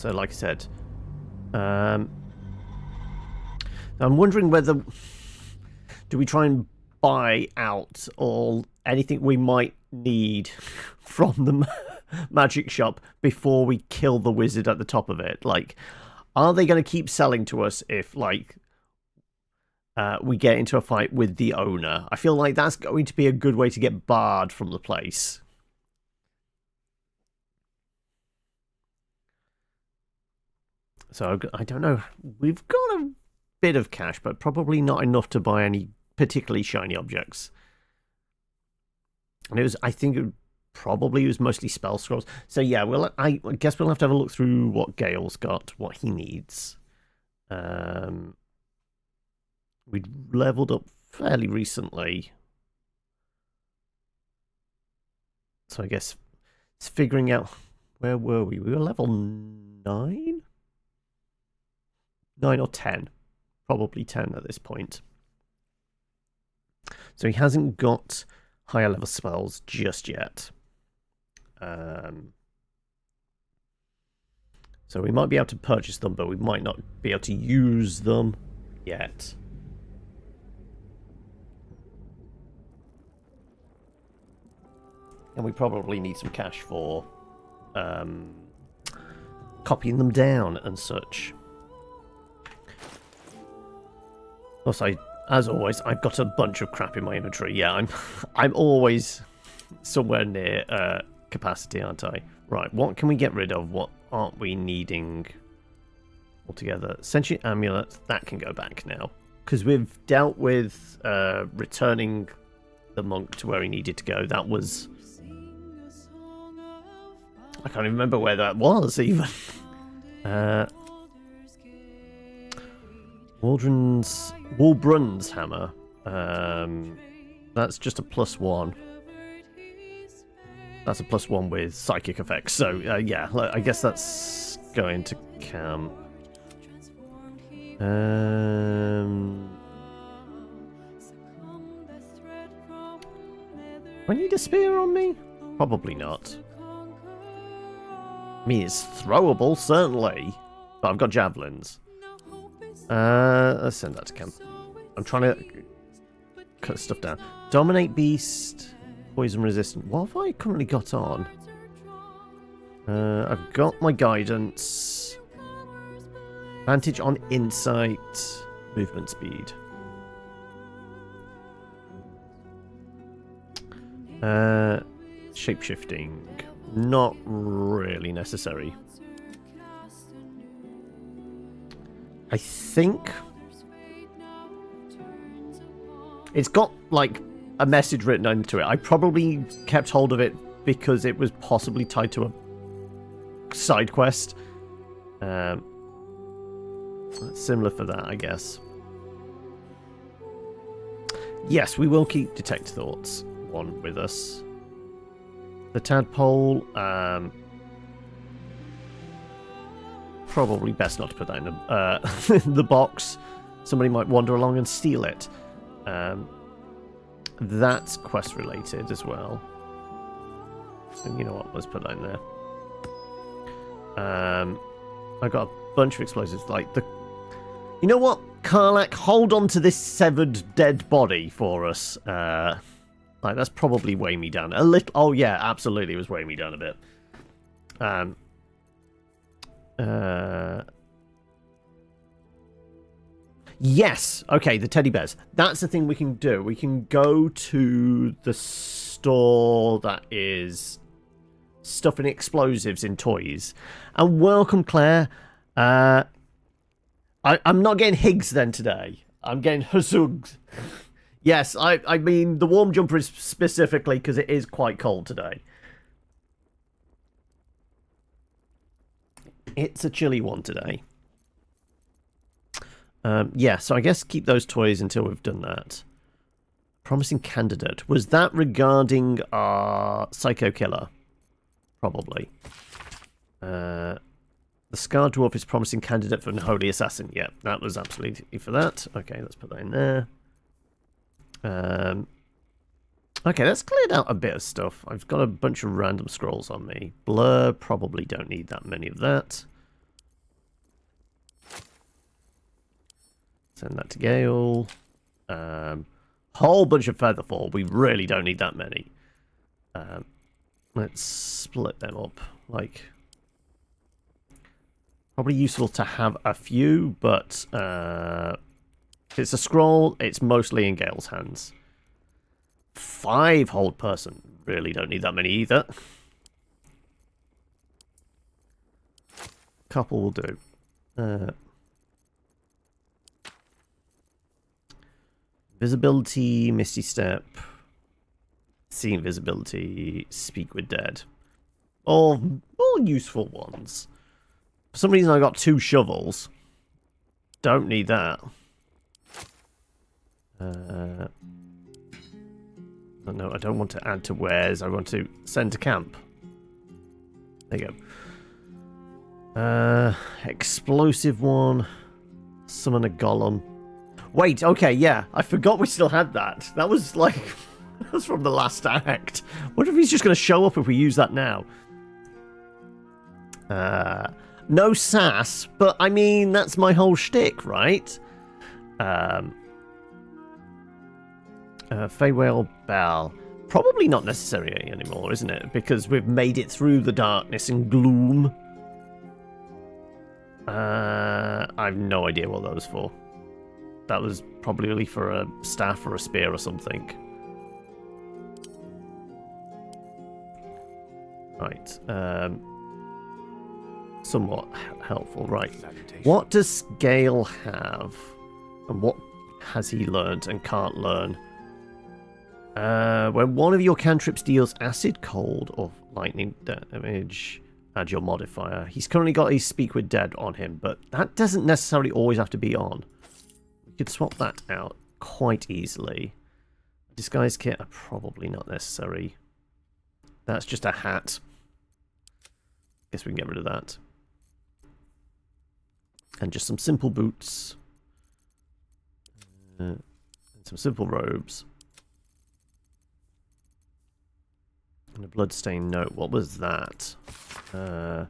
So, like I said, I'm wondering whether do we try and buy out all anything we might need from the magic shop before we kill the wizard at the top of it. Like, are they going to keep selling to us if, like, we get into a fight with the owner? I feel like that's going to be a good way to get barred from the place. So I don't know. We've got a bit of cash, but probably not enough to buy any particularly shiny objects. And it was, I think, it was mostly spell scrolls. So yeah, I guess we'll have to have a look through what Gale's got, what he needs. We'd leveled up fairly recently, so I guess it's figuring out where were we. We were level 9 or 10, probably 10 at this point. So he hasn't got higher level spells just yet. So we might be able to purchase them, but we might not be able to use them yet. And we probably need some cash for copying them down and such. Also, as always, I've got a bunch of crap in my inventory. Yeah, I'm always somewhere near capacity, aren't I? Right, what can we get rid of? What aren't we needing altogether? Sentient amulet, that can go back now. Because we've dealt with returning the monk to where he needed to go. That was... I can't even remember where that was, even. Wulbrun's hammer. That's just a +1. That's a +1 with psychic effects. So, yeah, I guess that's going to come. Do I need a spear on me? Probably not. I mean, it's throwable, certainly. But I've got javelins. Let's send that to camp. I'm trying to cut stuff down. Dominate beast, poison resistant. What have I currently got on? I've got my guidance. Advantage on insight. Movement speed. Shapeshifting. Not really necessary. I think it's got like a message written into it. I probably kept hold of it because it was possibly tied to a side quest. Similar for that, I guess. Yes, we will keep Detect Thoughts 1 with us. The tadpole, probably best not to put that in the, the box. Somebody might wander along and steal it. That's quest related as well. So you know what? Let's put that in there. I got a bunch of explosives. Like the, you know what, Karlak, hold on to this severed dead body for us. Like that's probably weighing me down a little. Oh yeah, absolutely, it was weighing me down a bit. Yes, okay, the teddy bears. That's the thing we can do. We can go to the store that is stuffing explosives in toys. And welcome, Claire. I'm not getting Higgs then today. I'm getting Huzugs. Yes, I mean, the warm jumper is specifically because it is quite cold today. It's a chilly one today. Yeah, so I guess keep those toys until we've done that. Promising candidate. Was that regarding our Psycho Killer? Probably. The Scar Dwarf is promising candidate for an Holy Assassin. Yeah, that was absolutely for that. Okay, let's put that in there. Okay, that's cleared out a bit of stuff. I've got a bunch of random scrolls on me. Blur, probably don't need that many of that. Send that to Gale. Whole bunch of Featherfall. We really don't need that many. Let's split them up. Like, probably useful to have a few, but if it's a scroll, it's mostly in Gale's hands. 5 hold person. Really don't need that many either. Couple will do. Visibility, Misty Step, See Invisibility, Speak with Dead. All useful ones. For some reason I got 2 shovels. Don't need that. Oh no, I don't want to add to wares. I want to send to camp. There you go. Explosive one. Summon a golem. Wait, okay, yeah. I forgot we still had that. That was like... that was from the last act. What if he's just going to show up if we use that now? No sass, but I mean, that's my whole shtick, right? Faywale Bell. Probably not necessary anymore, isn't it? Because we've made it through the darkness and gloom. I have no idea what that was for. That was probably for a staff or a spear or something. Right. Somewhat helpful. Right. What does Gale have? And what has he learned and can't learn? When one of your cantrips deals acid, cold, or lightning damage, add your modifier. He's currently got his Speak with Dead on him, but that doesn't necessarily always have to be on. We could swap that out quite easily. Disguise kit are probably not necessary. That's just a hat. Guess we can get rid of that. And just some simple boots. And some simple robes. And a bloodstained note. What was that? 2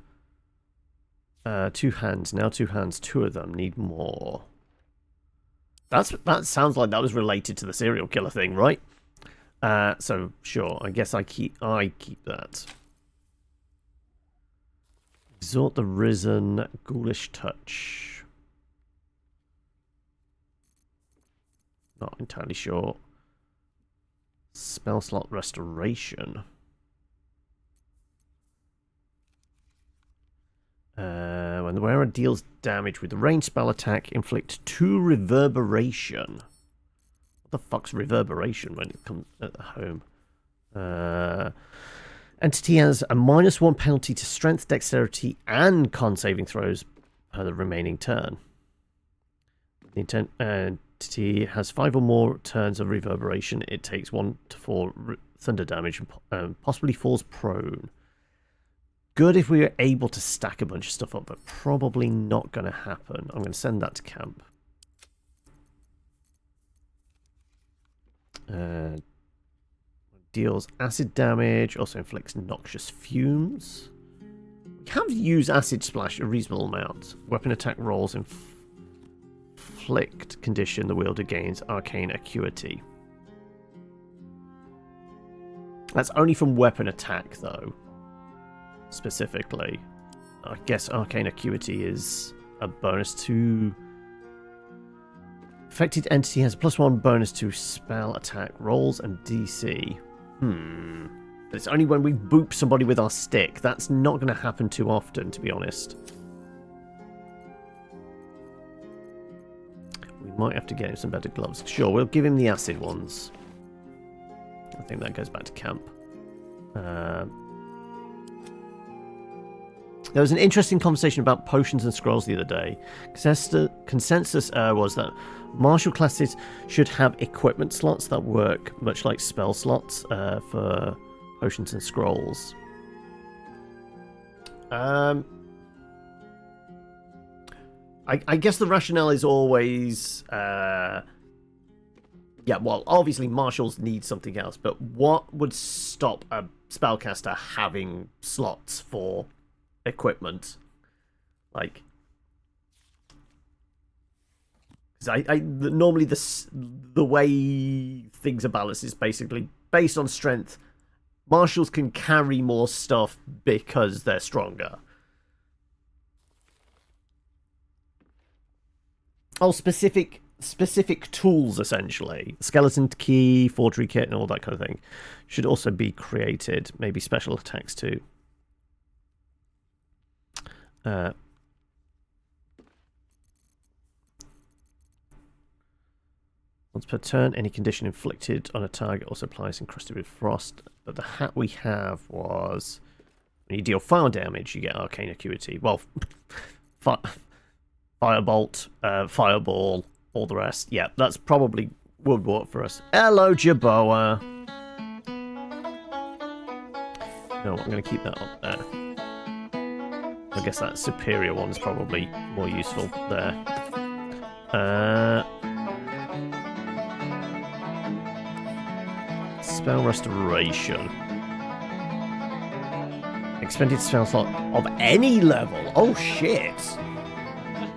hands. Now 2 hands. 2 of them. Need more. That sounds like that was related to the serial killer thing, right? So sure. I guess I keep that. Exhort the Risen. Ghoulish Touch. Not entirely sure. Spell slot Restoration. When the wearer deals damage with a ranged spell attack, inflict 2 reverberation. What the fuck's reverberation when it comes at the home? Entity has a -1 penalty to strength, dexterity, and con saving throws per the remaining turn. The entity has 5 or more turns of reverberation. It takes 1 to 4 thunder damage and possibly falls prone. Good if we were able to stack a bunch of stuff up, but probably not going to happen. I'm going to send that to camp. Deals acid damage, also inflicts noxious fumes. We have used acid splash a reasonable amount. Weapon attack rolls inflict condition, the wielder gains arcane acuity. That's only from weapon attack, though. Specifically. I guess arcane acuity is a bonus to... Affected entity has a +1 bonus to spell attack rolls and DC. But it's only when we boop somebody with our stick. That's not going to happen too often, to be honest. We might have to get him some better gloves. Sure, we'll give him the acid ones. I think that goes back to camp. There was an interesting conversation about potions and scrolls the other day. Consensus was that martial classes should have equipment slots that work much like spell slots for potions and scrolls. I guess the rationale is always... yeah, well, obviously martials need something else, but what would stop a spellcaster having slots for equipment? Like, Because normally the way things are balanced is basically based on strength. Marshals can carry more stuff because they're stronger. Oh, specific tools, essentially. Skeleton key, forgery kit, and all that kind of thing should also be created. Maybe special attacks too. Once per turn, any condition inflicted on a target also applies encrusted with frost. But the hat we have was when you deal fire damage, you get arcane acuity. Well, firebolt, fireball, all the rest. Yeah, that's probably would work for us. Hello, Jerboa. No, I'm going to keep that up there. I guess that superior one is probably more useful there. Spell restoration. Expended spell slot of any level. Oh shit!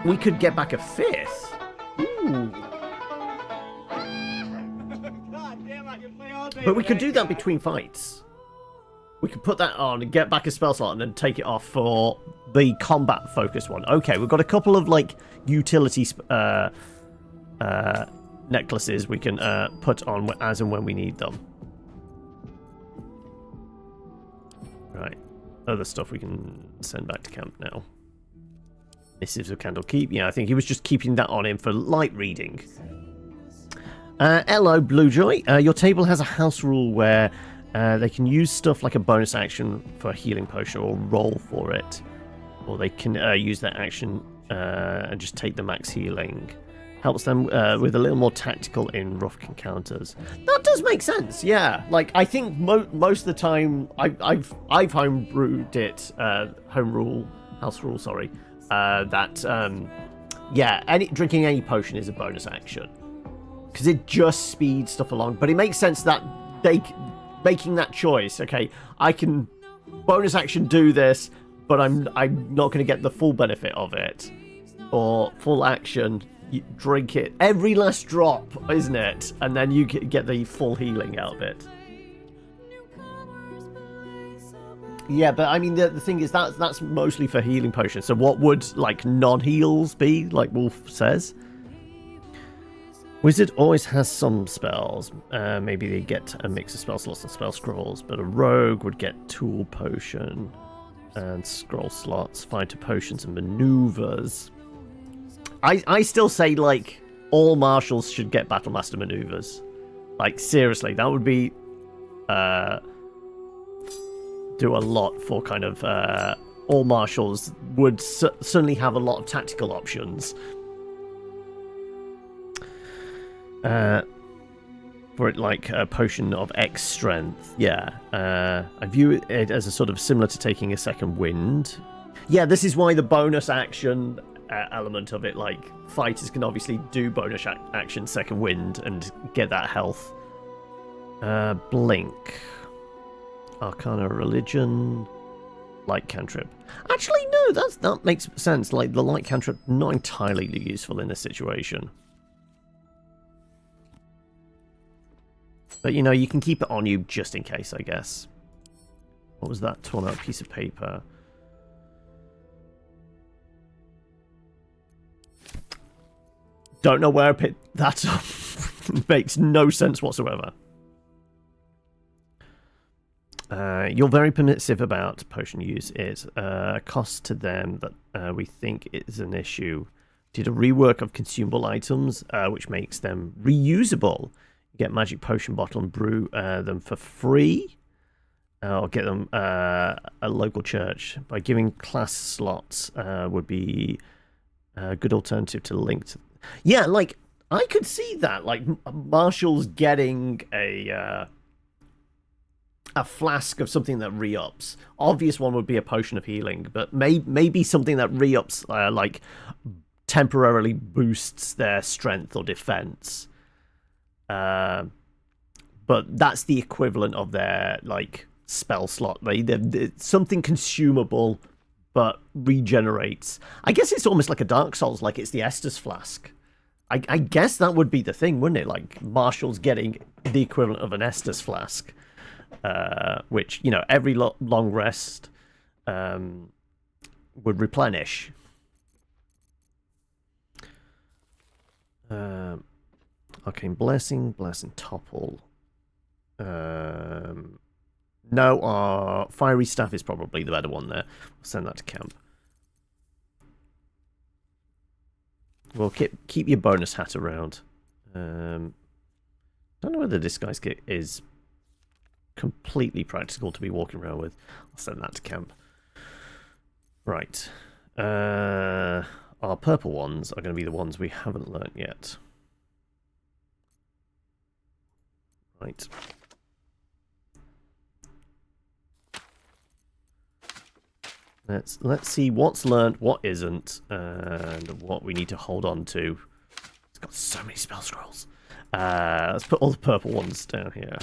We could get back a 5th. Ooh. But we could do that between fights. We could put that on and get back a spell slot and then take it off for the combat focused one. Okay, we've got a couple of like utility necklaces we can put on as and when we need them. Right. Other stuff we can send back to camp now. Missives of Candlekeep. Yeah, I think he was just keeping that on him for light reading. Hello, Bluejoy. Your table has a house rule where they can use stuff like a bonus action for a healing potion or roll for it. Or they can use that action and just take the max healing. Helps them with a little more tactical in rough encounters. That does make sense, yeah. Like, I think most of the time I've homebrewed it, house rule, sorry. Drinking any potion is a bonus action. Because it just speeds stuff along. But it makes sense that making that choice, okay, I can bonus action do this, but I'm not going to get the full benefit of it. Or full action, you drink it. Every last drop, isn't it? And then you get the full healing out of it. Yeah, but I mean, the thing is, that's mostly for healing potions. So what would, like, non-heals be, like Wolf says? Wizard always has some spells. Maybe they get a mix of spell slots and spell scrolls, but a rogue would get tool potion and scroll slots, fighter potions and maneuvers. I still say, like, all marshals should get Battlemaster maneuvers. Like, seriously, that would be do a lot for kind of all marshals would certainly have a lot of tactical options. For it, like a potion of X strength, yeah. I view it as a sort of similar to taking a second wind. Yeah, this is why the bonus action element of it, like fighters can obviously do bonus action second wind and get that health. Blink, Arcana, religion, light cantrip. Actually, no, that makes sense. Like the light cantrip, not entirely useful in this situation. But, you know, you can keep it on you just in case, I guess. What was that torn out piece of paper? Don't know where I picked that up. Makes no sense whatsoever. You're very permissive about potion use. It's a cost to them that we think is an issue. Did a rework of consumable items, which makes them reusable. Get magic potion bottle and brew them for free, or get them a local church. By giving class slots would be a good alternative to linked. Yeah, like I could see that, like marshals getting a flask of something that re-ups. Obvious one would be a potion of healing, but maybe something that re-ups, like temporarily boosts their strength or defense. But that's the equivalent of their like spell slot. They're something consumable but regenerates. I guess it's almost like a Dark Souls, like it's the Estus flask. I guess that would be the thing, wouldn't it? Like, Marshall's getting the equivalent of an Estus flask, which, you know, every long rest would replenish. Arcane Blessing Topple. No, our Fiery Staff is probably the better one there. We'll send that to camp. We'll keep your bonus hat around. Don't know whether this guy's kit is completely practical to be walking around with. I'll send that to camp. Right. Our purple ones are going to be the ones we haven't learnt yet. Right. Let's see what's learnt, what isn't, and what we need to hold on to. It's got so many spell scrolls. Let's put all the purple ones down here.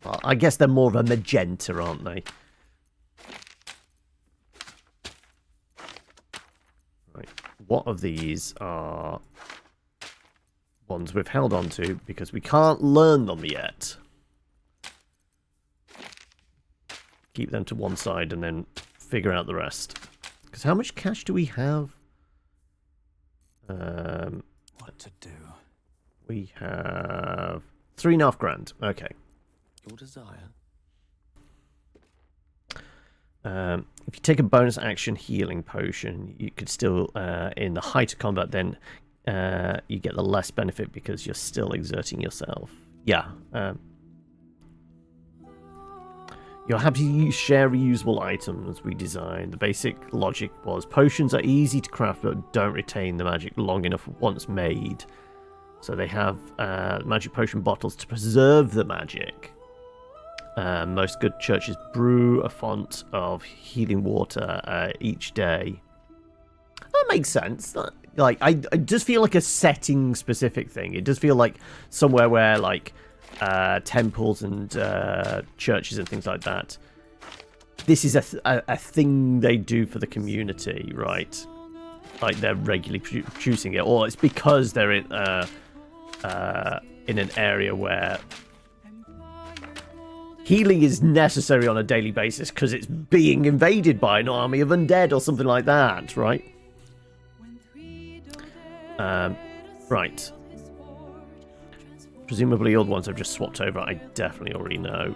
Well, I guess they're more of a magenta, aren't they? Right. What of these are ones we've held on to because we can't learn them yet? Keep them to one side and then figure out the rest. Because how much cash do we have? What to do? We have 3.5 grand. Okay. Your desire. If you take a bonus action healing potion, you could still, in the height of combat, then you get the less benefit because you're still exerting yourself. Yeah. You're happy to share reusable items we designed. The basic logic was potions are easy to craft but don't retain the magic long enough once made. So they have magic potion bottles to preserve the magic. Most good churches brew a font of healing water each day. That makes sense. Like, it does feel like a setting-specific thing. It does feel like somewhere where, like, temples and churches and things like that. This is a thing they do for the community, right? Like, they're regularly producing it. Or it's because they're in an area where healing is necessary on a daily basis because it's being invaded by an army of undead or something like that, right? Right. Presumably all the ones I've just swapped over, I definitely already know.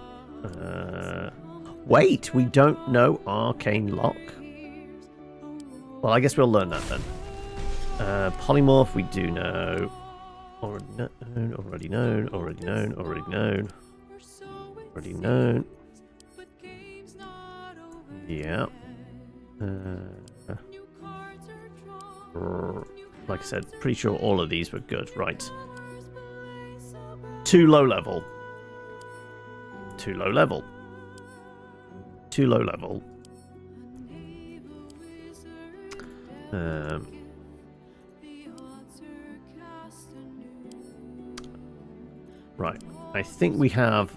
Wait, we don't know Arcane Lock? Well, I guess we'll learn that then. Polymorph, we do know. Already known, already known, already known, already known. Already known. Yeah. Like I said, pretty sure all of these were good. Right. Too low level. Too low level. Too low level. Right. I think we have...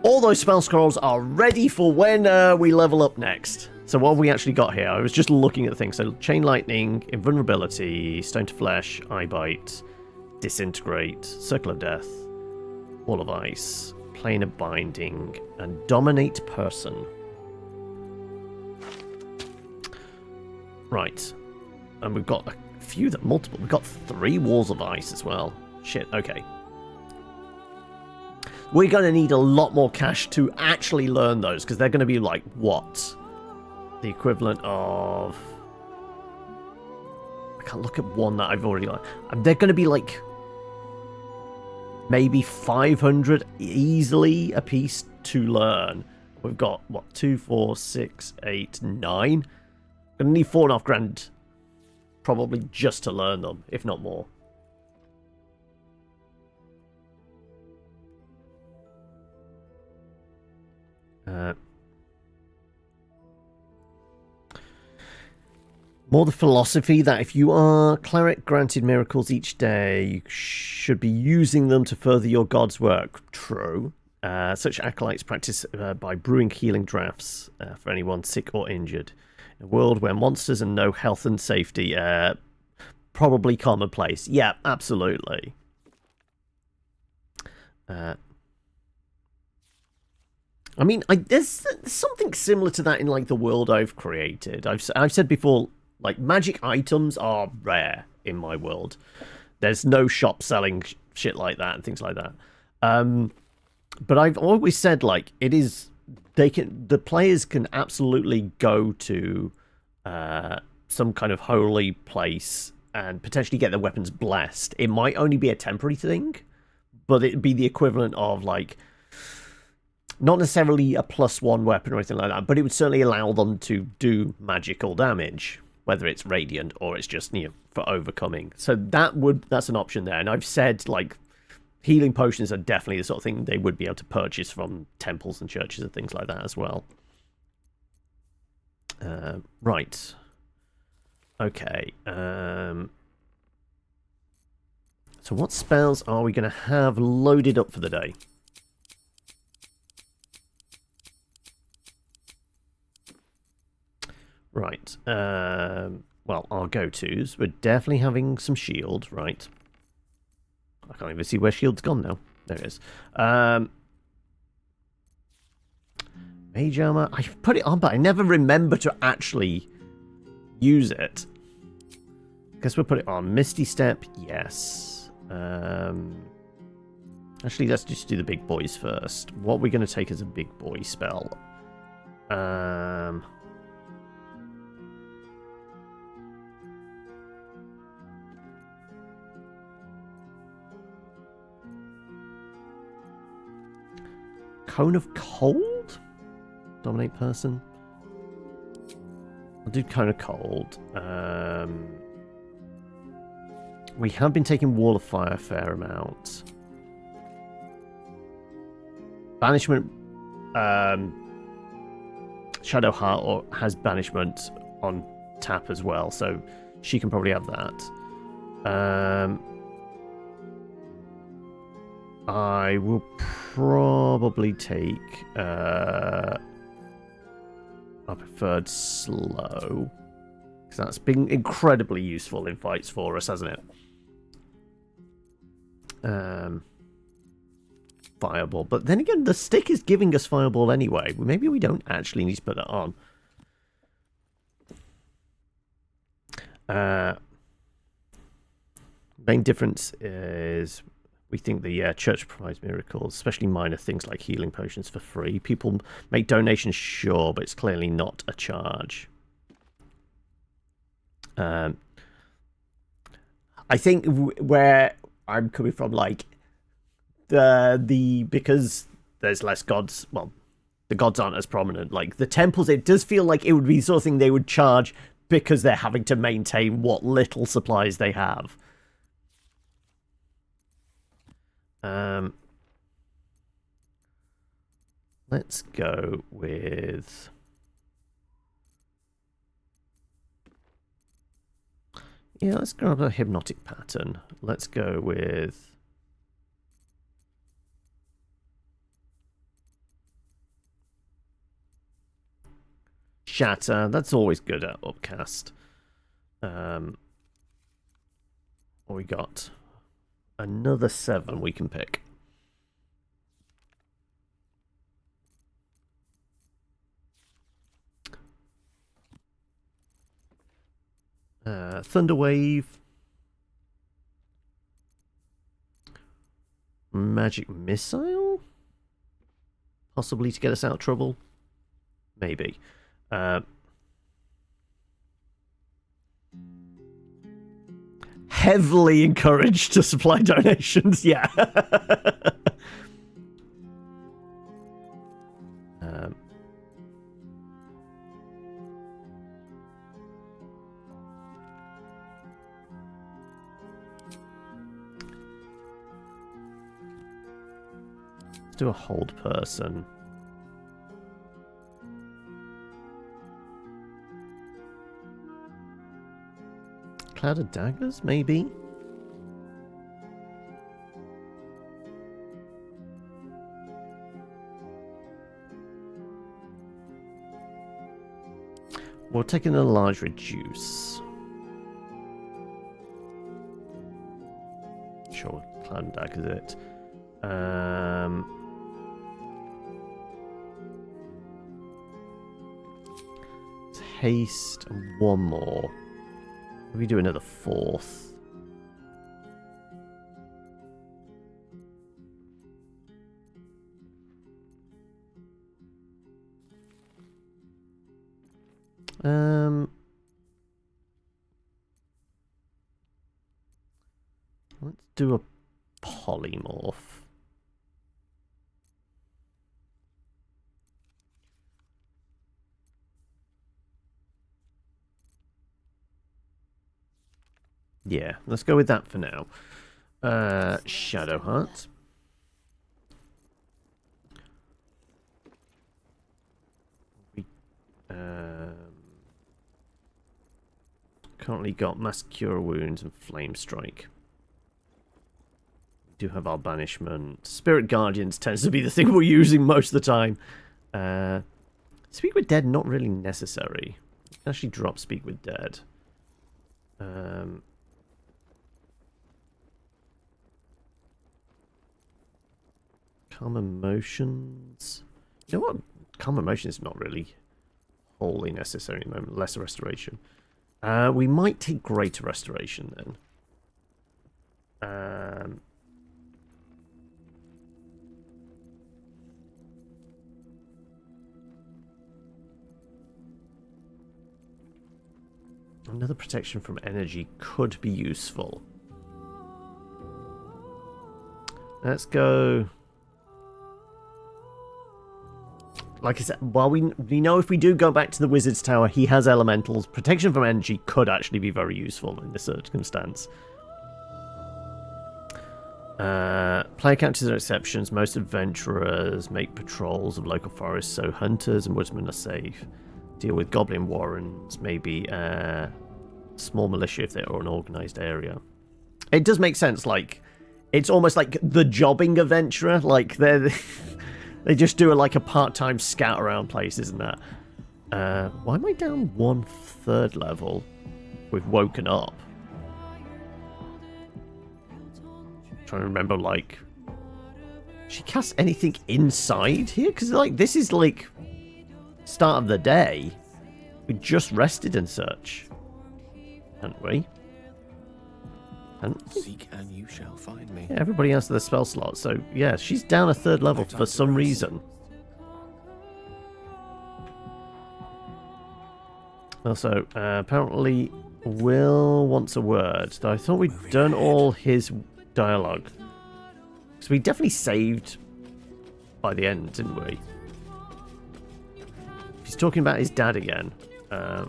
all those spell scrolls are ready for when we level up next. So what have we actually got here? I was just looking at the things. So Chain Lightning, Invulnerability, Stone to Flesh, Eye Bite, Disintegrate, Circle of Death, Wall of Ice, Plane of Binding, and Dominate Person. Right. And we've got a few that multiple. We've got 3 Walls of Ice as well. Shit, okay. We're going to need a lot more cash to actually learn those, because they're going to be like, what? The equivalent of... I can't look at one that I've already got. They're going to be like... maybe 500 easily a piece to learn. We've got, what, 2, 4, 6, 8, 9? Going to need 4.5 grand probably just to learn them, if not more. More the philosophy that if you are cleric granted miracles each day, you should be using them to further your god's work. True. Such acolytes practice by brewing healing draughts for anyone sick or injured. In a world where monsters and no health and safety, probably commonplace. Yeah, absolutely. I mean, there's something similar to that in like the world I've created. I've said before, like magic items are rare in my world. There's no shop selling shit like that and things like that. But I've always said like the players can absolutely go to some kind of holy place and potentially get their weapons blessed. It might only be a temporary thing, but it'd be the equivalent of like not necessarily a +1 weapon or anything like that, but it would certainly allow them to do magical damage, whether it's radiant or it's just for overcoming. So that's an option there. And I've said like healing potions are definitely the sort of thing they would be able to purchase from temples and churches and things like that as well. Right. Okay. So what spells are we going to have loaded up for the day? Right. Well, our go-tos. We're definitely having some shield, right? I can't even see where shield's gone now. There it is. Mage armor. I put it on, but I never remember to actually use it. Guess we'll put it on. Misty Step, yes. Actually, let's just do the big boys first. What are we going to take as a big boy spell? Cone of Cold? Dominate person? I'll do Cone of Cold. We have been taking Wall of Fire a fair amount. Banishment. Shadow Heart has Banishment on tap as well, so she can probably have that. I will probably take our preferred slow, because that's been incredibly useful in fights for us, hasn't it? Fireball, but then again, the stick is giving us fireball anyway. Maybe we don't actually need to put that on. Main difference is we think the church provides miracles, especially minor things like healing potions for free. People make donations, sure, but it's clearly not a charge. I think where I'm coming from, like because there's less gods. Well, the gods aren't as prominent. Like the temples, it does feel like it would be the sort of thing they would charge because they're having to maintain what little supplies they have. Let's go with... Yeah, let's grab a hypnotic pattern. Let's go with... Shatter. That's always good at upcast. What we got? Another 7 we can pick. Thunderwave. Magic Missile? Possibly to get us out of trouble? Maybe. Heavily encouraged to supply donations, yeah. Let's do a hold person. Cloud of Daggers, maybe? We're taking a large reduce. sure what clan deck is it. It's haste and one more. Maybe do another 4th. Let's do a polymorph. Yeah, let's go with that for now. Shadowheart. We currently got Mass Cure Wounds and Flame Strike. We do have our Banishment. Spirit Guardians tends to be the thing we're using most of the time. Speak with Dead, not really necessary. We can actually drop Speak with Dead. Calm Emotions. You know what? Calm Emotions is not really wholly necessary at the moment. Lesser Restoration. We might take Greater Restoration then. Another protection from energy could be useful. Let's go. Like I said, while we know if we do go back to the Wizard's Tower, he has elementals. Protection from energy could actually be very useful in this circumstance. Player characters are exceptions. Most adventurers make patrols of local forests, so hunters and woodsmen are safe. Deal with goblin warrens, maybe small militia if they're an organised area. It does make sense, like, it's almost like the jobbing adventurer, like, they're... They just do like a part-time scout around places and that. Why am I down 1/3 level with Woken Up? Trying to remember, like... She casts anything inside here? Because, like, this is, like, start of the day. We just rested and such. Haven't we? Seek and you shall find me. Yeah, everybody has their spell slot, so yeah, she's down a 3rd level for some reason. Also, apparently Will wants a word, though I thought we'd done all his dialogue. So we definitely saved by the end, didn't we? He's talking about his dad again. I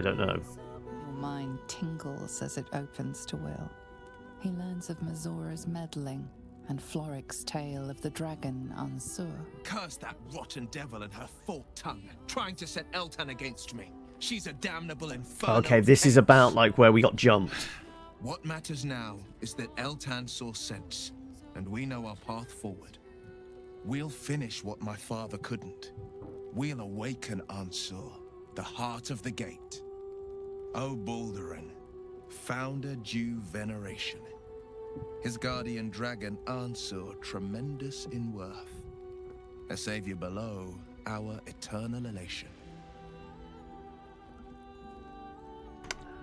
don't know. Your mind tingles as it opens to Will. He learns of Mazora's meddling and Floric's tale of the dragon Ansur. Curse that rotten devil and her forked tongue, trying to set Eltan against me. She's a damnable infernal. Okay, this is about like where we got jumped. What matters now is that Eltan saw sense, and we know our path forward. We'll finish what my father couldn't. We'll awaken Ansur, the heart of the gate. O Baldurin, founder due veneration. His guardian dragon Ansur, tremendous in worth. A savior below, our eternal elation.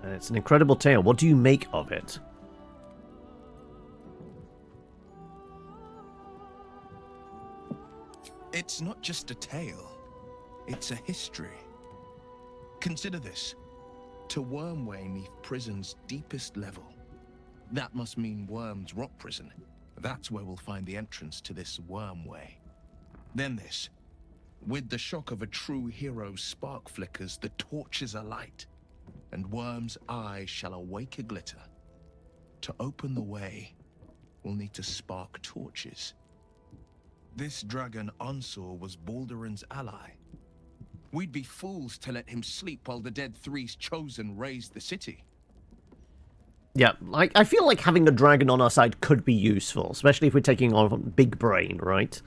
It's an incredible tale. What do you make of it? It's not just a tale, it's a history. Consider this. To Wormway 'neath prison's deepest level. That must mean Worm's rock prison. That's where we'll find the entrance to this Wormway. Then this. With the shock of a true hero's spark flickers, the torches alight, and Worm's eyes shall awake a glitter. To open the way, we'll need to spark torches. This dragon Ansur was Baldurin's ally. We'd be fools to let him sleep while the Dead Three's chosen raised the city. Yeah, I feel like having a dragon on our side could be useful, especially if we're taking on Big Brain, right?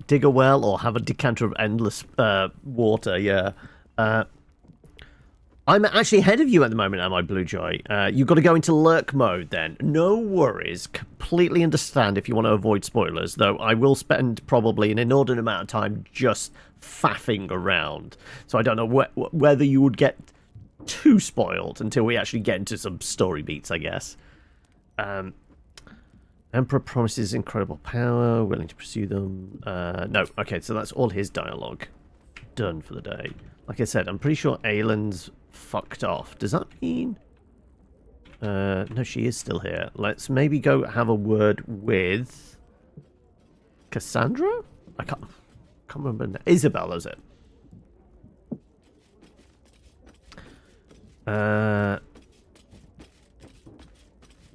Dig a well or have a decanter of endless water, yeah. I'm actually ahead of you at the moment, am I, Bluejoy? You've got to go into lurk mode then. No worries. Completely understand if you want to avoid spoilers, though I will spend probably an inordinate amount of time just faffing around. So I don't know whether you would get too spoiled until we actually get into some story beats, I guess. Emperor promises incredible power, willing to pursue them. No, okay, so that's all his dialogue. Done for the day. Like I said, I'm pretty sure Aylin's fucked off. Does that mean... no, she is still here. Let's maybe go have a word with... Cassandra? I can't remember. Isabel, is it?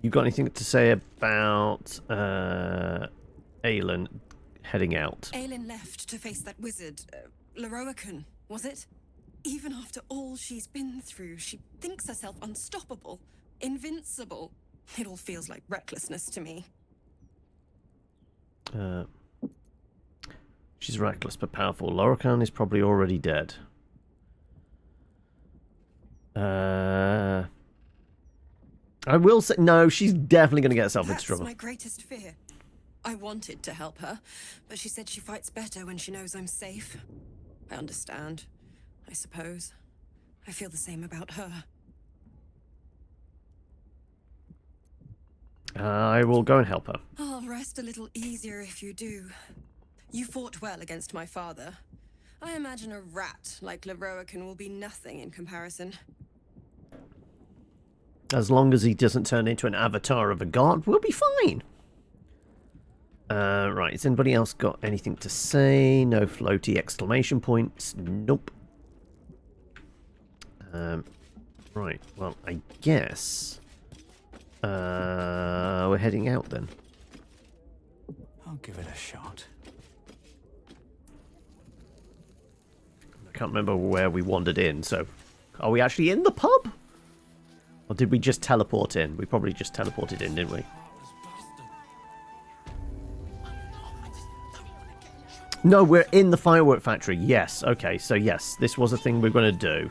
You got anything to say about Aylin heading out? Aylin left to face that wizard, Larian, was it? Even after all she's been through, she thinks herself unstoppable, invincible. It all feels like recklessness to me. She's reckless but powerful. Larian is probably already dead. I will say, no, she's definitely going to get herself into trouble. That's my greatest fear. I wanted to help her, but she said she fights better when she knows I'm safe. I understand, I suppose. I feel the same about her. I will go and help her. I'll rest a little easier if you do. You fought well against my father. I imagine a rat like Larian will be nothing in comparison. As long as he doesn't turn into an avatar of a god, we'll be fine. Right, has anybody else got anything to say? No floaty exclamation points. Nope. Right, well, I guess we're heading out then. I'll give it a shot. I can't remember where we wandered in, so... Are we actually in the pub? Or did we just teleport in? We probably just teleported in, didn't we? No, we're in the firework factory. Yes, okay, so yes, this was a thing we're going to do.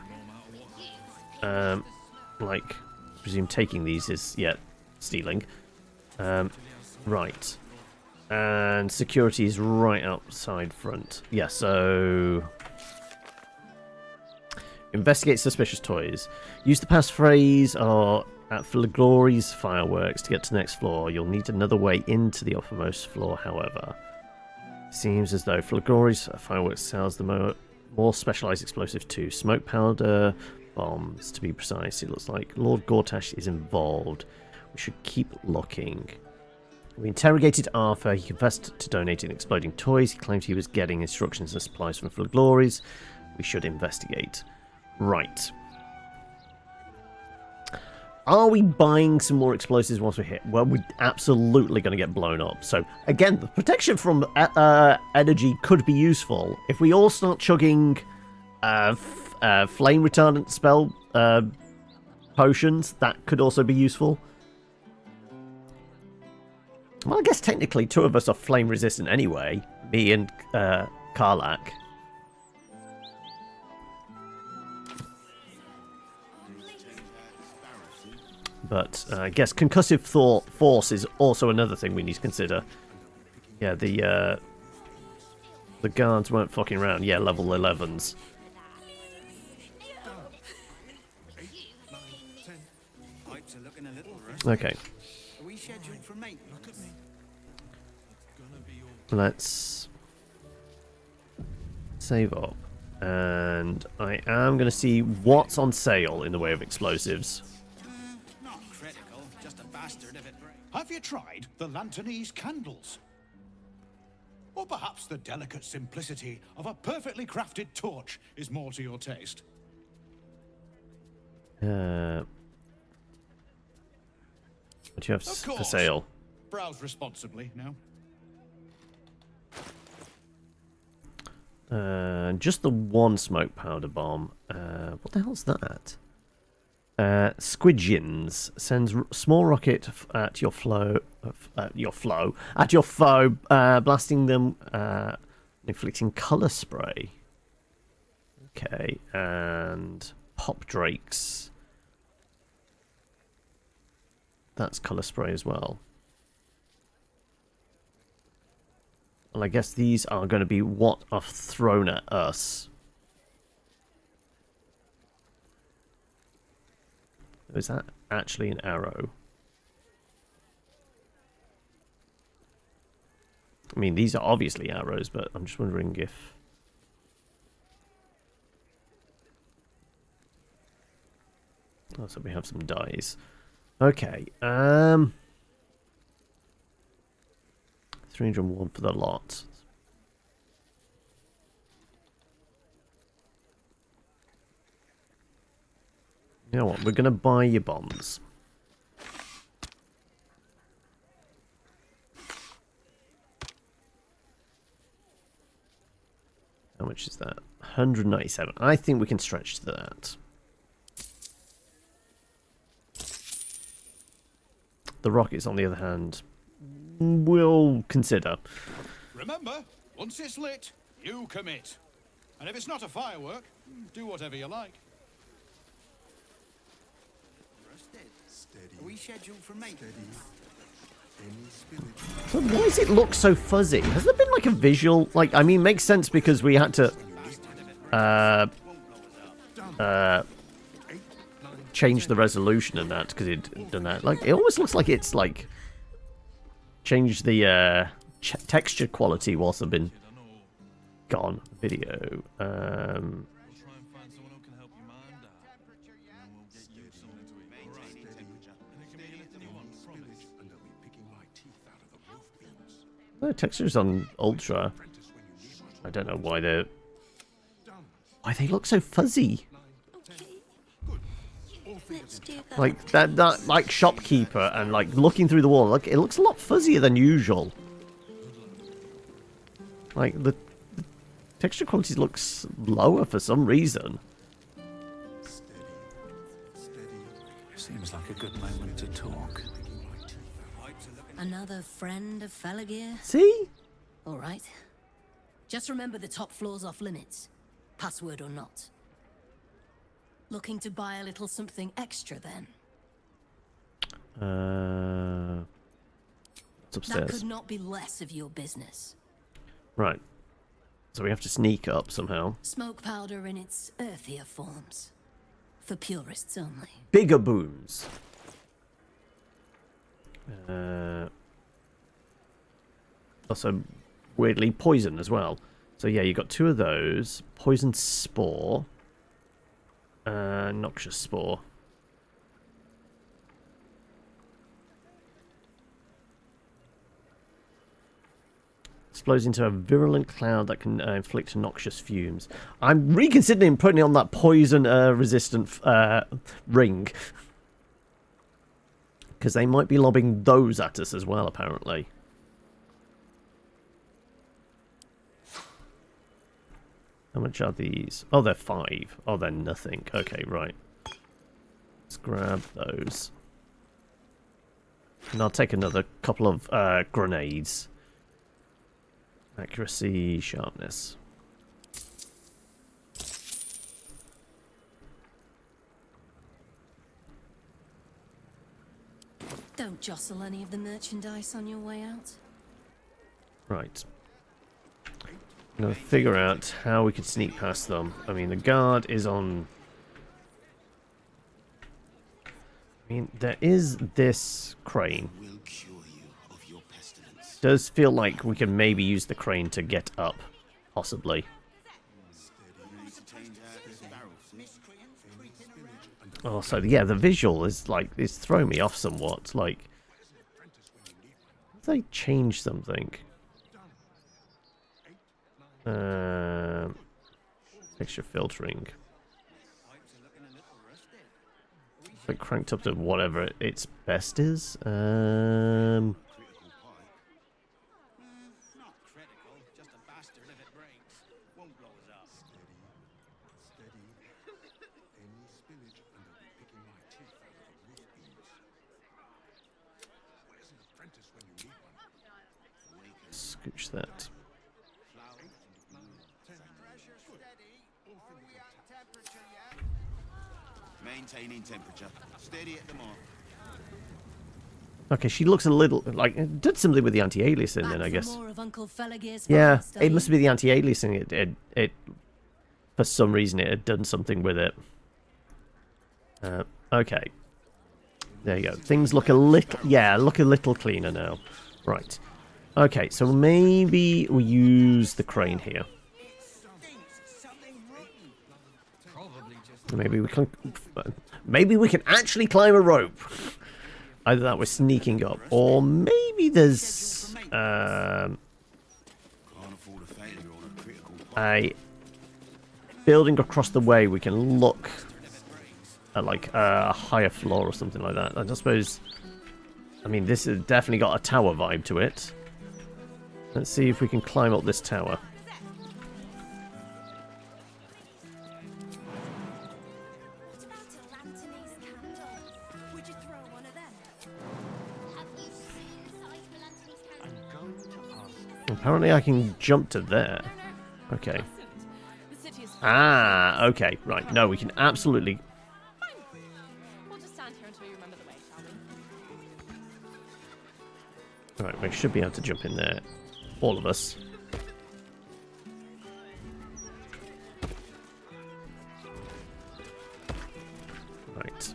Like, I presume taking these is, yeah, stealing. Right. And security is right outside front. Yeah, so... Investigate suspicious toys. Use the passphrase or at Flaglory's fireworks to get to the next floor. You'll need another way into the uppermost floor, however. Seems as though Flaglory's fireworks sells the more specialized explosives too. Smoke powder, bombs, to be precise. It looks like Lord Gortash is involved. We should keep looking. We interrogated Arthur. He confessed to donating exploding toys. He claimed he was getting instructions and supplies from Flaglory's. We should investigate. Right. Are we buying some more explosives once we're hit? Well, we're absolutely going to get blown up. So, again, the protection from energy could be useful. If we all start chugging flame retardant spell potions, that could also be useful. Well, I guess technically two of us are flame resistant anyway. Me and Karlak. But I guess concussive force is also another thing we need to consider. Yeah, the guards weren't fucking around. Yeah, level 11s. Okay. Let's save up. And I am going to see what's on sale in the way of explosives. Have you tried the Lanternese candles? Or perhaps the delicate simplicity of a perfectly crafted torch is more to your taste? What do you have for sale? Browse responsibly now. Just the one smoke powder bomb. What the hell's that? Squidgins sends small rocket at your foe, blasting them, inflicting color spray. Okay, and pop drakes. That's colour spray as well. Well, I guess these are going to be what are thrown at us. Is that actually an arrow? I mean, these are obviously arrows, but I'm just wondering if... Oh, so we have some dice. Okay, 301 for the lot. You know what? We're going to buy your bombs. How much is that? 197. I think we can stretch to that. The rockets, on the other hand, we'll consider. Remember, once it's lit, you commit. And if it's not a firework, do whatever you like. Are we scheduled for maintenance? So why does it look so fuzzy? Has there been like a visual... Like, I mean, makes sense because we had to... change the resolution and that because it'd done that. Like, it almost looks like it's like... changed the texture quality whilst I've been gone. Video. The textures on Ultra. I don't know why they look so fuzzy. Like that like shopkeeper and like looking through the wall. Look, it looks a lot fuzzier than usual. Like the texture quality looks lower for some reason. Seems like a good moment to talk. Another friend of Felagir? See? All right. Just remember the top floor's off limits. Password or not. Looking to buy a little something extra then? It's upstairs. That could not be less of your business. Right. So we have to sneak up somehow. Smoke powder in its earthier forms. For purists only. Bigger booms. Also, weirdly, poison as well. So yeah, you got two of those. Poison spore. Noxious spore. Explodes into a virulent cloud that can inflict noxious fumes. I'm reconsidering putting it on that poison resistant ring. Because they might be lobbing those at us as well, apparently. How much are these? Oh, they're 5. Oh, they're nothing. Okay, right. Let's grab those. And I'll take another couple of grenades. Accuracy, sharpness. Don't jostle any of the merchandise on your way out. Right. I'm going to figure out how we could sneak past them. I mean, the guard is on... I mean, there is this crane. Does feel like we can maybe use the crane to get up, possibly. Oh, so yeah, the visual is like, it's throwing me off somewhat. Like, if they change something. Texture filtering. Like cranked up to whatever its best is. Scooch that. Maintaining temperature. Steady at the mark. Okay, she looks a little like it did something with the anti-aliasing then, I guess. More of Uncle Felagir's Yeah, fire it must be the anti-aliasing. It for some reason it had done something with it. Okay. There you go. Things look a little cleaner now. Right. Okay, so maybe we use the crane here. Maybe we can actually climb a rope. Either that we're sneaking up, or maybe there's a building across the way we can look at, like a higher floor or something like that. I suppose. I mean, this has definitely got a tower vibe to it. Let's see if we can climb up this tower. Apparently I can jump to there. Okay. Ah, okay. Right. No, we can absolutely... We'll just stand here until you remember the way, shall we? Right, we should be able to jump in there. All of us. Right.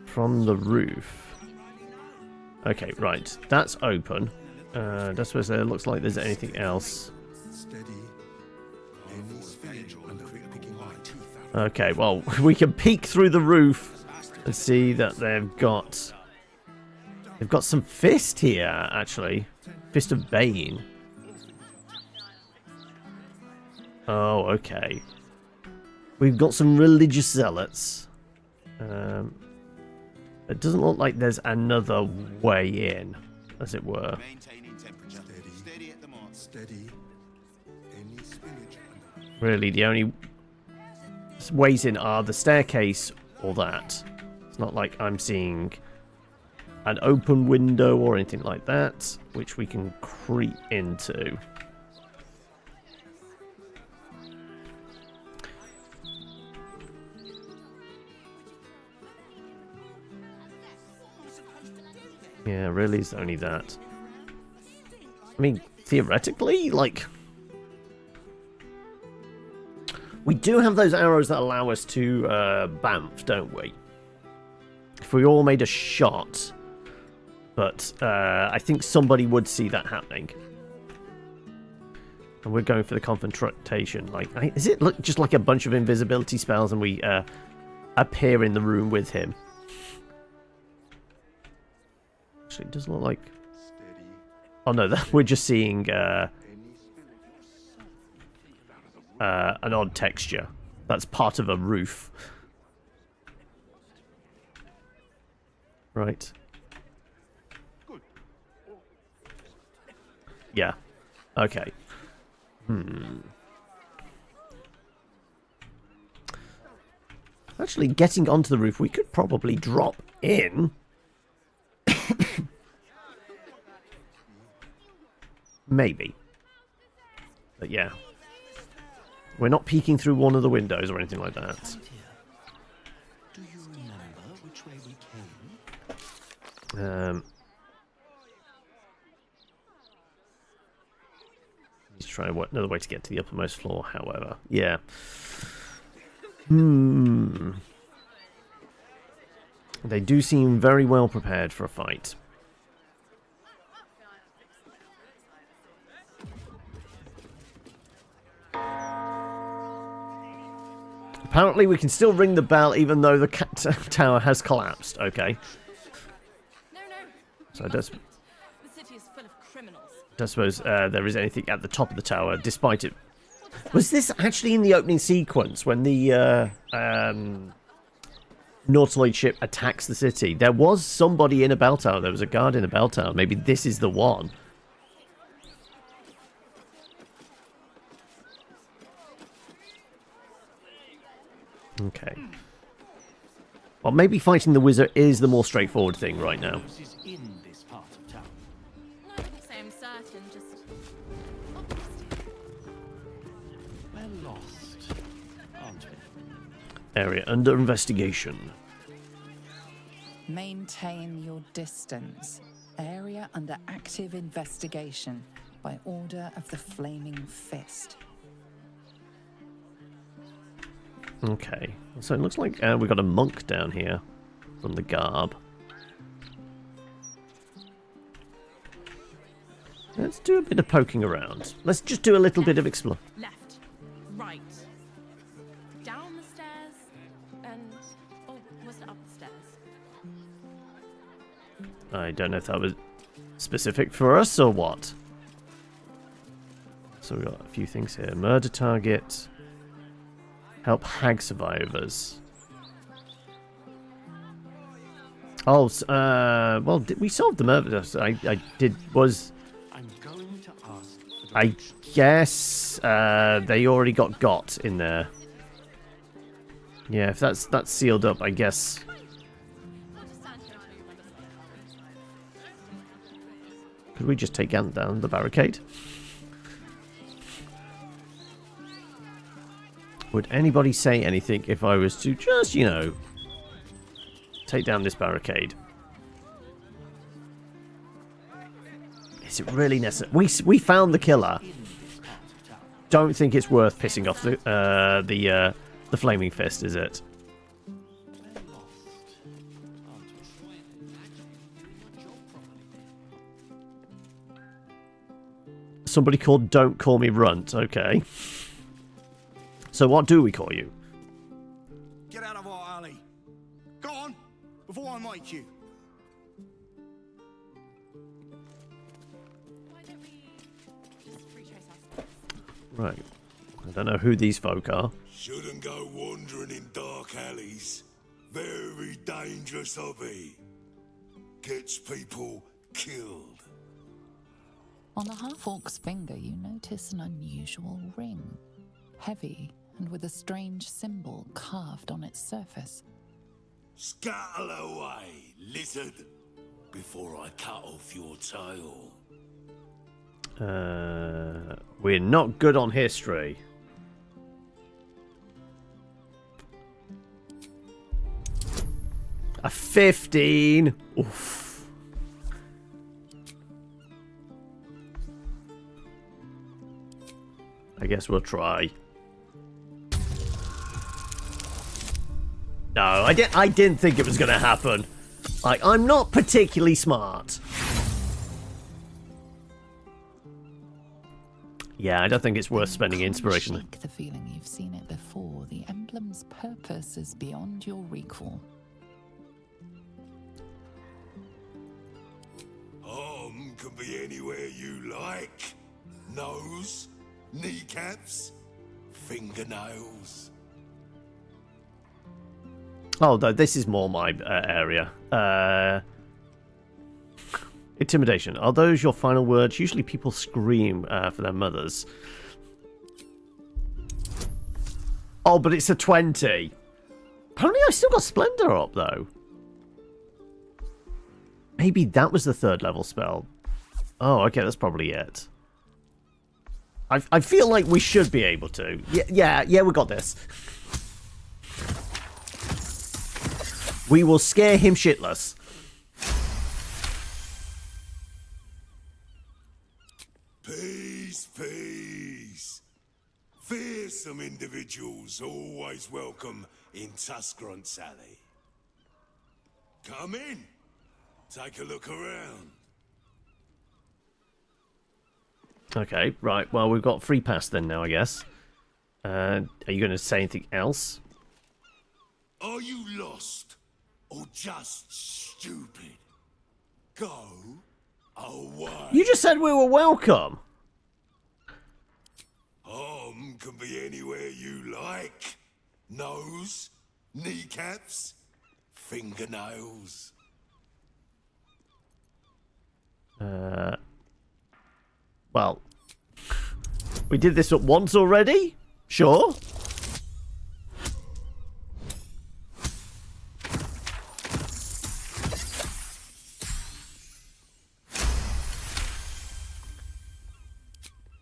From the roof. Okay, right. That's open. That's suppose there looks like there's anything else. Okay, well, we can peek through the roof and see that they've got some fist here, actually. Fist of Bane. Oh, okay. We've got some religious zealots. It doesn't look like there's another way in, as it were. Really, the only ways in are the staircase or that. It's not like I'm seeing an open window or anything like that, which we can creep into. Yeah, really, it's only that. I mean, theoretically, like... We do have those arrows that allow us to bamf, don't we? If we all made a shot. But I think somebody would see that happening. And we're going for the confrontation. Like, is it just like a bunch of invisibility spells and we appear in the room with him? Actually, it does look like... Oh no, we're just seeing an odd texture. That's part of a roof. Right. Yeah. Okay. Actually, getting onto the roof, we could probably drop in. Maybe. But yeah. We're not peeking through one of the windows or anything like that. Do you remember which way we came? Let's try another way to get to the uppermost floor, however. Yeah. They do seem very well prepared for a fight. Apparently we can still ring the bell even though the tower has collapsed. Okay. No. So I don't The city is full of criminals. suppose there is anything at the top of the tower, despite it. Was this actually in the opening sequence when the Nautiloid ship attacks the city? There was somebody in a bell tower. There was a guard in a bell tower. Maybe this is the one. Okay. Well, maybe fighting the wizard is the more straightforward thing right now. Is in this part of town. No, I say I'm certain, just... We're lost, aren't we? Area under investigation. Maintain your distance. Area under active investigation by order of the Flaming Fist. Okay, so it looks like we've got a monk down here from the garb. Let's do a bit of poking around. Let's just do a little bit of explore. Left, right, down the stairs, and oh, was it up the stairs? I don't know if that was specific for us or what. So we've got a few things here. Murder target. Help hag survivors. Oh, well, we solved the murder. I'm going to ask for I guess they already got in there. Yeah, if that's sealed up, I guess. Could we just take down the barricade? Would anybody say anything if I was to just, you know, take down this barricade? Is it really necessary? We found the killer. Don't think it's worth pissing off the Flaming Fist, is it? Somebody called Don't Call Me Runt. Okay. So what do we call you? Get out of our alley. Go on, before I make you. Why don't we just retrace our steps? Right. I don't know who these folk are. Shouldn't go wandering in dark alleys. Very dangerous hobby. Gets people killed. On the half-orc's finger, you notice an unusual ring. Heavy and with a strange symbol carved on its surface. Scuttle away, lizard, before I cut off your tail. We're not good on history. A 15. Oof. I guess we'll try. No, I didn't think it was going to happen. Like, I'm not particularly smart. Yeah, I don't think it's worth spending inspiration. Shake the feeling you've seen it before. The emblem's purpose is beyond your recall. Can be anywhere you like. Nose, kneecaps, fingernails. Oh, no, this is more my area. Intimidation. Are those your final words? Usually people scream for their mothers. Oh, but it's a 20. Apparently I still got Splendor up, though. Maybe that was the 3rd level spell. Oh, okay, that's probably it. I feel like we should be able to. Yeah, we got this. We will scare him shitless. Peace. Fearsome individuals always welcome in Tuscrunt's alley. Come in. Take a look around. Okay, right. Well, we've got free pass then now, I guess. Are you going to say anything else? Are you lost or just stupid? Go away. You just said we were welcome. Can be anywhere you like. Nose, kneecaps, fingernails. Well, we did this once already? Sure.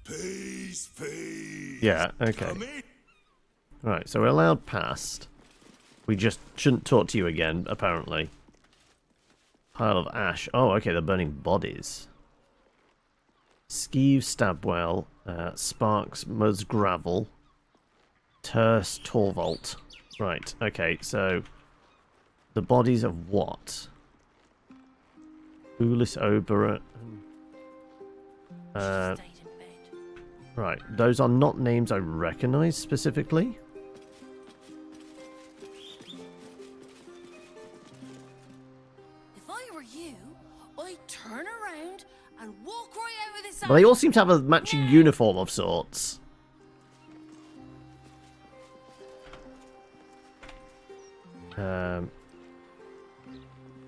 Peace. Yeah, okay. Right, so we're allowed past. We just shouldn't talk to you again, apparently. Pile of ash. Oh, okay, they're burning bodies. Skeeve Stabwell, Sparks Muzz Gravel, Terse Torvalt. Right, okay, so the bodies of what? Ulis Oberon. Right, those are not names I recognize specifically. If I were you, I'd turn around and walk right out of this. But they all seem to have a matching uniform of sorts. Well,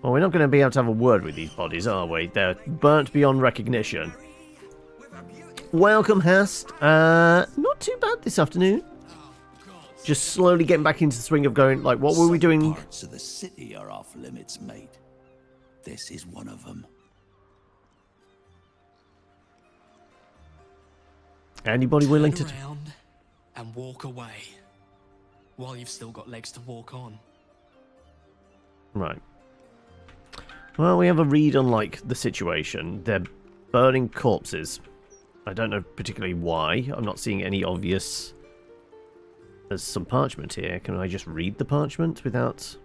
we're not going to be able to have a word with these bodies, are we? They're burnt beyond recognition. Welcome, Hast. Not too bad this afternoon. Just slowly getting back into the swing of going, like, what were we doing? Parts of the city are off limits, mate. This is one of them. Anybody willing to... Turn around and walk away while you've still got legs to walk on. Right. Well, we have a read on, like, the situation. They're burning corpses. I don't know particularly why. I'm not seeing any obvious... There's some parchment here. Can I just read the parchment without...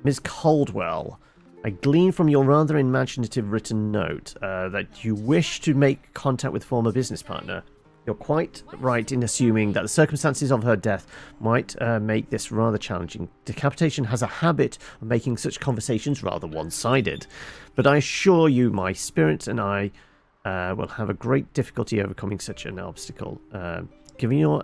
Ms. Caldwell, I glean from your rather imaginative written note that you wish to make contact with former business partner. You're quite right in assuming that the circumstances of her death might make this rather challenging. Decapitation has a habit of making such conversations rather one-sided. But I assure you my spirit and I will have a great difficulty overcoming such an obstacle. Given your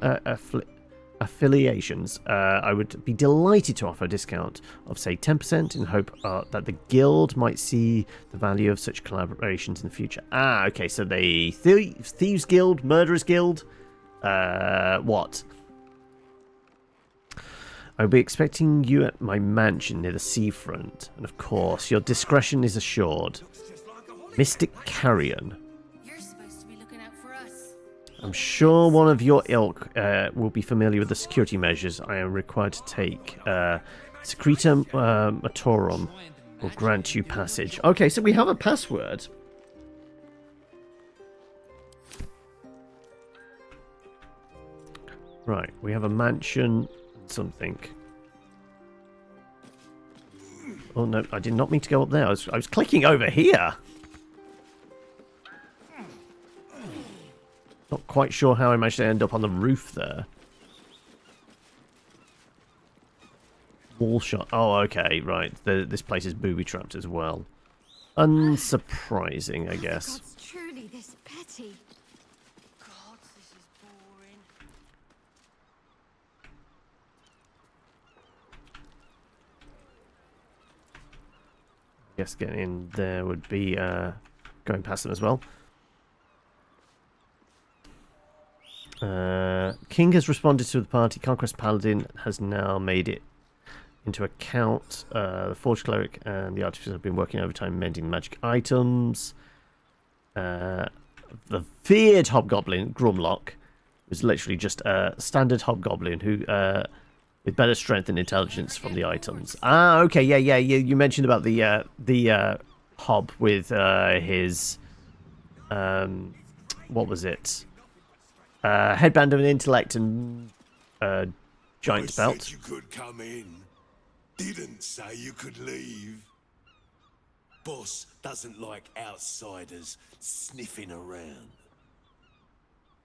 affiliations, I would be delighted to offer a discount of, say, 10% in hope that the guild might see the value of such collaborations in the future. Ah, okay, so the Thieves Guild, Murderers Guild, what? I'll be expecting you at my mansion near the seafront, and of course, your discretion is assured. Mystic Carrion. I'm sure one of your ilk will be familiar with the security measures I am required to take. Secretum Matorum will grant you passage. Okay, so we have a password. Right, we have a mansion, something. Oh no, I did not mean to go up there. I was clicking over here. Not quite sure how I managed to end up on the roof there. Wall shot. Oh, okay, right. This place is booby-trapped as well. Unsurprising, I guess. God's truly this petty. God, this is boring. I guess getting in there would be going past them as well. King has responded to the party. Conquest Paladin has now made it into account. The Forge Cleric and the Artificer have been working overtime mending magic items. The feared Hobgoblin, Grumlock, was literally just a standard Hobgoblin who, with better strength and intelligence from the items. Ah, okay, yeah. You mentioned about the Hob with his, what was it? Headband of an intellect and giant belt. Said you could come in. Didn't say you could leave. Boss doesn't like outsiders sniffing around.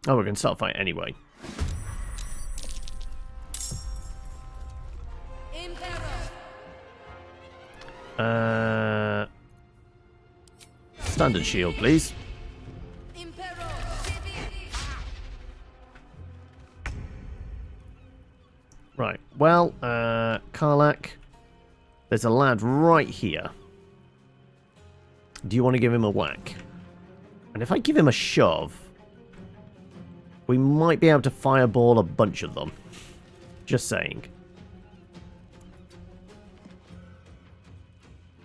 Oh, we're going to start a fight anyway. Standard shield, please. Right, well, Karlak, there's a lad right here. Do you want to give him a whack? And if I give him a shove, we might be able to fireball a bunch of them. Just saying.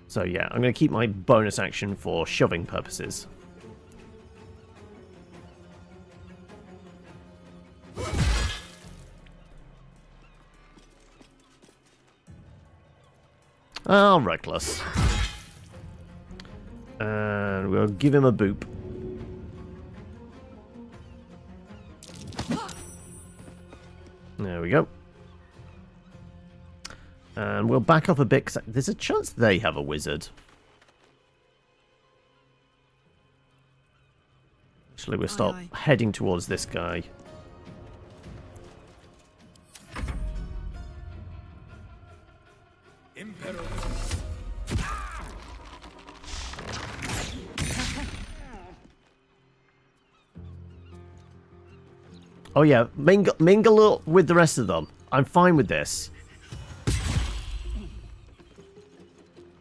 So yeah, I'm going to keep my bonus action for shoving purposes. Oh, reckless. And we'll give him a boop. There we go. And we'll back off a bit, because there's a chance they have a wizard. Actually, we'll start heading towards this guy. Oh yeah, mingle with the rest of them. I'm fine with this.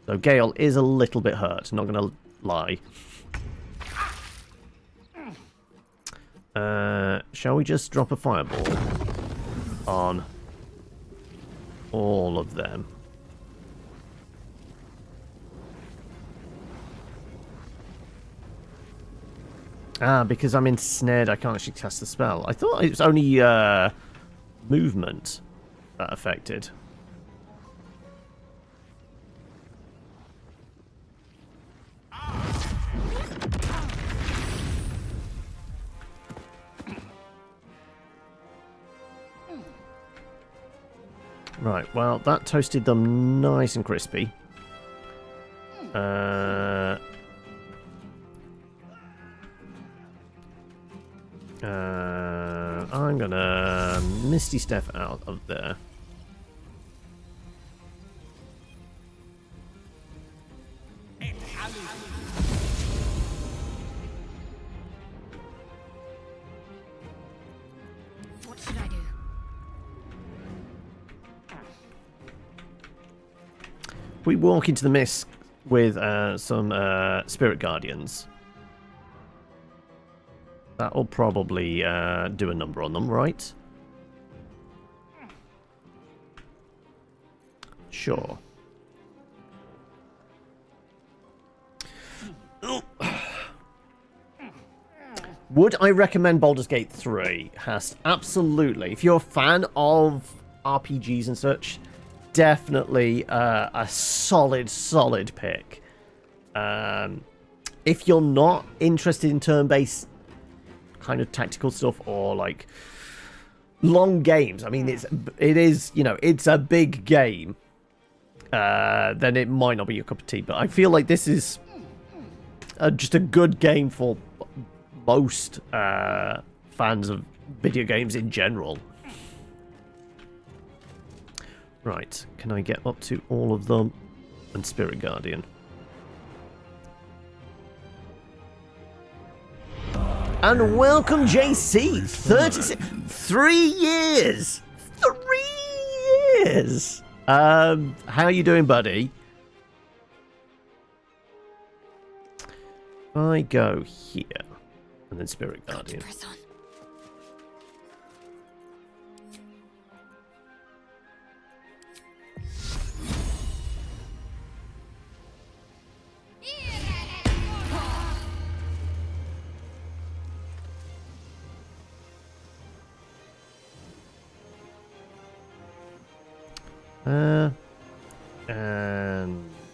So Gale is a little bit hurt, not gonna lie. Shall we just drop a fireball on all of them? Ah, because I'm ensnared, I can't actually cast the spell. I thought it was only movement that affected. Right, well, that toasted them nice and crispy. I'm gonna Misty Step out of there. What should I do? We walk into the mist with some spirit guardians. That'll probably do a number on them, right? Sure. Would I recommend Baldur's Gate 3? Absolutely. If you're a fan of RPGs and such, definitely a solid pick. If you're not interested in turn-based kind of tactical stuff or like long games, I mean, it is, you know, it's a big game, then it might not be your cup of tea. But I feel like this is just a good game for most fans of video games in general. Right, can I get up to all of them? And Spirit Guardian. And welcome, JC. 3 years. 3 years. How are you doing, buddy? I go here, and then Spirit Guardian. And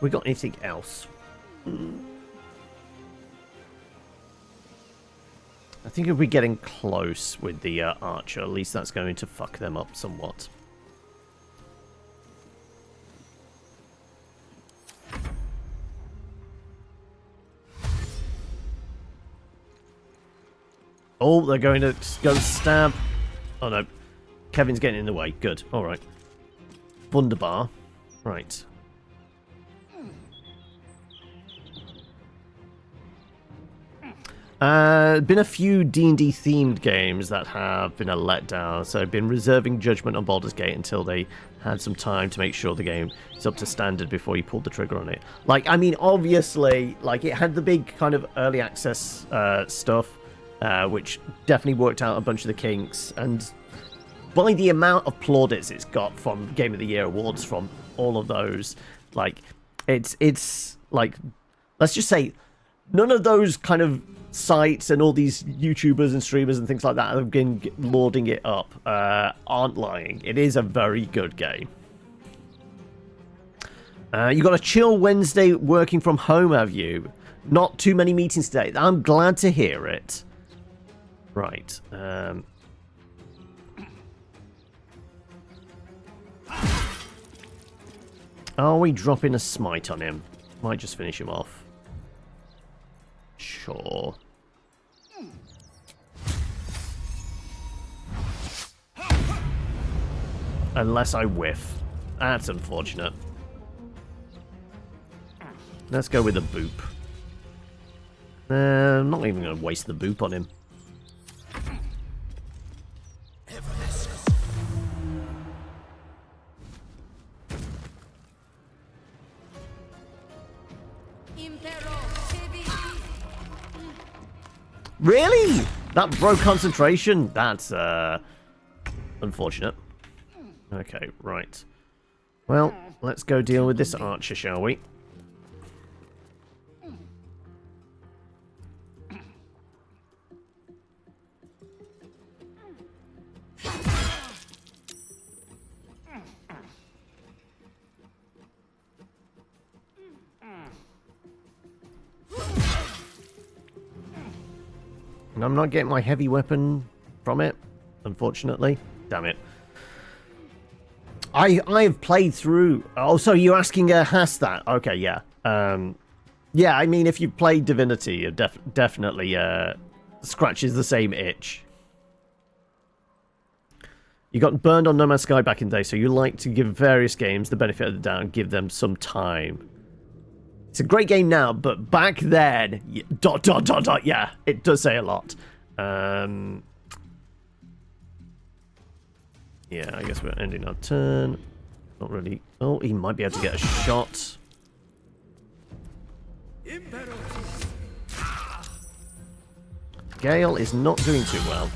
we got anything else? I think if we're getting close with the archer, at least that's going to fuck them up somewhat. Oh, they're going to go stab. Oh no. Kevin's getting in the way. Good. Alright. Wunderbar. Right. Been a few D&D themed games that have been a letdown, so I've been reserving judgment on Baldur's Gate until they had some time to make sure the game is up to standard before you pulled the trigger on it. Like, I mean, obviously, like, it had the big kind of early access stuff, which definitely worked out a bunch of the kinks, and by the amount of plaudits it's got from Game of the Year awards from all of those, like, it's like, let's just say, none of those kind of sites and all these YouTubers and streamers and things like that have been lauding it up aren't lying. It is a very good game. You got a chill Wednesday working from home, have you? Not too many meetings today. I'm glad to hear it. Right. Are we dropping a smite on him? Might just finish him off. Sure. Unless I whiff. That's unfortunate. Let's go with a boop. I'm not even going to waste the boop on him. Really? That broke concentration? That's unfortunate. Okay, right. Well, let's go deal with this archer, shall we? And I'm not getting my heavy weapon from it, unfortunately. Damn it. I have played through... Oh, so you're asking has that? Okay, yeah. Yeah, I mean, if you played Divinity, it definitely scratches the same itch. You got burned on No Man's Sky back in the day, so you like to give various games the benefit of the doubt and give them some time. It's a great game now, but back then... Yeah, it does say a lot. Yeah, I guess we're ending our turn. Not really... Oh, he might be able to get a shot. Gale is not doing too well.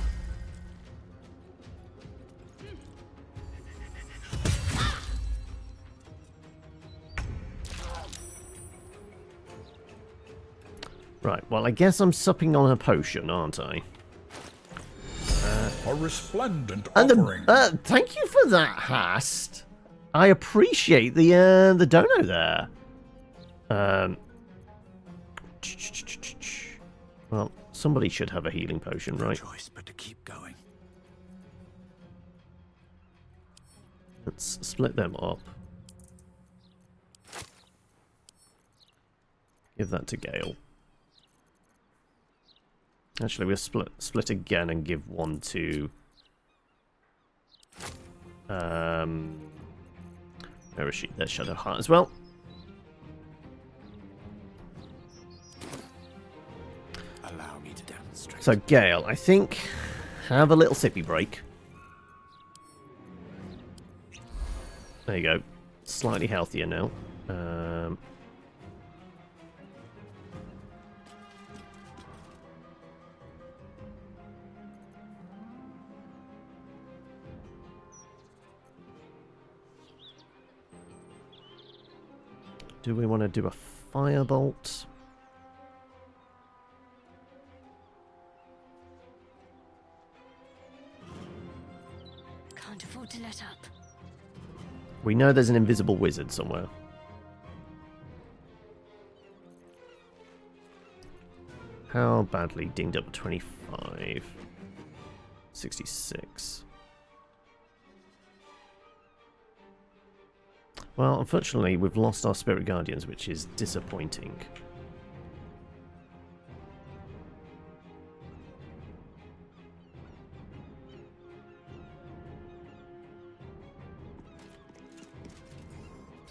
Right, well, I guess I'm supping on a potion, aren't I? A resplendent and offering. Thank you for that, Hast. I appreciate the dono there. Well, somebody should have a healing potion, right? No choice but to keep going. Let's split them up. Give that to Gale. Actually, we'll split again and give one to... where is she? There's Shadowheart as well. Allow me to demonstrate. So, Gale, I think... Have a little sippy break. There you go. Slightly healthier now. Do we want to do a firebolt? Can't afford to let up. We know there's an invisible wizard somewhere. How badly dinged up? 25. 66. Well, unfortunately, we've lost our Spirit Guardians, which is disappointing.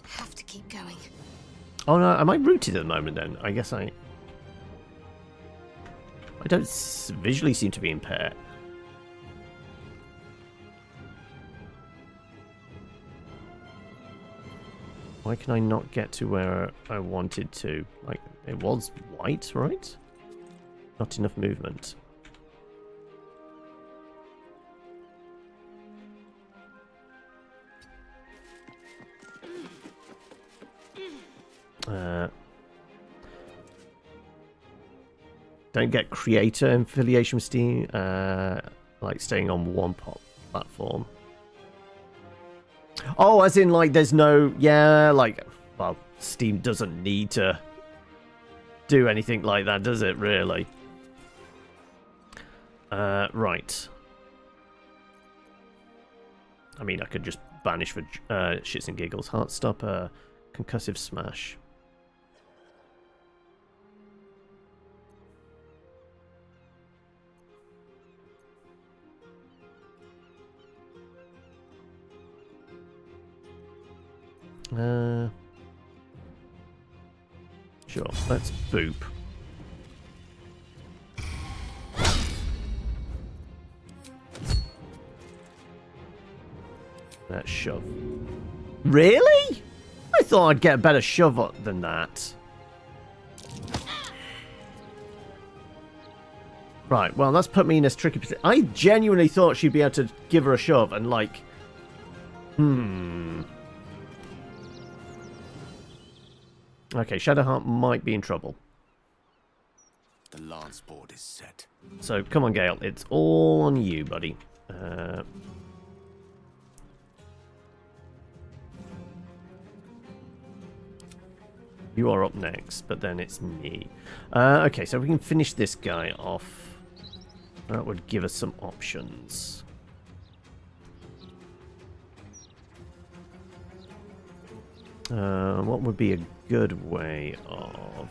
Have to keep going. Oh no, am I rooted at the moment then? I guess I don't visually seem to be impaired. Why can I not get to where I wanted to? Like, it was white, right? Not enough movement. Don't get creator affiliation with Steam, like staying on one platform. Oh, as in, like, there's no... Yeah, like... Well, Steam doesn't need to do anything like that, does it, really? Right. I mean, I could just banish for shits and giggles. Heartstopper, concussive smash. Sure, let's boop. That shove. Really? I thought I'd get a better shove than that. Right, well, that's put me in this tricky position. I genuinely thought she'd be able to give her a shove and, like... Okay, Shadowheart might be in trouble. The lance board is set. So, come on, Gale. It's all on you, buddy. You are up next, but then it's me. Okay, so we can finish this guy off. That would give us some options. What would be a good way of...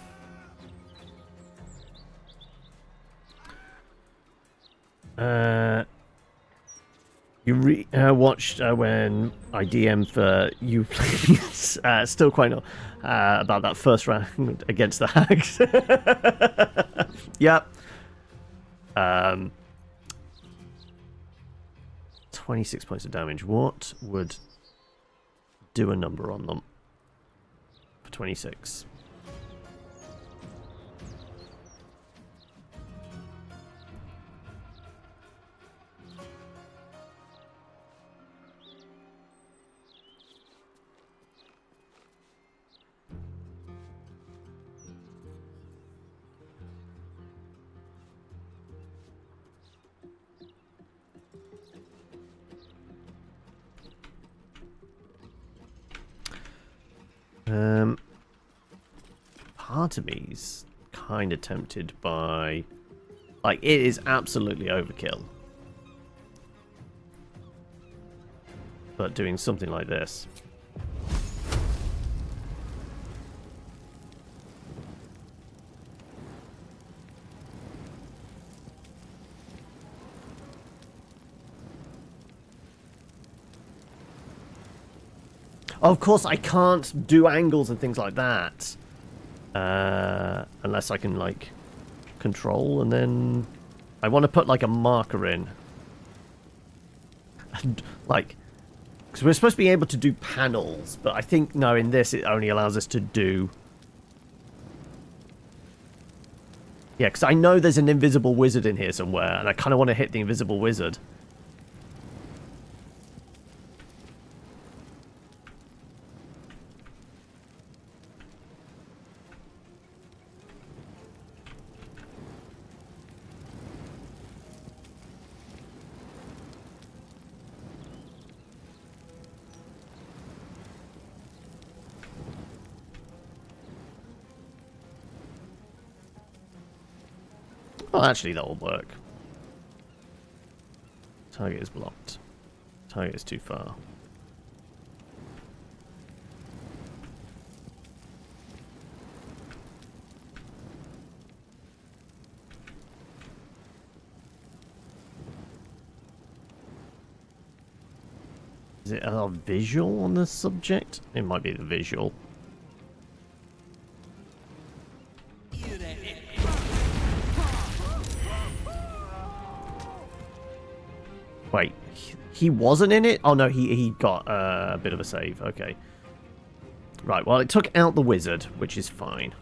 You watched when I DM'd for you, still quite not about that first round against the Hags. Yep. 26 points of damage. What would do a number on them for 26? Part of me's kind of tempted by... Like, it is absolutely overkill. But doing something like this... Of course, I can't do angles and things like that. Unless I can, like, control, and then... I want to put, like, a marker in. And, like... Because we're supposed to be able to do panels, but I think, no, in this it only allows us to do... Yeah, because I know there's an invisible wizard in here somewhere, and I kind of want to hit the invisible wizard. Well, actually, that will work. Target is blocked. Target is too far. Is it a visual on the subject? It might be the visual. Wait, he wasn't in it? Oh no, he got a bit of a save. Okay. Right, well, it took out the wizard, which is fine.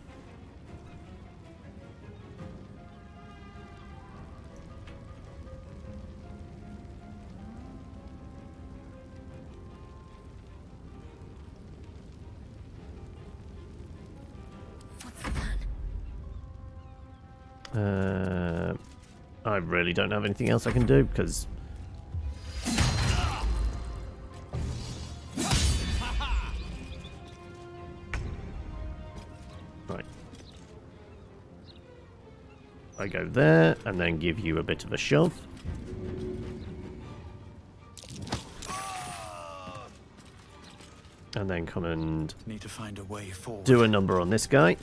I really don't have anything else I can do, because... Right. I go there, and then give you a bit of a shove. And then come and need to find a way forward. Do a number on this guy.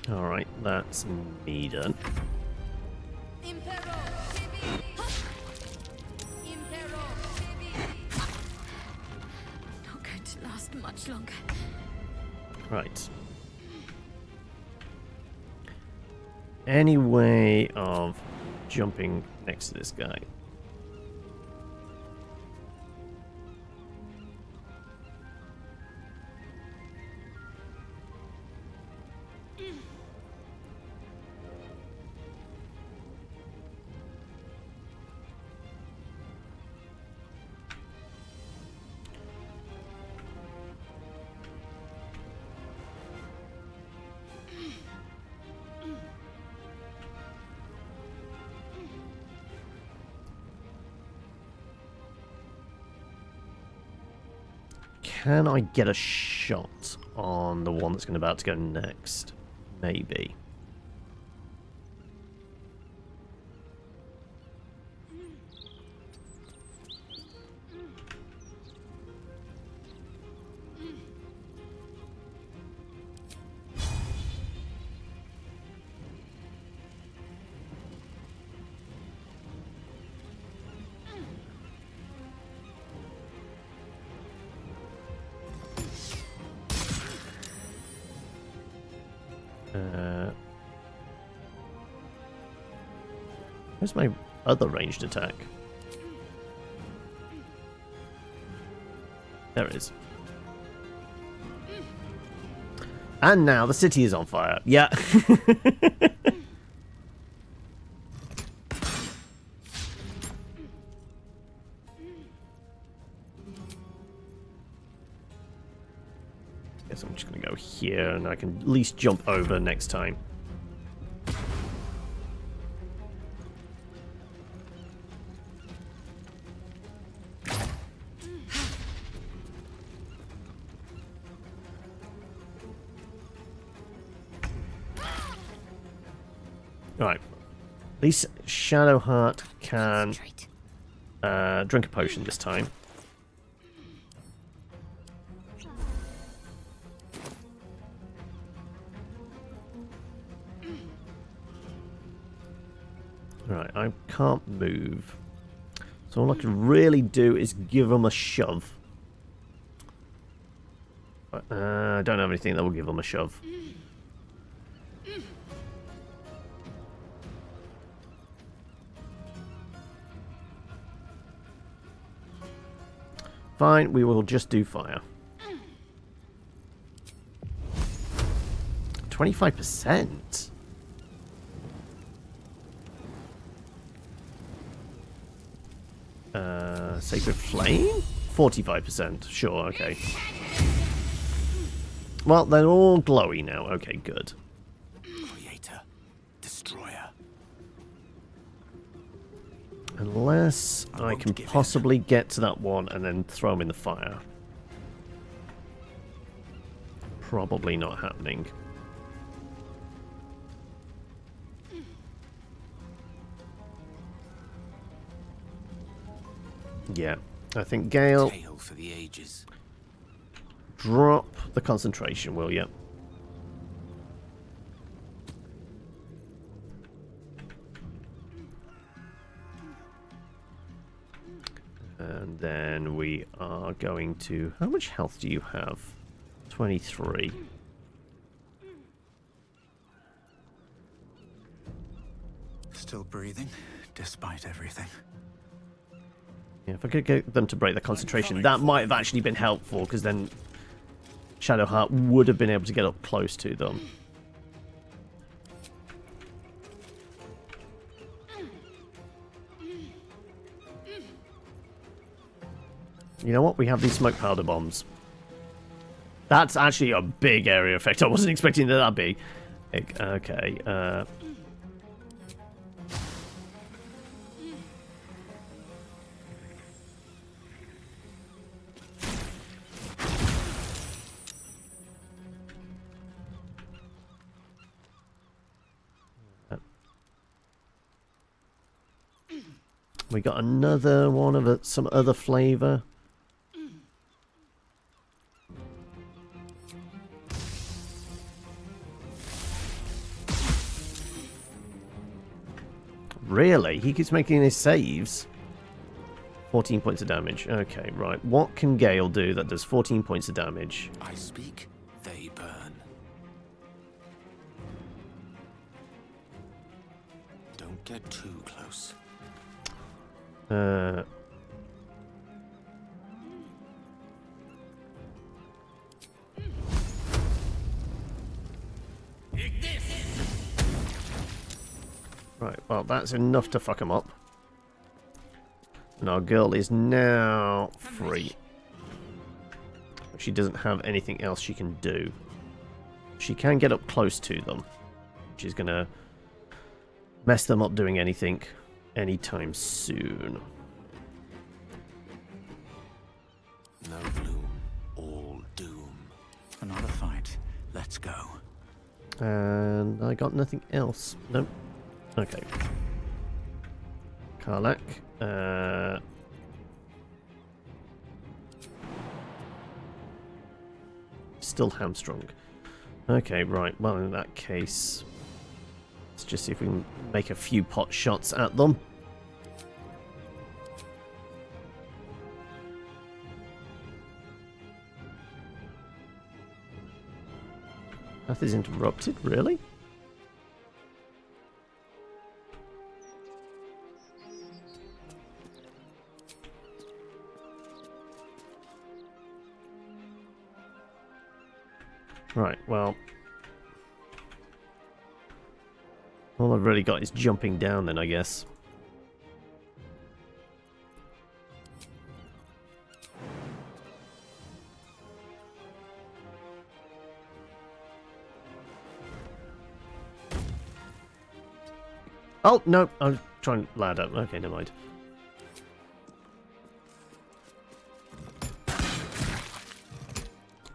Alright, that's me done. Not going to last much longer. Right. Any way of jumping next to this guy? Can I get a shot on the one that's about to go next? Maybe. Where's my other ranged attack? There it is. And now the city is on fire. Yeah. Guess I'm just going to go here and I can at least jump over next time. Right. At least Shadowheart can drink a potion this time. Right, I can't move. So all I can really do is give them a shove. I don't have anything that will give them a shove. Fine, we will just do fire. 25%? Sacred Flame? 45%. Sure, okay. Well, they're all glowy now. Okay, good. Creator, destroyer. Unless I can possibly get to that one and then throw him in the fire. Probably not happening. Yeah, I think Gale. Tale for the ages. Drop the concentration, will you? And then we are going to... How much health do you have? 23. Still breathing, despite everything. Yeah, if I could get them to break the concentration, that might have actually been helpful, because then Shadowheart would have been able to get up close to them. You know what? We have these smoke powder bombs. That's actually a big area effect. I wasn't expecting that big. Okay. We got another one of some other flavor. Really? He keeps making his saves. 14 points of damage. Okay, right. What can Gale do that does 14 points of damage? I speak, they burn. Don't get too close. Right, well, that's enough to fuck him up. And our girl is now free. She doesn't have anything else she can do. She can get up close to them. She's gonna mess them up doing anything anytime soon. No bloom, all doom. Another fight. Let's go. And I got nothing else. Nope. Okay. Karlak. Still hamstrung. Okay, right. Well, in that case, let's just see if we can make a few pot shots at them. Path is interrupted, really? Right, well, all I've really got is jumping down then, I guess. Oh, no, I'm trying to ladder. Okay, never mind.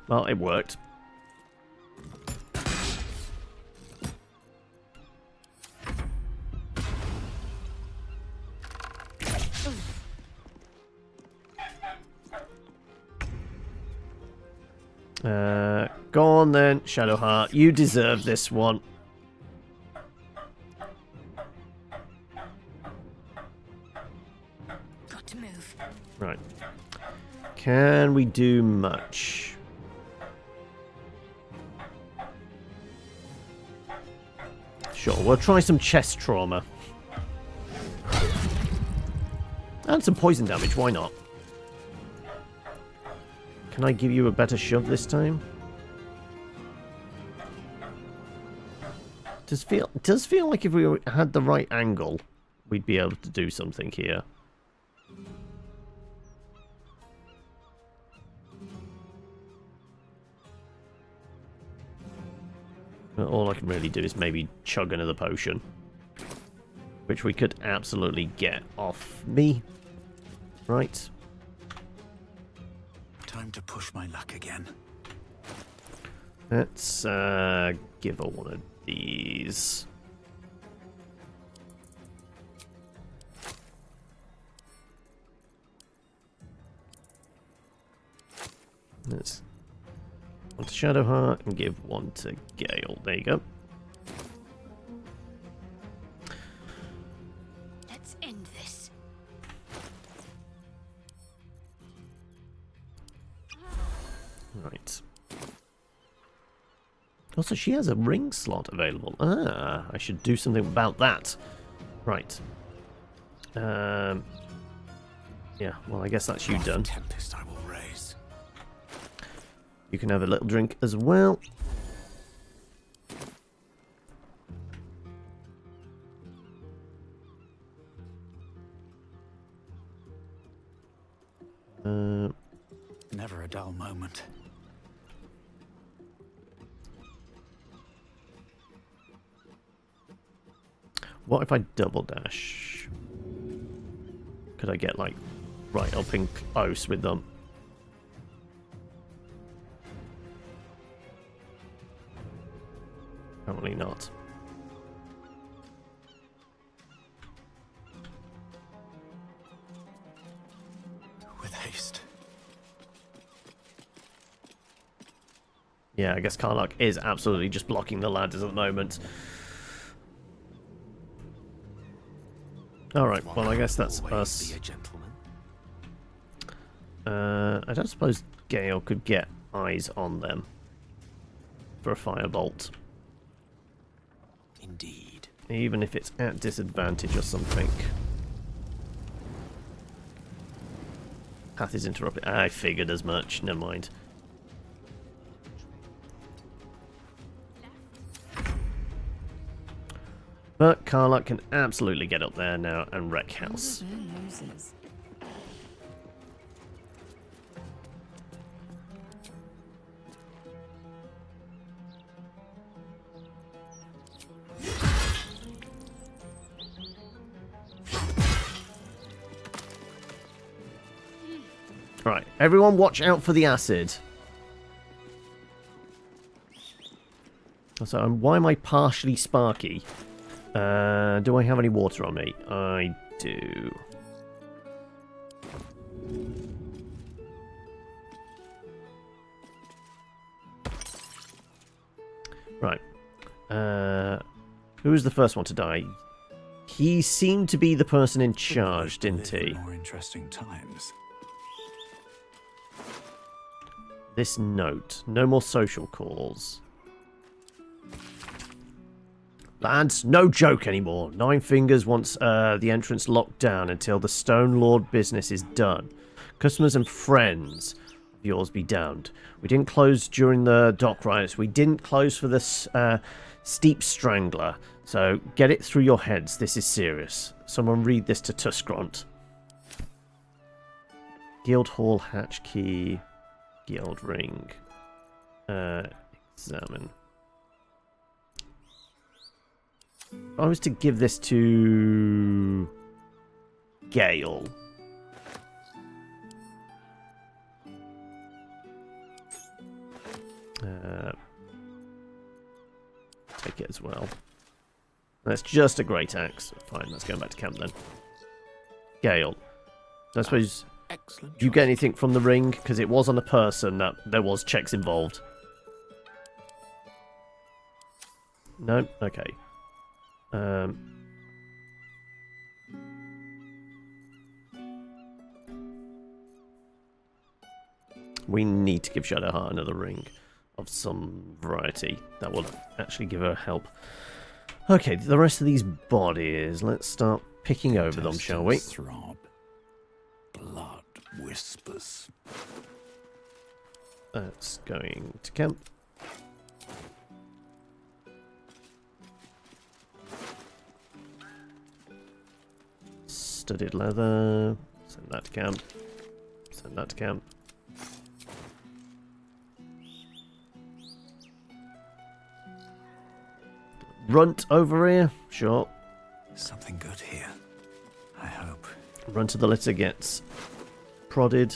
Well, it worked. Go on then, Shadowheart. You deserve this one. Got to move. Right. Can we do much? Sure, we'll try some chest trauma. And some poison damage, why not? Can I give you a better shove this time? It does feel like if we had the right angle, we'd be able to do something here. But all I can really do is maybe chug another potion. Which we could absolutely get off me. Right. Time to push my luck again. Let's give her one of these. Let's one to Shadowheart and give one to Gale. There you go. Let's end this. Right. Also, she has a ring slot available. Ah, I should do something about that. Right. Yeah, well, I guess that's you done. Tempest I will raise. You can have a little drink as well. Never a dull moment. What if I double dash? Could I get, like, right up in close with them? Probably not. With haste. Yeah, I guess Karlach is absolutely just blocking the ladders at the moment. Alright, well I guess that's us. I don't suppose Gale could get eyes on them for a firebolt. Indeed. Even if it's at disadvantage or something. Path is interrupted. I figured as much. Never mind. But Karlach can absolutely get up there now and wreck house. Right, everyone watch out for the acid. So, why am I partially sparky? Do I have any water on me? I do. Right. Who was the first one to die? He seemed to be the person in charge, didn't he? More interesting times. This note. No more social calls. Lads, no joke anymore. Nine Fingers wants the entrance locked down until the Stone Lord business is done. Customers and friends of yours be damned. We didn't close during the dock riots. We didn't close for this Steep Strangler. So get it through your heads. This is serious. Someone read this to Tuskront. Guildhall hatch key. Guild ring. Examine. If I was to give this to Gale. Take it as well. That's just a great axe. Fine, let's go back to camp then. Gale. So I suppose you get anything from the ring? Because it was on a person that there was checks involved. No? Okay. We need to give Shadowheart another ring of some variety. That will actually give her help. Okay, the rest of these bodies. Let's start picking over them, shall we? Throb. Blood whispers. That's going to camp. Studded leather. Send that to camp. Send that to camp. Runt over here? Sure. Something good here. I hope. Runt of the litter gets prodded.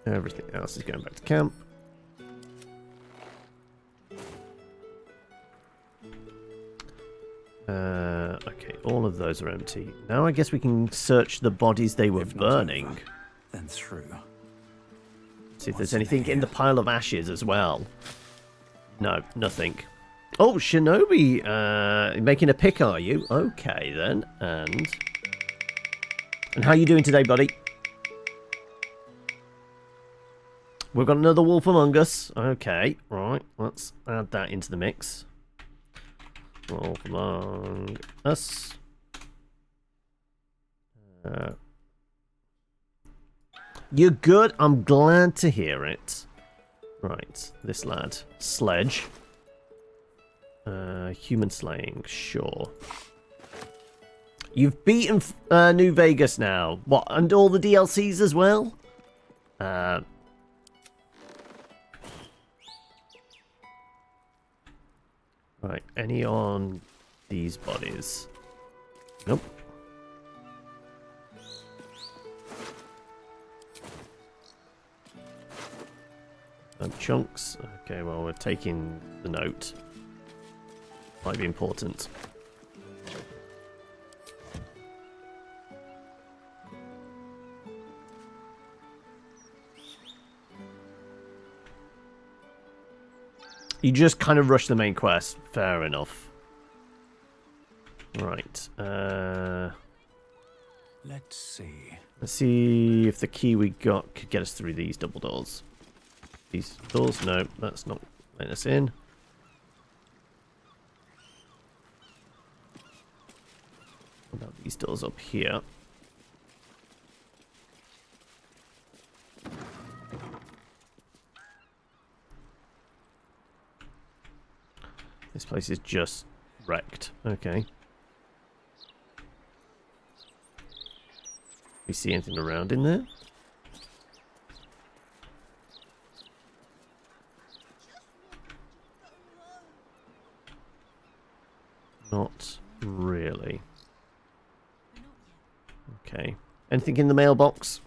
Everything else is going back to camp. Okay, all of those are empty. Now I guess we can search the bodies they were burning. Over, then through. See if there's anything in the pile of ashes as well. No, nothing. Oh, Shinobi, making a pick, are you? Okay, then. And how you doing today, buddy? We've got another wolf among us. Okay, right. Let's add that into the mix. Wolf among us. You're good. I'm glad to hear it. Right, this lad. Sledge. Human slaying, sure. You've beaten New Vegas now. What, and all the DLCs as well? Right, any on these bodies? Nope. Chunks. Okay, well, we're taking the note. Might be important. You just kind of rush the main quest. Fair enough. Right. Let's see. Let's see if the key we got could get us through these double doors. These doors? No, that's not letting us in. What about these doors up here? This place is just wrecked. Okay. We see anything around in there? Not really. Okay. Anything in the mailbox?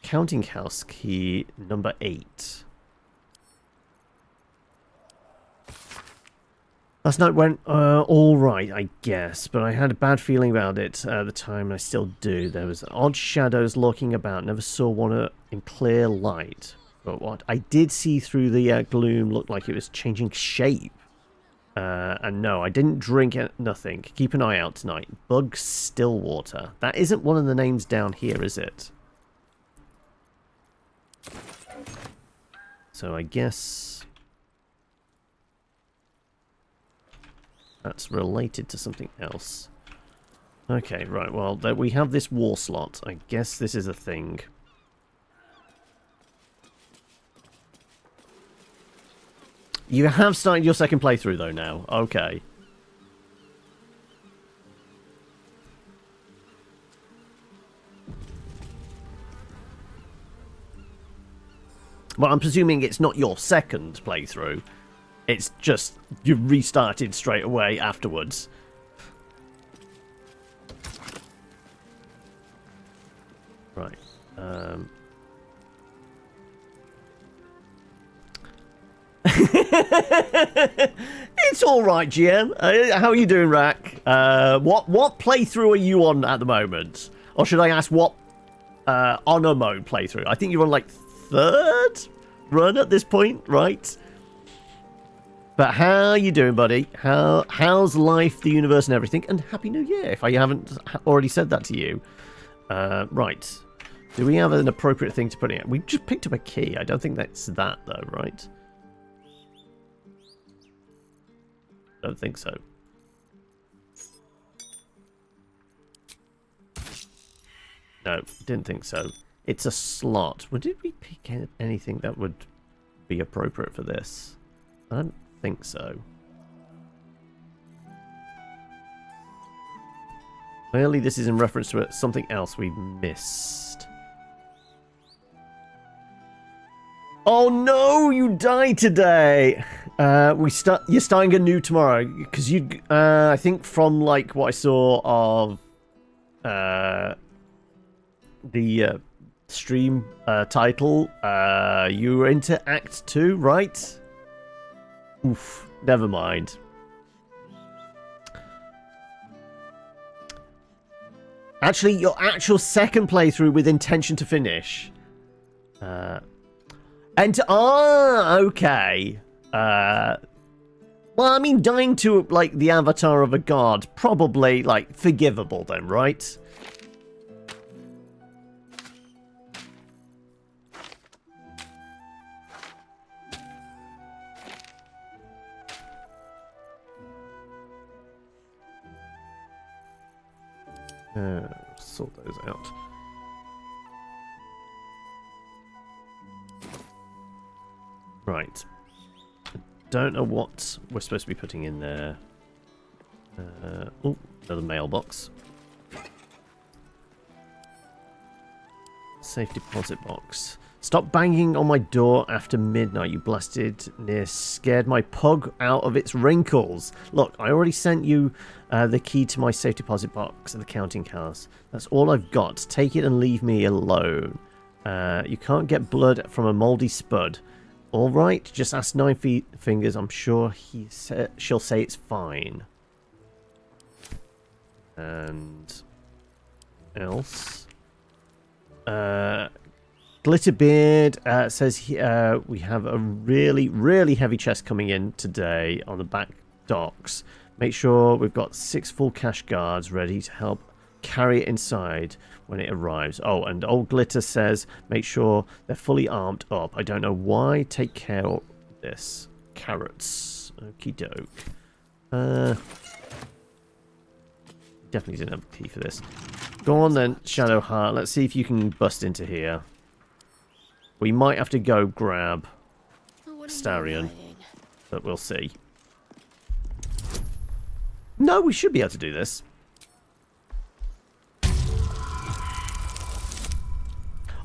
Counting house key number 8. Last night went all right, I guess, but I had a bad feeling about it at the time, and I still do. There was odd shadows lurking about. Never saw one in clear light. But what I did see through the gloom looked like it was changing shape. And no, I didn't drink nothing. Keep an eye out tonight. Bug Stillwater. That isn't one of the names down here, is it? So I guess that's related to something else. Okay, right. Well, we have this war slot. I guess this is a thing. You have started your second playthrough, though, now. Okay. Well, I'm presuming it's not your second playthrough. It's just you restarted straight away afterwards. Right. It's all right, GM. How are you doing, Rack? What playthrough are you on at the moment? Or should I ask what honor mode playthrough? I think you're on like 3rd run at this point, right? But how are you doing, buddy? How's life, the universe, and everything? And Happy New Year, if I haven't already said that to you. Right. Do we have an appropriate thing to put in? We just picked up a key. I don't think that's that, though, right? Don't think so. No, didn't think so. It's a slot. Well, did we pick anything that would be appropriate for this? I don't think so. Clearly this is in reference to something else we missed. Oh no, you died today! You're starting anew tomorrow, because you, I think from like what I saw of the stream title, you were into Act 2, right? Oof, never mind. Actually, your actual second playthrough with intention to finish. Okay. Well, I mean, dying to, like, the avatar of a god, probably, like, forgivable then, right? Sort those out. Right. I don't know what we're supposed to be putting in there. Oh, another mailbox. Safe deposit box. Stop banging on my door after midnight, you blasted near scared my pug out of its wrinkles. Look, I already sent you the key to my safe deposit box at the counting house. That's all I've got. Take it and leave me alone. You can't get blood from a mouldy spud. All right, just ask Nine Fingers. I'm sure she'll say it's fine. And else, Glitterbeard says we have a really heavy chest coming in today on the back docks. Make sure we've got 6 full cash guards ready to help carry it inside when it arrives. Oh, and old Glitter says make sure they're fully armed up. I don't know why. Take care of this. Carrots. Okie doke. Definitely didn't have a key for this. Go on then, Shadowheart. Let's see if you can bust into here. We might have to go grab Starion, but we'll see. No, we should be able to do this.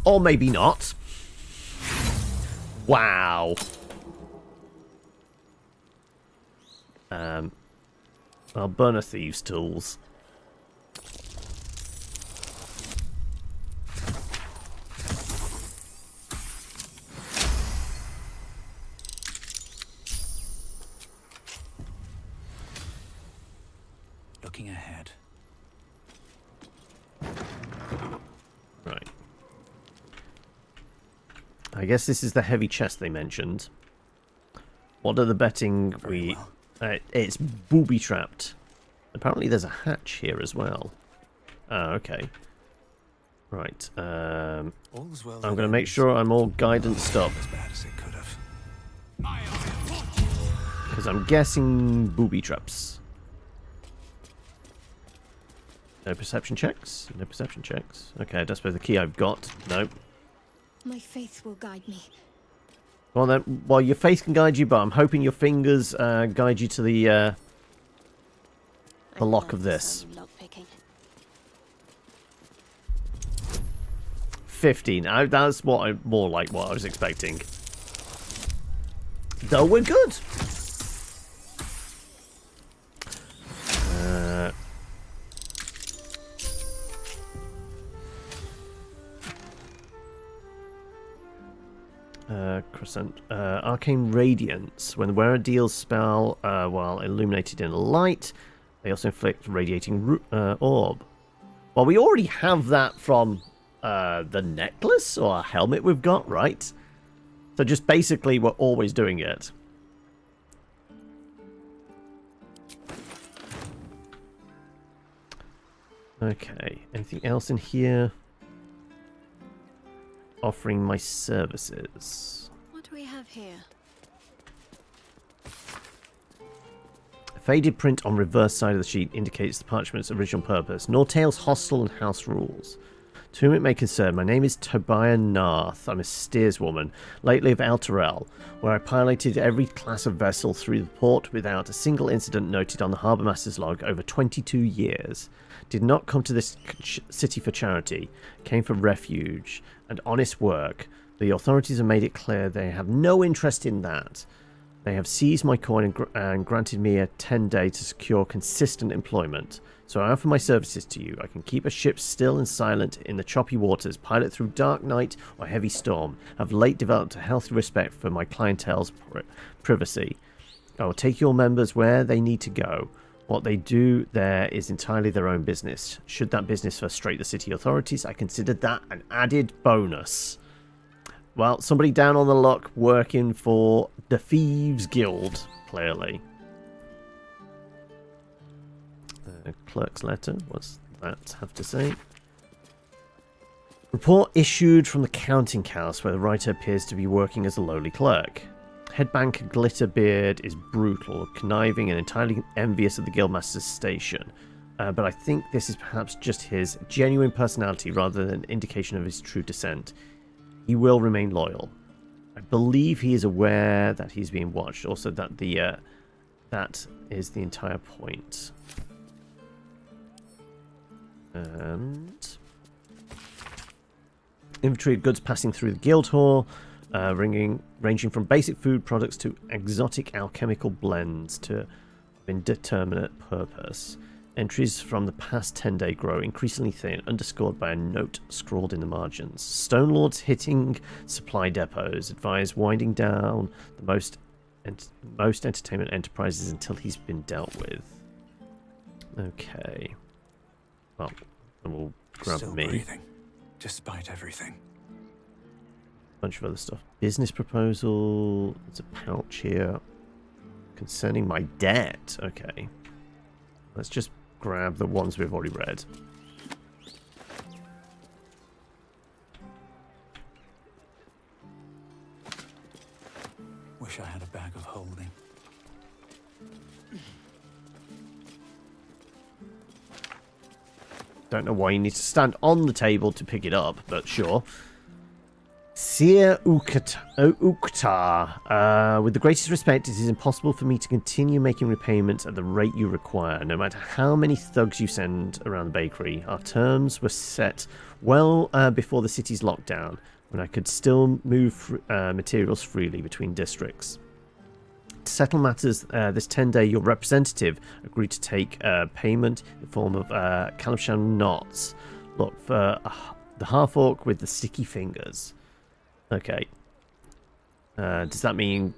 Or maybe not. Wow. I'll burn a thieves' tools. Looking ahead. Right. I guess this is the heavy chest they mentioned. What are the betting we... it's booby-trapped. Apparently there's a hatch here as well. Oh, okay. Right. I'm going to make sure I'm all guidance up. Because I'm guessing booby traps. No perception checks? No perception checks. Okay, I don't suppose the key I've got. No. My faith will guide me. Well then, well your faith can guide you, but I'm hoping your fingers guide you to the lock of this. 15. That's more like what I was expecting. Though we're good. Arcane Radiance. When the wearer deals spell while illuminated in light, they also inflict radiating orb. Well, we already have that from the necklace or helmet we've got, right? So just basically we're always doing it. Okay, anything else in here? Offering my services. What do we have here? A faded print on reverse side of the sheet indicates the parchment's original purpose. Nortale's hostel and house rules. To whom it may concern, my name is Tobiah Narth. I'm a steerswoman, lately of Elturel, where I piloted every class of vessel through the port without a single incident noted on the Harbour Master's log over 22 years. Did not come to this city for charity, came for refuge and honest work. The authorities have made it clear they have no interest in that. They have seized my coin and granted me a 10-day to secure consistent employment. So I offer my services to you. I can keep a ship still and silent in the choppy waters, pilot through dark night or heavy storm, have late developed a healthy respect for my clientele's privacy. I will take your members where they need to go. What they do there is entirely their own business. Should that business frustrate the city authorities, I consider that an added bonus. Well, somebody down on the luck working for the Thieves Guild, clearly. Clerk's letter, what's that have to say? Report issued from the counting house where the writer appears to be working as a lowly clerk. Headbanker Glitterbeard is brutal, conniving and entirely envious of the Guildmaster's station. But I think this is perhaps just his genuine personality rather than an indication of his true descent. He will remain loyal. I believe he is aware that he's being watched. Also that that is the entire point. And Inventory of goods passing through the guild hall, ranging from basic food products to exotic alchemical blends to indeterminate purpose. Entries from the past 10-day grow increasingly thin, underscored by a note scrawled in the margins. Stone Lords hitting supply depots, advise winding down the most entertainment enterprises until he's been dealt with. Okay. Well, then we'll grab Still me. breathing, despite everything. Bunch of other stuff. Business proposal. There's a pouch here. Concerning my debt. Okay. Let's just grab the ones we've already read. Wish I had a bag of holding. Don't know why you need to stand on the table to pick it up, but sure. Sir Uktar, with the greatest respect, it is impossible for me to continue making repayments at the rate you require, no matter how many thugs you send around the bakery. Our terms were set well before the city's lockdown, when I could still move materials freely between districts. To settle matters this 10-day, your representative agreed to take payment in the form of Kalabshan knots. Look, for the half-orc with the sticky fingers. Okay. Does that mean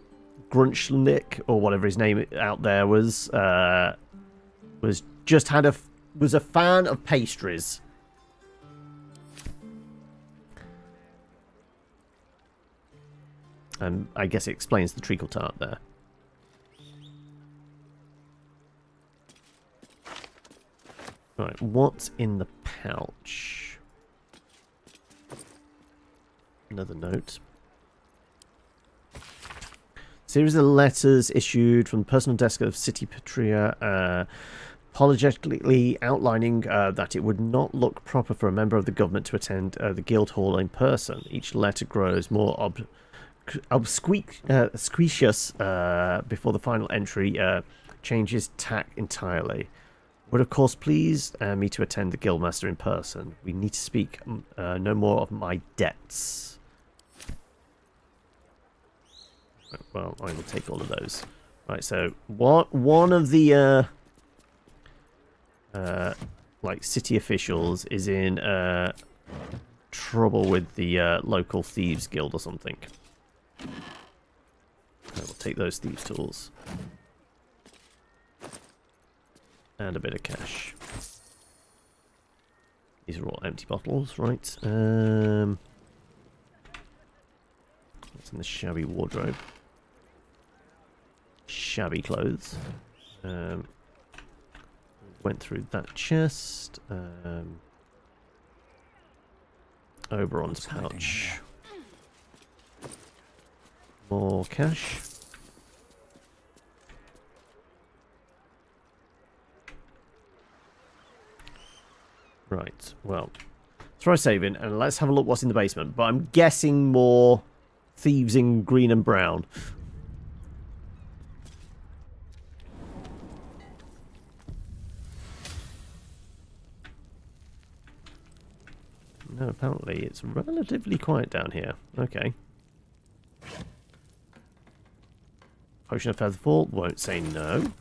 Grunchlick, or whatever his name out there was a fan of pastries? I guess it explains the treacle tart there. Right, what's in the pouch? Another note. Series of letters issued from the personal desk of City Patria, apologetically outlining that it would not look proper for a member of the government to attend the guild hall in person. Each letter grows more obsequious before the final entry changes tack entirely. Would of course please me to attend the guildmaster in person. We need to speak no more of my debts. Well, I will take all of those. Right, so one of the like city officials is in trouble with the local thieves guild or something. I will take those thieves tools and a bit of cash. These are all empty bottles, right? What's in the shabby wardrobe? Shabby clothes. Went through that chest. Oberon's pouch. More cash. Right, well, throw a save in and let's have a look what's in the basement. But I'm guessing more thieves in green and brown. No, apparently it's relatively quiet down here. Okay. Potion of Featherfall, won't say no.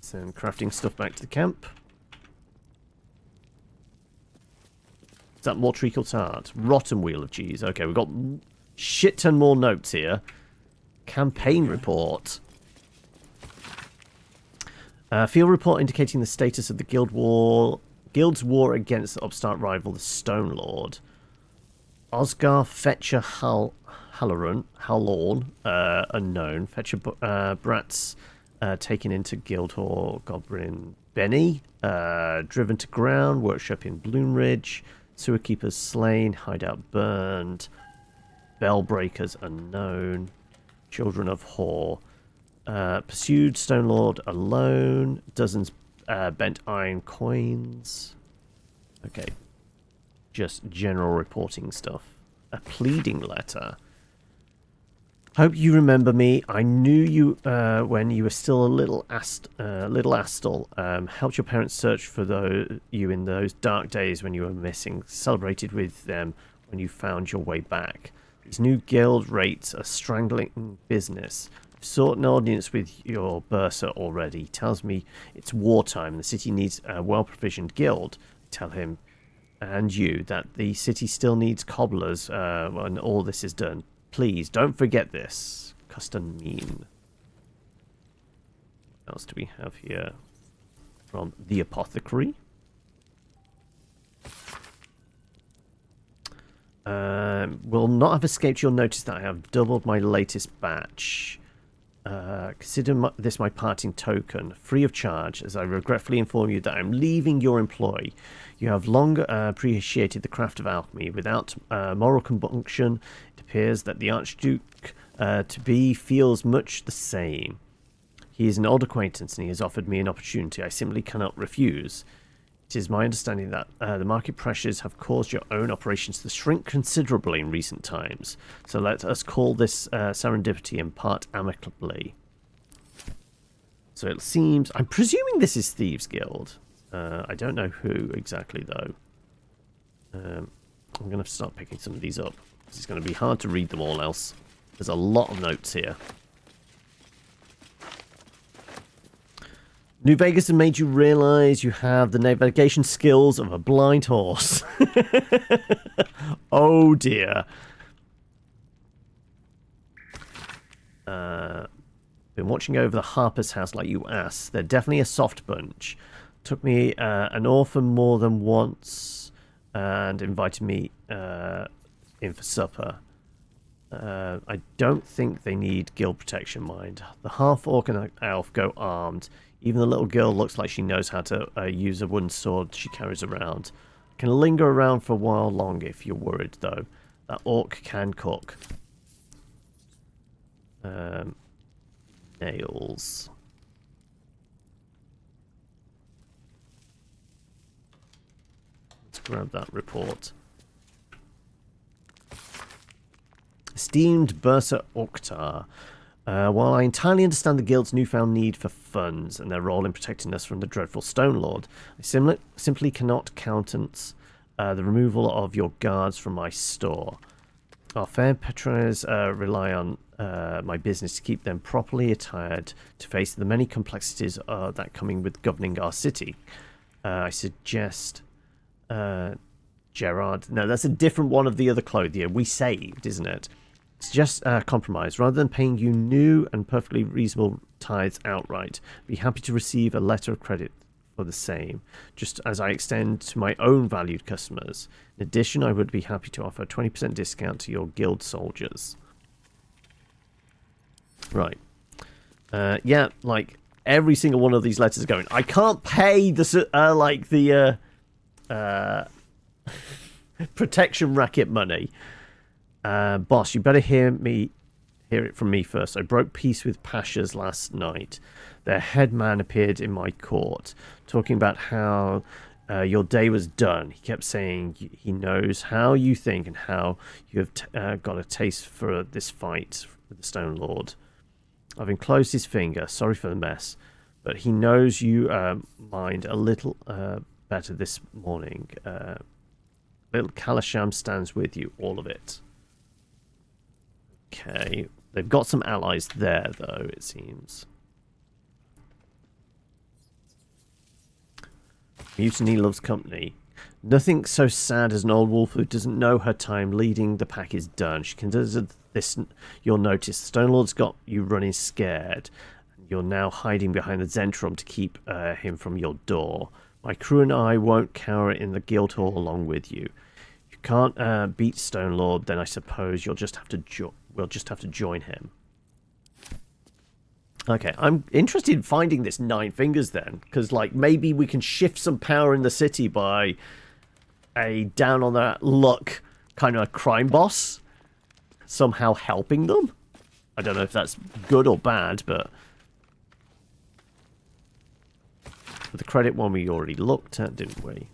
Send crafting stuff back to the camp. Is that more treacle tart? Rotten wheel of cheese. Okay, we've got shit ton more notes here. Campaign report. Field report indicating the status of the guild's war against the upstart rival, the Stone Lord. Osgar Fetcher Halorn, unknown. Fetcher brats taken into Guildhall. Goblin Benny, driven to ground. Workshop in Bloomridge. Sewer keepers slain. Hideout burned. Bell breakers unknown. Children of Hor. Pursued Stone Lord alone. Dozens bent iron coins. Okay. Just general reporting stuff. A pleading letter. Hope you remember me. I knew you when you were still a little Astal. Helped your parents search for you in those dark days when you were missing. Celebrated with them when you found your way back. These new guild rates are strangling business. I've sought an audience with your bursar already. He tells me it's wartime. The city needs a well-provisioned guild. I tell him and you that the city still needs cobblers when all this is done. Please, don't forget this. Custom mean. What else do we have here? From the apothecary. Will not have escaped your notice that I have doubled my latest batch. Consider this my parting token, free of charge, as I regretfully inform you that I'm leaving your employ. You have long appreciated the craft of alchemy. Without moral compunction, it appears that the Archduke feels much the same. He is an old acquaintance, and he has offered me an opportunity I simply cannot refuse. It is my understanding that the market pressures have caused your own operations to shrink considerably in recent times. So let us call this serendipity and part amicably. So it seems... I'm presuming this is Thieves' Guild. I don't know who exactly, though. I'm going to start picking some of these up. It's going to be hard to read them all else. There's a lot of notes here. New Vegas has made you realize you have the navigation skills of a blind horse. Oh dear. Been watching over the Harper's house like you asked. They're definitely a soft bunch. Took me an orphan more than once and invited me in for supper. I don't think they need guild protection, mind. The half-orc and elf go armed. Even the little girl looks like she knows how to use a wooden sword she carries around. Can linger around for a while longer if you're worried, though. That orc can cook. Nails. Let's grab that report. Esteemed Bursa Oktar. While I entirely understand the Guild's newfound need for funds and their role in protecting us from the dreadful Stone Lord, I simply cannot countenance the removal of your guards from my store. Our fair patrons rely on my business to keep them properly attired to face the many complexities that coming with governing our city. I suggest... Gerard. No, that's a different one of the other clothier we saved, isn't it? It's just a compromise. Rather than paying you new and perfectly reasonable tithes outright, be happy to receive a letter of credit for the same, just as I extend to my own valued customers. In addition, I would be happy to offer a 20% discount to your guild soldiers. Right. Yeah, like every single one of these letters are going. I can't pay the protection racket money. Boss, you better hear it from me first. I broke peace with Pashas last night. Their headman appeared in my court, talking about how your day was done. He kept saying he knows how you think and how you have got a taste for this fight with the Stone Lord. I've enclosed his finger. Sorry for the mess, but he knows you mind a little better this morning. Little Kalasham stands with you, all of it. Okay, they've got some allies there, though, it seems. Mutiny loves company. Nothing so sad as an old wolf who doesn't know her time leading the pack is done. She considers this, you'll notice. Stonelord's got you running scared. You're now hiding behind the Zentrum to keep him from your door. My crew and I won't cower in the guild hall along with you. If you can't beat Stonelord, then I suppose you'll just have to we'll just have to join him. Okay, I'm interested in finding this Nine Fingers then, because like maybe we can shift some power in the city by a down on their luck kind of a crime boss somehow helping them. I don't know if that's good or bad, but the credit one we already looked at, didn't we?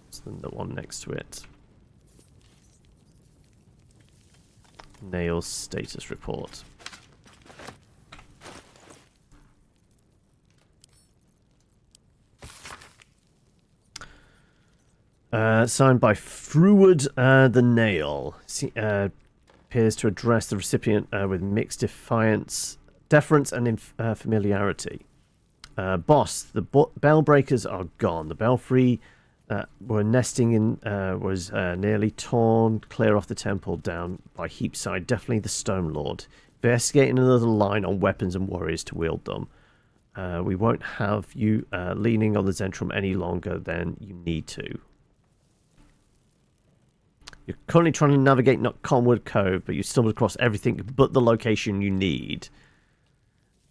It's the one next to it. Nail's status report. Signed by Fruwood the Nail. Appears to address the recipient with mixed deference and familiarity. Boss, the bell breakers are gone. The belfry were nesting in was nearly torn clear off the temple down by Heapside. Definitely the Stone Lord. Investigating another line on weapons and warriors to wield them. We won't have you leaning on the Zentrum any longer than you need to. You're currently trying to navigate not Conwood Cove, but you stumbled across everything but the location you need.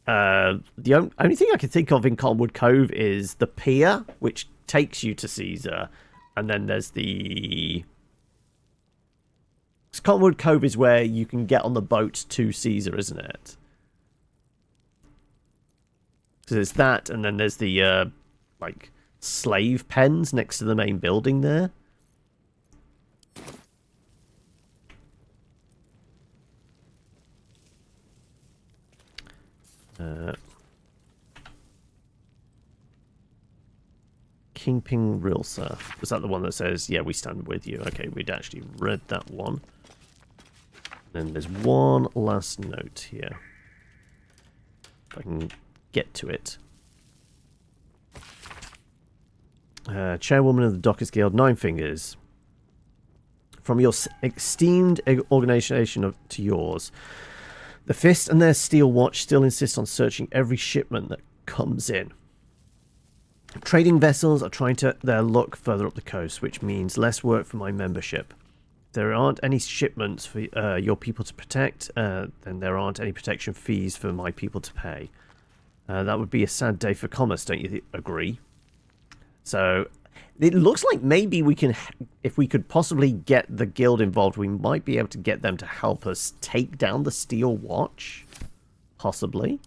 The only thing I can think of in Conwood Cove is the pier, which takes you to Caesar, and then there's the... Conwood Cove is where you can get on the boat to Caesar, isn't it? So there's that, and then there's the, like, slave pens next to the main building there. Kingpin Rilsa. Was that the one that says, yeah, we stand with you? Okay, we'd actually read that one. Then there's one last note here. If I can get to it. Chairwoman of the Dockers Guild, Nine Fingers. From your esteemed organization to yours. The Fist and their Steel Watch still insist on searching every shipment that comes in. Trading vessels are trying their luck further up the coast, which means less work for my membership. If there aren't any shipments for your people to protect, then there aren't any protection fees for my people to pay. That would be a sad day for commerce, don't you agree? So, it looks like maybe we can, if we could possibly get the guild involved, we might be able to get them to help us take down the Steel Watch. Possibly.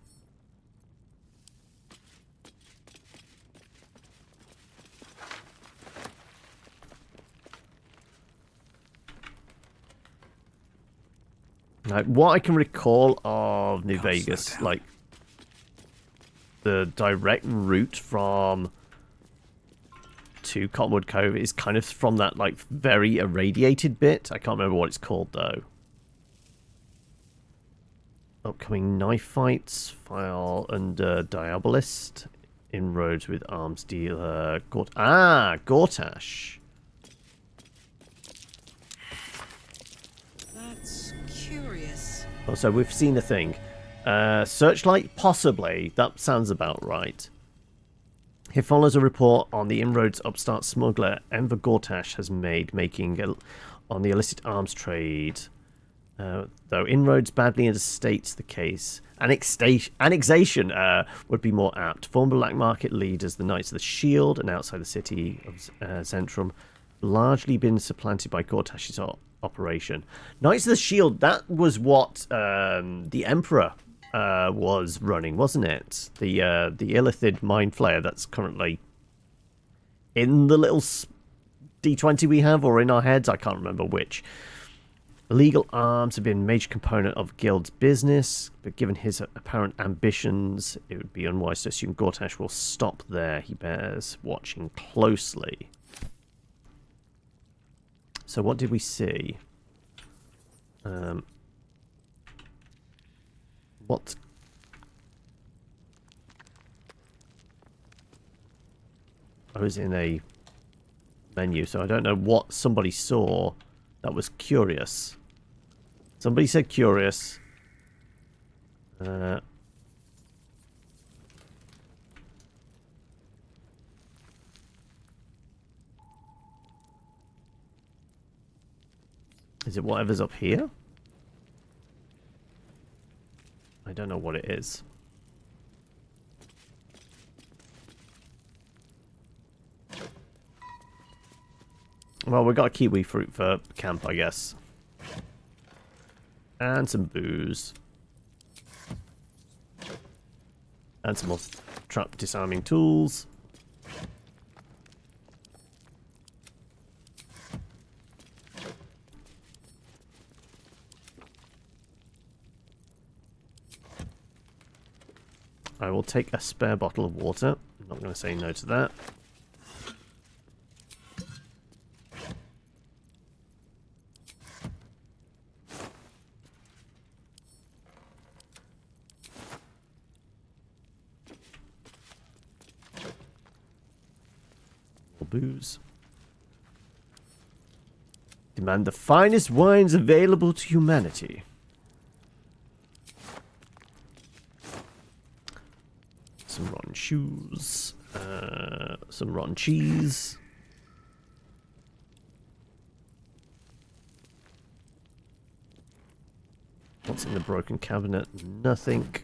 Like, what I can recall of New Vegas, like, the direct route from to Cottonwood Cove is kind of from that, like, very irradiated bit. I can't remember what it's called, though. Upcoming knife fights, file under Diabolist, inroads with arms dealer, Gortash. That's curious. Oh, so we've seen a thing. Searchlight, possibly. That sounds about right. Here follows a report on the inroads upstart smuggler Enver Gortash has made, on the illicit arms trade. Though inroads badly understates the case. Annexation would be more apt. Former black market leaders, the Knights of the Shield, and outside the city of Zentrum, largely been supplanted by Gortash's operation. Knights of the Shield, that was what the Emperor was running, wasn't it? The illithid mind flayer that's currently in the little D20 we have, or in our heads, I can't remember which. Illegal arms have been a major component of Guild's business, but given his apparent ambitions, it would be unwise to assume Gortash will stop there. He bears watching closely. So what did we see? What? I was in a menu, so I don't know what somebody saw that was curious. Somebody said curious. Is it whatever's up here? I don't know what it is. Well, we got a kiwi fruit for camp, I guess. And some booze. And some more trap disarming tools. I will take a spare bottle of water. I'm not going to say no to that. More booze. Demand the finest wines available to humanity. Some rotten shoes. Some rotten cheese. What's in the broken cabinet? Nothing.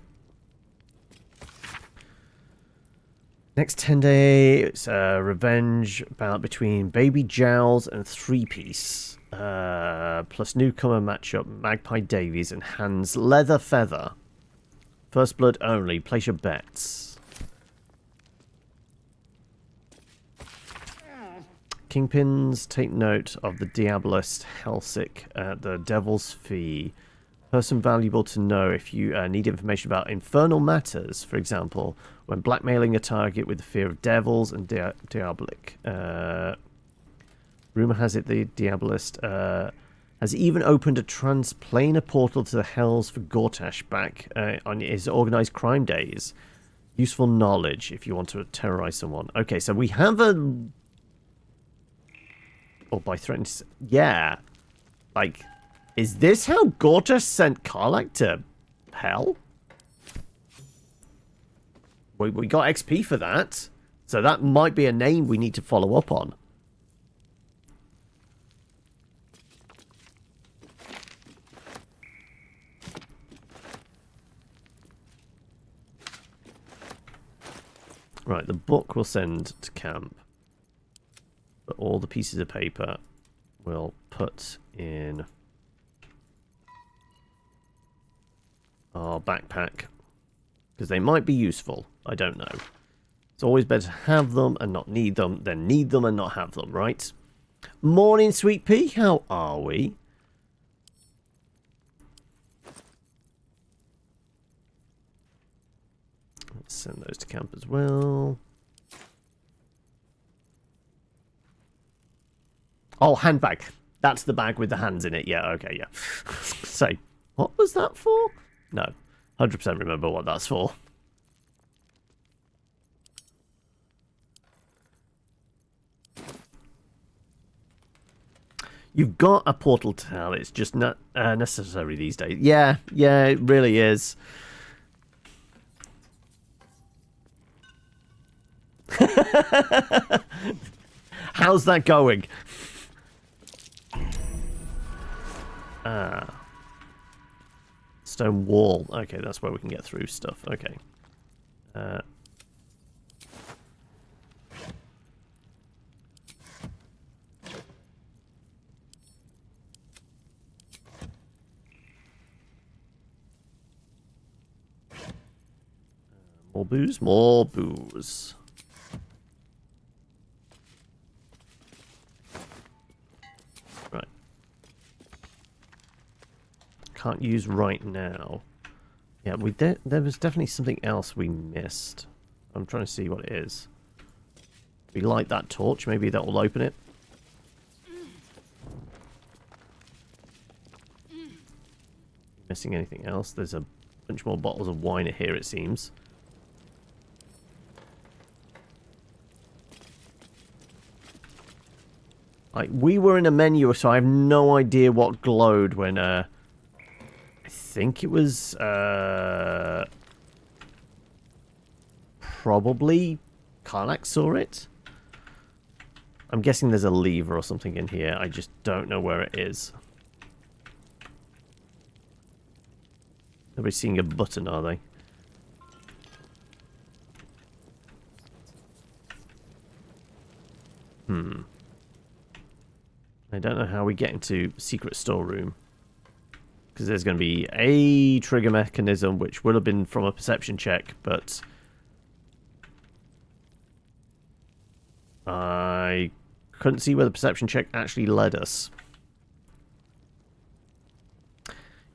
Next 10 days, revenge bout between Baby Jowls and Three Piece. Plus newcomer matchup Magpie Davies and Hans Leather Feather. First blood only. Place your bets. Kingpins, take note of the Diabolist Helsik at the Devil's Fee. Person valuable to know if you need information about infernal matters, for example, when blackmailing a target with the fear of devils and diabolic. Rumor has it the Diabolist has even opened a transplanar portal to the Hells for Gortash back on his organized crime days. Useful knowledge if you want to terrorize someone. Okay, so we have a... Or by threatening... Yeah. Like, is this how Gortash sent Karlach to hell? We got XP for that. So that might be a name we need to follow up on. Right, the book we'll send to camp. But all the pieces of paper we'll put in our backpack. Because they might be useful. I don't know. It's always better to have them and not need them than need them and not have them, right? Morning, Sweet Pea. How are we? Let's send those to camp as well. Oh, handbag. That's the bag with the hands in it. Yeah, okay, yeah. Say, what was that for? No. 100% remember what that's for. You've got a portal to hell. It's just not necessary these days. Yeah, it really is. How's that going? Stone wall. Okay, that's where we can get through stuff. Okay. More booze? More booze. Right. Can't use right now. Yeah, there was definitely something else we missed. I'm trying to see what it is. We light that torch, maybe that will open it. Missing anything else? There's a bunch more bottles of wine here, it seems. Like, we were in a menu, so I have no idea what glowed when, I think it was, probably Karlach saw it. I'm guessing there's a lever or something in here. I just don't know where it is. Nobody's seeing a button, are they? I don't know how we get into secret storeroom. Because there's going to be a trigger mechanism, which would have been from a perception check, but I couldn't see where the perception check actually led us.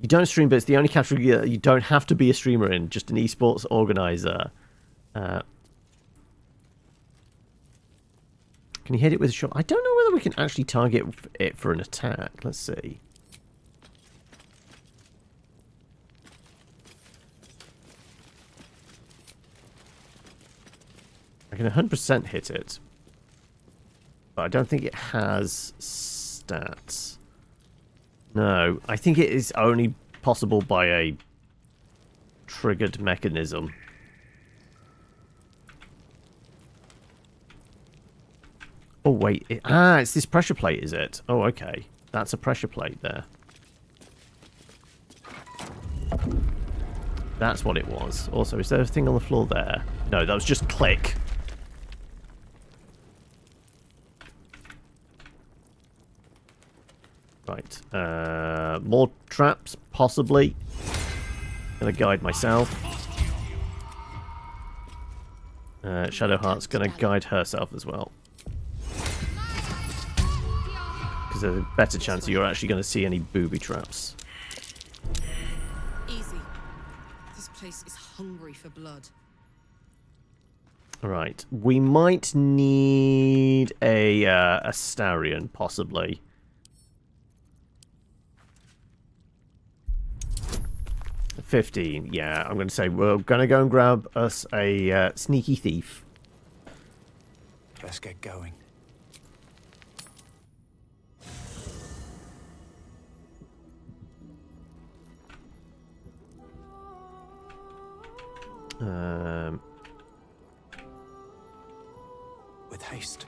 You don't stream, but it's the only category you don't have to be a streamer in, just an esports organizer. Can you hit it with a shot? I don't know whether we can actually target it for an attack. Let's see. I can 100% hit it. But I don't think it has stats. No, I think it is only possible by a triggered mechanism. Oh, wait. It's this pressure plate, is it? Oh, okay. That's a pressure plate there. That's what it was. Also, is there a thing on the floor there? No, that was just click. Right. More traps, possibly. Gonna guide myself. Shadowheart's gonna guide herself as well. Because there's a better chance you're actually gonna see any booby traps. Easy. This place is hungry for blood. Right. We might need a Astarion, possibly. $15, yeah. I'm going to say we're going to go and grab us a sneaky thief. Let's get going. With haste.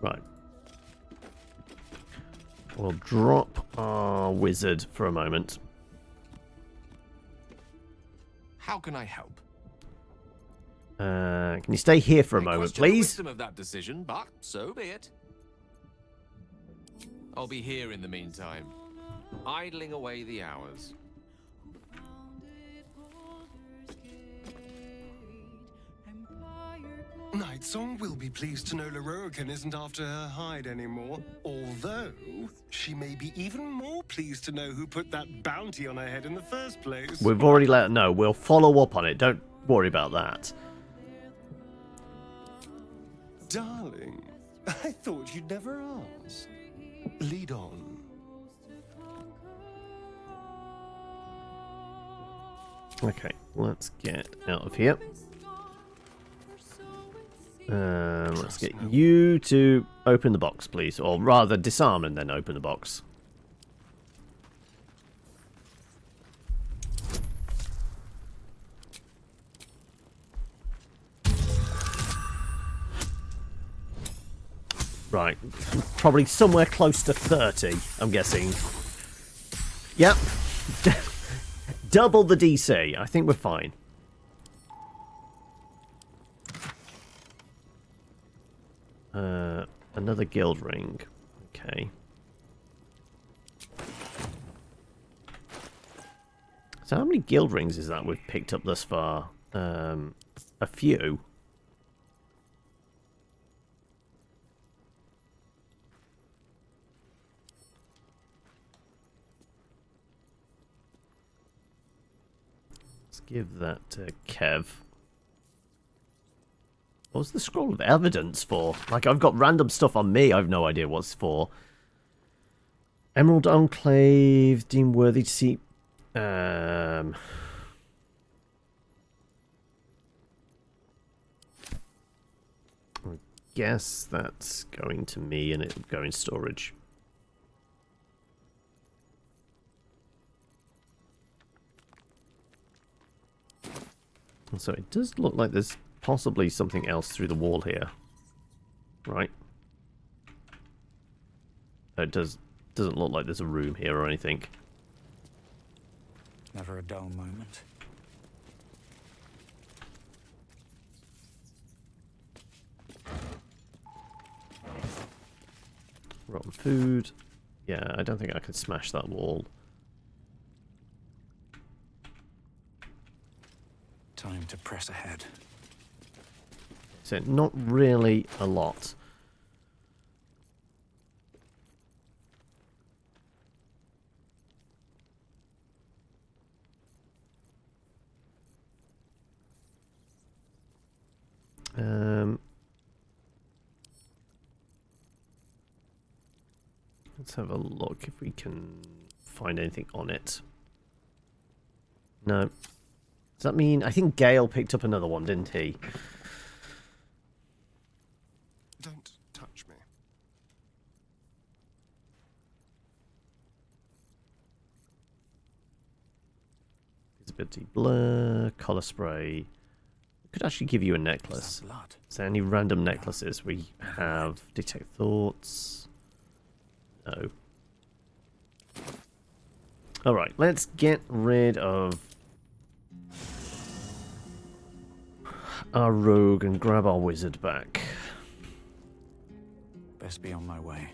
Right. We'll drop our wizard for a moment. How can I help? Can you stay here for a moment, Question the please? wisdom of that decision, but so be it. I'll be here in the meantime, idling away the hours. Nightsong will be pleased to know Larian isn't after her hide anymore, although she may be even more pleased to know who put that bounty on her head in the first place. We've already let her know. We'll follow up on it. Don't worry about that. Darling, I thought you'd never ask. Lead on. Okay, let's get out of here. Let's get you to open the box, please. Or rather, disarm and then open the box. Right. Probably somewhere close to 30, I'm guessing. Yep. Double the DC. I think we're fine. Another guild ring. Okay. So how many guild rings is that we've picked up thus far? A few. Let's give that to Kev. What's the scroll of evidence for? Like, I've got random stuff on me. I've no idea what's for. Emerald Enclave, deemed worthy to see. I guess that's going to me and it'll go in storage. And so it does look like there's possibly something else through the wall here, right? It doesn't look like there's a room here or anything. Never a dull moment. Rotten food. Yeah, I don't think I can smash that wall. Time to press ahead. So not really a lot. Let's have a look if we can find anything on it. No. Does that mean... I think Gale picked up another one, didn't he? Don't touch me. Visibility blur, color spray. Could actually give you a necklace. Is there any random necklaces we have? Detect thoughts. No. Alright, let's get rid of our rogue and grab our wizard back. Best be on my way.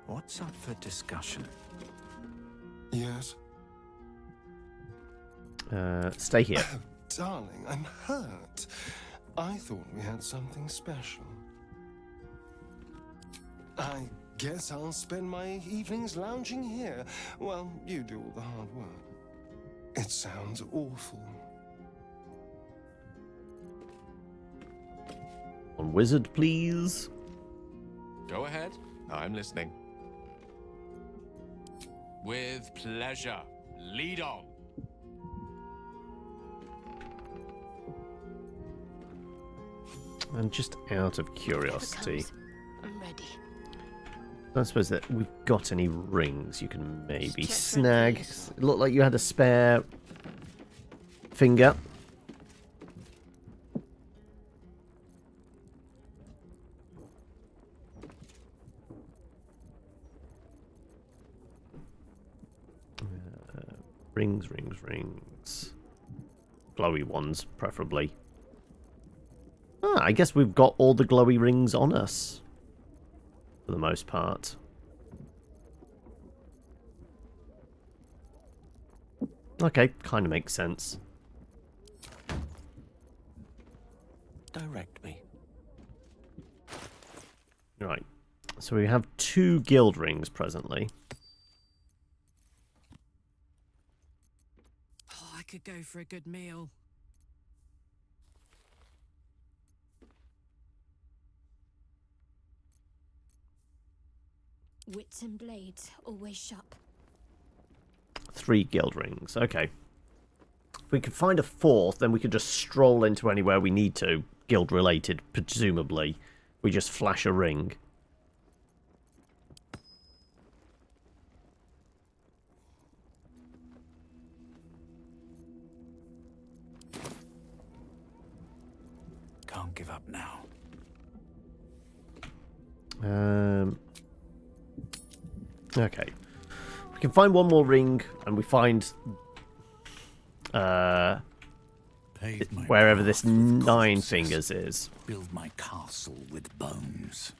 What's up for discussion? Yes? Stay here. Oh, darling, I'm hurt. I thought we had something special. I guess I'll spend my evenings lounging here while you do all the hard work. It sounds awful. On wizard, please. Go ahead. I'm listening. With pleasure. Lead on. And just out of curiosity, I'm ready. I don't suppose that we've got any rings you can maybe snag. It looked like you had a spare finger. Rings, rings, rings. Glowy ones, preferably. Ah, I guess we've got all the glowy rings on us. For the most part. Okay, kind of makes sense. Direct me. Right. So we have 2 guild rings presently. Oh, I could go for a good meal. Wits and blades, always sharp. 3 guild rings. Okay. If we could find a 4th, then we could just stroll into anywhere we need to. Guild related, presumably. We just flash a ring. Can't give up now. Okay. We can find one more ring, and we find wherever this 9 fingers is. Build my castle with bones.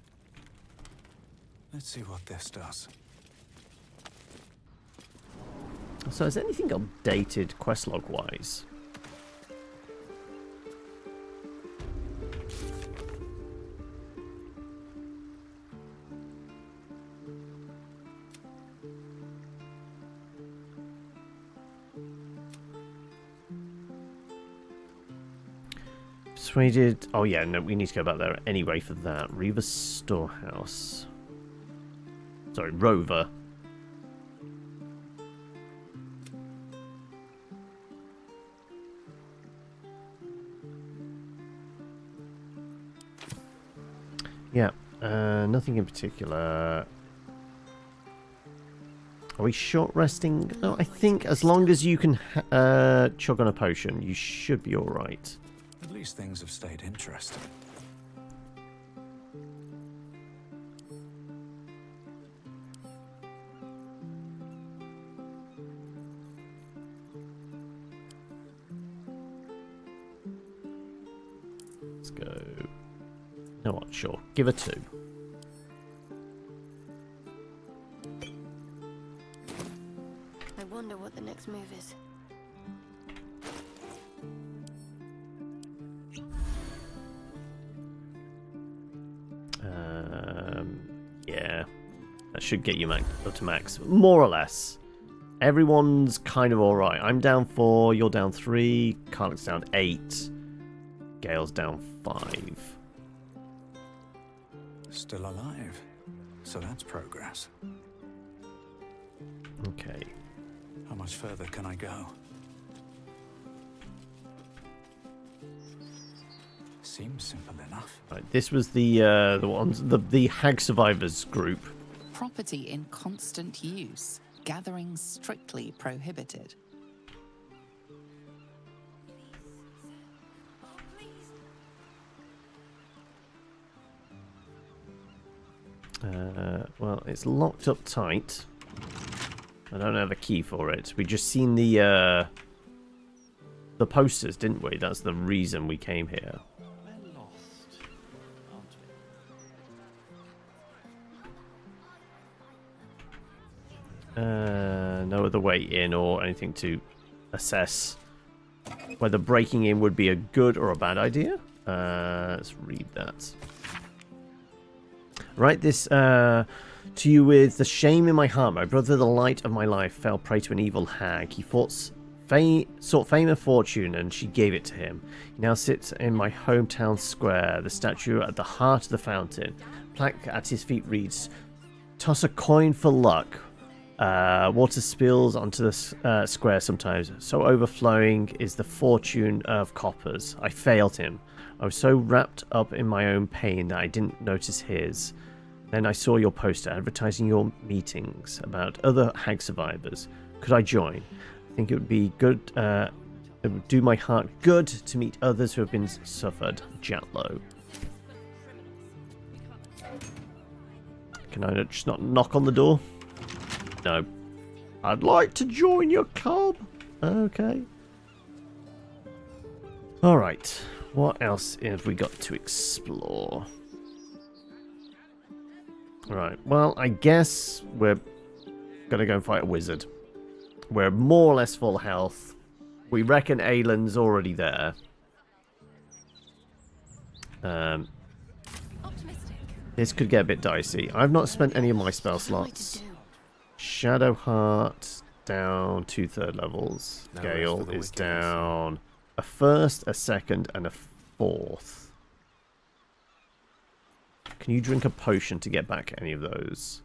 Let's see what this does. So is anything updated questlog wise? Persuaded. Oh yeah, no, we need to go back there anyway for that. Reaver's storehouse. Sorry, Rover. Yeah, nothing in particular. Are we short resting? No, I think as long as you can chug on a potion, you should be alright. At least things have stayed interesting. Let's go. You know what? Sure. Give her 2. I wonder what the next move is. Yeah, that should get you up to max, more or less. Everyone's kind of all right. I'm down 4, you're down 3, Karlach's down 8, Gale's down 5. Still alive, so that's progress. Okay. How much further can I go? Seems simple enough. Right, this was the ones the Hag Survivors group. Property in constant use. Gathering strictly prohibited. Well, it's locked up tight. I don't have a key for it. We just seen the posters, didn't we? That's the reason we came here. We're lost, aren't we? No other way in or anything to assess whether breaking in would be a good or a bad idea. Let's read that. Write this to you with the shame in my heart. My brother, the light of my life, fell prey to an evil hag. He sought fame and fortune, and she gave it to him. He now sits in my hometown square, the statue at the heart of the fountain. Plaque at his feet reads, "Toss a coin for luck." Water spills onto the square sometimes. So overflowing is the fortune of coppers. I failed him. I was so wrapped up in my own pain that I didn't notice his. Then I saw your poster advertising your meetings about other hag survivors. Could I join? I think it would be good. It would do my heart good to meet others who have been suffered. Jatlo. Can I just not knock on the door? No. I'd like to join your club. Okay. Alright. What else have we got to explore? Right. Well, I guess we're going to go and fight a wizard. We're more or less full health. We reckon Aylan's already there. This could get a bit dicey. I've not spent any of my spell slots. Shadow Heart down 2 third levels. No Gale rest for the is wicked. down a first, a second, and a fourth. Can you drink a potion to get back any of those?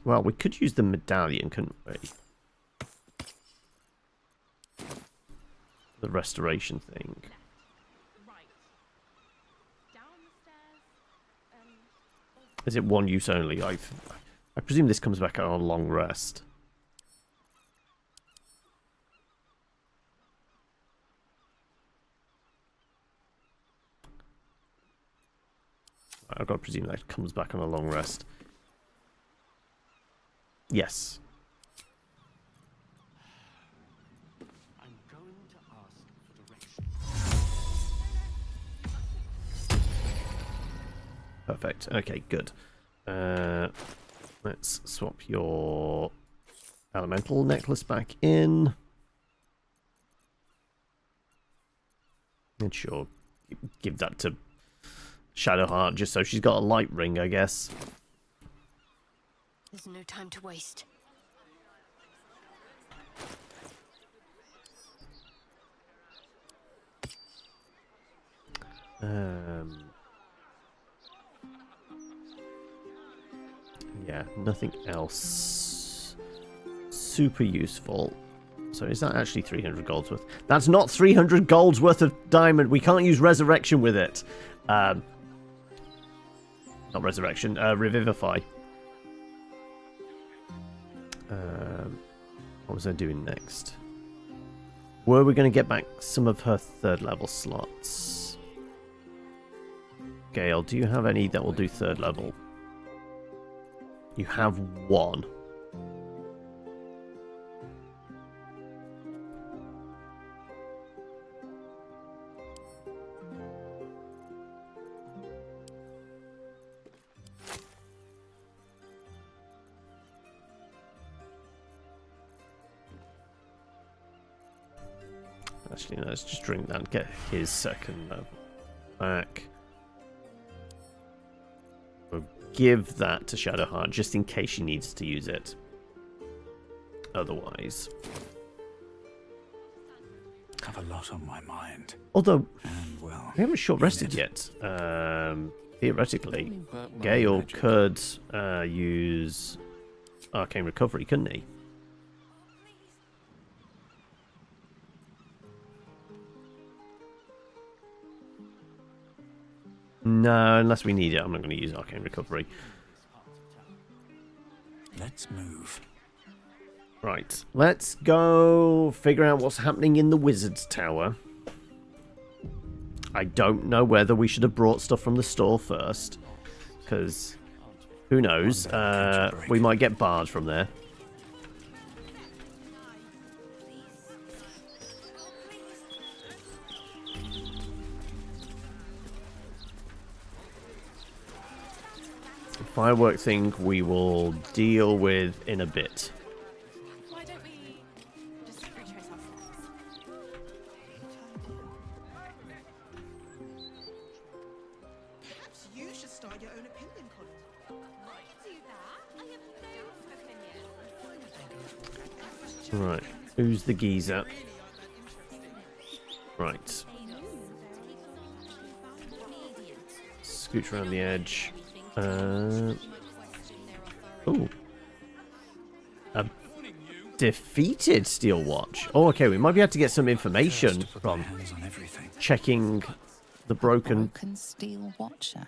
Well, we could use the medallion, couldn't we? The restoration thing. Is it one use only? I presume this comes back on a long rest. I've got to presume that comes back on a long rest. Yes. I'm going to ask for directions. Perfect. Okay, good. Let's swap your elemental necklace back in. And sure, give that to Shadowheart just so she's got a light ring, I guess. There's no time to waste. Yeah, nothing else super useful. So is that actually 300 gold's worth? That's not 300 gold's worth of diamond. We can't use resurrection with it. Not resurrection, revivify. What was I doing next? Were we going to get back some of her 3rd level slots? Gale, do you have any that will do 3rd level? You have 1. Actually, no, let's just drink that and get his second level back. We'll give that to Shadowheart just in case she needs to use it. Otherwise, I have a lot on my mind. Although, well, we haven't short rested yet. Theoretically, Gale could use Arcane Recovery, couldn't he? No, unless we need it, I'm not going to use Arcane Recovery. Let's move. Right, let's go figure out what's happening in the Wizard's Tower. I don't know whether we should have brought stuff from the store first, because who knows, we might get barred from there. The firework thing we will deal with in a bit. Why don't we just retrace our steps? Perhaps you should start your own opinion column. I can do that. I have no opinion. Right, who's the geezer? Right. Scooch around the edge. Ooh. A defeated Steel Watch. Oh, okay, we might be able to get some information from checking the broken Steel Watcher.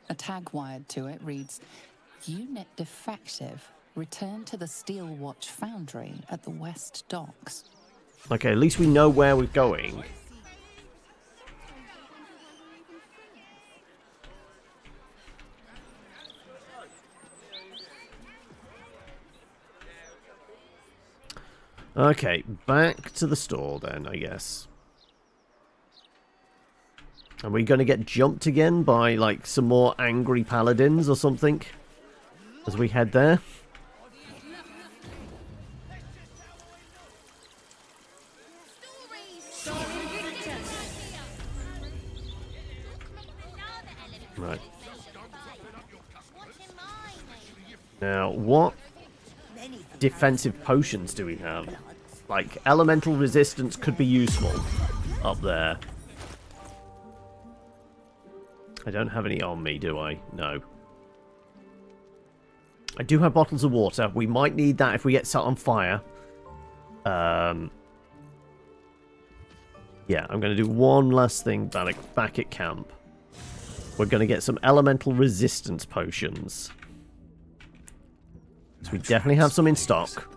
A tag wired to it reads, Unit defective. Return to the Steel Watch Foundry at the West Docks. Okay, at least we know where we're going. Okay, back to the store then, I guess. Are we going to get jumped again by, like, some more angry paladins or something as we head there? Right. Now, what defensive potions do we have? Like, elemental resistance could be useful up there. I don't have any on me, do I? No. I do have bottles of water. We might need that if we get set on fire. Yeah, I'm going to do one last thing back at camp. We're going to get some elemental resistance potions. So we definitely have some in stock.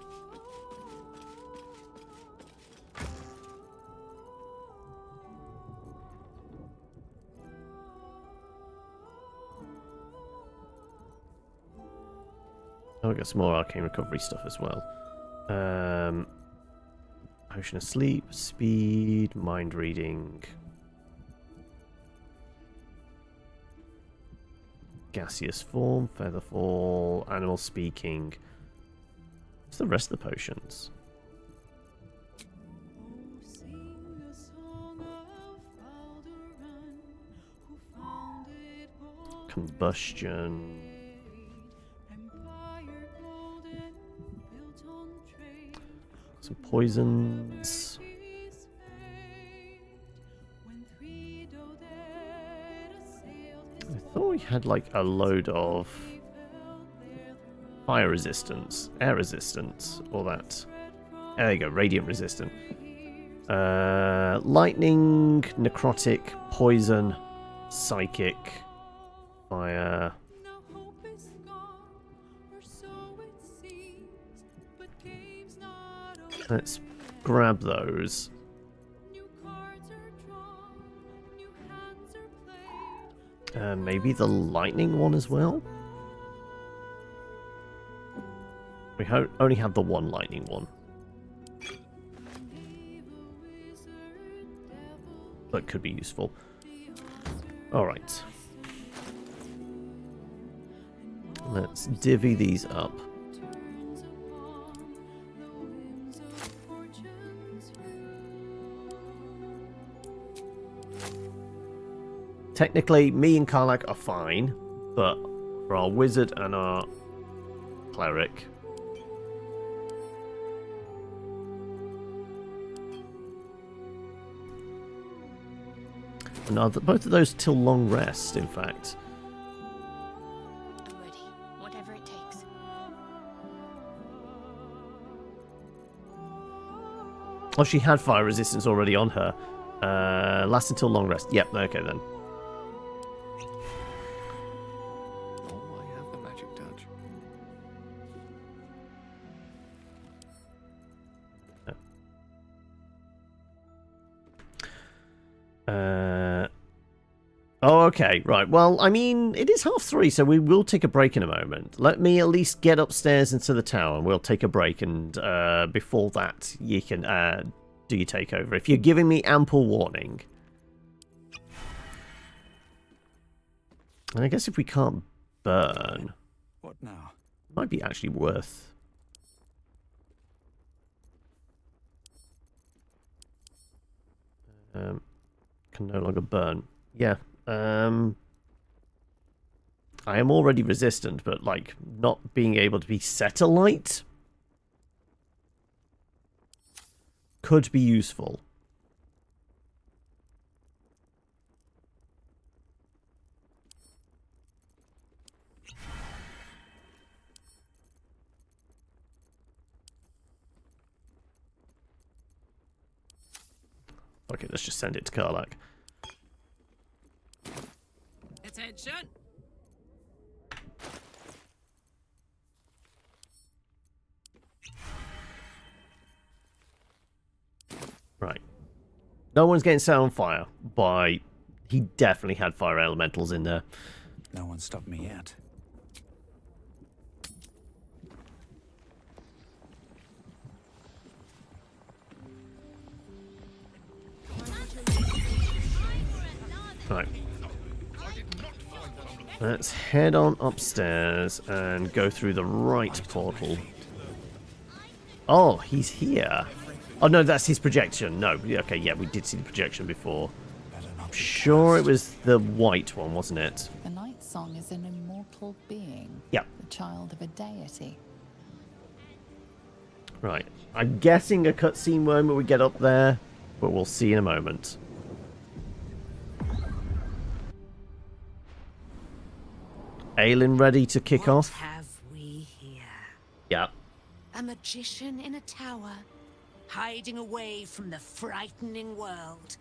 Oh, we got some more arcane recovery stuff as well. Potion of sleep, speed, mind reading. Gaseous form, feather fall, animal speaking. What's the rest of the potions? Combustion. Some poisons. I thought we had like a load of fire resistance, air resistance, all that. There you go, radiant resistant. Lightning, necrotic, poison, psychic, fire. Let's grab those. Maybe the lightning one as well? We only have the one lightning one. But could be useful. Alright. Let's divvy these up. Technically, me and Karlak are fine, but for our wizard and our cleric... No, both of those till long rest, in fact. I'm ready, whatever it takes. Oh, she had fire resistance already on her. Last until long rest. Yep, okay then. Oh, I have the magic touch. Oh, okay, right. Well, I mean, it is 3:30, so we will take a break in a moment. Let me at least get upstairs into the tower, and we'll take a break, and before that, you can do your takeover. If you're giving me ample warning. And I guess if we can't burn... What now? Might be actually worth... can no longer burn. Yeah. I am already resistant, but, like, not being able to be set alight could be useful. Okay, let's just send it to Karlak. Attention! Right. No one's getting set on fire by... He definitely had fire elementals in there. No one stopped me yet. Right. Let's head on upstairs and go through the right portal. Oh, he's here. Oh, no, that's his projection. No, okay, yeah, we did see the projection before. I'm sure it was the white one, wasn't it? The Nightsong is an immortal being. Yep. The child of a deity. Right. I'm guessing a cutscene moment we get up there, but we'll see in a moment. Aelin ready to kick off? What have we here? Yep. A magician in a tower, hiding away from the frightening world.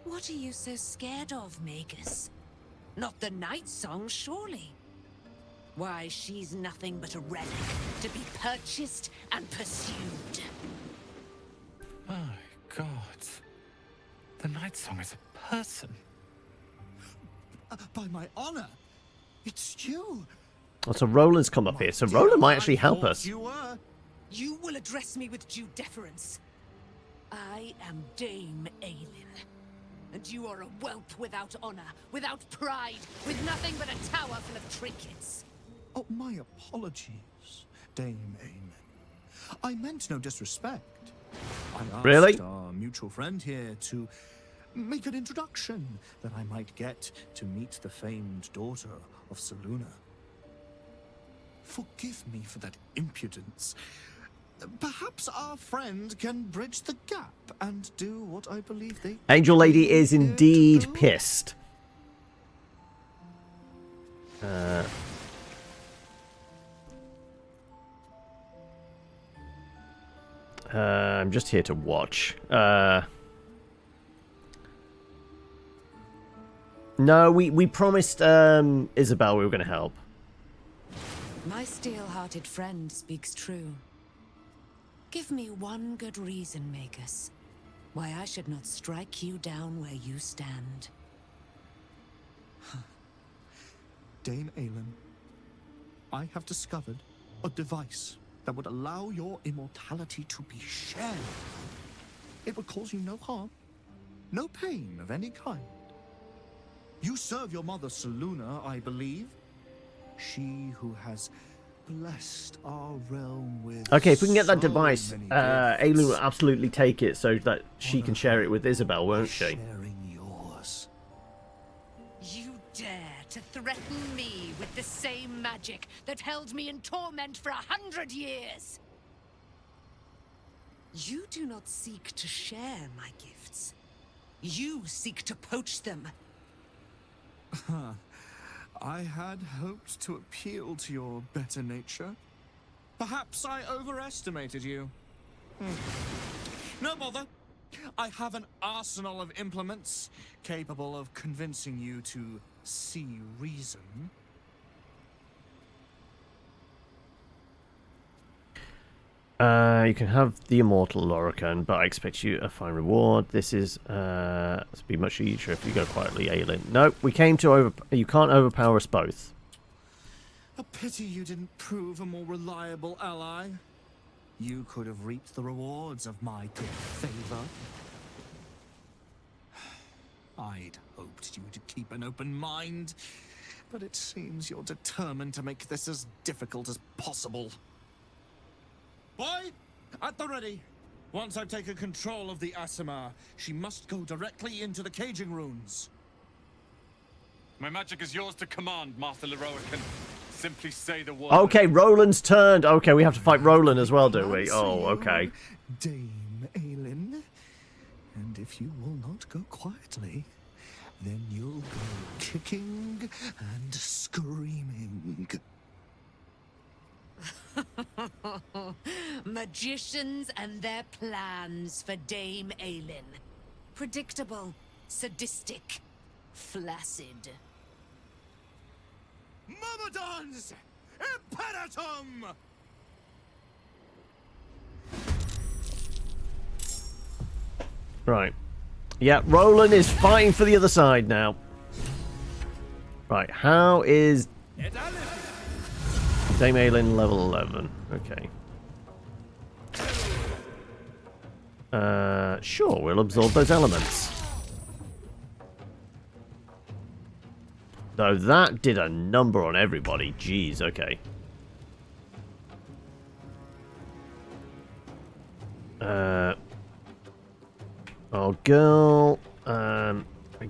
What are you so scared of, Magus? Not the Nightsong, surely? Why, she's nothing but a relic to be purchased and pursued. My God. The Nightsong is a person. By my honor, it's you. Oh, so Roland's come up here, so Roland might actually help us. You will address me with due deference. I am Dame Aelin, and you are a whelp without honor, without pride, with nothing but a tower full of trinkets. Oh, my apologies, Dame Aelin. I meant no disrespect. I asked our mutual friend here to make an introduction that I might get to meet the famed daughter of Selûne. Forgive me for that impudence. Perhaps our friend can bridge the gap and do what I believe they... Angel Lady is indeed pissed. I'm just here to watch. No, we promised Isabel we were going to help. My steel-hearted friend speaks true. Give me one good reason, Magus, why I should not strike you down where you stand. Dame Aelin, I have discovered a device that would allow your immortality to be shared. It would cause you no harm, no pain of any kind. You serve your mother Selûne, I believe. She who has blessed our realm with... Okay, if we can get that device, Aelin will absolutely take it so that she can share it with Isabel, won't she? Sharing yours. to threaten me with the same magic that held me in torment for 100 years. You do not seek to share my gifts. You seek to poach them. I had hoped to appeal to your better nature. Perhaps I overestimated you. No bother. I have an arsenal of implements capable of convincing you to see reason. You can have the immortal Lorican, but I expect you a fine reward. This is this will be much easier if you go quietly, Aelin. No, we came to you can't overpower us both. A pity you didn't prove a more reliable ally. You could have reaped the rewards of my good favor. I'd hoped you'd keep an open mind, but it seems you're determined to make this as difficult as possible. Boy, at the ready. Once I've taken control of the Aasimar, she must go directly into the caging runes. My magic is yours to command, Master Leroican. Simply say the word. Okay, Roland's turned. Okay, we have to fight Roland as well, do we? Oh, okay. Dame Aelin. And if you will not go quietly, then you'll go kicking and screaming. Magicians and their plans for Dame Aelin. Predictable, sadistic, flaccid. Myrmidons! Imperatum! Right. Yeah, Roland is fighting for the other side now. Right, how is Dame Aelin level 11? Okay. Sure, we'll absorb those elements. Though that did a number on everybody. Jeez, okay. Oh, girl. I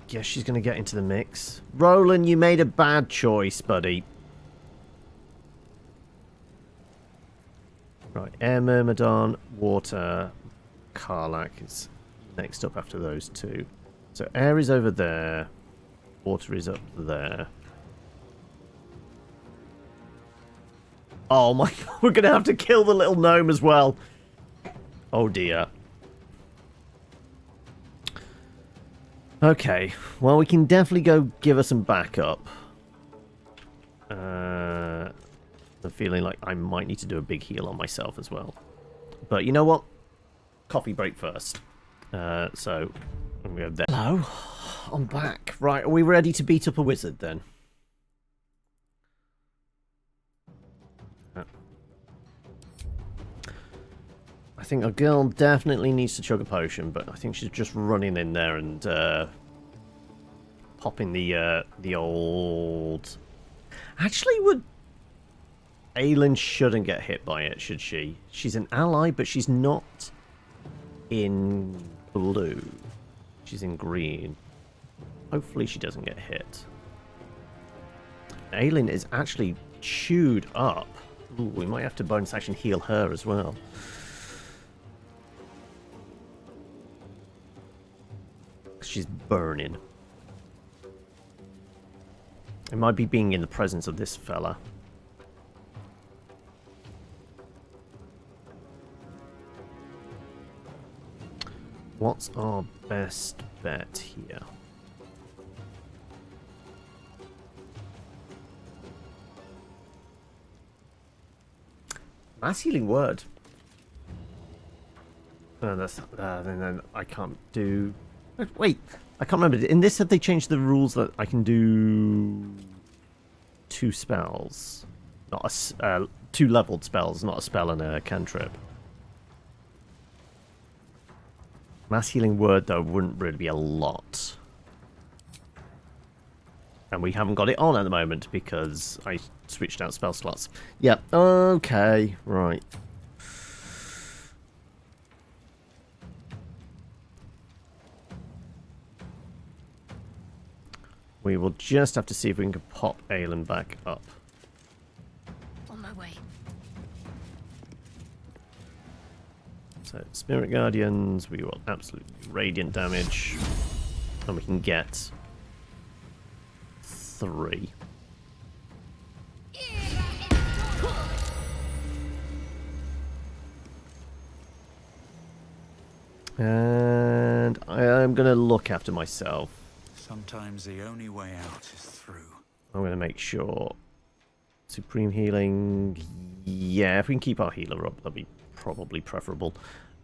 guess she's going to get into the mix. Roland, you made a bad choice, buddy. Right, Air Myrmidon, Water, Karlach is next up after those two. So Air is over there. Water is up there. Oh my god, we're going to have to kill the little gnome as well. Oh dear. Okay, well we can definitely go give her some backup. I'm feeling like I might need to do a big heal on myself as well. But you know what? Coffee break first. So, I'm going to go there. Hello, I'm back. Right, are we ready to beat up a wizard then? I think a girl definitely needs to chug a potion, but I think she's just running in there and popping the old... Actually, Aelin shouldn't get hit by it, should she? She's an ally, but she's not in blue. She's in green. Hopefully she doesn't get hit. Aelin is actually chewed up. Ooh, we might have to bonus action heal her as well. She's burning. It might be being in the presence of this fella. What's our best bet here? Mass healing word. That's then I can't do. Wait, I can't remember. In this, have they changed the rules that I can do 2 spells, not a 2 leveled spells, not a spell and a cantrip? Mass healing word though wouldn't really be a lot, and we haven't got it on at the moment because I switched out spell slots. Yep. Okay. Right. We will just have to see if we can pop Aelin back up. On my way. So, Spirit Guardians, we will absolutely radiant damage. And we can get 3. And I'm going to look after myself. Sometimes the only way out is through. I'm going to make sure. Supreme healing. Yeah, if we can keep our healer up, that'd be probably preferable.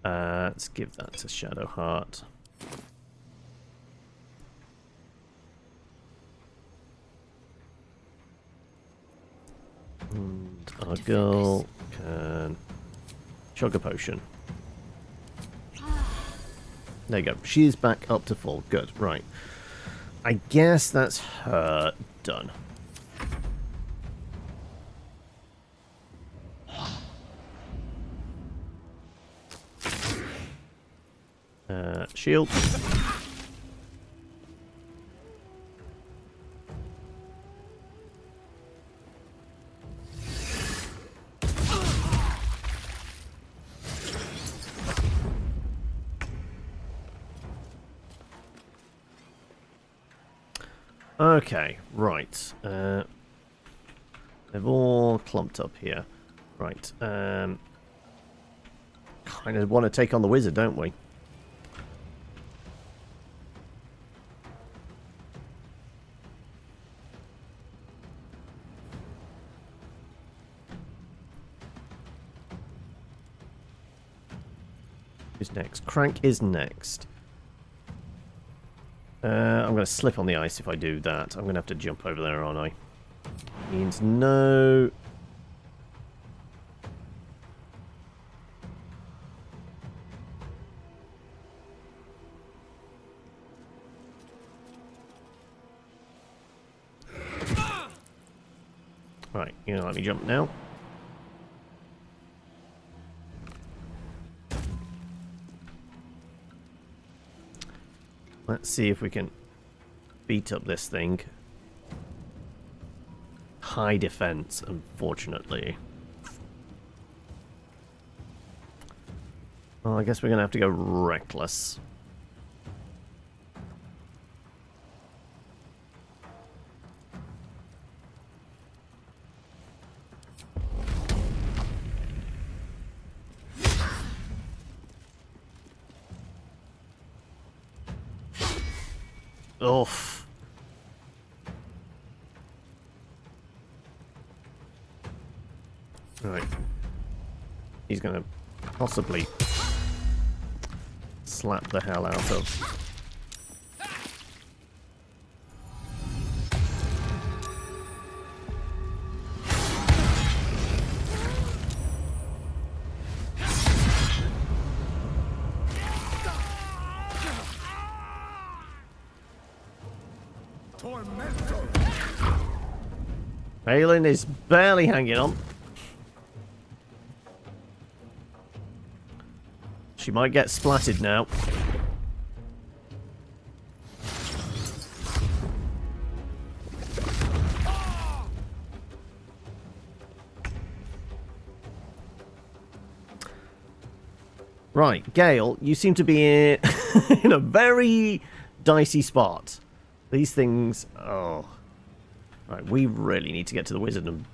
Let's give that to Shadowheart. And our girl can chug a potion. There you go. She's back up to full. Good. Right. I guess that's her done. Shield. Okay, right. They've all clumped up here. Right. Kind of want to take on the wizard, don't we? Who's next? Crank is next. I'm going to slip on the ice if I do that. I'm going to have to jump over there, aren't I? Means no. Right, you're going to let me jump now? Let's see if we can beat up this thing. High defense, unfortunately. Well, I guess we're going to have to go reckless. Oof. Right. He's gonna possibly slap the hell out of. Aelin is barely hanging on. She might get splatted now. Right, Gale, you seem to be in a very dicey spot. These things... Oh... Right, we really need to get to the wizard and...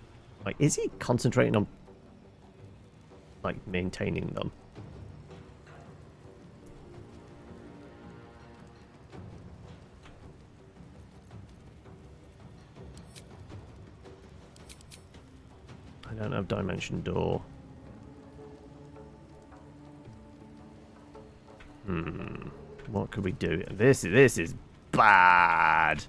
Like, is he concentrating on... Like, maintaining them? I don't have Dimension Door. What could we do? This is bad.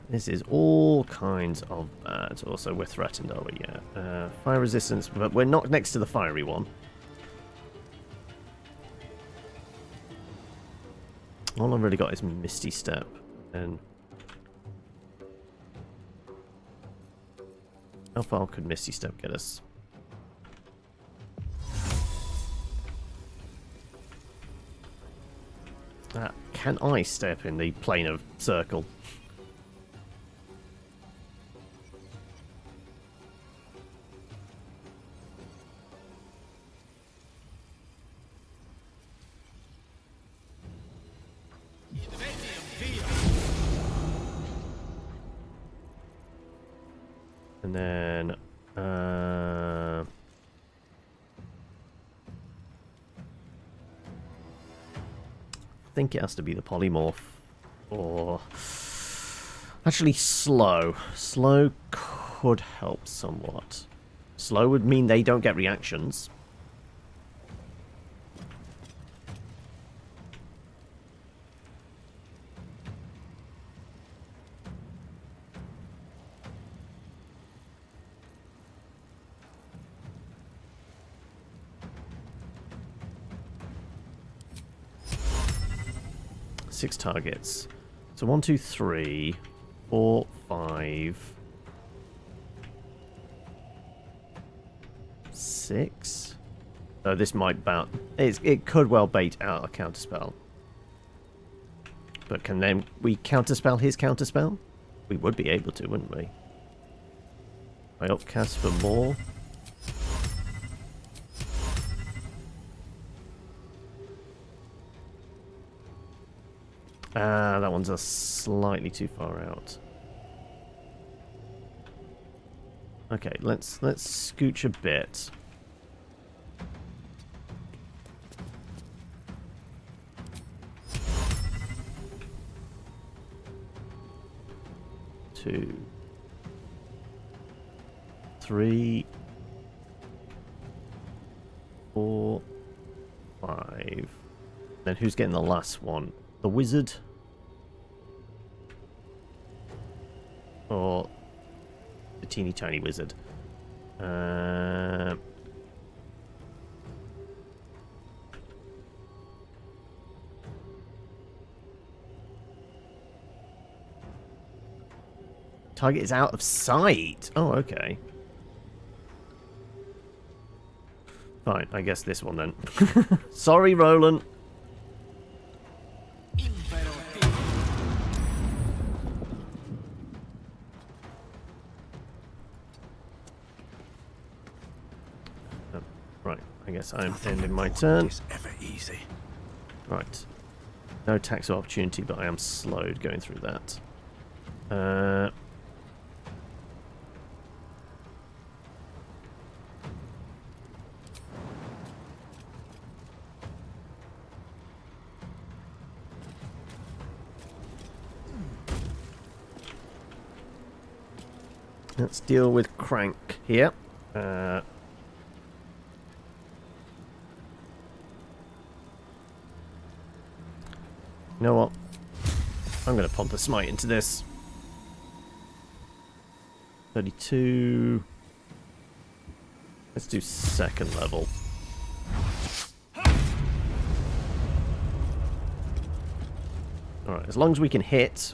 This is all kinds of bad. Also, we're threatened, are we? Yeah. Fire resistance, but we're not next to the fiery one. All I've really got is Misty Step. And how far could Misty Step get us? Can I step in the plane of circle? And then, I think it has to be the polymorph, or actually slow. Slow could help somewhat. Slow would mean they don't get reactions. Six targets. So 1, 2, 3, 4, 5, 6. Oh, this might bout. It could well bait out a counterspell. But can then we counterspell his counterspell? We would be able to, wouldn't we? I upcast for more. That one's a slightly too far out. Okay, let's scooch a bit. Two, 3, 4, 5. Then who's getting the last one? The wizard? Or the teeny tiny wizard? Target is out of sight. Oh, okay. Fine, I guess this one then. Sorry, Roland. Right, I guess I'm ending my turn. Ever easy. Right. No tax opportunity, but I am slowed going through that. Let's deal with Crank here. You know what? I'm going to pump a smite into this. 32. Let's do second level. Alright, as long as we can hit.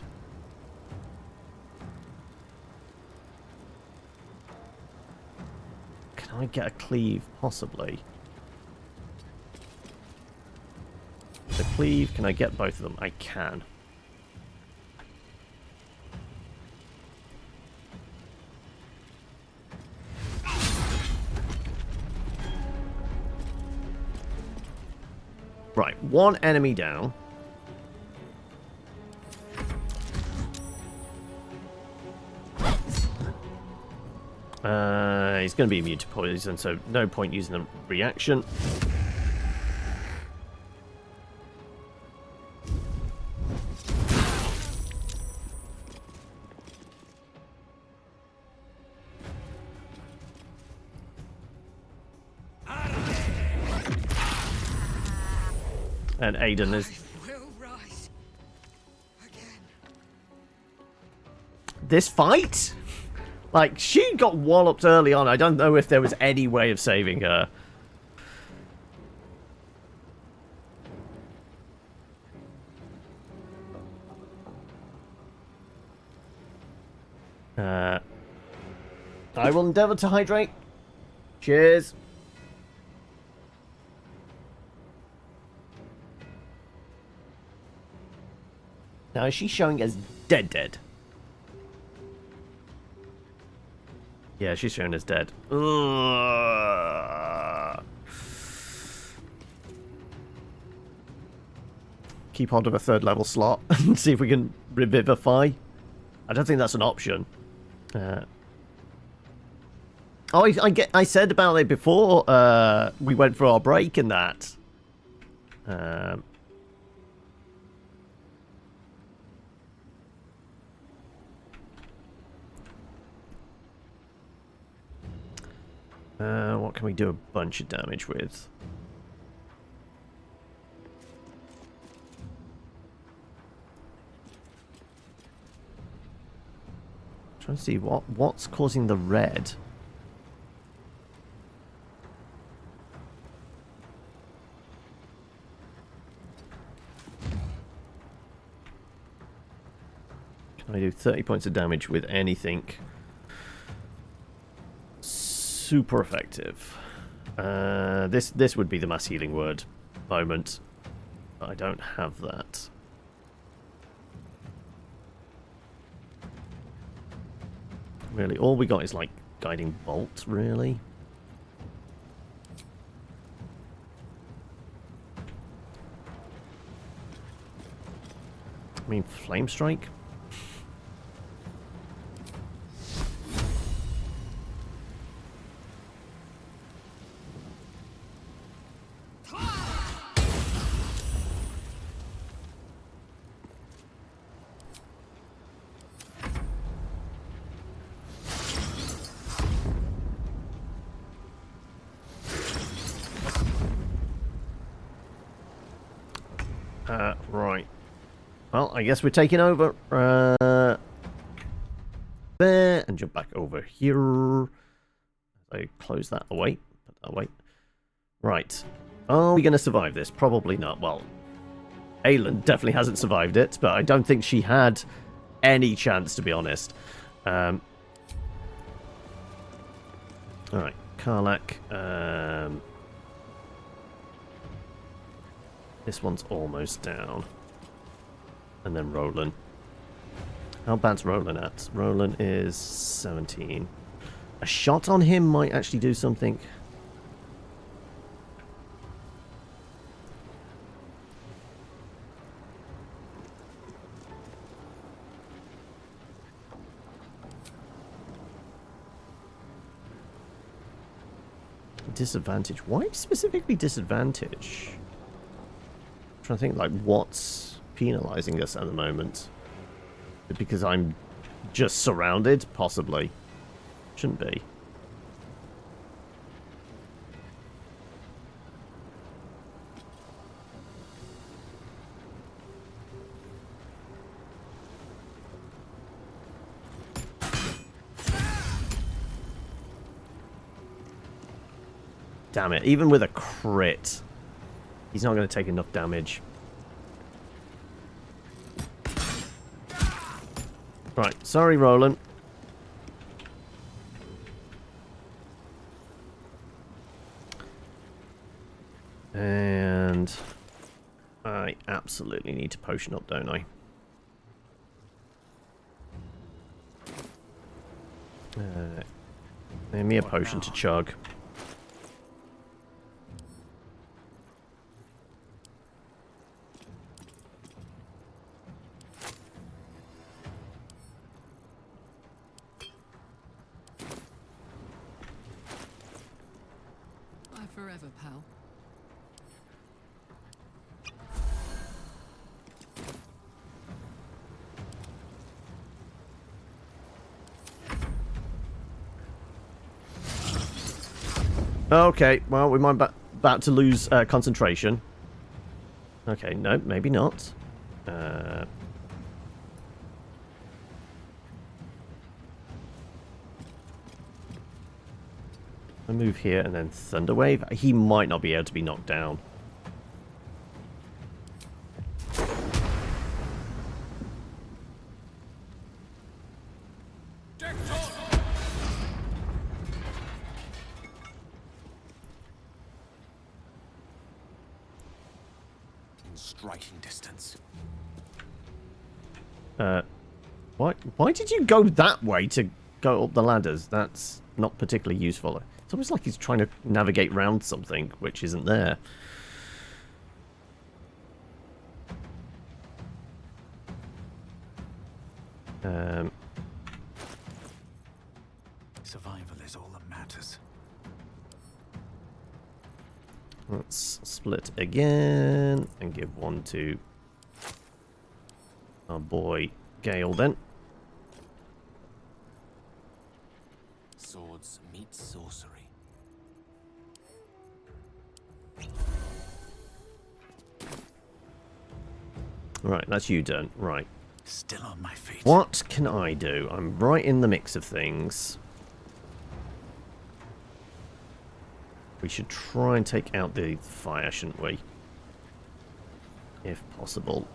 Can I get a cleave? Possibly. The cleave, can I get both of them? I can. Right, one enemy down. He's going to be immune to poison, so no point using the reaction. And Aiden is... This fight? Like, she got walloped early on. I don't know if there was any way of saving her. I will endeavour to hydrate. Cheers. Now, is she showing as dead? Yeah, she's showing as dead. Ugh. Keep hold of a 3rd level slot and see if we can revivify. I don't think that's an option. I said about it before we went for our break and that. What can we do a bunch of damage with? Trying to see what's causing the red. Can I do 30 points of damage with anything super effective? This would be the mass healing word moment. But I don't have that. Really, all we got is like guiding bolt, really. I mean, flame strike. Right. Well, I guess we're taking over there and jump back over here. I close that away. Put that away. Right. Are we going to survive this? Probably not. Well, Aelin definitely hasn't survived it, but I don't think she had any chance, to be honest. Alright, Karlach. This one's almost down. And then Roland. How bad's Roland at? Roland is 17. A shot on him might actually do something. Disadvantage. Why specifically disadvantage? I'm trying to think, like, what's penalizing us at the moment? Because I'm just surrounded? Possibly. Shouldn't be. Damn it, even with a crit, he's not going to take enough damage. Right, sorry, Roland. And I absolutely need to potion up, don't I? Give me a potion to chug. Forever, pal. Okay, well, we might be about to lose concentration. Okay, no, maybe not. I move here and then Thunderwave. He might not be able to be knocked down. In striking distance. Why did you go that way to go up the ladders? That's not particularly useful. It's almost like he's trying to navigate round something which isn't there. Survival is all that matters. Let's split again and give one to our boy Gale then. Swords meet sorcery. Right, that's you done. Right. Still on my feet. What can I do? I'm right in the mix of things. We should try and take out the fire, shouldn't we? If possible.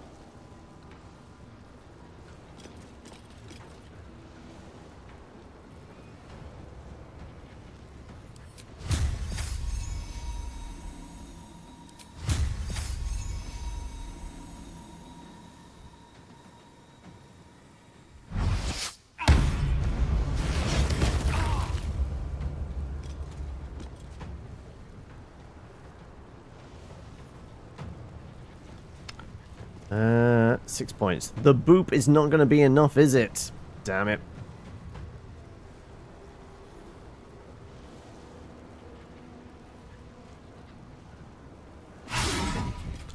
Uh, 6 points. The boop is not going to be enough, is it? Damn it.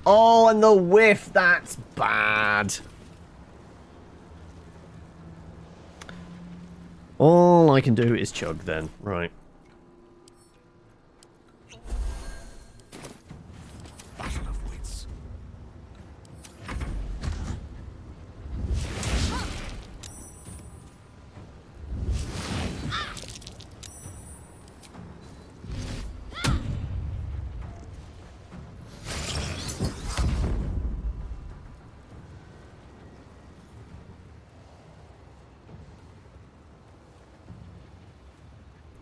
Oh, and the whiff. That's bad. All I can do is chug then. Right.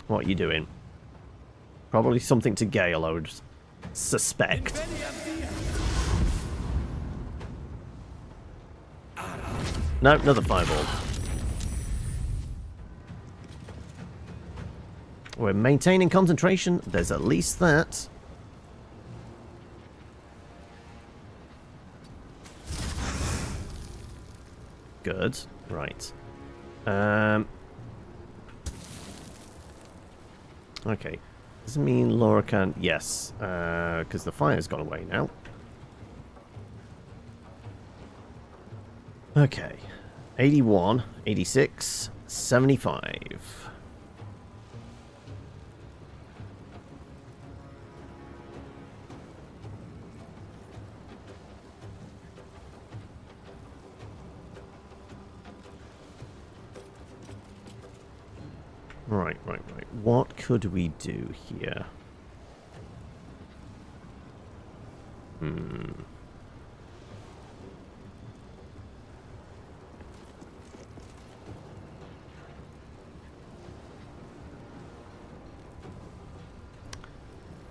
What are you doing? Probably something to Gale, I would suspect. No, another fireball. We're maintaining concentration. There's at least that. Good. Right. Okay. Does it mean Laura can... Yes. Because the fire's gone away now. Okay. 81, 86, 75. Right. What could we do here?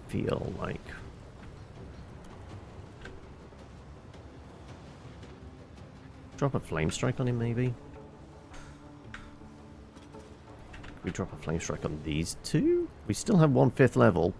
Feel like... Drop a flame strike on him, maybe? We drop a flame strike on these two? We still have 1/5 level.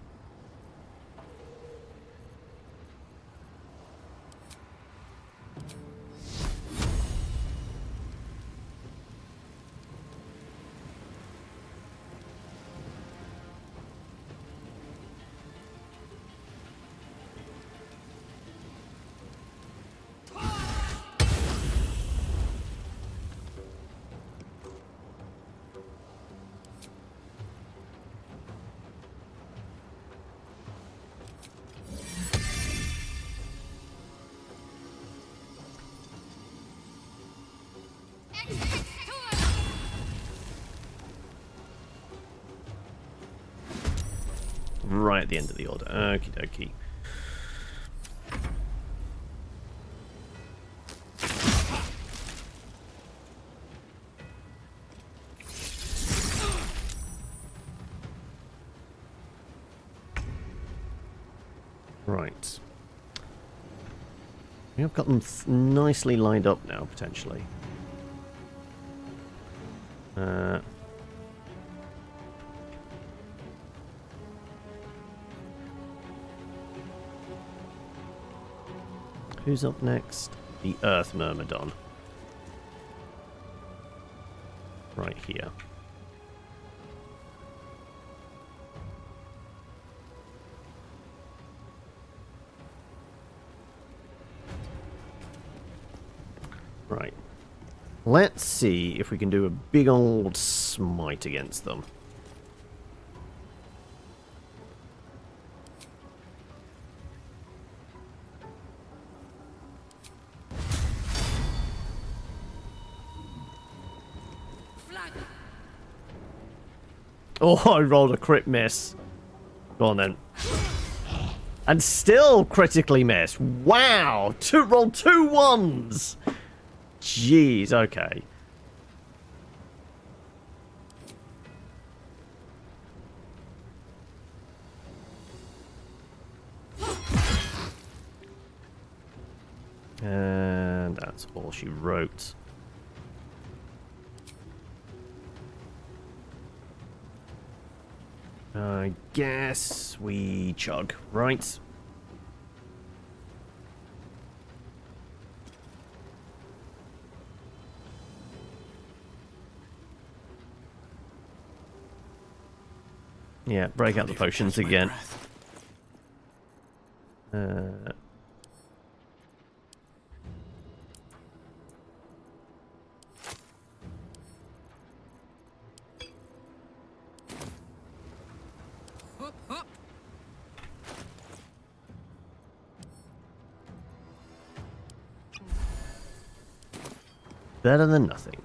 Right at the end of the order. Okie dokie. Right. We have got them nicely lined up now, potentially. Who's up next? The Earth Myrmidon. Right here. Right. Let's see if we can do a big old smite against them. Oh, I rolled a crit miss. Go on then. And still critically miss. Wow! Rolled 2 1s! Jeez, okay. And that's all she wrote. I guess we chug, right? Yeah, break out the potions again. Better than nothing.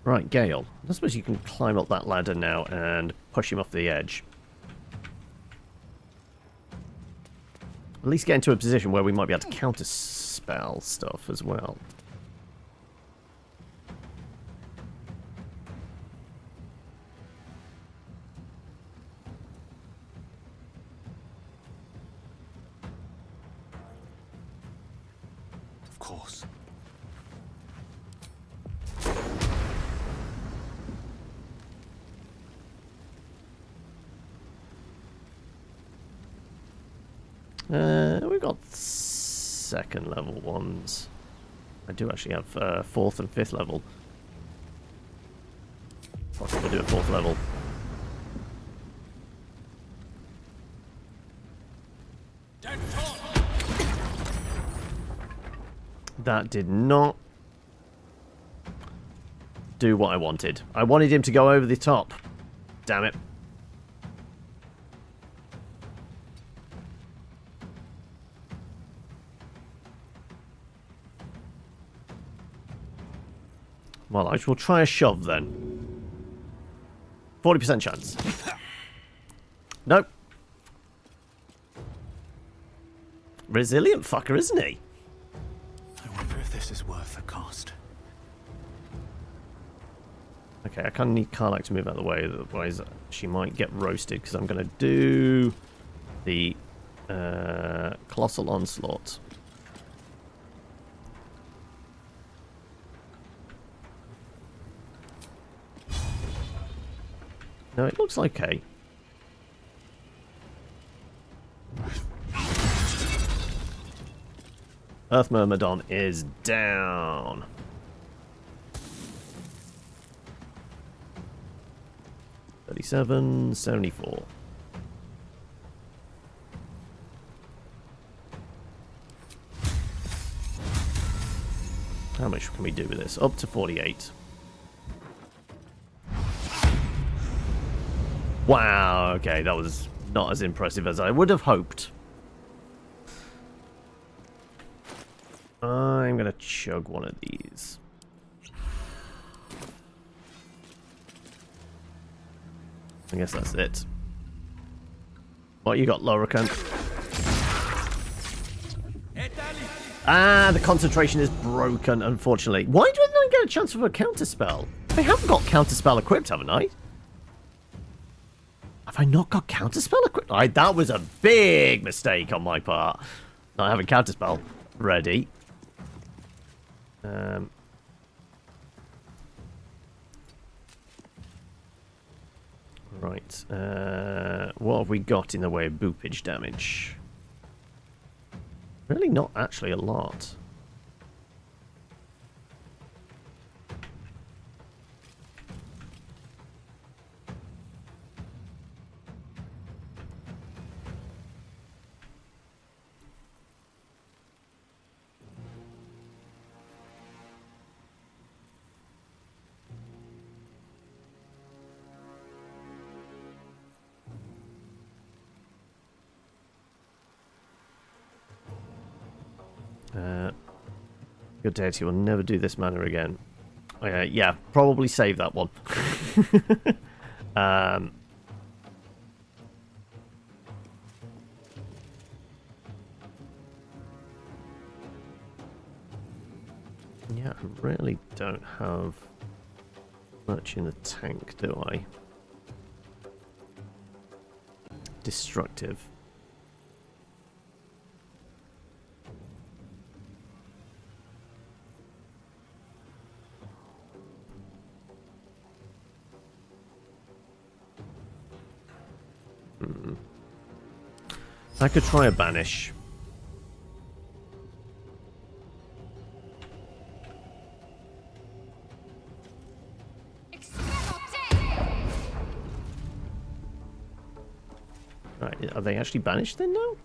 Right, Gale. I suppose you can climb up that ladder now and push him off the edge. At least get into a position where we might be able to counter-spell stuff as well. Of course. We've got 2nd level ones. I do actually have 4th and 5th level. Possibly do a 4th level. That did not do what I wanted. I wanted him to go over the top. Damn it. Well, I will try a shove then. 40% chance. Nope. Resilient fucker, isn't he? I wonder if this is worth the cost. Okay, I kind of need Karlach to move out of the way, otherwise she might get roasted, because I'm going to do the Colossal Onslaught. No, it looks okay. Earth Myrmidon is down. $37.74. How much can we do with this? Up to 48. Wow, okay, that was not as impressive as I would have hoped. I'm going to chug one of these. I guess that's it. What you got, Lorican? Ah, the concentration is broken, unfortunately. Why do I not get a chance for a counterspell? I haven't got counterspell equipped, haven't I? Have I not got counterspell equipped? That was a big mistake on my part. Not having counterspell ready. Right. What have we got in the way of boopage damage? Really not actually a lot. Good deity will never do this manner again. Yeah, probably save that one. Yeah, I really don't have much in the tank, do I? Destructive. I could try a banish. Right, are they actually banished then now?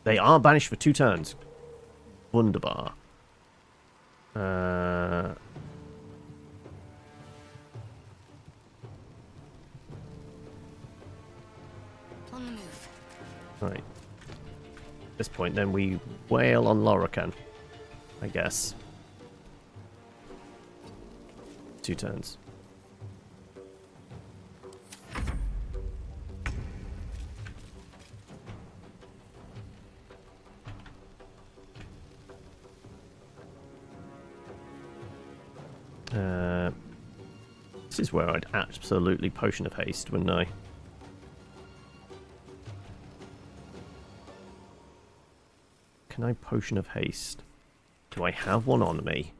They are banished for 2 turns. Wunderbar. On the move. Right. At this point, then we wail on Lorican, I guess. 2 turns. This is where I'd absolutely Potion of Haste, wouldn't I? Can I Potion of Haste? Do I have one on me?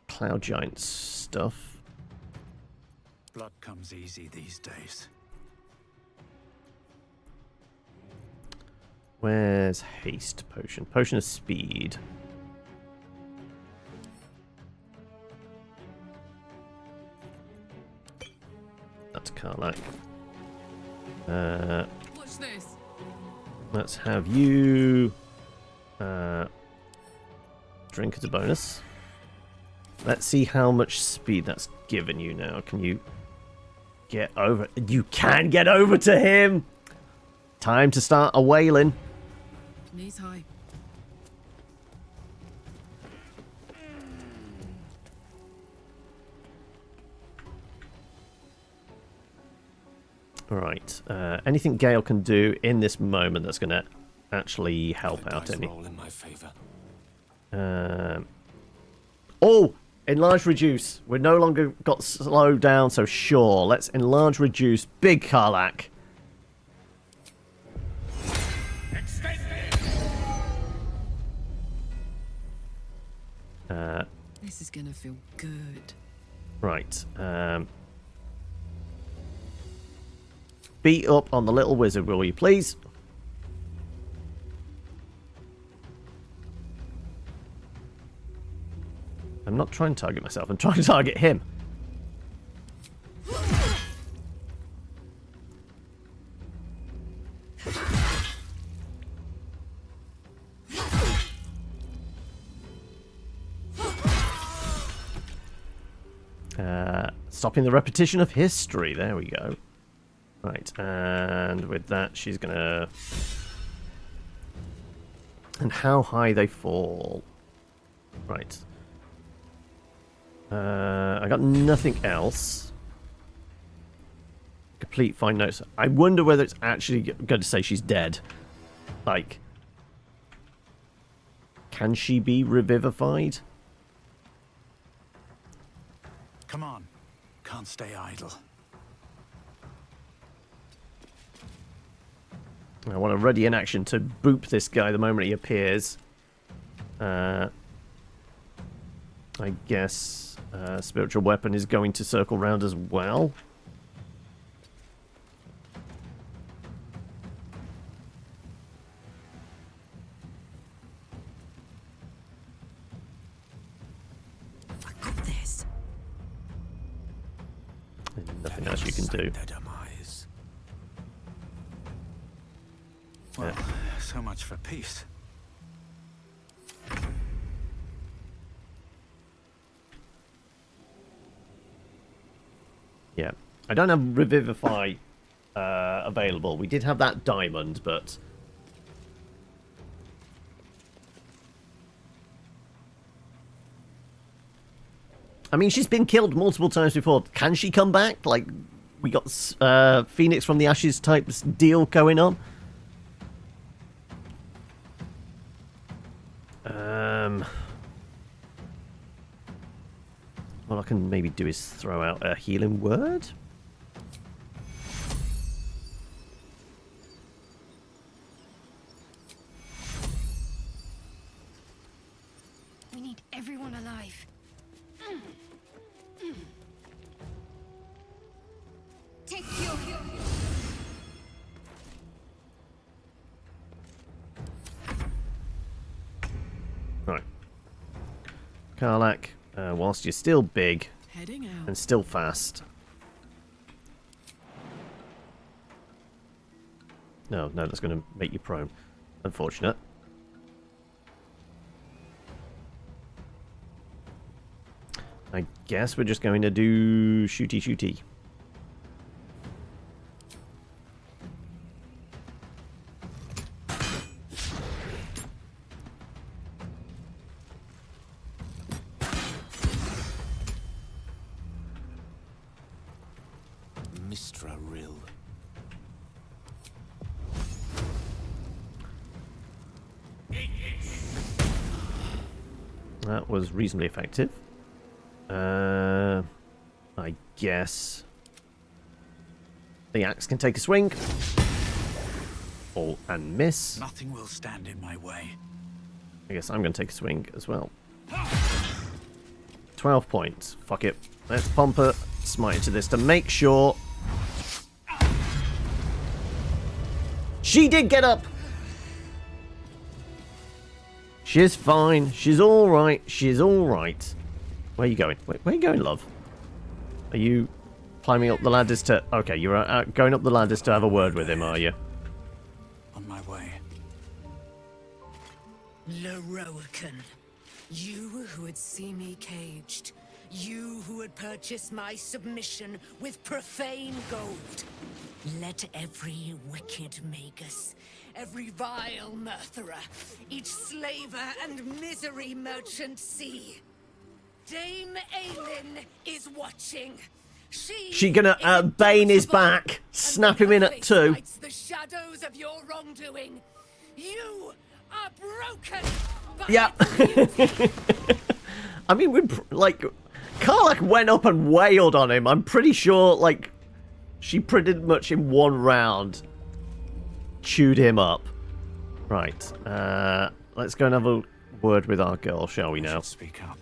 Cloud Giant stuff. Blood comes easy these days. Where's Haste Potion? Potion of Speed. That's Karlach. Watch this. Let's have you drink as a bonus. Let's see how much speed that's given you now. Can you get over? You can get over to him! Time to start a wailing. Knees high. Alright. Anything Gale can do in this moment that's going to actually help out any. Roll in my favor. Oh! Enlarge Reduce. We're no longer got slowed down, so sure. Let's Enlarge Reduce. Big Karlach. This is gonna feel good. Right. Beat up on the little wizard, will you please? I'm not trying to target myself. I'm trying to target him. Stopping the repetition of history. There we go. Right, and with that, she's gonna... And how high they fall. Right. I got nothing else. Complete find notes. I wonder whether it's actually going to say she's dead. Like, can she be revivified? Come on. Can't stay idle. I want to ready in action to boop this guy the moment he appears. I guess spiritual weapon is going to circle round as well. Nothing else you can do. Well, so much for peace. Yeah. I don't have Revivify available. We did have that diamond, but... I mean, she's been killed multiple times before. Can she come back? Like, we got Phoenix from the Ashes type deal going on. What I can maybe do is throw out a healing word. We need everyone alive. Take your heal. Right. Karlach, whilst you're still big and still fast. No, that's going to make you prone. Unfortunate. I guess we're just going to do shooty. That was reasonably effective. I guess the axe can take a swing. All and miss. Nothing will stand in my way. I guess I'm going to take a swing as well. 12 points. Fuck it. Let's pump a smite into this to make sure. She did get up. She's fine. She's all right. She's all right. Where are you going? Where are you going, love? Are you climbing up the ladders to... Okay, you're going up the ladders to have a word with him, are you? On my way. Lorroakan, you who would see me caged, you who would purchase my submission with profane gold, let every wicked magus, every vile murtherer, each slaver and misery merchant see. Dame Aelin is watching. She gonna Bane his back, snap him in at 2. The shadows of your wrongdoing. You are broken. Yeah. I mean, Karlach went up and wailed on him. I'm pretty sure, like, she pretty much in one round chewed him up. Right. Let's go and have a word with our girl, shall we now? Speak up.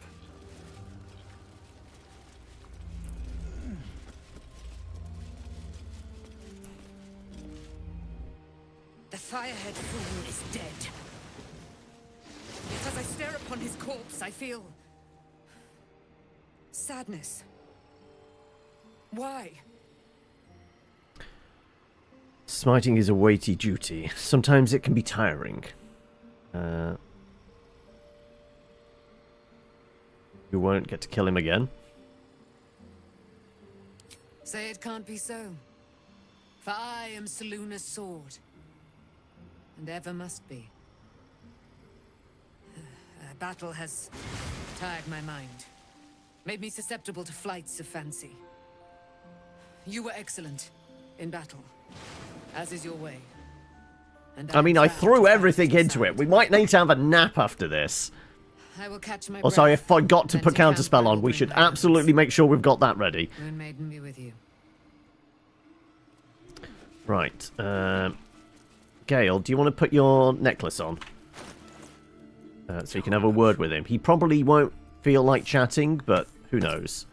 The Firehead fool is dead. Yet as I stare upon his corpse, I feel... sadness. Why? Smiting is a weighty duty. Sometimes it can be tiring. You won't get to kill him again. Say it can't be so. For I am Selûne's sword. And ever must be. Battle has tired my mind. Made me susceptible to flights of fancy. You were excellent in battle, as is your way. And I mean, I threw everything into it. We might need to have a nap after this. I will catch my Also, breath, if I got to then put camp Counterspell where on, will we bring should my absolutely make sure we've got that ready. Moon Maiden be with you. Right. Gale, do you want to put your necklace on? So you can have a word with him. He probably won't feel like chatting, but who knows?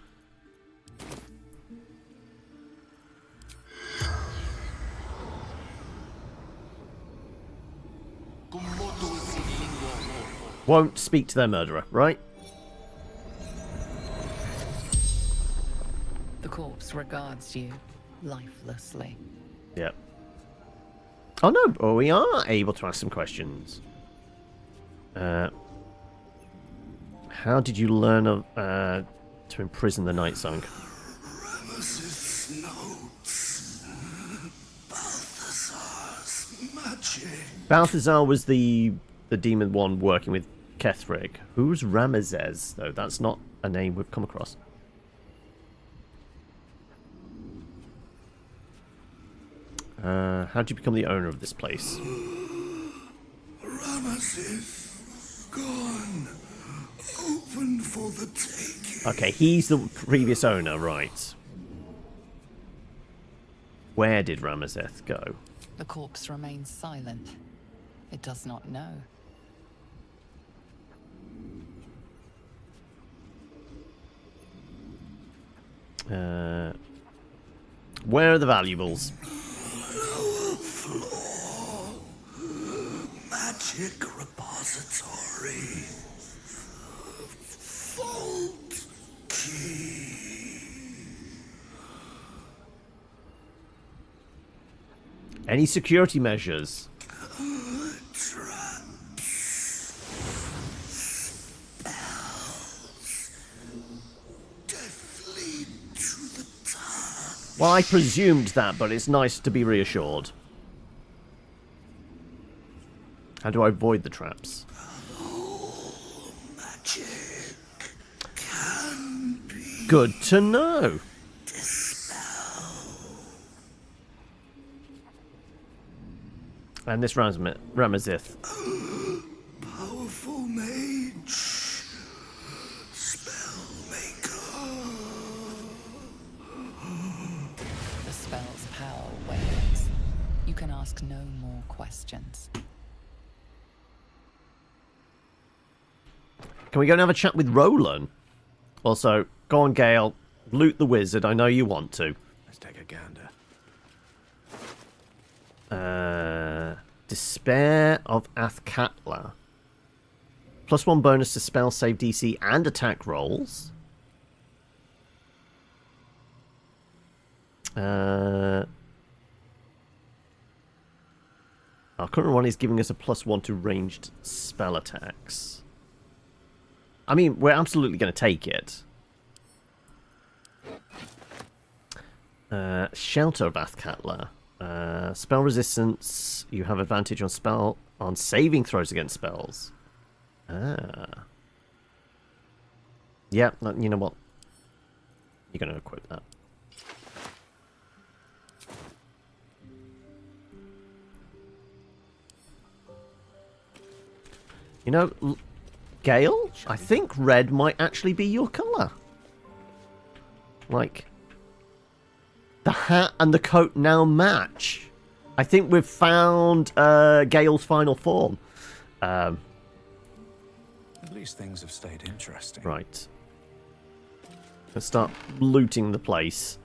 Won't speak to their murderer, right? The corpse regards you lifelessly. Yep. Oh no, oh, we are able to ask some questions. How did you learn of, to imprison the Nightsong? Ramesses notes. Balthazar's magic. Balthazar was the demon one working with Kethrig. Who's Ramesses, though? That's not a name we've come across. How did you become the owner of this place? Ramesses gone. Open for the taking. Okay, he's the previous owner, right. Where did Ramesses go? The corpse remains silent. It does not know. Where are the valuables? Lower floor. Magic repository. Vault key. Any security measures? Traps. Spells. Deathly to the touch. Well, I presumed that, but it's nice to be reassured. How do I avoid the traps? Magic can be Good to know. And this Ramesses. Powerful mage. Spellmaker. The spell's power wanes. You can ask no more questions. Can we go and have a chat with Roland? Also, go on, Gale. Loot the wizard. I know you want to. Let's take a gander. Despair of Athkatla. +1 bonus to spell save DC and attack rolls. Our current one is giving us a +1 to ranged spell attacks. I mean, we're absolutely going to take it. Shelter of Athkatla. Spell resistance. You have advantage on saving throws against spells. Ah. Yeah, you know what? You're going to equip that. You know, Gale, I think red might actually be your colour. Like, the hat and the coat now match. I think we've found Gale's final form. At least things have stayed interesting. Right. Let's start looting the place.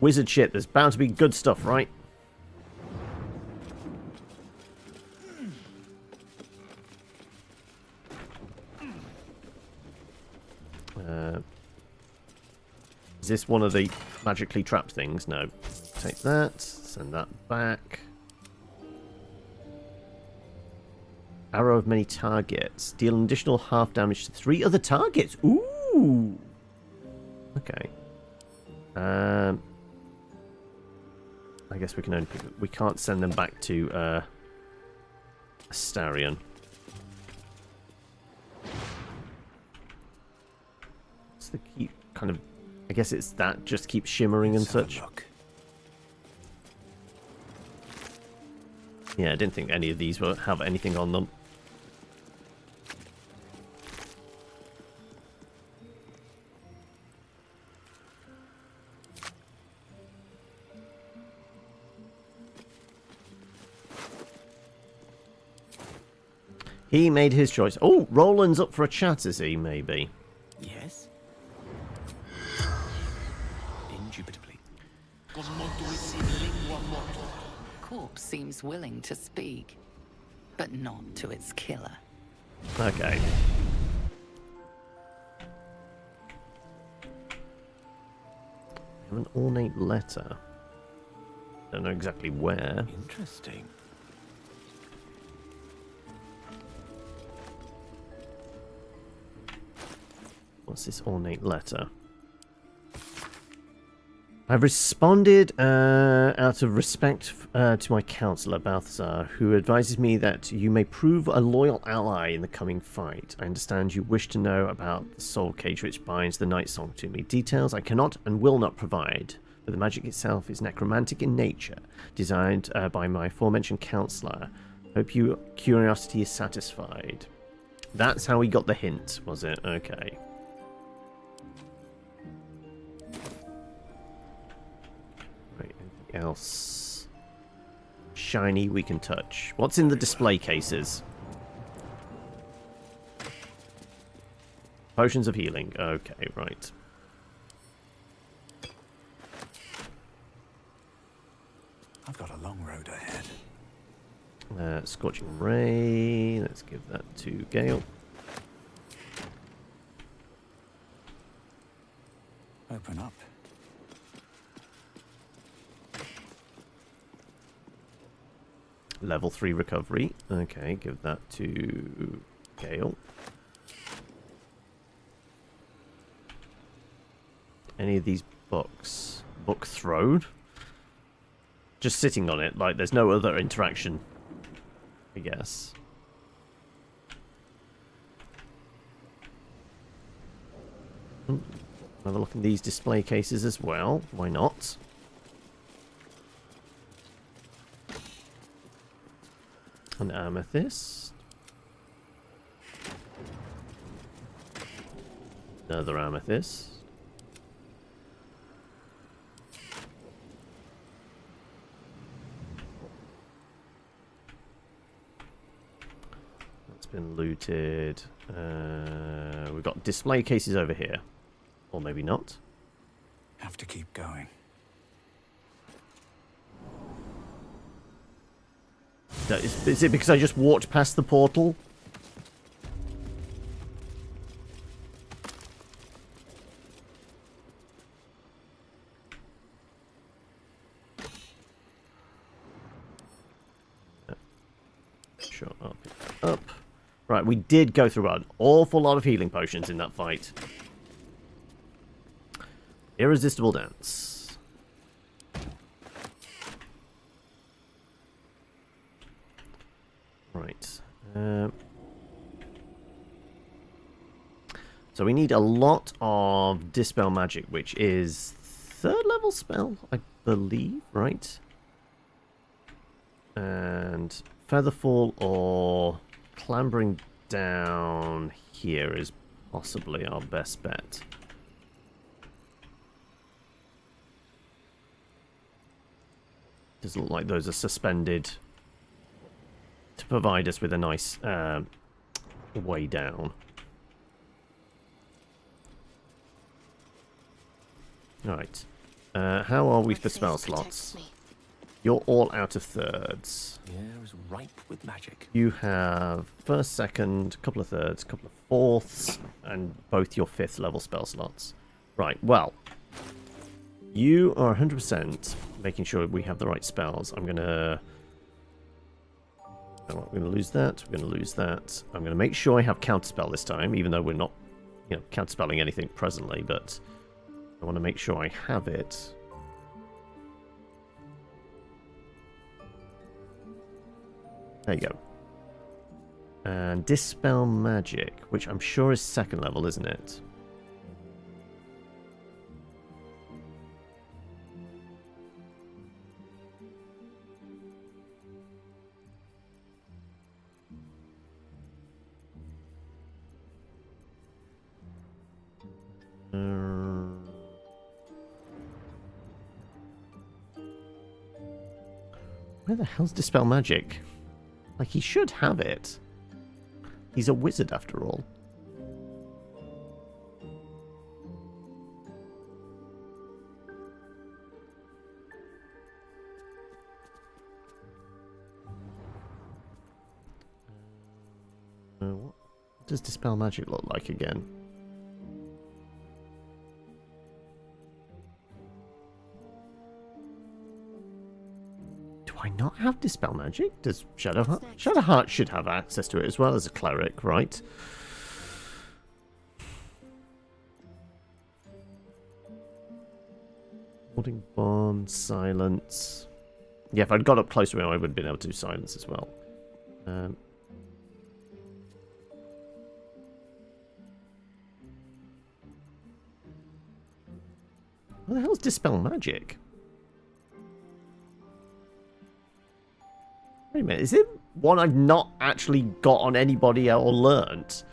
Wizard shit, there's bound to be good stuff, right? Is this one of the magically trapped things? No. Take that. Send that back. Arrow of many targets. Deal an additional half damage to 3 other targets. Ooh. Okay. I guess we can only pick... We can't send them back to Astarion. What's the key kind of... I guess it's that just keeps shimmering and such. Yeah, I didn't think any of these will have anything on them. He made his choice. Oh, Roland's up for a chat, is he? Maybe. Yes? Indubitably. Corpse seems willing to speak, but not to its killer. Okay. We have an ornate letter. Don't know exactly where. Interesting. What's this ornate letter? I've responded out of respect to my counselor, Balthazar, who advises me that you may prove a loyal ally in the coming fight. I understand you wish to know about the soul cage which binds the Nightsong to me. Details I cannot and will not provide, but the magic itself is necromantic in nature, designed by my aforementioned counselor. Hope your curiosity is satisfied. That's how we got the hint, was it? Okay. Else shiny we can touch. What's in the display cases? Potions of healing. Okay, right. I've got a long road ahead. Scorching Ray. Let's give that to Gale. Open up. Level 3 recovery. Okay, give that to Gale. Any of these books? Book thrown? Just sitting on it, like there's no other interaction, I guess. Have a look in these display cases as well. Why not? An amethyst. Another amethyst. That's been looted. We've got display cases over here. Or maybe not. Have to keep going. Is it because I just walked past the portal? Sure, I'll pick that up. Right, we did go through an awful lot of healing potions in that fight. Irresistible dance. Right. So we need a lot of Dispel Magic, which is 3rd level spell, I believe, right? And Featherfall or clambering down here is possibly our best bet. Doesn't look like those are suspended to provide us with a nice way down. Alright. How are we for spell slots? You're all out of thirds. The air is ripe with magic. You have first, second, couple of thirds, couple of fourths, and both your 5th level spell slots. Right, well. You are 100% making sure we have the right spells. I'm going to... We're going to lose that. We're going to lose that. I'm going to make sure I have counterspell this time, even though we're not, counterspelling anything presently, but I want to make sure I have it. There you go. And Dispel Magic, which I'm sure is 2nd level, isn't it? Where the hell's Dispel Magic? Like, he should have it. He's a wizard after all. What does Dispel Magic look like again? Do I not have Dispel Magic? Does Shadowheart? Shadowheart should have access to it as well as a cleric, right? Warding Bond, Silence. Yeah, if I'd got up close to him, I would have been able to do Silence as well. What the hell's Dispel Magic? Wait a minute, is it one I've not actually got on anybody or learnt?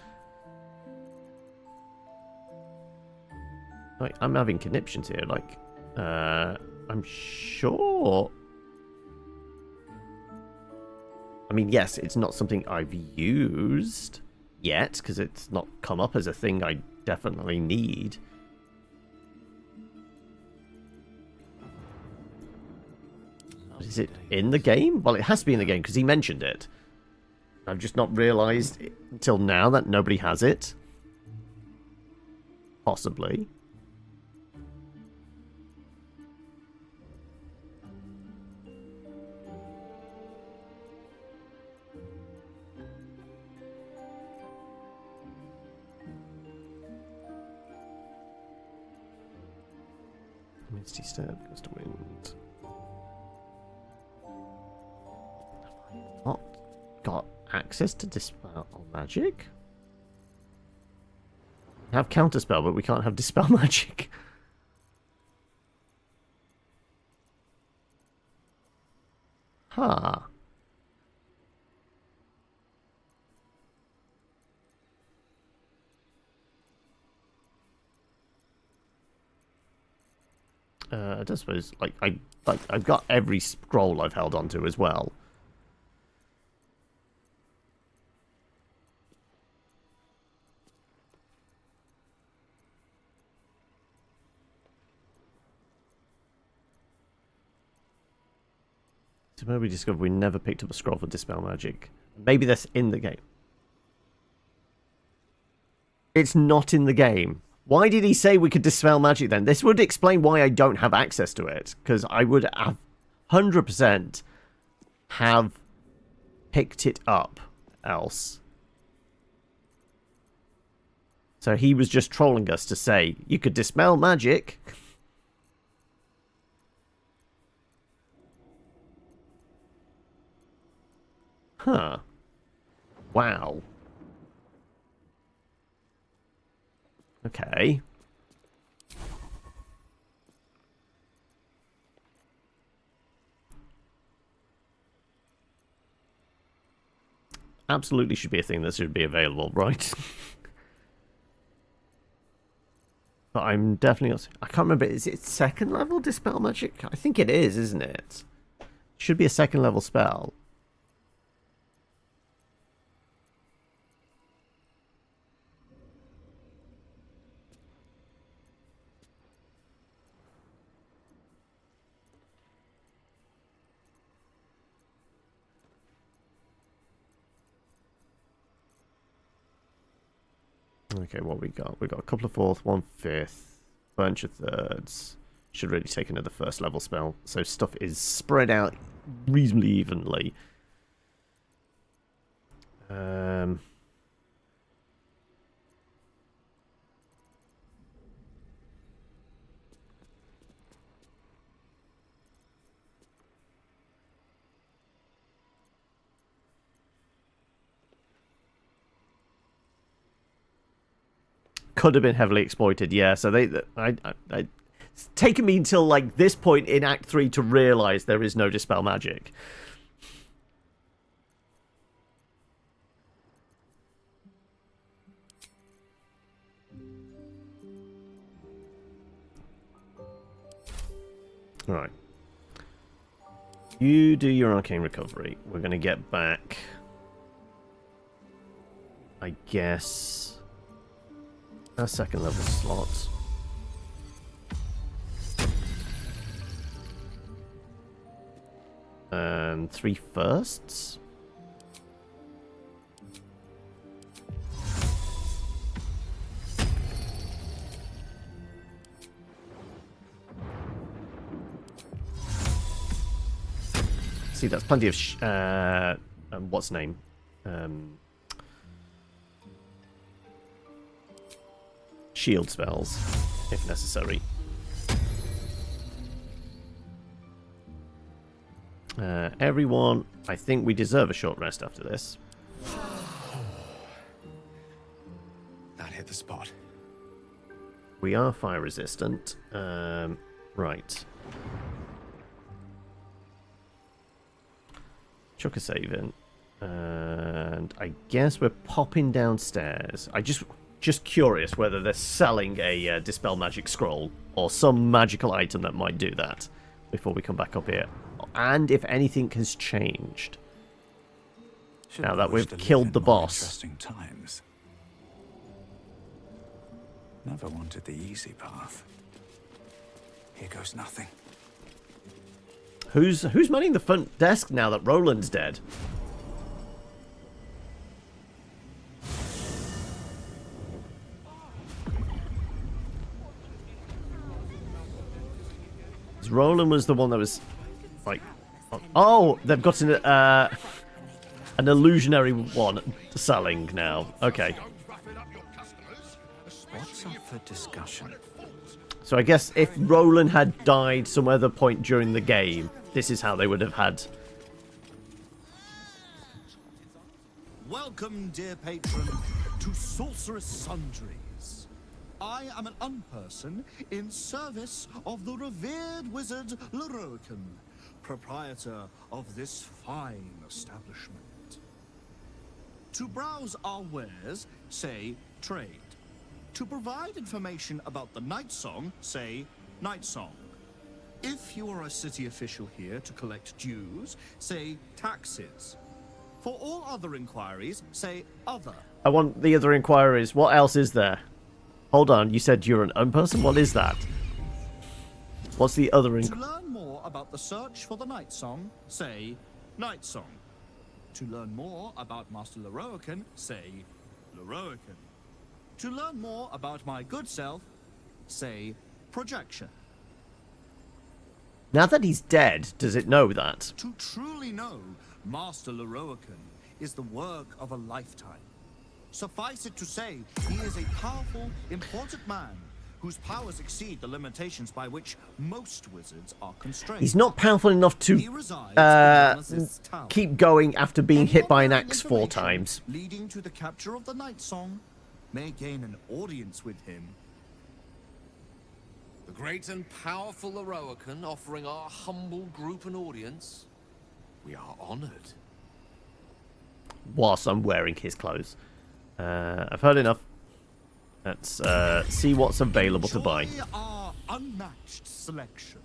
Like, I'm having conniptions here, like, I'm sure... I mean, yes, it's not something I've used yet, because it's not come up as a thing I definitely need. Is it in the game? Well, it has to be in the game because he mentioned it. I've just not realised until now that nobody has it. Possibly. Misty Step, Gust of Wind. Not got access to Dispel Magic? We have Counterspell, but we can't have Dispel Magic. Huh. I don't suppose, I've got every scroll I've held onto as well. So maybe we discovered we never picked up a scroll for Dispel Magic. Maybe that's in the game. It's not in the game. Why did he say we could Dispel Magic then? This would explain why I don't have access to it. Because I would have 100% have picked it up else. So he was just trolling us to say, you could Dispel Magic. Huh. Wow. Okay. Absolutely should be a thing that should be available, right? But I'm definitely not... I can't remember. Is it second level Dispel Magic? I think it is, isn't it? Should be a second level spell. Okay, what we got? We got a couple of fourth, 1/5, bunch of thirds. Should really take another first level spell. So stuff is spread out reasonably evenly. Could have been heavily exploited, yeah. So it's taken me until like this point in Act 3 to realise there is no Dispel Magic. Alright. You do your Arcane Recovery. We're going to get back... I guess a second level slot. And 3 firsts. See, that's plenty of what's name? Shield spells, if necessary. Everyone, I think we deserve a short rest after this. That hit the spot. We are fire resistant. Right. Chuck a save in. And I guess we're popping downstairs. Just curious whether they're selling a Dispel Magic Scroll or some magical item that might do that before we come back up here. And if anything has changed. Now that we've killed the boss. Interesting times. Never wanted the easy path. Here goes nothing. Who's manning the front desk now that Roland's dead? Roland was the one that was like, oh, they've got an illusionary one selling now. Okay. What's up for discussion? So I guess if Roland had died some other point during the game, this is how they would have had. Welcome, dear patron, to Sorceress Sundries. I am an unperson in service of the revered wizard Larian, proprietor of this fine establishment. To browse our wares, say trade. To provide information about the Nightsong, say Nightsong. If you are a city official here to collect dues, say taxes. For all other inquiries, say other. I want the other inquiries. What else is there? Hold on, you said you're an unperson? What is that? What's the other To learn more about the search for the Nightsong, say Nightsong. To learn more about Master Larian, say Larian. To learn more about my good self, say projection. Now that he's dead, does it know that? To truly know Master Larian is the work of a lifetime. Suffice it to say, he is a powerful, important man whose powers exceed the limitations by which most wizards are constrained. He's not powerful enough to keep going after being hit by an axe 4 times. Leading to the capture of the Nightsong may gain an audience with him. The great and powerful Larian offering our humble group an audience. We are honored. Whilst I'm wearing his clothes. I've heard enough. Let's see what's available to buy. Enjoy our unmatched selection.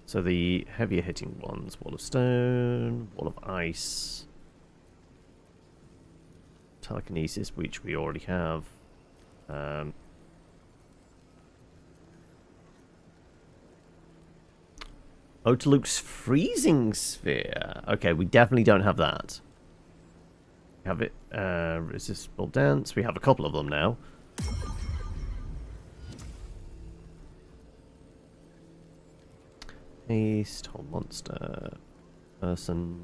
So the heavier hitting ones, Wall of Stone, Wall of Ice, Telekinesis, which we already have. Otaluk's Freezing Sphere. Okay, we definitely don't have that. We have it. Resistible Dance. We have a couple of them now. Haste, Hold Monster, Person.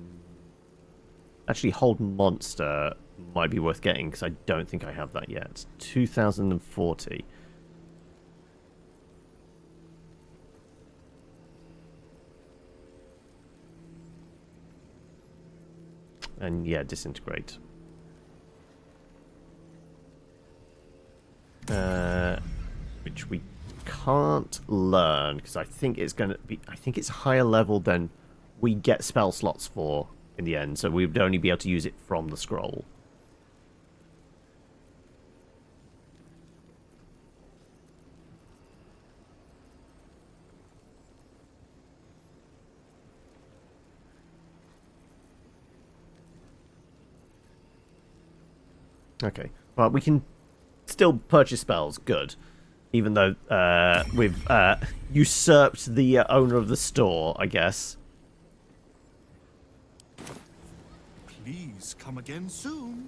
Actually, Hold Monster might be worth getting because I don't think I have that yet. 2040. And yeah, Disintegrate. Which we can't learn because I think it's going to be. I think it's higher level than we get spell slots for in the end, so we would only be able to use it from the scroll. Okay. Well, we can still purchase spells. Good. Even though we've usurped the owner of the store, I guess. Please come again soon.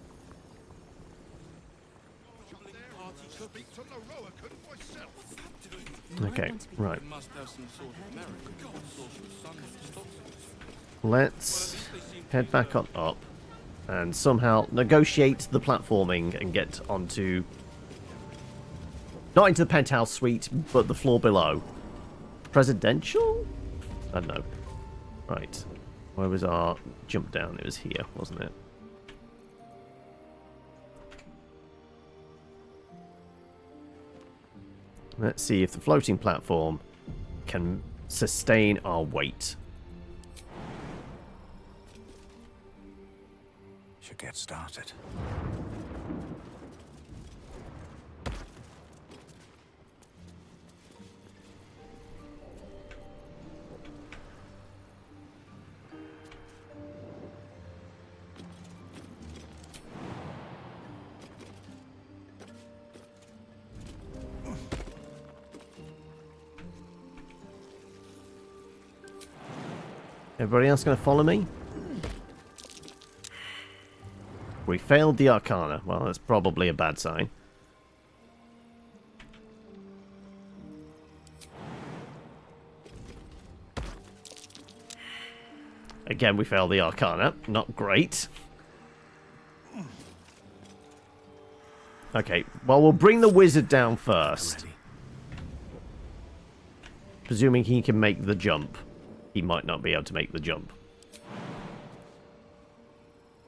Okay, right. Let's head back on up and somehow negotiate the platforming and get onto... Not into the penthouse suite, but the floor below. Presidential? I don't know. Right. Where was our jump down? It was here, wasn't it? Let's see if the floating platform can sustain our weight. Should get started. Everybody else going to follow me? We failed the Arcana. Well, that's probably a bad sign. Again, we failed the Arcana. Not great. Okay, well, we'll bring the wizard down first. Presuming he can make the jump. He might not be able to make the jump.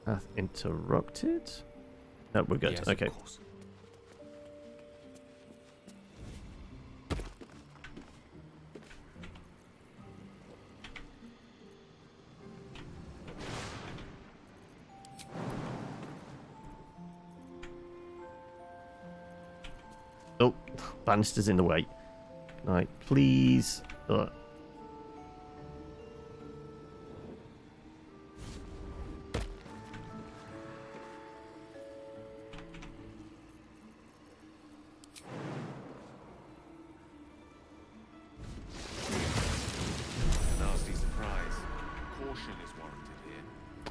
Path interrupted? No, we're good. Yes, okay. of course. Oh, banister's in the way. Right, please.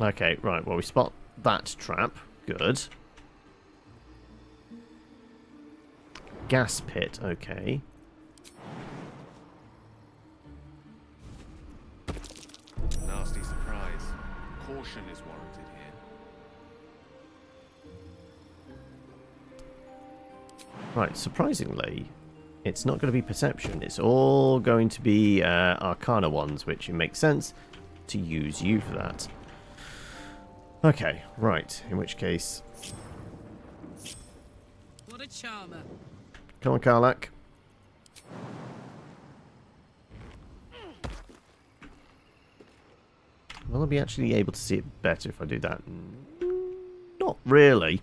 Okay, right, well, we spot that trap. Good. Gas pit, okay. Nasty surprise. Caution is warranted here. Right, surprisingly, it's not going to be perception. It's all going to be Arcana ones, which it makes sense to use you for that. Okay, right. In which case... What a charmer. Come on, Karlak. Will I be actually able to see it better if I do that? Not really.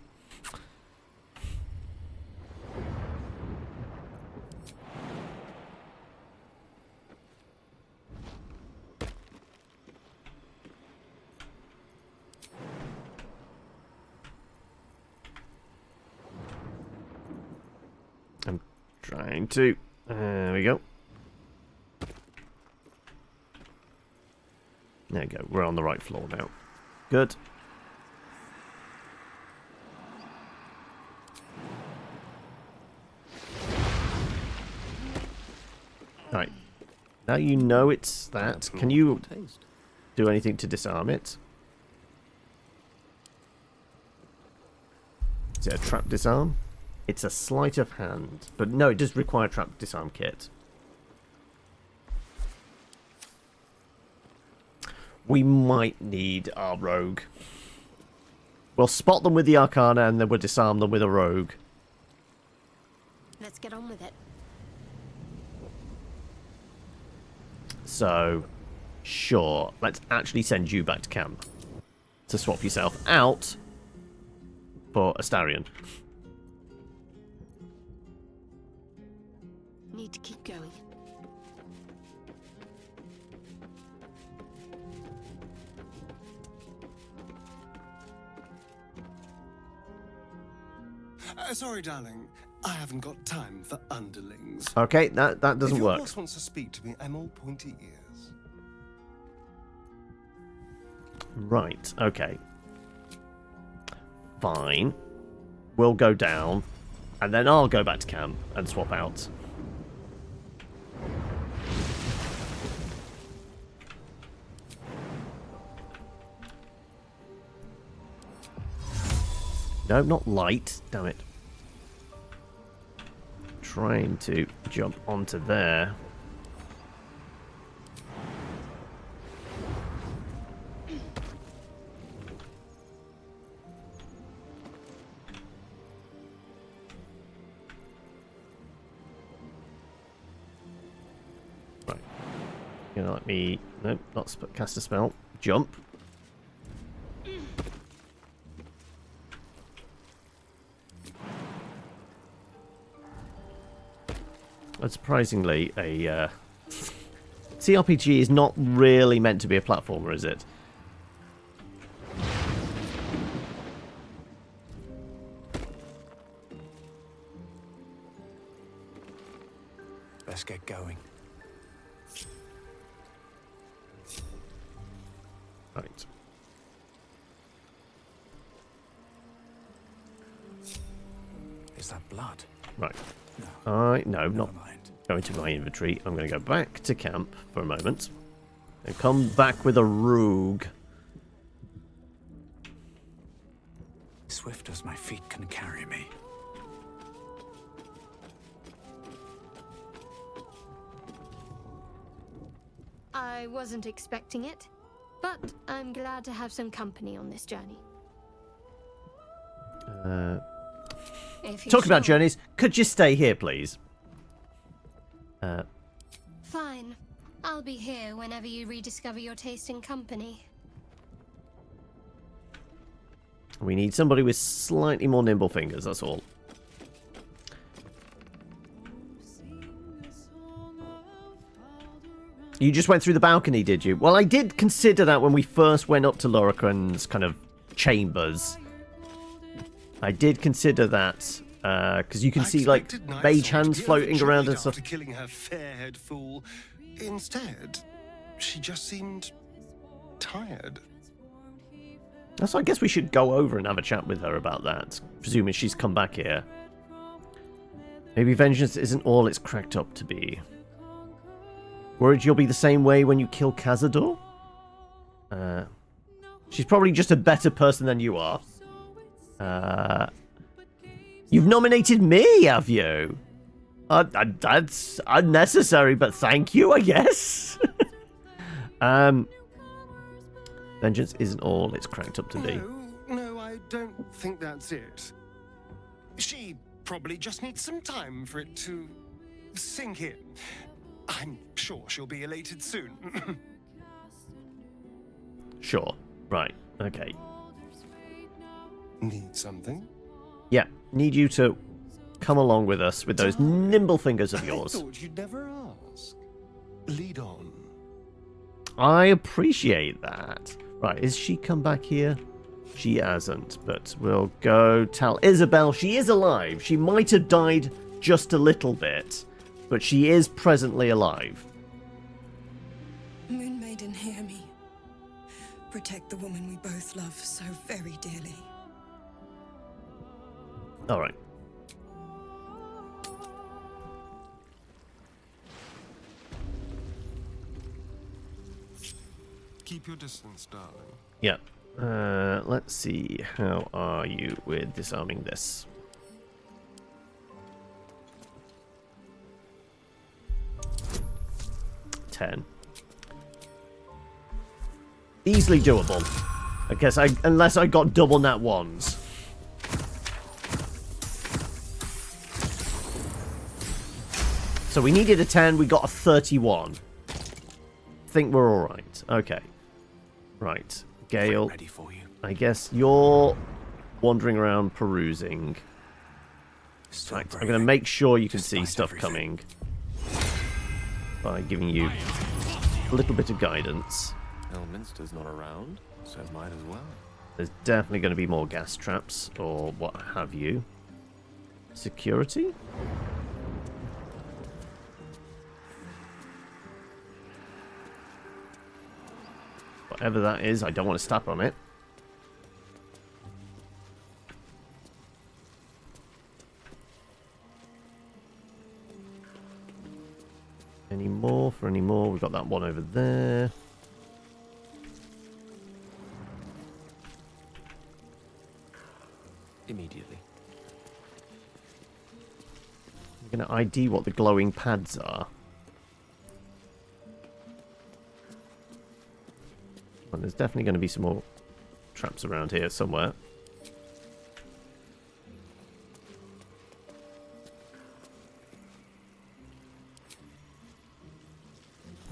I'm trying to. There we go. There we go. We're on the right floor now. Good. Right. Now you know it's that. Can you do anything to disarm it? Is it a trap disarm? It's a sleight of hand. But no, it does require a trap disarm kit. We might need our rogue. We'll spot them with the Arcana and then we'll disarm them with a rogue. Let's get on with it. So, sure. Let's actually send you back to camp to swap yourself out for Astarion. Need to keep going. Sorry, darling. I haven't got time for underlings. Okay, that doesn't if work. Your boss wants to speak to me, I'm all pointy ears. Right, okay. Fine. We'll go down, and then I'll go back to camp and swap out. No, not light. Damn it. Trying to jump onto there. Right. You're gonna let me... Nope, not cast a spell. Jump. Surprisingly, a cRPG is not really meant to be a platformer, is it? Let's get going. Right. Is that blood? Right. No, not going to my inventory. I'm going to go back to camp for a moment and come back with a rogue. Swift as my feet can carry me. I wasn't expecting it, but I'm glad to have some company on this journey. Talk about journeys. Could you stay here, please? Fine. I'll be here whenever you rediscover your taste in company. We need somebody with slightly more nimble fingers, that's all. You just went through the balcony, did you? Well, I did consider that when we first went up to Lorikhan's kind of chambers. I did consider that, because you can see, like, mage hands floating around and stuff. After killing her fair-haired fool. Instead, she just seemed tired. So I guess we should go over and have a chat with her about that, presuming she's come back here. Maybe vengeance isn't all it's cracked up to be. Worried you'll be the same way when you kill Cazador? She's probably just a better person than you are. You've nominated me, have you? That's unnecessary, but thank you, I guess. Vengeance isn't all it's cracked up to be. No, I don't think that's it. She probably just needs some time for it to sink in. I'm sure she'll be elated soon. Sure. Right. Okay. Need something? Yeah. Need you to come along with us with those nimble fingers of yours. I thought you'd never ask. Lead on. I appreciate that. Right, is she come back here? She hasn't, but we'll go tell Isabel she is alive. She might have died just a little bit, but she is presently alive. Moon Maiden, hear me. Protect the woman we both love so very dearly. All right. Keep your distance, darling. Yeah. Let's see. How are you with disarming this? $10. Easily doable. I guess unless I got double nat ones. So we needed a 10, we got a 31. Think we're all right. Okay. Right. Gale, ready for you. I guess you're wandering around perusing. Right, I'm going to make sure you can see stuff coming by giving you a little bit of guidance. Elminster's not around, so might as well. There's definitely going to be more gas traps or what have you. Security? Whatever that is, I don't want to step on it. Any more for any more? We've got that one over there. Immediately. I'm going to ID what the glowing pads are. Well, there's definitely going to be some more traps around here somewhere.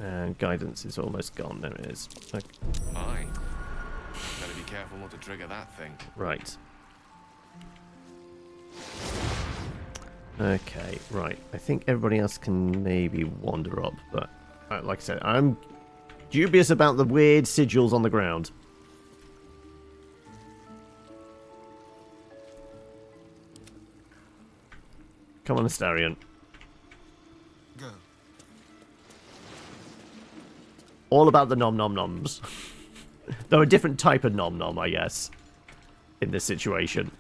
And guidance is almost gone. There it is. Okay. Aye. Better be careful not to trigger that thing. Right. Okay, right. I think everybody else can maybe wander up, but like I said, I'm dubious about the weird sigils on the ground. Come on, Astarion. Go. All about the nom-nom-noms. They're a different type of nom-nom, I guess, in this situation.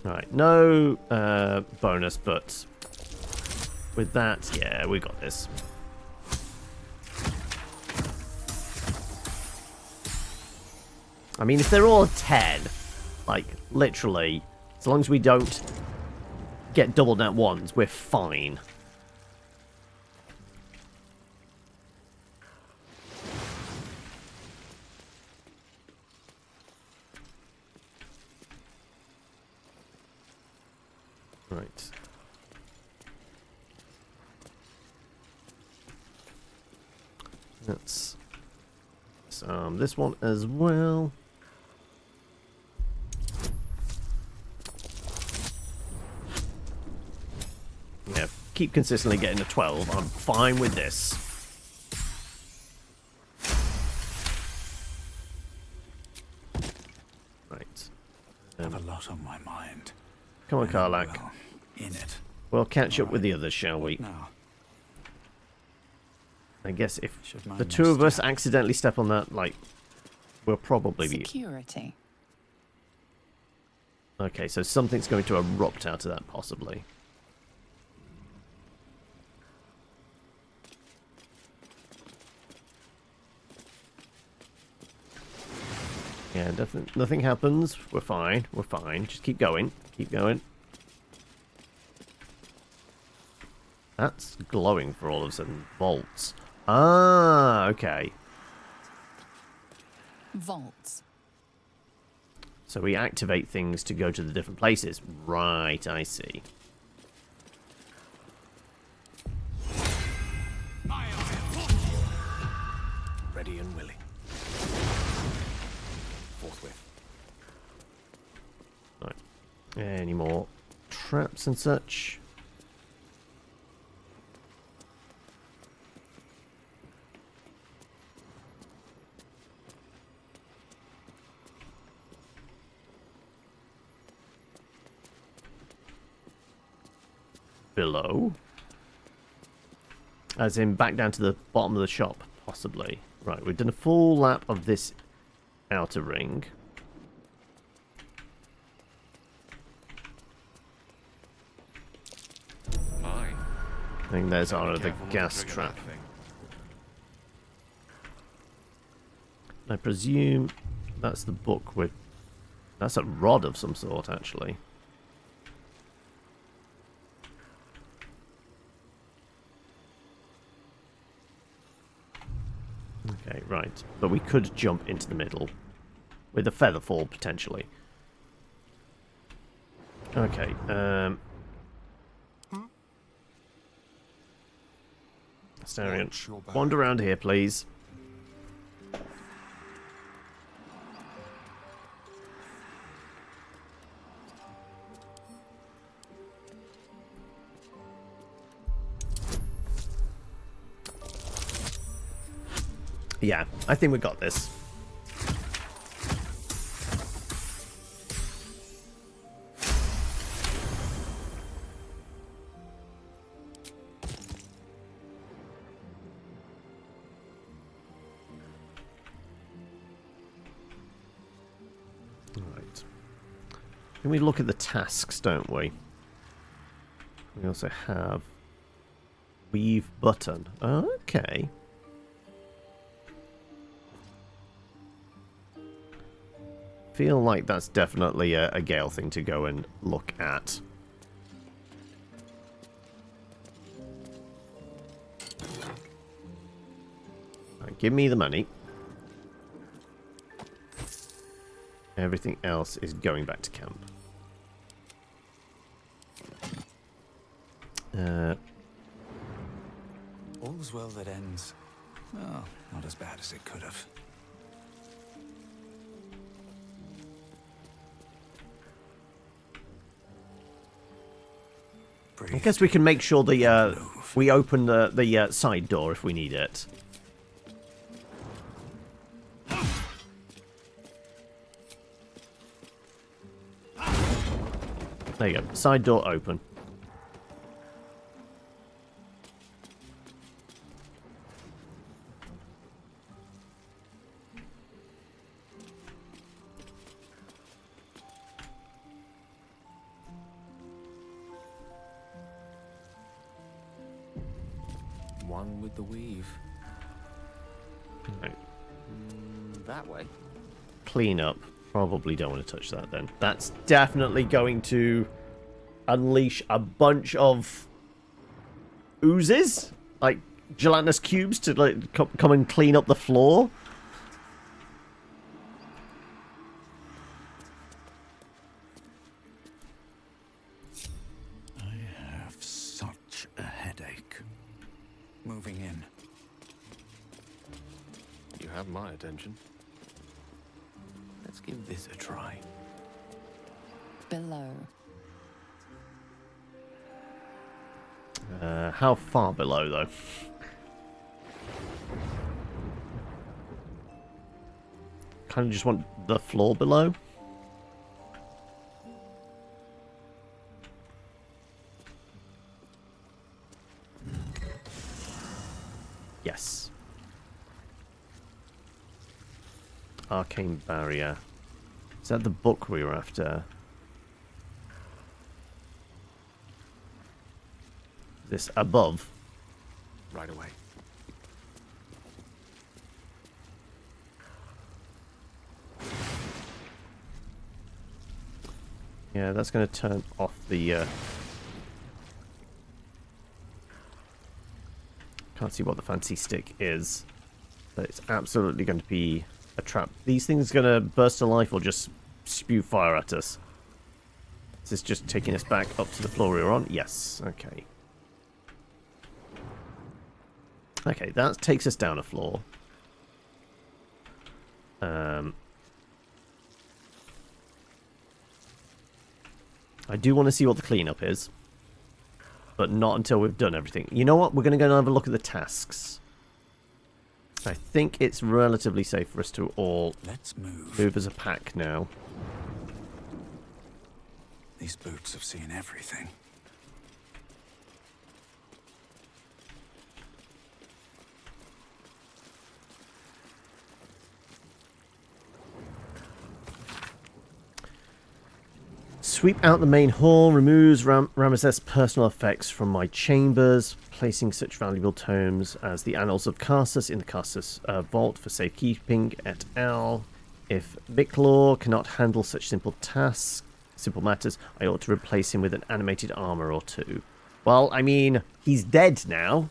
Right, no bonus, but with that, yeah, we got this. I mean, if they're all 10, like, literally, as long as we don't get double nat ones, we're fine. Right. Let's this one as well. Yeah, keep consistently getting a 12. I'm fine with this. Right. I have a lot on my mind. Come on, Karlach. Well, in it. We'll catch up with the others, shall we? Now. I guess if Should mind the my two of us step. accidentally step on that, like, we'll probably be... Security. Okay, so something's going to erupt out of that, possibly. Yeah, definitely. Nothing happens. We're fine. We're fine. Just keep going. Keep going. That's glowing for all of a sudden. Vaults. Ah, okay. Vaults. So we activate things to go to the different places. Right, I see. Ready and willing. Forthwith. Right. Any more traps and such? Below? As in back down to the bottom of the shop, possibly. Right, we've done a full lap of this outer ring. Fine. I think there's our other Careful not to gas trigger trap. that thing. I presume that's the book with... That's a rod of some sort, actually. Okay, right. But we could jump into the middle. With a feather fall, potentially. Okay, Astarion, wander around here, please. Yeah, I think we got this. Right. Can we look at the tasks, don't we? We also have weave button. Okay. Feel like that's definitely a Gale thing to go and look at. Right, give me the money. Everything else is going back to camp. All's well that ends. Well, not as bad as it could have. I guess we can make sure the we open the side door if we need it. There you go. Side door open. One with the weave. Right. That way. Clean up. Probably don't want to touch that then. That's definitely going to unleash a bunch of oozes, like gelatinous cubes, to like come and clean up the floor. I have such a headache. Moving in. You have my attention. Let's give this a try. Below. How far below, though? Kind of just want the floor below. Yes. Arcane barrier. Is that the book we were after? This above. Right away. Yeah, that's going to turn off the... Can't see what the fancy stick is. But it's absolutely going to be a trap. These things going to burst to life or just spew fire at us? Is this just taking us back up to the floor we were on? Yes. Okay. Okay, that takes us down a floor. I do want to see what the cleanup is. But not until we've done everything. You know what? We're going to go and have a look at the tasks. I think it's relatively safe for us to all move as a pack now. These boots have seen everything. Sweep out the main hall, removes Ramesses' personal effects from my chambers, placing such valuable tomes as the Annals of Karsus in the Karsus vault for safekeeping et al. If Viclor cannot handle such simple matters, I ought to replace him with an animated armor or two. Well, I mean, he's dead now.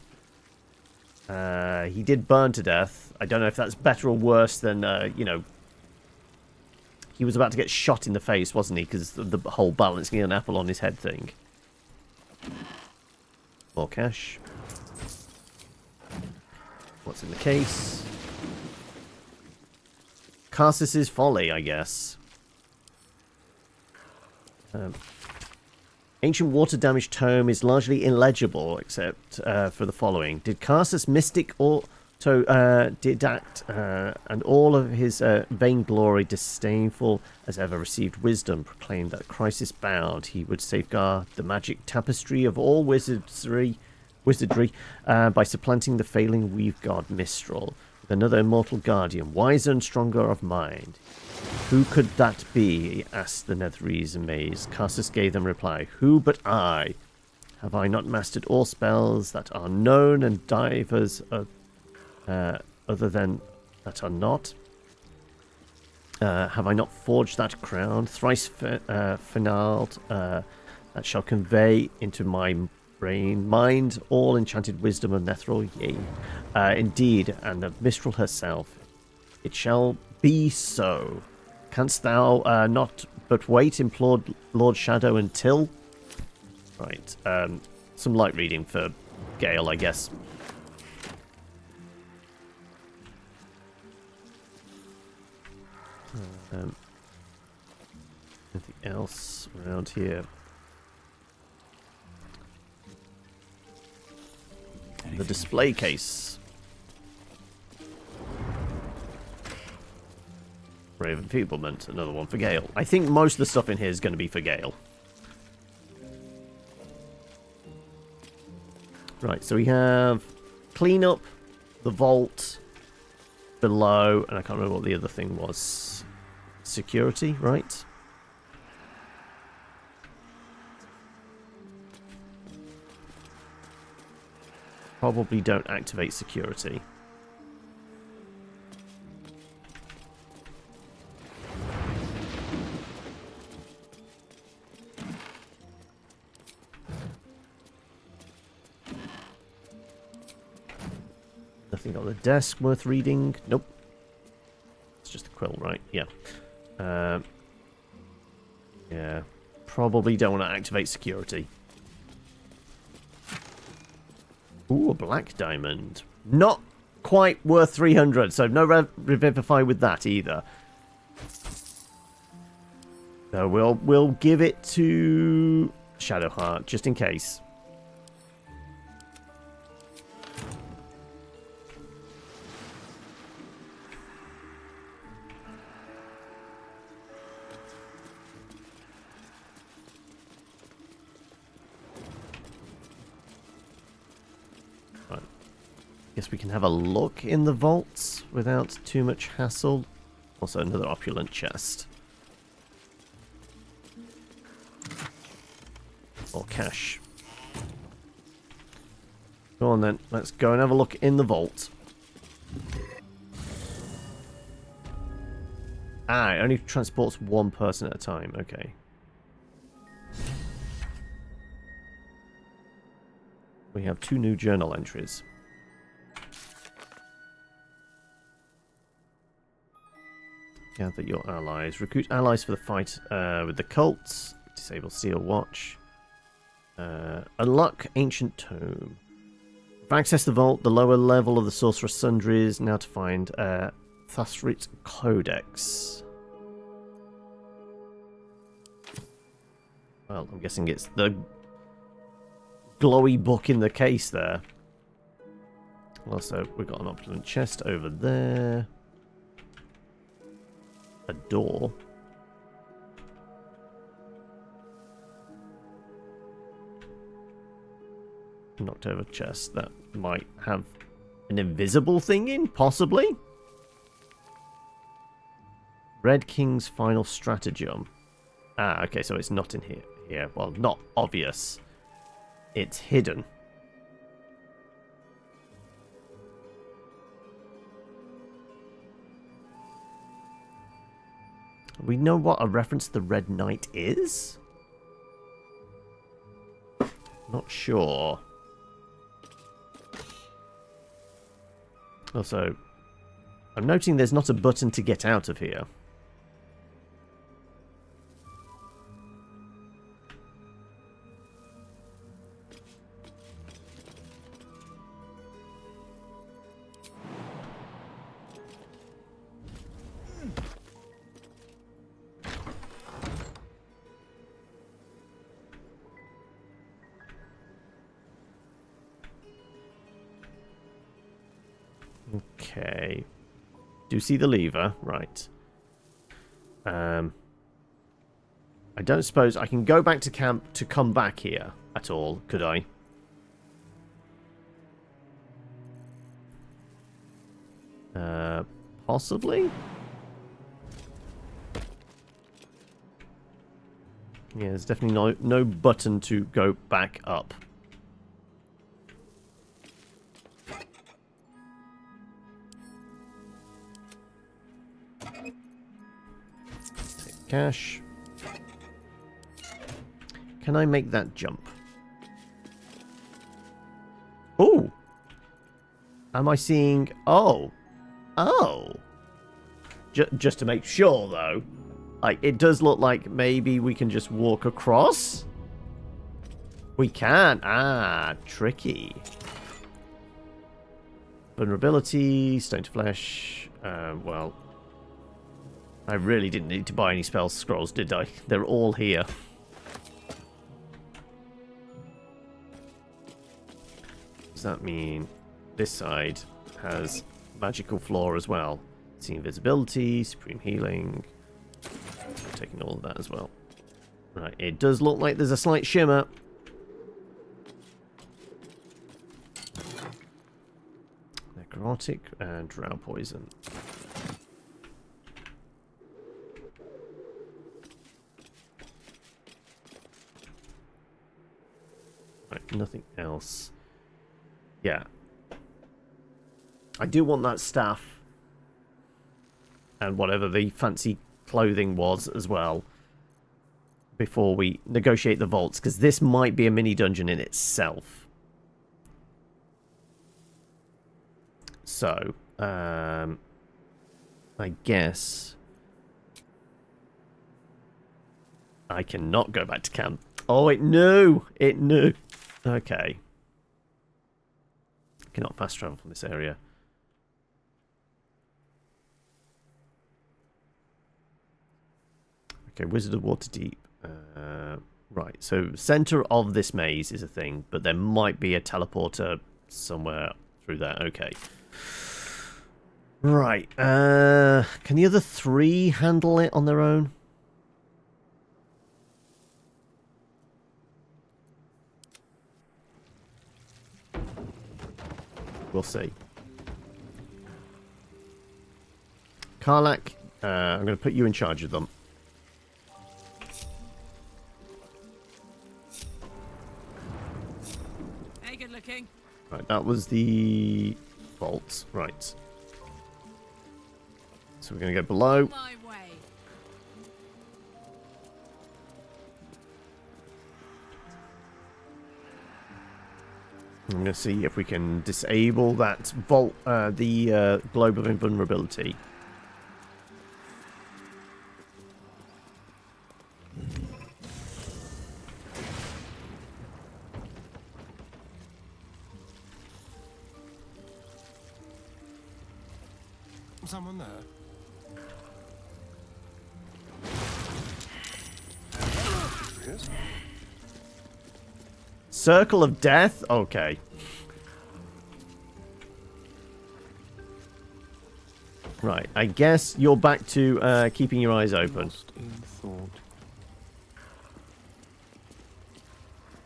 He did burn to death. I don't know if that's better or worse than, you know... He was about to get shot in the face, wasn't he? Because of the whole balancing an apple on his head thing. More cash. What's in the case? Karsus' Folly, I guess. Ancient water damage tome is largely illegible, except for the following. Did Karsus mystic or So Didact and all of his vainglory, disdainful as ever, received wisdom, proclaimed that crisis bound he would safeguard the magic tapestry of all wizardry by supplanting the failing weave god Mistral with another immortal guardian, wiser and stronger of mind. Who could that be? Asked the Netherese amazed. Carsus gave them reply, who but I? Have I not mastered all spells that are known and divers other than that are not? Have I not forged that crown, thrice finaled, that shall convey into my mind all enchanted wisdom of Nethril? Yea, indeed, and of Mistral herself. It shall be so. Canst thou not but wait, implored Lord Shadow, until... Right, some light reading for Gale, I guess. Anything else around here? The display case. Brave Enfeeblement, another one for Gale. I think most of the stuff in here is going to be for Gale. Right, so we have clean up the vault below, and I can't remember what the other thing was. Security, right? Probably don't activate security. Nothing on the desk worth reading. Nope. It's just a quill, right? Yeah. Yeah. Probably don't want to activate security. Ooh, a black diamond. Not quite worth 300, so no revivify with that either. So we'll give it to Shadowheart just in case. Guess we can have a look in the vaults without too much hassle. Also another opulent chest. Or cash. Go on then, let's go and have a look in the vault. Ah, it only transports one person at a time, okay. We have 2 new journal entries. Gather your allies. Recruit allies for the fight with the cults. Disable Steel Watch. Unlock Ancient Tome. Access the vault, the lower level of the Sorcerer's Sundries. Now to find Thasrit Codex. Well, I'm guessing it's the glowy book in the case there. Also, we've got an opulent chest over there. A door. Knocked over chest that might have an invisible thing in, possibly. Red King's final stratagem. Ah, okay, so it's not in here. Yeah, well, not obvious. It's hidden. We know what a reference to the Red Knight is? Not sure. Also, I'm noting there's not a button to get out of here. Okay. Do see the lever, right. I don't suppose I can go back to camp to come back here at all, could I? Possibly? Yeah, there's definitely no button to go back up. Take cash. Can I make that jump? Oh! Am I seeing... Oh! Oh! Just to make sure, though. Like, it does look like maybe we can just walk across? We can. Ah, tricky. Vulnerability, stone to flesh. Well, I really didn't need to buy any spell scrolls, did I? They're all here. Does that mean this side has magical floor as well? See invisibility, supreme healing. I'm taking all of that as well. Right, it does look like there's a slight shimmer. Necrotic and drow poison. Right, nothing else. Yeah. I do want that staff. And whatever the fancy clothing was as well. Before we negotiate the vaults. Because this might be a mini dungeon in itself. So. I guess. I cannot go back to camp. Oh, it knew! It knew! Okay. Cannot fast travel from this area. Okay, Wizard of Waterdeep. Right, so center of this maze is a thing, but there might be a teleporter somewhere through there. Okay. Right. Can the other three handle it on their own? We'll see. Karlak, I'm going to put you in charge of them. Hey, good looking. Right, that was the vault. Right. So we're going to go below. My way. I'm going to see if we can disable that vault, the globe of invulnerability. Someone there? Yes. Circle of Death? Okay. Right, I guess you're back to keeping your eyes open.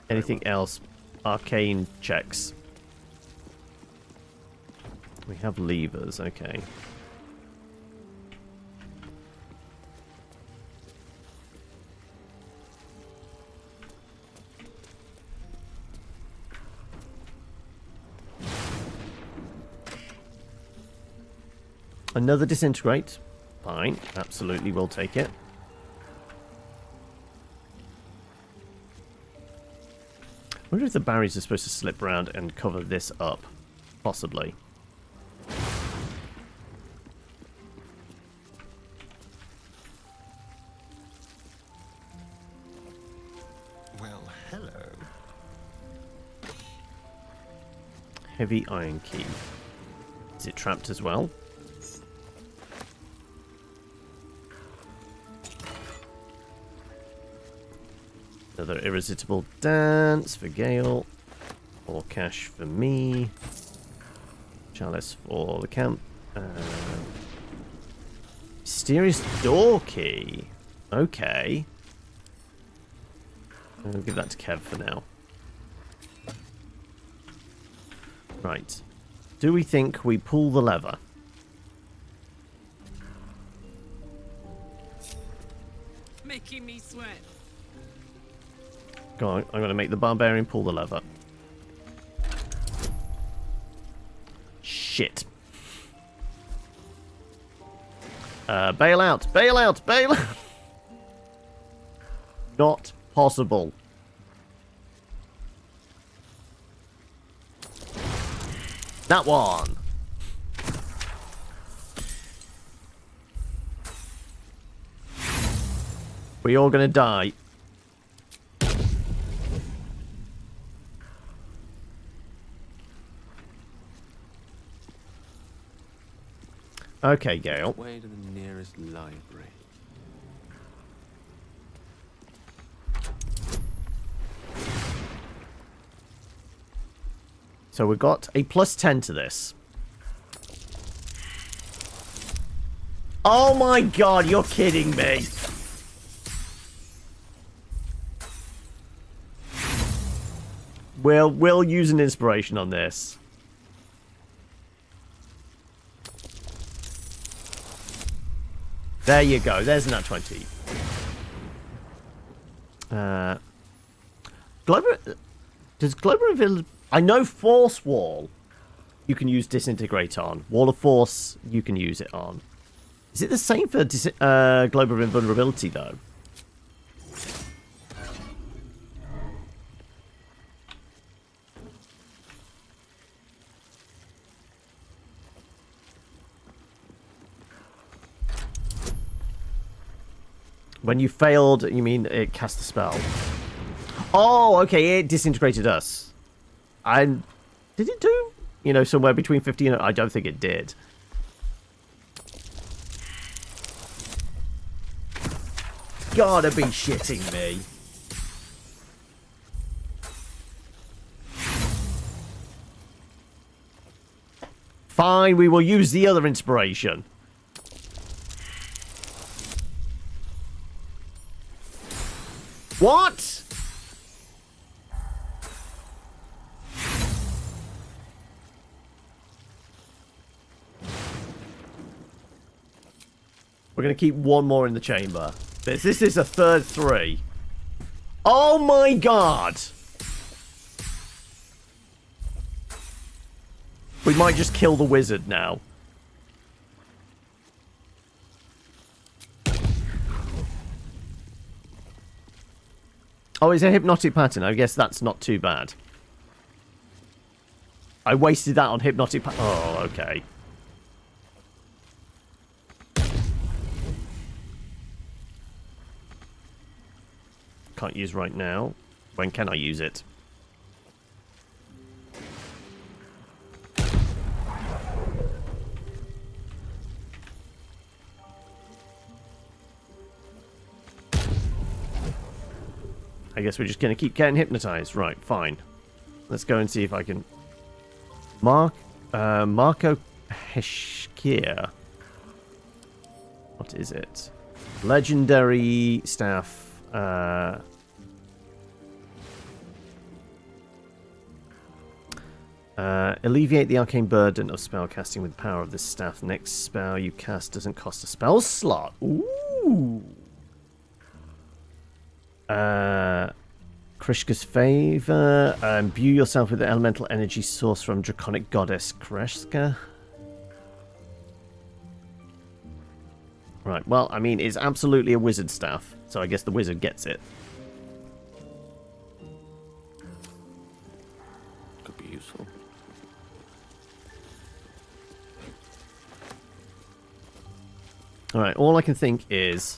Anything else? Arcane checks. We have levers, okay. Another disintegrate. Fine. Absolutely, we'll take it. I wonder if the barriers are supposed to slip around and cover this up. Possibly. Well, hello. Heavy iron key. Is it trapped as well? Another irresistible dance for Gale. More cash for me. Chalice for the camp. Mysterious door key. Okay. I'll give that to Kev for now. Right. Do we think we pull the lever? Making me sweat. Go on, I'm going to make the barbarian pull the lever. Shit. Bail out, bail out, bail out. Not possible. That one. We all gonna die. Okay, Gale. Way to the nearest library. So we've got a +10 to this. Oh my god, you're kidding me. We'll use an inspiration on this. There you go. There's an @20. Does Global Reveal... I know Force Wall you can use Disintegrate on. Wall of Force you can use it on. Is it the same for Global Invulnerability, though? When you failed, you mean it cast the spell? Oh, okay, it disintegrated us. And did it do? You know, somewhere between 50 and... I don't think it did. Gotta be shitting me. Fine, we will use the other inspiration. What? We're going to keep one more in the chamber. This is a third 3. Oh my god! We might just kill the wizard now. Oh, it's a hypnotic pattern. I guess that's not too bad. I wasted that on hypnotic pattern. Oh, okay. Can't use right now. When can I use it? I guess we're just going to keep getting hypnotized. Right, fine. Let's go and see if I can... Marco Heshkir. What is it? Legendary staff. Alleviate the arcane burden of spellcasting with the power of this staff. Next spell you cast doesn't cost a spell slot. Ooh. Krishka's favor. Imbue yourself with the elemental energy source from Draconic Goddess Krishka. Right, well, I mean, it's absolutely a wizard staff, so I guess the wizard gets it. Could be useful. Alright, all I can think is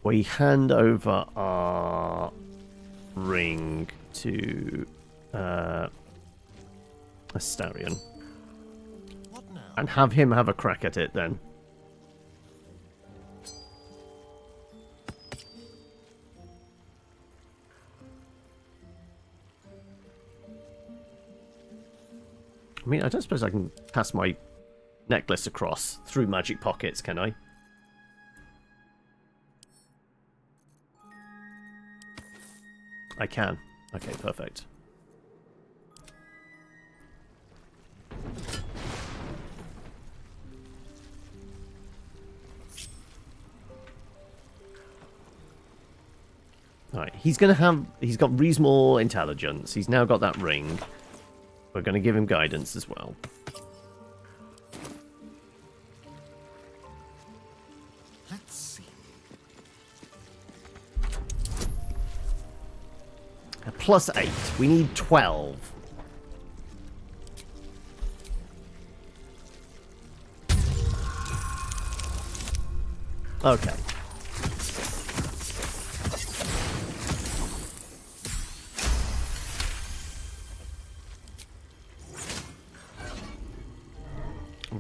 we hand over our ring to Astarion. And have him have a crack at it then. I mean, I don't suppose I can pass my necklace across through magic pockets, can I? I can. Okay, perfect. Alright, he's got reasonable intelligence. He's now got that ring. We're going to give him guidance as well. Let's see. A +8. We need 12. Okay.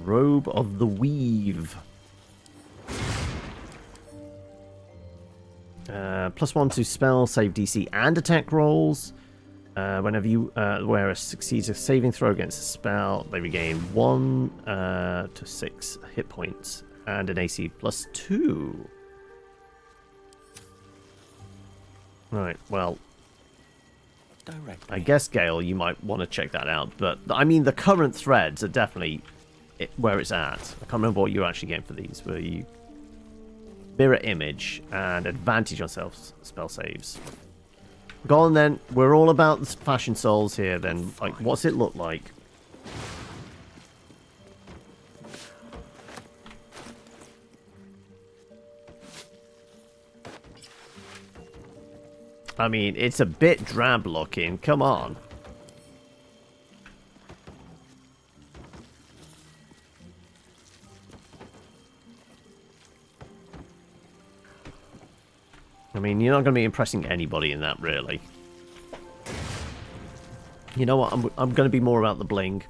Robe of the Weave. +1 to spell, save DC, and attack rolls. Whenever you wearer succeeds a saving throw against a spell, they regain 1 to 6 hit points and an AC +2. Right, well, I guess, Gale, you might want to check that out. But, I mean, the current threads are definitely where it's at. I can't remember what you're actually getting for these. Where you mirror image and advantage on spell saves. Go on then. We're all about the fashion souls here then. Like, what's it look like? I mean, it's a bit drab looking. Come on. I mean, you're not going to be impressing anybody in that, really. You know what? I'm going to be more about the bling.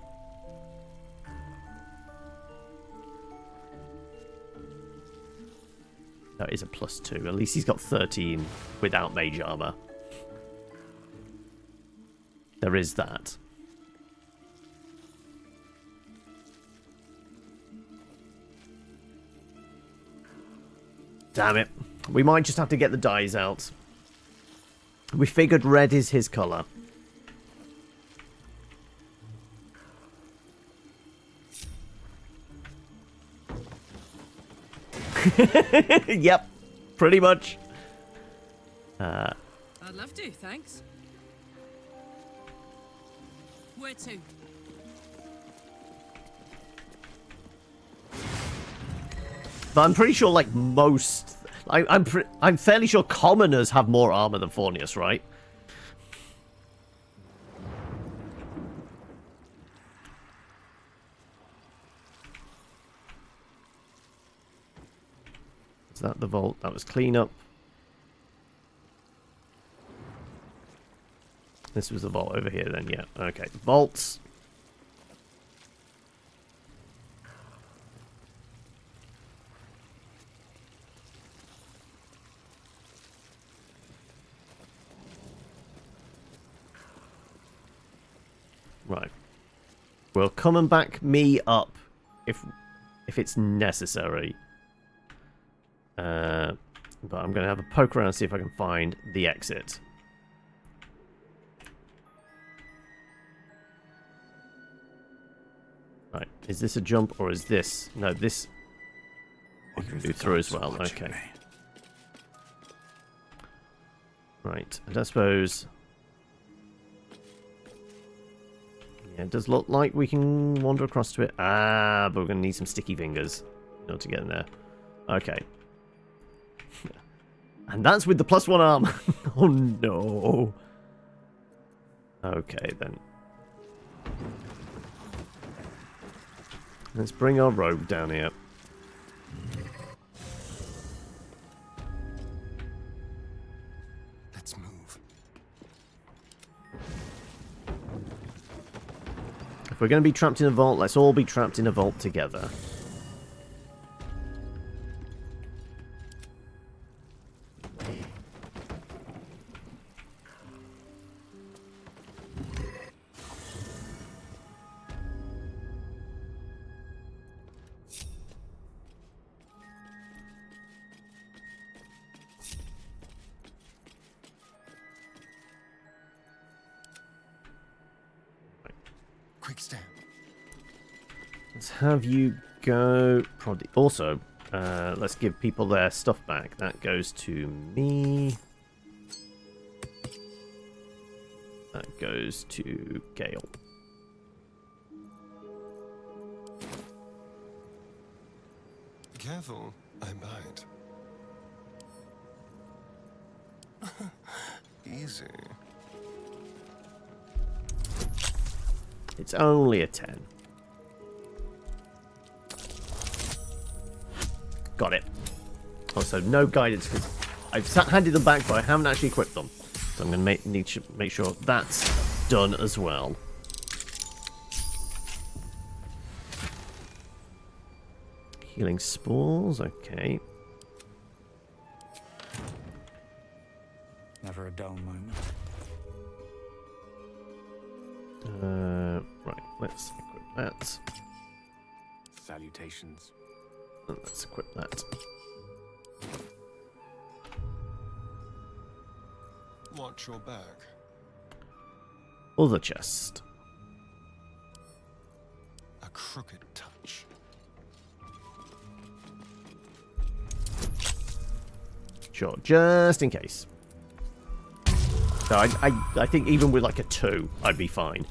That is a +2. At least he's got 13 without mage armor. There is that. Damn it. We might just have to get the dyes out. We figured red is his colour. Yep, pretty much. I'd love to, thanks. Where to? But I'm pretty sure, like, most... I'm fairly sure commoners have more armor than Fornius, right? Is that the vault? That was cleanup. This was the vault over here then, yeah. Okay, vaults. Right. We'll come and back me up if it's necessary. But I'm going to have a poke around and see if I can find the exit. Right. Is this a jump or is this... No, this... We can do through as well. Okay. Right. And I suppose... Yeah, it does look like we can wander across to it. Ah, but we're going to need some sticky fingers in order to get in there. Okay. And that's with the +1 armor. Oh, no. Okay, then. Let's bring our rogue down here. Let's move. If we're going to be trapped in a vault, let's all be trapped in a vault together. quick step. Let's have you go. Probably also. Let's give people their stuff back. That goes to me. That goes to Gale. Careful, I bite. Easy. It's only a 10. Got it. Also, no guidance because I've handed them back, but I haven't actually equipped them. So I'm going to need to make sure that's done as well. Healing spores, okay. Never a dull moment. Right, let's equip that. Salutations. And let's equip that. Watch your back. Other chest. A crooked touch. Sure, just in case. So I think even with like a 2, I'd be fine.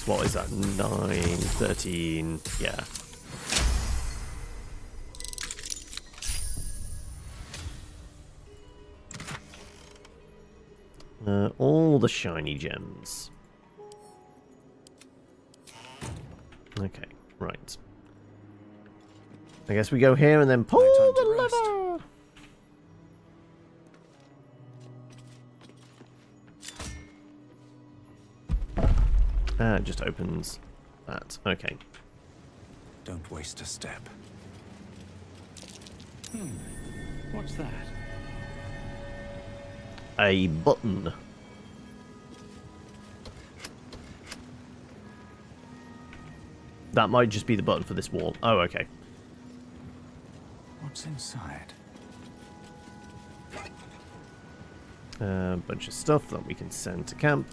What is that? 9, 13, yeah. All the shiny gems. Okay, right. I guess we go here and then pull the lever. It just opens that. Okay. Don't waste a step. What's that? A button. That might just be the button for this wall. Oh, okay. What's inside? A bunch of stuff that we can send to camp.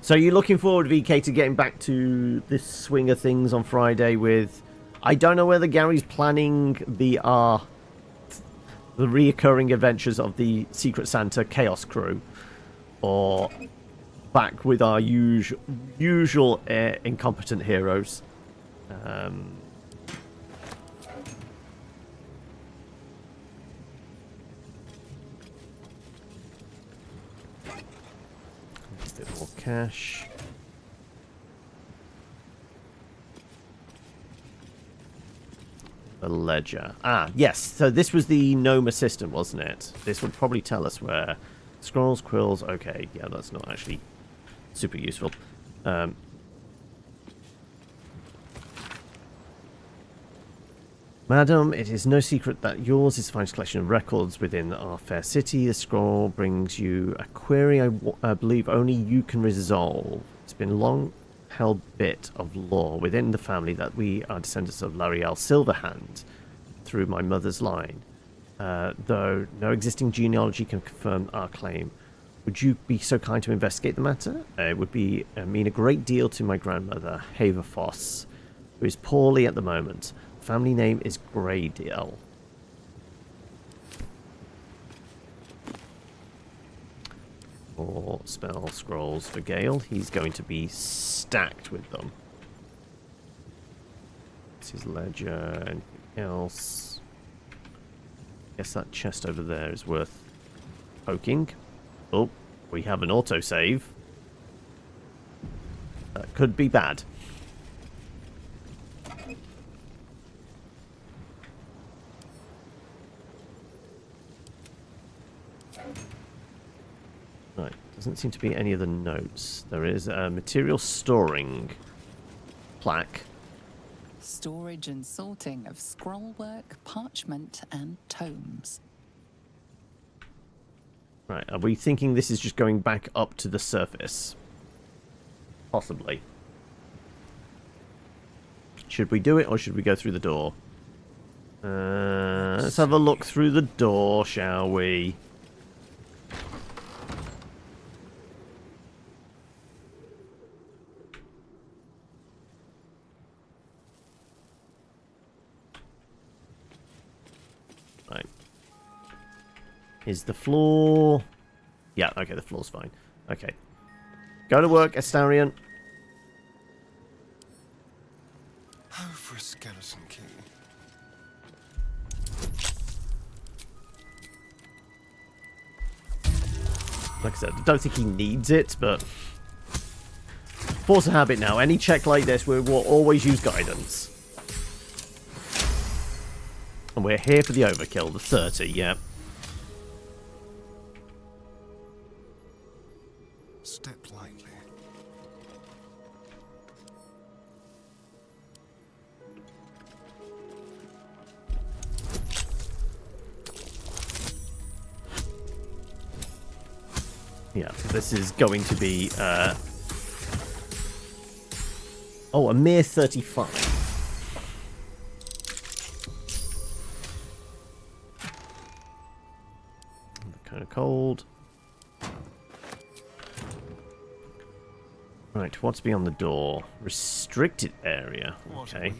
So you're looking forward, VK, to getting back to this swing of things on Friday with... I don't know whether Gary's planning the reoccurring adventures of the Secret Santa Chaos crew, or back with our usual incompetent heroes. A bit more cash. A ledger. Ah, yes. So this was the gnome assistant, wasn't it? This would probably tell us where. Scrolls, quills. Okay, yeah, that's not actually super useful. Madam, it is no secret that yours is the finest collection of records within our fair city. The scroll brings you a query I believe only you can resolve. It's been long held bit of lore within the family that we are descendants of Larian Silverhand through my mother's line. Though no existing genealogy can confirm our claim. Would you be so kind to investigate the matter? It would mean a great deal to my grandmother, Haverfoss, who is poorly at the moment. Family name is Greydale. Or spell scrolls for Gale. He's going to be stacked with them. This is ledger. Anything else? Guess that chest over there is worth poking. Oh, we have an autosave. That could be bad. Right, doesn't seem to be any other notes. There is a material storing plaque. Storage and sorting of scrollwork, parchment, and tomes. Right, are we thinking this is just going back up to the surface? Possibly. Should we do it, or should we go through the door? Let's have a look through the door, shall we? Right. Is the floor... Yeah, okay, the floor's fine. Okay. Go to work, Astarion. Oh, for a skeleton key. Like I said, I don't think he needs it, but... Force of habit now. Any check like this, we will always use guidance. And we're here for the overkill, the 30, yeah. Step lightly. Yeah, this is going to be, oh, a mere 35. Kind of cold. Right, what's beyond the door? Restricted area. Okay.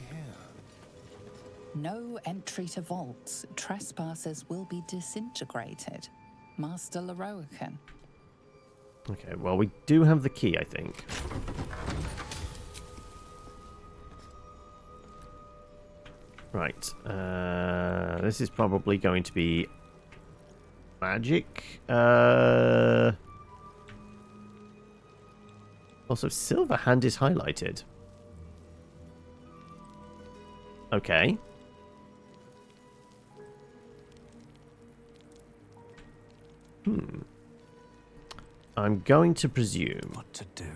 No entry to vaults. Trespassers will be disintegrated. Master Larian. Okay, well, we do have the key, I think. Right. This is probably going to be magic. Also, silver hand is highlighted. Okay. I'm going to presume what to do.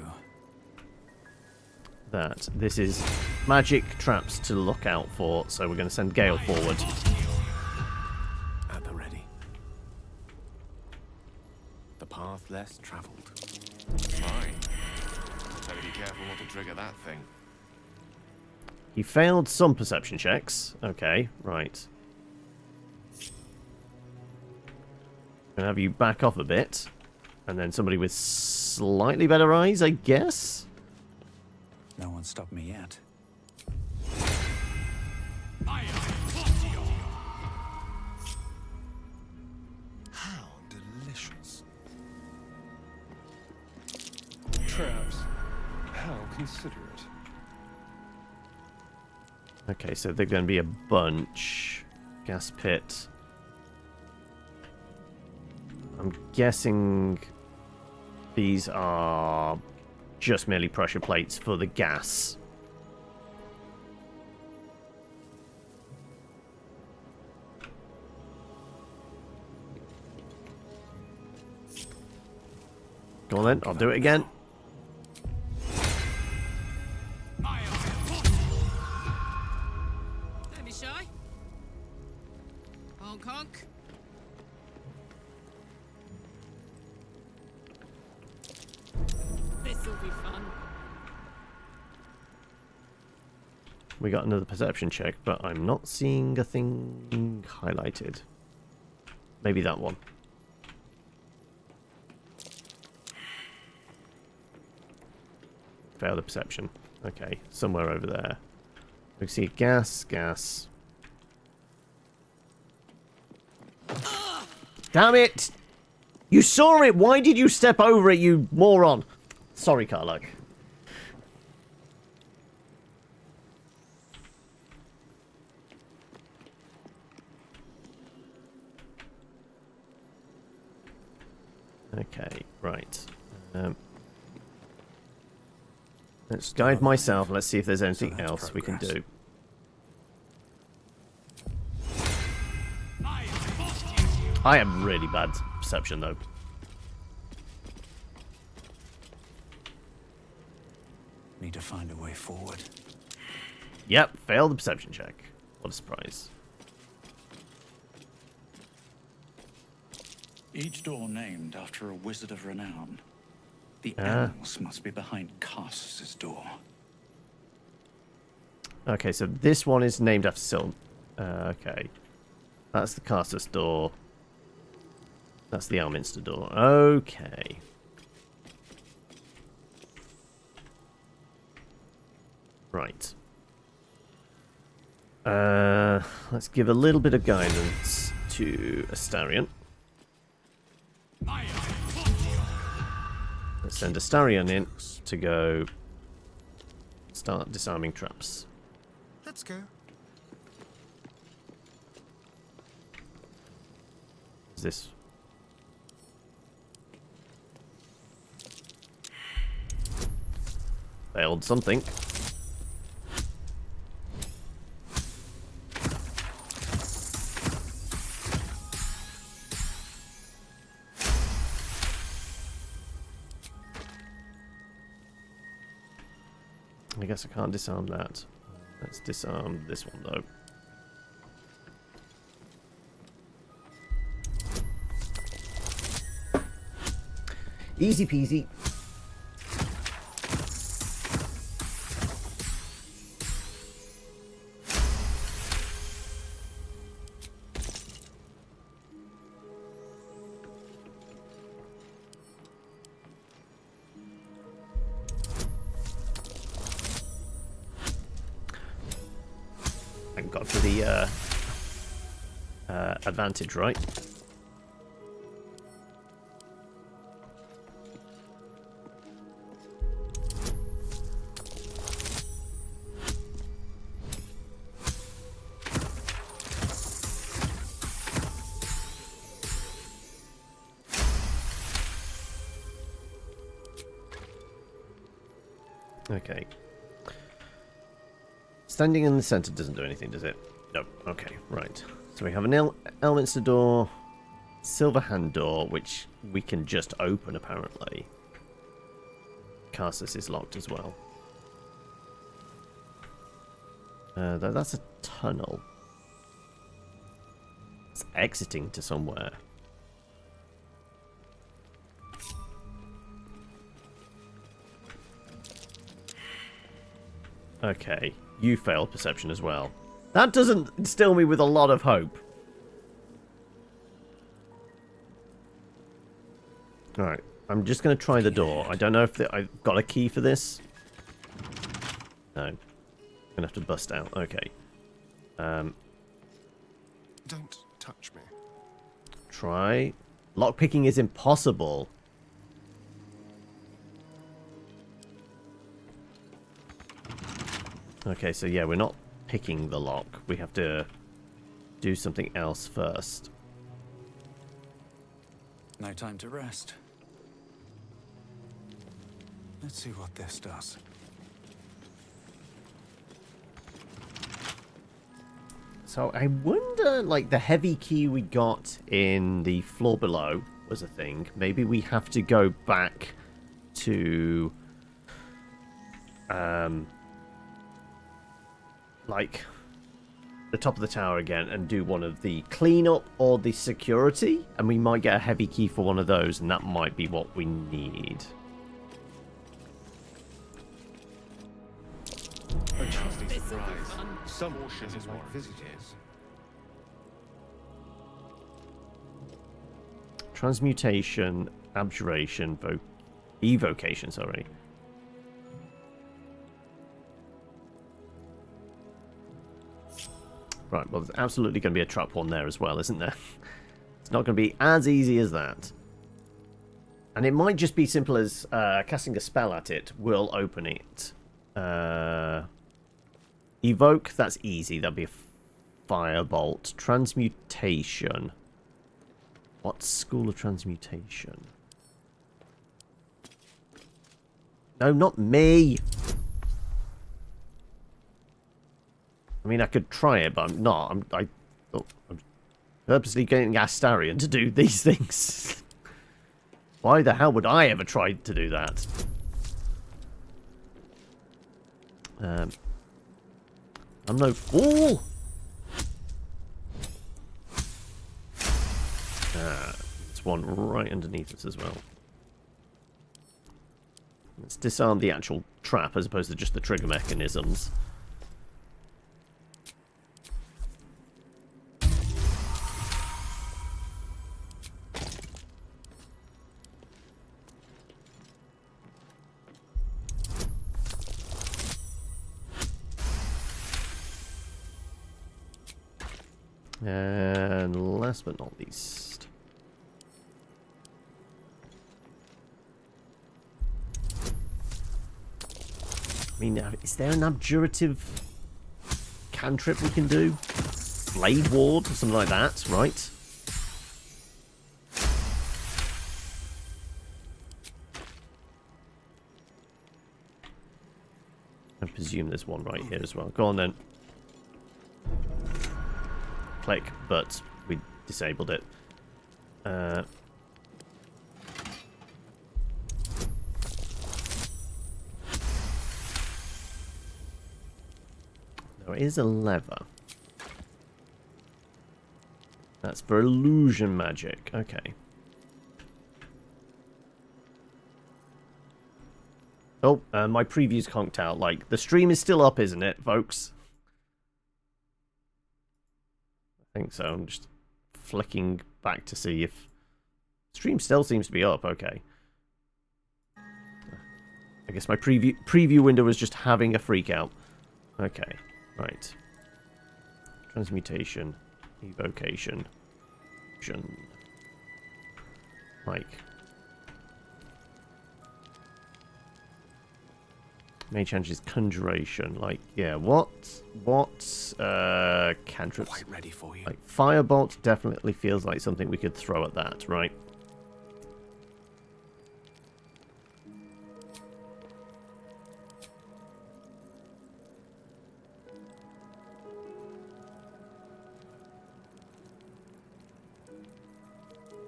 That this is magic traps to look out for, so we're going to send Gale forward. At the ready. The path less travelled. Fine. Better be careful not to trigger that thing. He failed some perception checks. Okay, right. Gonna have you back off a bit. And then somebody with slightly better eyes, I guess? No one stopped me yet. How delicious. Traps. How considerate. Okay, so they're going to be a bunch. Gas pit. I'm guessing these are just merely pressure plates for the gas. Go on then, I'll do it again. Don't be shy. Honk honk. This'll be fun. We got another perception check, but I'm not seeing a thing highlighted. Maybe that one. Fail the perception. Okay, somewhere over there. We see gas. Damn it! You saw it! Why did you step over it, you moron? Sorry, Karlach. Okay, right. Let's guide myself. Let's see if there's anything else we can do. I am really bad perception, though. Need to find a way forward. Yep, failed the perception check. What a surprise. Each door named after a wizard of renown. The elves must be behind Cars's door. Okay, so this one is named after Sil. Okay. That's the Carsus door. That's the Elminster door. Okay. Right. Let's give a little bit of guidance to Astarion. Let's send Astarion in to go start disarming traps. Let's go. Is this? Failed something. I guess I can't disarm that. Let's disarm this one though. Easy peasy. Thank God for the advantage, right? Okay. Standing in the center doesn't do anything, does it? No. Okay, right. So we have an Elminster door, Silver Hand door, which we can just open apparently. Carsus is locked as well. That's a tunnel. It's exiting to somewhere. Okay, you failed perception as well. That doesn't instill me with a lot of hope. Alright, I'm just going to try the door. I don't know if I've got a key for this. No. I'm going to have to bust out. Okay. Don't touch me. Try. Lockpicking is impossible. Okay, so yeah, we're not picking the lock. We have to do something else first. No time to rest. Let's see what this does. So I wonder, like, the heavy key we got in the floor below was a thing. Maybe we have to go back to like the top of the tower again and do one of the cleanup or the security, and we might get a heavy key for one of those, and that might be what we need. A trusty surprise. Some portions is what visitors. Transmutation, abjuration, evocation, sorry. Right, well, there's absolutely going to be a trap one there as well, isn't there? It's not going to be as easy as that. And it might just be simple as casting a spell at it will open it. Evoke, that's easy. That'd be a firebolt. Transmutation. What school of transmutation? No, not me! I mean, I could try it, but I'm not. I'm purposely getting Astarion to do these things. Why the hell would I ever try to do that? I'm no fool! There's one right underneath us as well. Let's disarm the actual trap as opposed to just the trigger mechanisms. And last but not least, I mean, is there an abjurative cantrip we can do? Blade Ward or something like that, right? I presume there's one right here as well. Go on then. Click, but we disabled it. There is a lever. That's for illusion magic. Okay. Oh, my preview's conked out. Like, the stream is still up, isn't it, folks? I think so. I'm just flicking back to see if... Stream still seems to be up. Okay. I guess my preview window was just having a freak out. Okay. Right. Transmutation. Evocation. Like... Machinations conjuration, like, yeah, what cantrips? Quite ready for you. Like, firebolt definitely feels like something we could throw at that, right?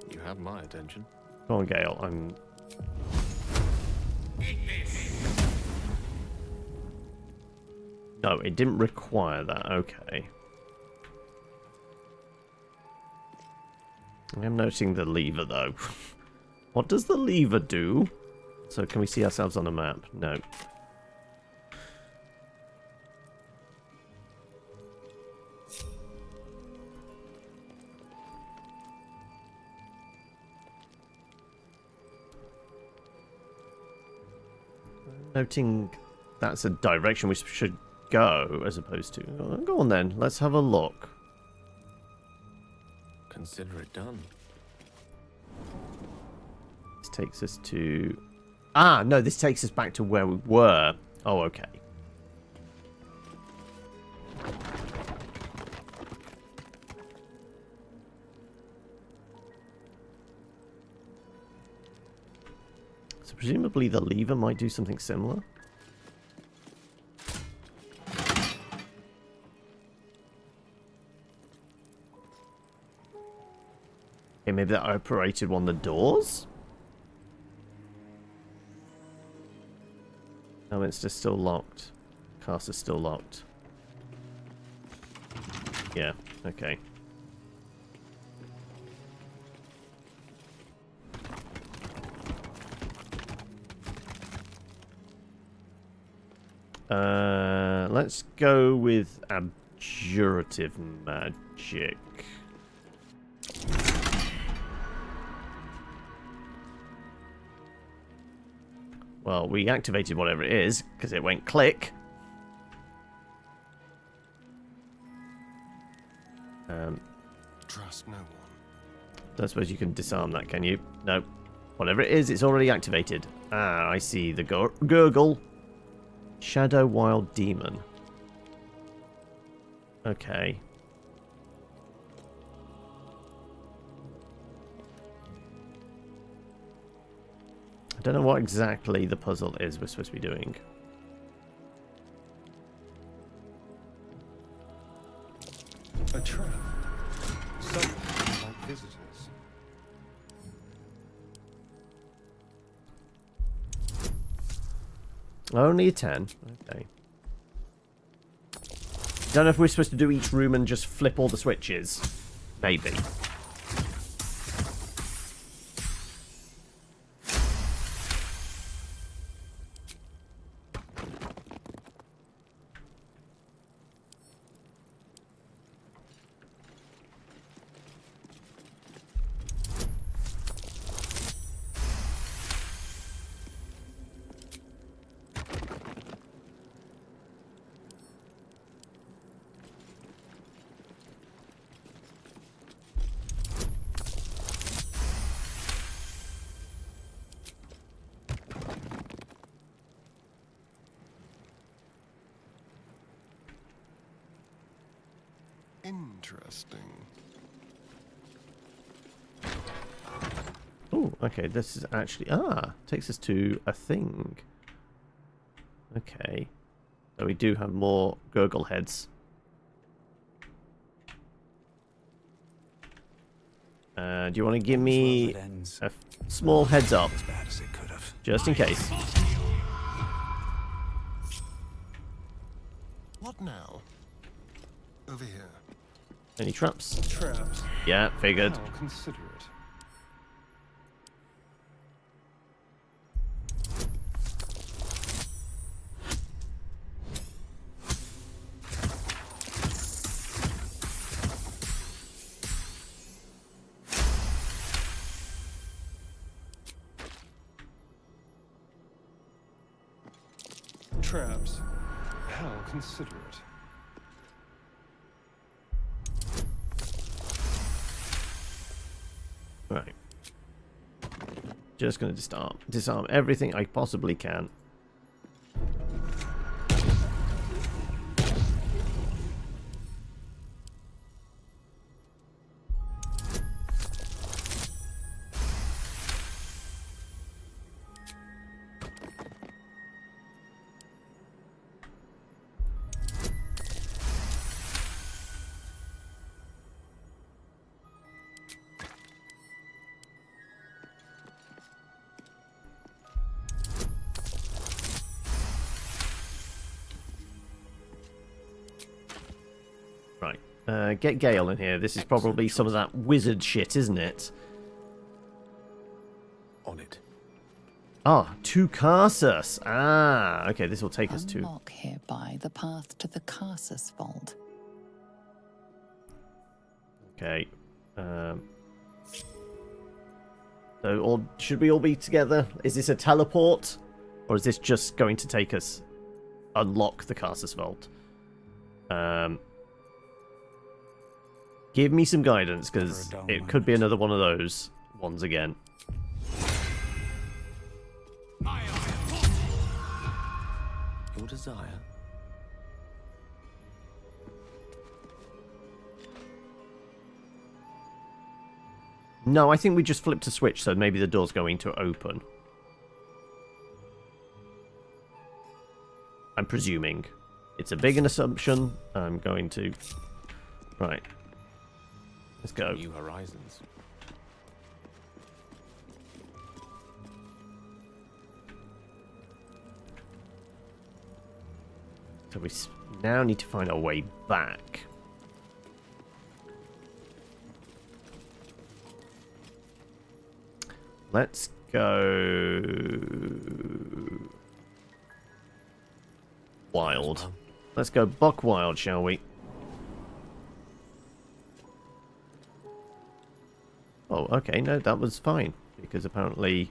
You have my attention. Go on, Gale, I'm... No, it didn't require that. Okay. I am noticing the lever, though. What does the lever do? So, can we see ourselves on a map? No. Noting that's a direction we should go, as opposed to... Go on then, let's have a look. Consider it done. This takes us to... Ah, no, this takes us back to where we were. Oh, okay. So presumably the lever might do something similar. Okay, maybe that operated one of the doors? No, it's just still locked. Caster's still locked. Yeah, okay. Let's go with abjurative magic. Well, we activated whatever it is, because it went click. Trust no one. Don't suppose you can disarm that, can you? No. Whatever it is, it's already activated. Ah, I see the gurgle. Shadow Wild Demon. Okay. I don't know what exactly the puzzle is we're supposed to be doing. A trap. Some like visitors. Only a 10. Okay. Don't know if we're supposed to do each room and just flip all the switches. Maybe. Interesting. Oh, okay, this is actually... takes us to a thing. Okay. So we do have more gurgle heads. Do you want to give me a small heads up? As bad as it could have. Just in case. What now? Over here. Any traps? Traps. Yeah, figured. I'll consider it. Traps. I'll consider it. Right. Just going to disarm everything I possibly can. Get Gale in here. This is probably some of that wizard shit, isn't it? On it. Ah, to Carsus. Ah, okay, this will take us to... Unlock hereby the path to the Carsus Vault. Okay. So, should we all be together? Is this a teleport? Or is this just going to take us... unlock the Carsus Vault? Give me some guidance, because it could be another one of those ones again. Your desire. No, I think we just flipped a switch, so maybe the door's going to open. I'm presuming. It's a big an assumption. I'm going to... Right. Let's go. New horizons. So we now need to find our way back. Let's go... Wild. Let's go buck wild, shall we? Oh, okay, no, that was fine. Because apparently...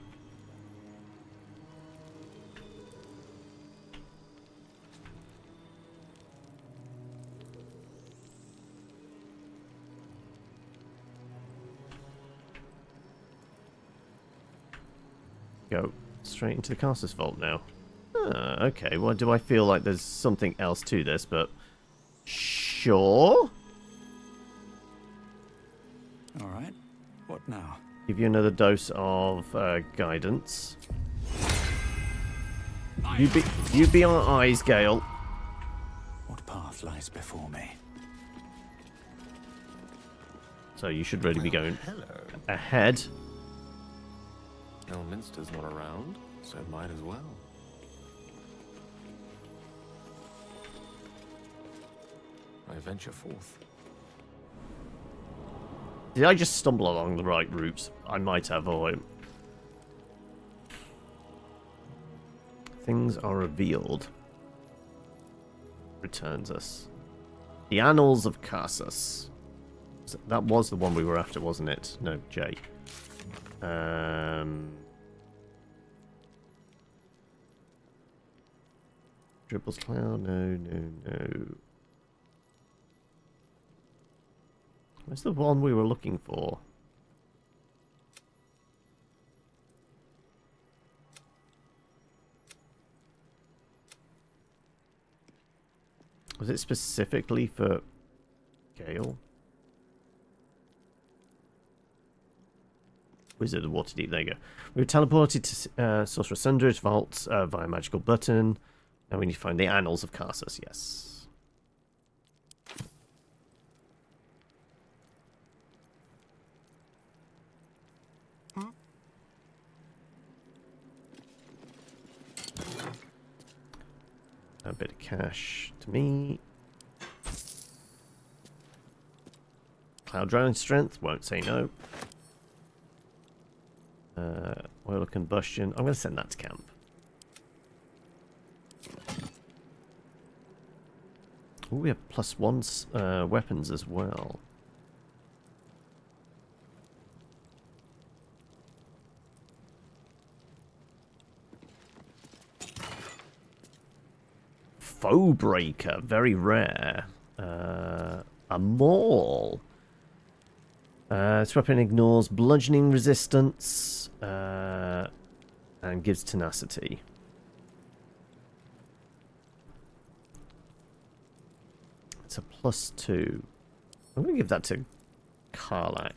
Go straight into the Carsus Vault now. Okay, well, do I feel like there's something else to this, but... Sure? Alright. What now? Give you another dose of guidance. You be our eyes, Gale. What path lies before me? So you should really be going ahead. Elminster's not around, so might as well. I venture forth. Did I just stumble along the right route? I might have, or... Things are revealed. Returns us. The Annals of Carsus. That was the one we were after, wasn't it? No, J. Dribbles Cloud, no. Where's the one we were looking for? Was it specifically for Gale. Wizard of Waterdeep, there you go. We were teleported to Sorcerer Sunder's vault via magical button. Now we need to find the Annals of Karsus, yes. A bit of cash to me. Cloud Drowning Strength, won't say no. Oil of Combustion, I'm going to send that to camp. Ooh, we have +1 weapons as well. Foe Breaker, very rare. A Maul. This weapon ignores bludgeoning resistance and gives tenacity. It's a +2. I'm going to give that to Karlak.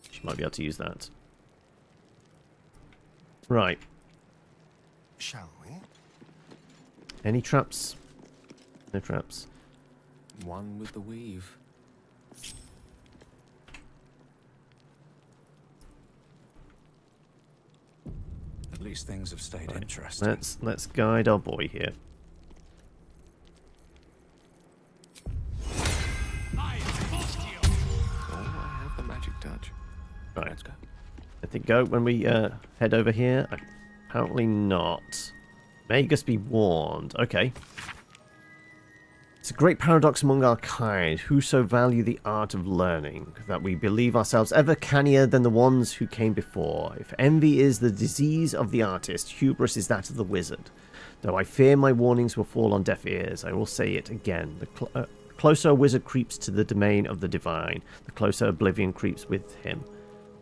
She might be able to use that. Right. Shall we? Any traps? No traps. One with the weave. At least things have stayed interesting. Let's guide our boy here. Oh, I have the magic touch. Right. Let's go. I think go when we head over here. Apparently not. Magus be warned. Okay. It's a great paradox among our kind, who so value the art of learning, that we believe ourselves ever cannier than the ones who came before. If envy is the disease of the artist, hubris is that of the wizard. Though I fear my warnings will fall on deaf ears, I will say it again. The closer a wizard creeps to the domain of the divine, the closer oblivion creeps with him.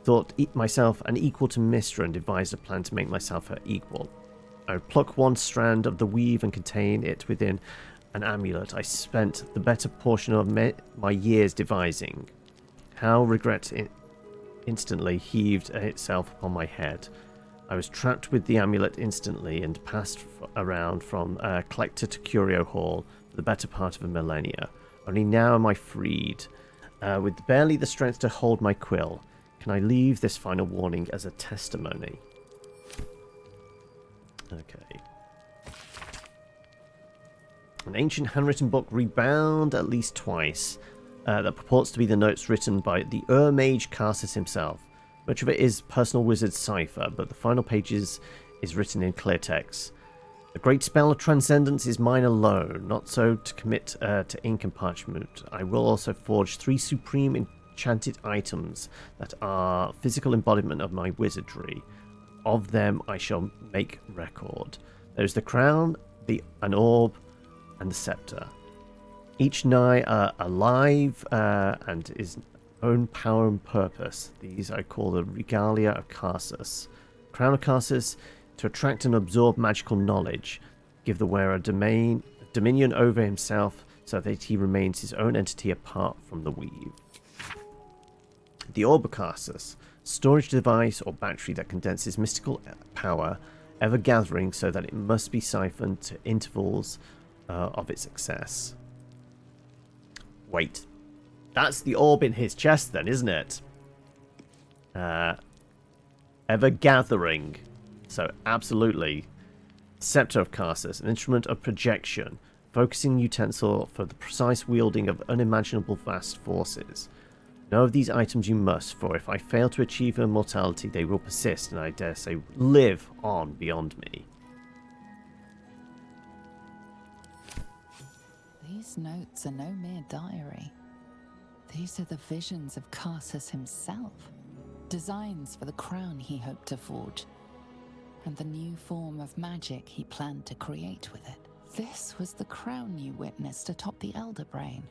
Thought myself an equal to Mystra and devised a plan to make myself her equal. I would pluck one strand of the weave and contain it within an amulet I spent the better portion of my years devising. How regret instantly heaved itself upon my head. I was trapped with the amulet instantly and passed around from collector to curio hall for the better part of a millennia. Only now am I freed, with barely the strength to hold my quill. Can I leave this final warning as a testimony? Okay. An ancient handwritten book rebound at least twice that purports to be the notes written by the Mage Karsus himself. Much of it is personal wizard cipher, but the final pages is written in clear text. The great spell of transcendence is mine alone, not so to commit to ink and parchment. I will also forge 3 supreme enchanted items that are physical embodiment of my wizardry. Of them I shall make record. There's the crown, an orb, and the scepter. Each nigh alive and is own power and purpose. These I call the regalia of Karsus. Crown of Karsus, to attract and absorb magical knowledge, give the wearer dominion over himself so that he remains his own entity apart from the weave. The orb of Karsus, storage device or battery that condenses mystical power, ever gathering so that it must be siphoned to intervals of its success. Wait, that's the orb in his chest then, isn't it? Ever gathering. So absolutely. Scepter of Karsus, an instrument of projection, focusing utensil for the precise wielding of unimaginable vast forces. Know of these items you must, for if I fail to achieve immortality, they will persist and I dare say live on beyond me. These notes are no mere diary. These are the visions of Karsus himself, designs for the crown he hoped to forge, and the new form of magic he planned to create with it. This was the crown you witnessed atop the Elder Brain.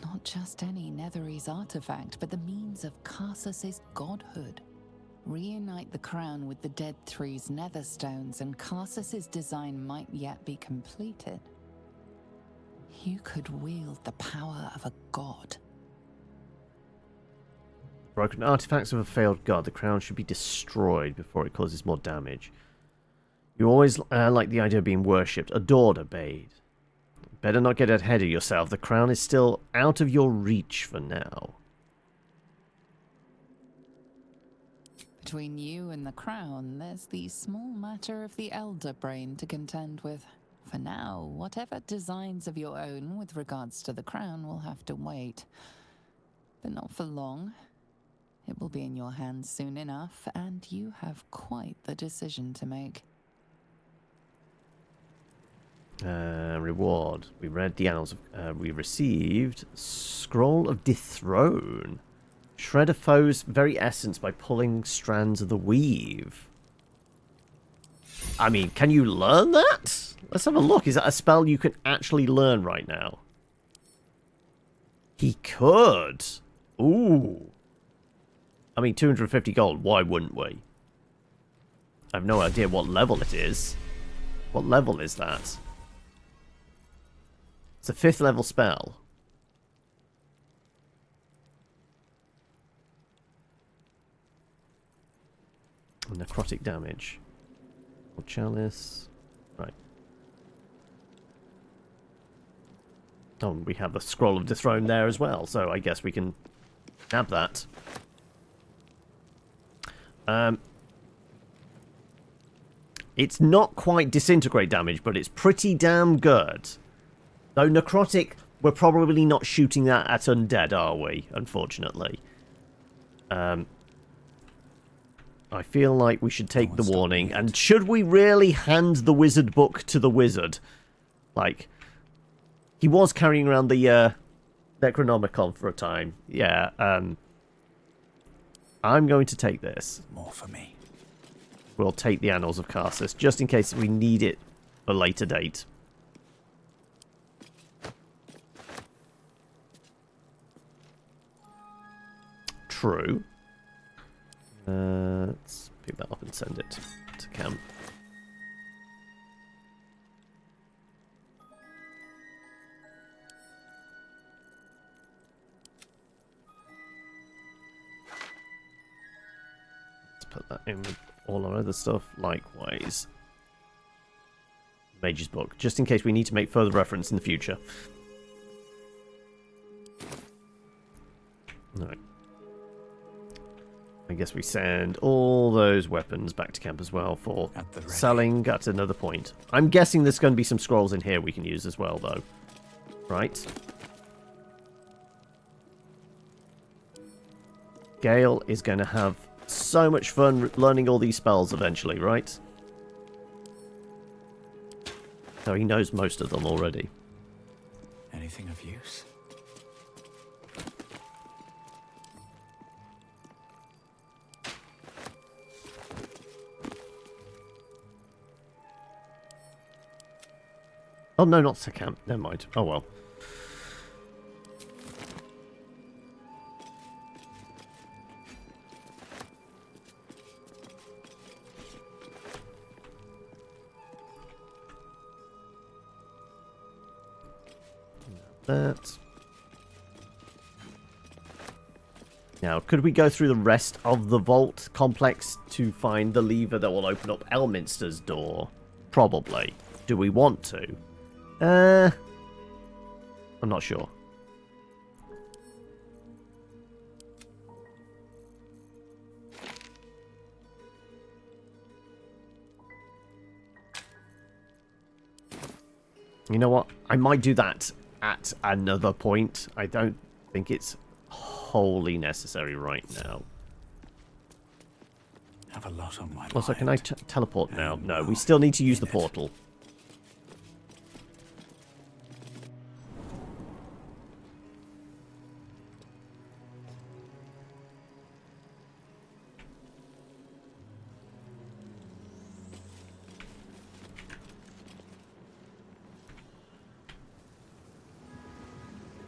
Not just any Netherese artifact, but the means of Karsus's godhood. Reunite the crown with the Dead Three's netherstones, and Karsus's design might yet be completed. You could wield the power of a god. Broken artifacts of a failed god. The crown should be destroyed before it causes more damage. You always like the idea of being worshipped, adored, obeyed. Better not get ahead of yourself. The crown is still out of your reach for now. Between you and the crown, there's the small matter of the elder brain to contend with. For now, whatever designs of your own with regards to the crown will have to wait. But not for long. It will be in your hands soon enough, and you have quite the decision to make. Reward. We read the annals of... we received Scroll of Dethrone. Shred a foe's very essence by pulling strands of the weave. I mean, can you learn that? Let's have a look. Is that a spell you can actually learn right now? He could. Ooh. I mean, 250 gold. Why wouldn't we? I have no idea what level it is. What level is that? It's a 5th level spell. Necrotic damage. Or chalice. Right. Oh, we have the Scroll of Dethrone there as well, so I guess we can nab that. It's not quite disintegrate damage, but it's pretty damn good. Though necrotic, we're probably not shooting that at undead, are we? Unfortunately. I feel like we should take the warning. And should we really hand the wizard book to the wizard? Like, he was carrying around the Necronomicon for a time. Yeah, I'm going to take this. More for me. We'll take the Annals of Karsus, just in case we need it for a later date. True. Let's pick that up and send it to camp. Let's put that in with all our other stuff. Likewise. Mage's Book, just in case we need to make further reference in the future. Alright. I guess we send all those weapons back to camp as well for selling at another point. I'm guessing there's going to be some scrolls in here we can use as well, though. Right? Gale is going to have so much fun learning all these spells eventually, right? So he knows most of them already. Anything of use? Oh, no, not to camp. Never mind. Oh, well. That. Now, could we go through the rest of the vault complex to find the lever that will open up Elminster's door? Probably. Do we want to? I'm not sure. You know what? I might do that at another point. I don't think it's wholly necessary right now. Have a lot on my Also, can I teleport now? No, we still need to use the portal.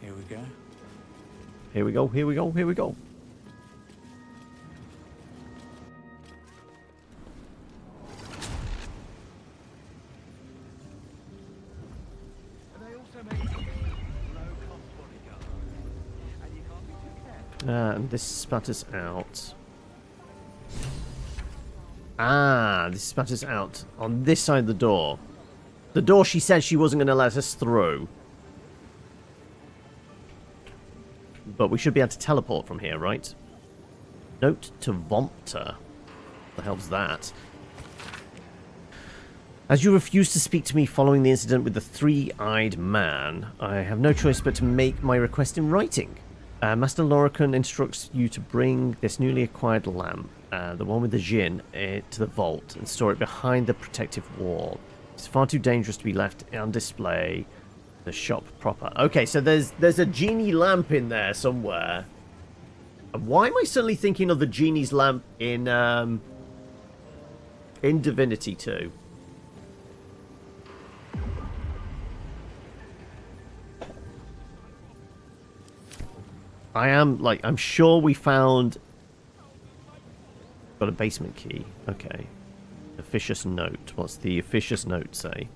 Here we go. Here we go, here we go, here we go. And I also And this spatters out. Ah, this spatters out on this side of the door. The door she said she wasn't going to let us through. But we should be able to teleport from here, right? Note to Vompter. What the hell's that? As you refuse to speak to me following the incident with the three-eyed man, I have no choice but to make my request in writing. Master Lorican instructs you to bring this newly acquired lamp, the one with the djinn, to the vault and store it behind the protective wall. It's far too dangerous to be left on display in the shop proper. Okay, so there's a genie lamp in there somewhere. Why am I suddenly thinking of the genie's lamp in Divinity 2? I'm sure we found... Got a basement key. Okay. Officious note. What's the officious note say?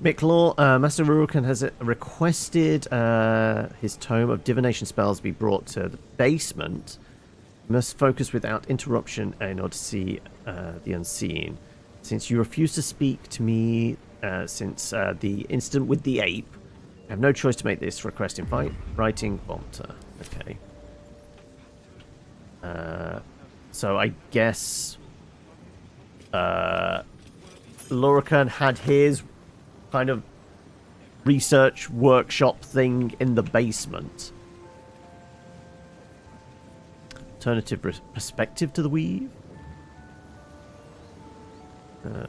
Miklaw, Master Rurukan has requested his tome of divination spells be brought to the basement. You must focus without interruption in order to see the unseen. Since you refuse to speak to me since the incident with the ape, I have no choice to make this request in writing. Volta. Okay. So I guess Lorican had his kind of research workshop thing in the basement. Alternative perspective to the weave. For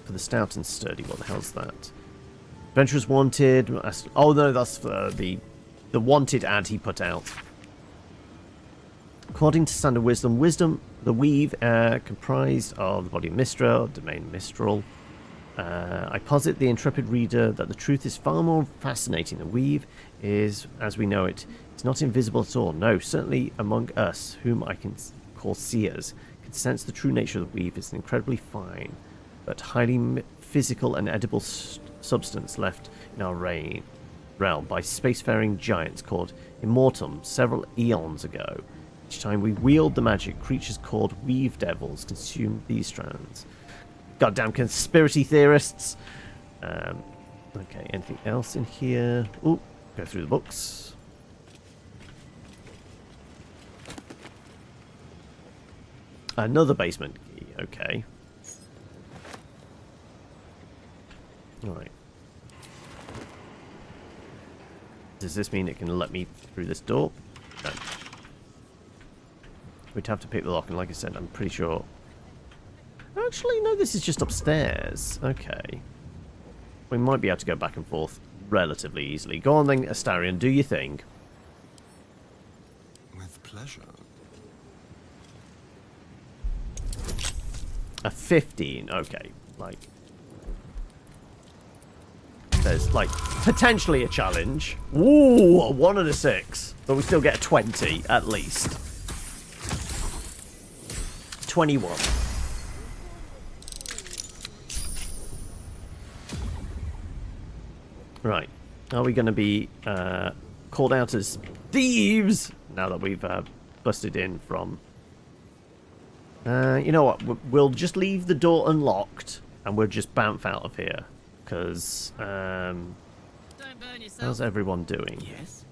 the stout and sturdy, what the hell's that? Adventurers wanted. Oh no, that's the wanted ad he put out. According to standard wisdom, the weave comprised of the body of Mistral, domain Mistral. I posit the intrepid reader that the truth is far more fascinating. The weave is, as we know it, it's not invisible at all. No, certainly among us, whom I can call seers, can sense the true nature of the weave is an incredibly fine, but highly physical and edible substance left in our realm by spacefaring giants called Immortum several eons ago. Each time we wield the magic, creatures called weave devils consume these strands. Goddamn conspiracy theorists. Okay, anything else in here? Ooh, go through the books. Another basement key, okay. Alright. Does this mean it can let me through this door? No. We'd have to pick the lock, and like I said, I'm pretty sure... Actually, no, this is just upstairs. Okay. We might be able to go back and forth relatively easily. Go on then, Astarion, do your thing. With pleasure. A 15, okay. Like... There's, like, potentially a challenge. Ooh, a 1 and a 6. But we still get a 20, at least. 21. Right. Are we going to be called out as thieves now that we've busted in from... you know what? We'll just leave the door unlocked and we'll just bounce out of here. Because... how's everyone doing? Yes.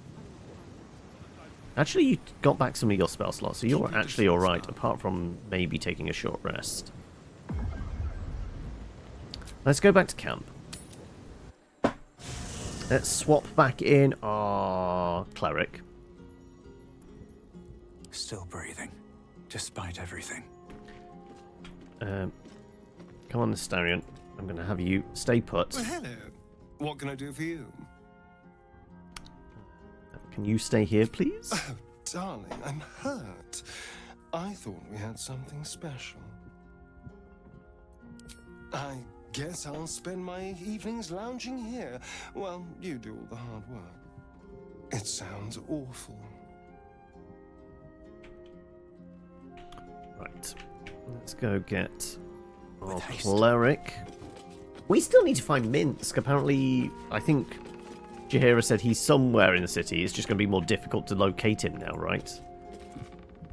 Actually, you got back some of your spell slots, so you're actually alright, apart from maybe taking a short rest. Let's go back to camp. Let's swap back in our cleric. Still breathing, despite everything. Come on, Astarion. I'm going to have you stay put. Well, hello. What can I do for you? Can you stay here, please? Oh, darling, I'm hurt. I thought we had something special. I guess I'll spend my evenings lounging here while you do all the hard work. It sounds awful. Right. Let's go get our cleric. We still need to find Minsk. Apparently, I think Jaheira said he's somewhere in the city. It's just going to be more difficult to locate him now, right?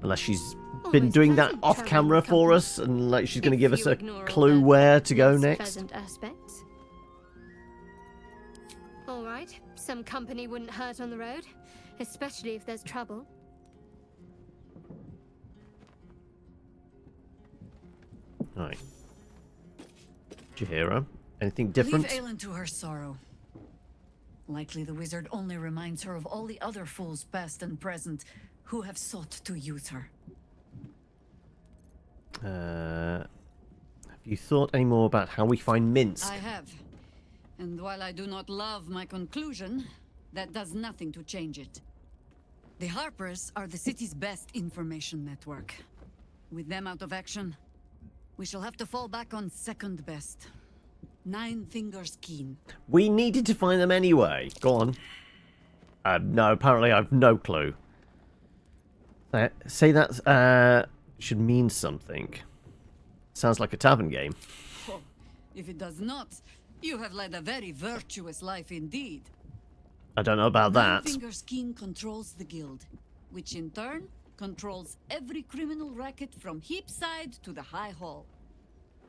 Unless she's been doing that off camera for us, and like she's going to give us a clue where to go next. Aspects. All right, some company wouldn't hurt on the road, especially if there's trouble. Right. Jaheira, anything different? Leave Aelin to her sorrow. Likely the wizard only reminds her of all the other fools past and present who have sought to use her. Have you thought any more about how we find Minsk? I have. And while I do not love my conclusion, that does nothing to change it. The Harpers are the city's best information network. With them out of action, we shall have to fall back on second best. Nine Fingers Keen. We needed to find them anyway. Go on. No, apparently I have no clue. Say that should mean something. Sounds like a tavern game. Oh, if it does not, you have led a very virtuous life indeed. I don't know about that. Nine Fingers Keen controls the guild, which in turn controls every criminal racket from Heapside to the High Hall.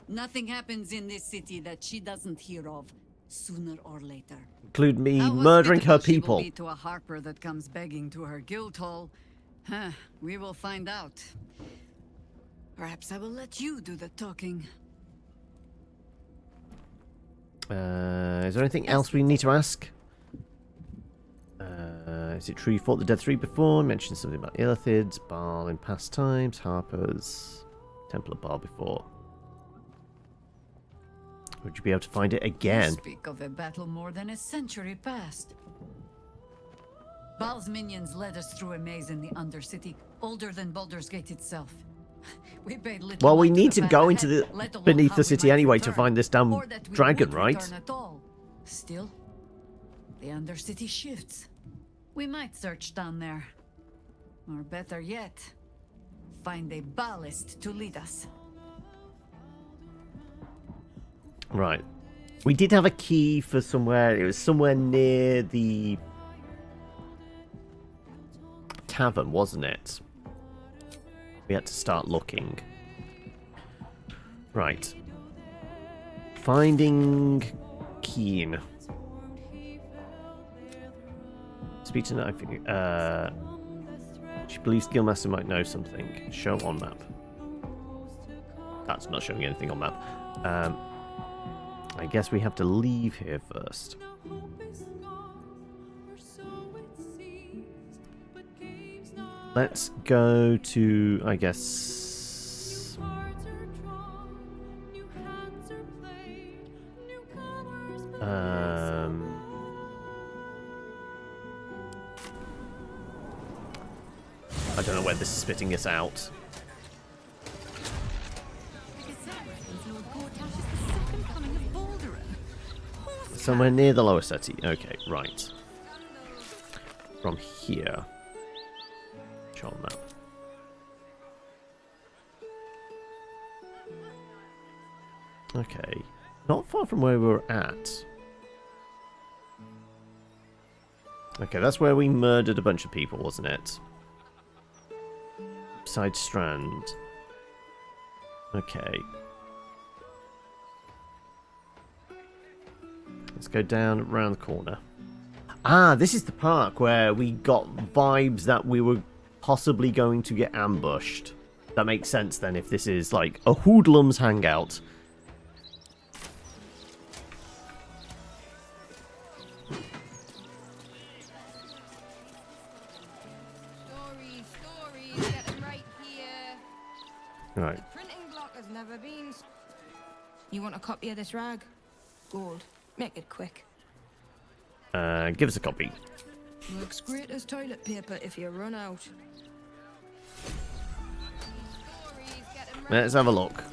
Nothing happens in this city that she doesn't hear of, sooner or later. Include me murdering her She will people. be to a Harper that comes begging to her guild hall. Huh, we will find out. Perhaps I will let you do the talking. Is there anything else we need to ask? Is it true you fought the Dead Three before? Mentioned something about illithids, Baal in past times, Harpers, Temple of Baal before. Would you be able to find it again? You speak of a battle more than a century past. Baal's minions led us through a maze in the Undercity, older than Baldur's Gate itself. We paid little Well, we mind need the to path go ahead, into the let alone beneath how the we city might anyway to return, find this damn or that we dragon, would right? return at all. Still, the Undercity shifts. We might search down there. Or better yet, find a ballast to lead us. Right. We did have a key for somewhere. It was somewhere near the tavern, wasn't it? We had to start looking. Right. Finding Keen. Speak to Night. She believes Guildmaster might know something. Show on map. That's not showing anything on map. I guess we have to leave here first. Let's go to, I guess... I don't know where this is spitting us out. Somewhere near the lower city. Okay, right. From here. Show on map. Okay. Not far from where we were at. Okay, that's where we murdered a bunch of people, wasn't it? Side Strand. Okay. Let's go down around the corner. Ah, this is the park where we got vibes that we were possibly going to get ambushed. That makes sense then if this is like a hoodlums hangout. Stories, get them right here. Right. The printing block has never been. You want a copy of this rag? Gold. Make it quick. Give us a copy. Looks great as toilet paper if you run out. Let's have a look.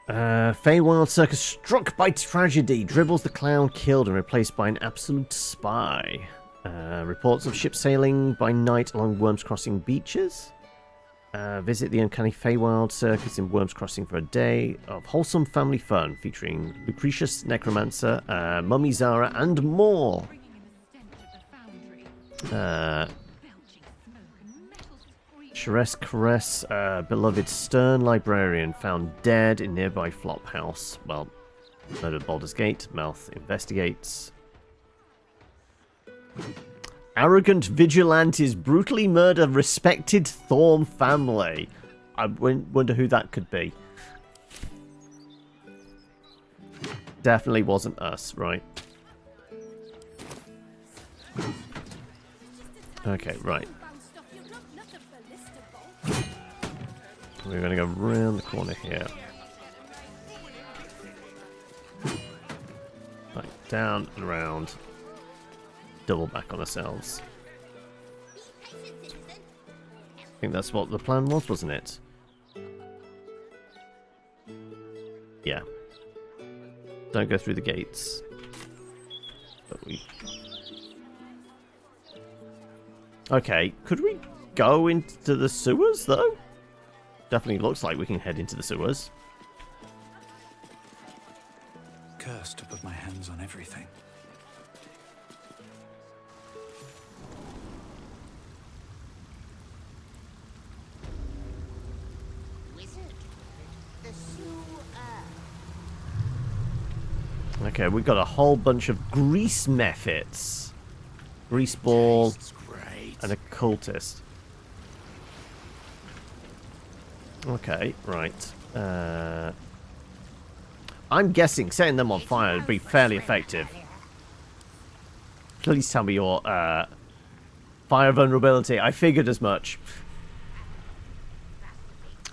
Feywild Circus struck by tragedy. Dribbles the clown killed and replaced by an absolute spy. Reports of ships sailing by night along Worms Crossing beaches. Visit the Uncanny Feywild Circus in Worms Crossing for a day of wholesome family fun featuring Lucretius Necromancer, Mummy Zara, and more. Cheres Caress, beloved Stern Librarian, found dead in nearby flop house. Well, murdered Baldur's Gate. Mouth investigates. Arrogant vigilantes brutally murder respected Thorn family. I wonder who that could be. Definitely wasn't us, right? Okay, right. We're going to go round the corner here. Right, down and around. Double back on ourselves. I think that's what the plan was, wasn't it? Yeah. Don't go through the gates. But we... Okay, could we go into the sewers, though? Definitely looks like we can head into the sewers. Cursed to put my hands on everything. Okay, we've got a whole bunch of grease mephits. Grease ball and a cultist. Okay, right. I'm guessing setting them on fire would be fairly effective. Please tell me your fire vulnerability. I figured as much.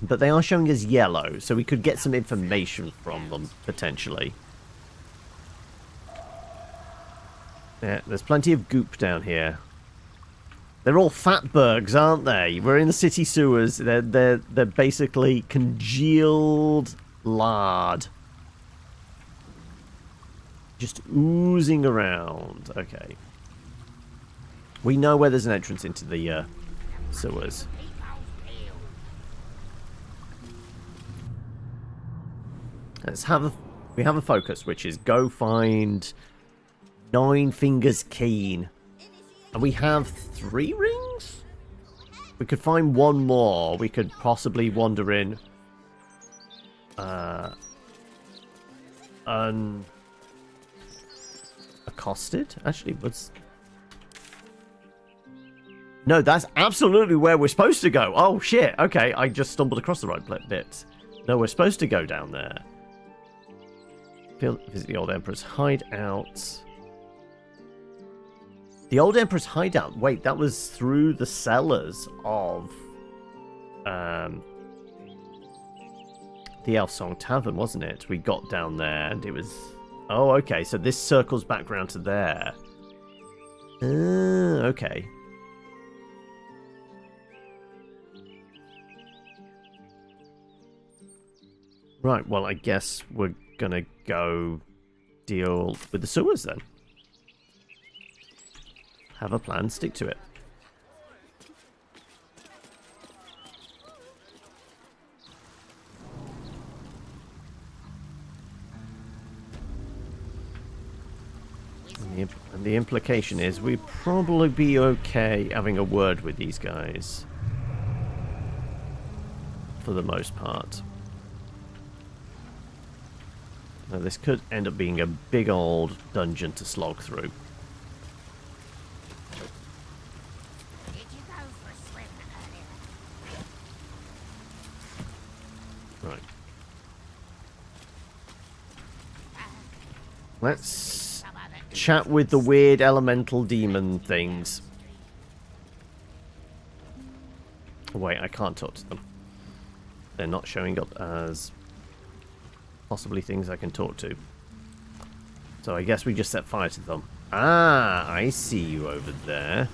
But they are showing us yellow, so we could get some information from them, potentially. Yeah, there's plenty of goop down here. They're all fatbergs, aren't they? We're in the city sewers. They're basically congealed lard. Just oozing around. Okay. We know where there's an entrance into the sewers. We have a focus, which is go find Nine Fingers Keen. And we have 3 rings? We could find one more. We could possibly wander in. Accosted? Actually, what's... No, that's absolutely where we're supposed to go. Oh, shit. Okay, I just stumbled across the right bit. No, we're supposed to go down there. Visit the Old Emperor's hideout. The Old Emperor's hideout. Wait, that was through the cellars of the Nightsong Tavern, wasn't it? We got down there and it was... Oh, okay. So this circles back round to there. Okay. Right, well, I guess we're gonna go deal with the sewers then. Have a plan, stick to it. And the implication is we'd probably be okay having a word with these guys. For the most part. Now this could end up being a big old dungeon to slog through. Right. Let's chat with the weird elemental demon things. Wait, I can't talk to them. They're not showing up as possibly things I can talk to. So I guess we just set fire to them. Ah, I see you over there.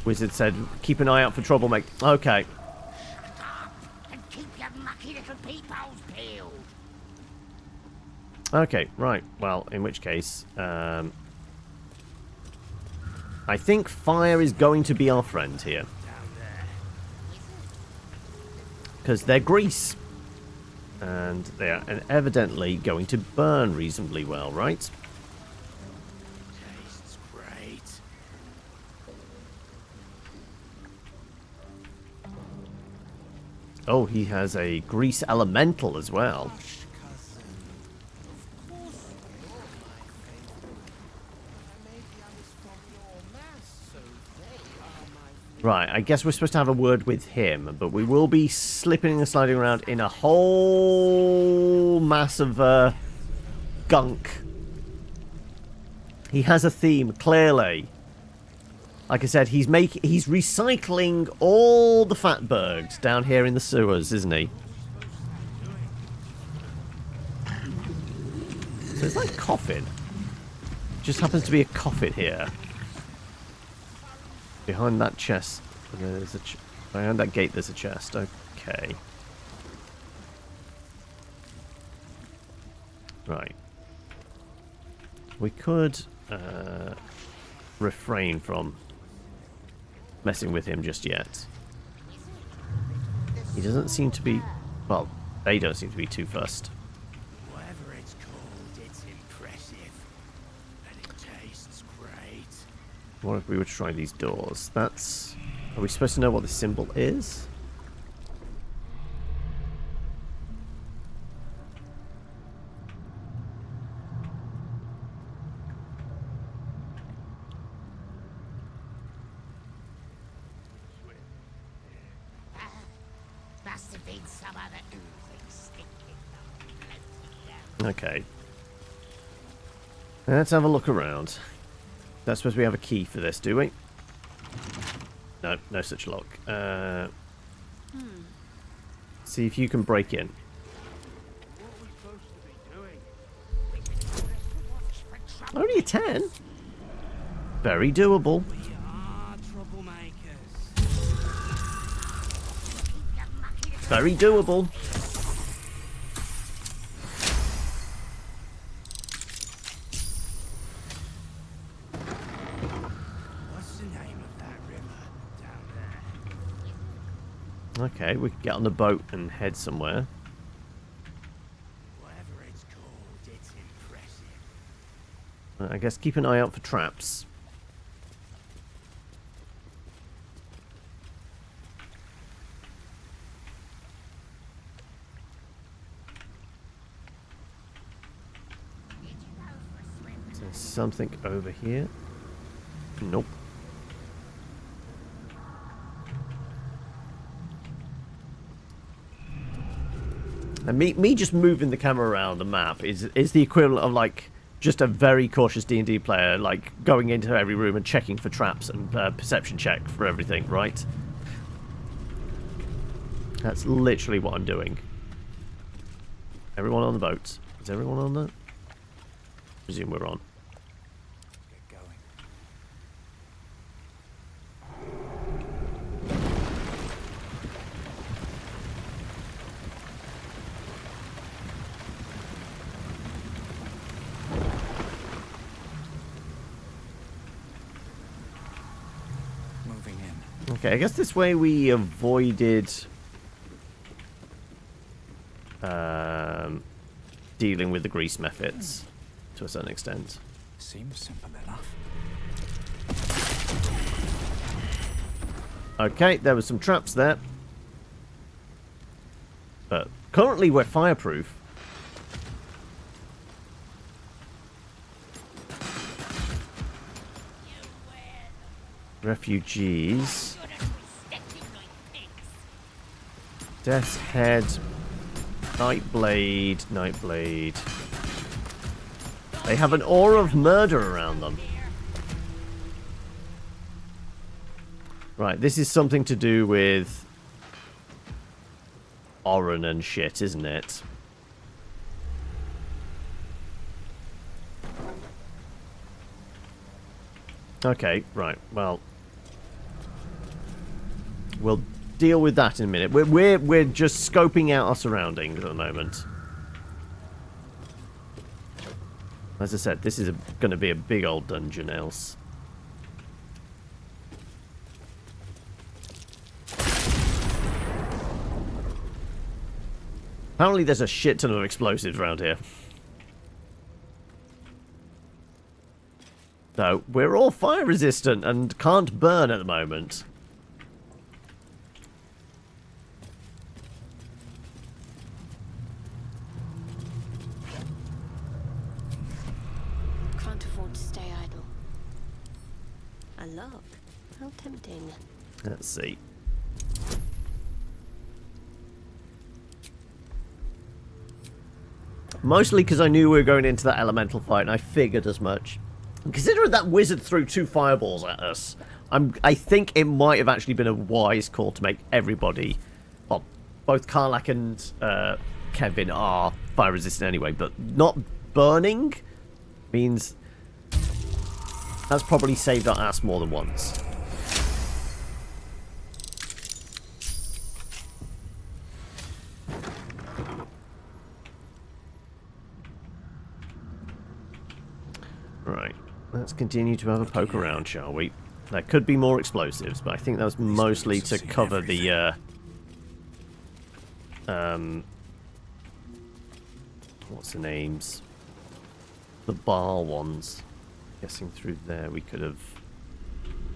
Wizard said, keep an eye out for troublemaker. Okay. And keep your mucky little peepholes peeled. Okay, right. Well, in which case, I think fire is going to be our friend here. Because they're grease. And they are evidently going to burn reasonably well, right? Tastes great. Oh, he has a grease elemental as well. Right, I guess we're supposed to have a word with him, but we will be slipping and sliding around in a whole mass of gunk. He has a theme, clearly. Like I said, he's recycling all the fatbergs down here in the sewers, isn't he? So it's like coffin. Just happens to be a coffin here. Behind that chest, there's a behind that gate there's a chest. Okay. Right. We could refrain from messing with him just yet. He doesn't seem to be... Well, they don't seem to be too fussed. Whatever it's called, it's impressive. And it tastes great. What if we were to try these doors? That's... Are we supposed to know what the symbol is? Must have been some other oozing stinking. Okay. Let's have a look around. Don't suppose we have a key for this, do we? No, no such lock. See if you can break in. Only a 10? Very doable. Very doable. What's the name of that river down there? Okay, we can get on the boat and head somewhere. Whatever it's called, it's impressive. I guess keep an eye out for traps. Is there something over here? Nope. And me just moving the camera around the map is the equivalent of like just a very cautious D&D player like going into every room and checking for traps and perception check for everything, right? That's literally what I'm doing. Everyone on the boat. Is everyone on that? Presume we're on. Okay, I guess this way we avoided dealing with the grease methods to a certain extent. Seems simple enough. Okay, there were some traps there. But currently we're fireproof. Refugees. Death's Head. Nightblade. Nightblade. They have an aura of murder around them. Right, this is something to do with Oren and shit, isn't it? Okay, right, well, we'll deal with that in a minute. We're just scoping out our surroundings at the moment. As I said, this is going to be a big old dungeon else. Apparently there's a shit ton of explosives around here. So, we're all fire resistant and can't burn at the moment. Can't afford to stay idle. A log? How tempting. Let's see. Mostly because I knew we were going into that elemental fight, and I figured as much. Considering that wizard threw 2 fireballs at us, I think it might have actually been a wise call to make everybody, well, both Karlak and Kevin are fire resistant anyway, but not burning means that's probably saved our ass more than once. Right. Let's continue to have a poke around, shall we? There could be more explosives, but I think that was mostly to cover the, what's the names? The bar ones. Guessing through there we could have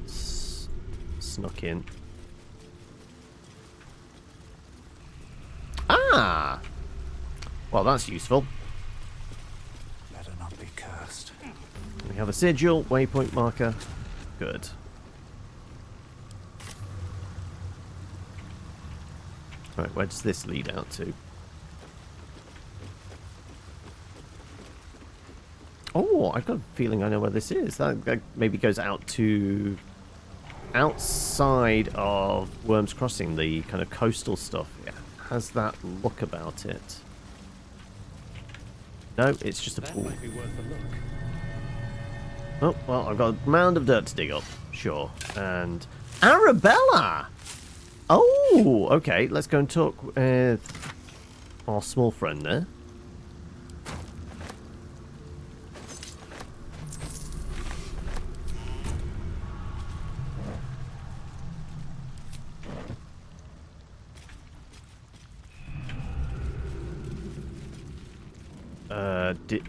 snuck in. Ah! Well, that's useful. Let her not be cursed. We have a sigil, waypoint marker. Good. Right, where does this lead out to? Oh, I've got a feeling I know where this is. That maybe goes out to outside of Worms Crossing, the kind of coastal stuff. Yeah, has that look about it. No, it's just a pool. That might be worth a look. Oh, well, I've got a mound of dirt to dig up. Sure. And Arabella! Oh, okay. Let's go and talk with our small friend there.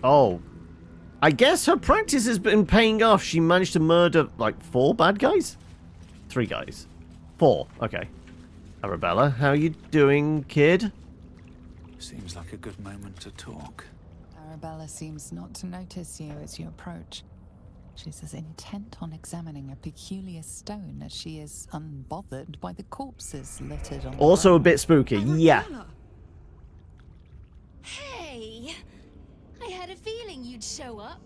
Oh. I guess her practice has been paying off. She managed to murder, like, 4 bad guys? 3 guys. 4. Okay. Arabella, how you doing, kid? Seems like a good moment to talk. Arabella seems not to notice you as you approach. She's as intent on examining a peculiar stone as she is unbothered by the corpses littered on the Also a ground. bit spooky, yeah. Hey! I had a feeling you'd show up.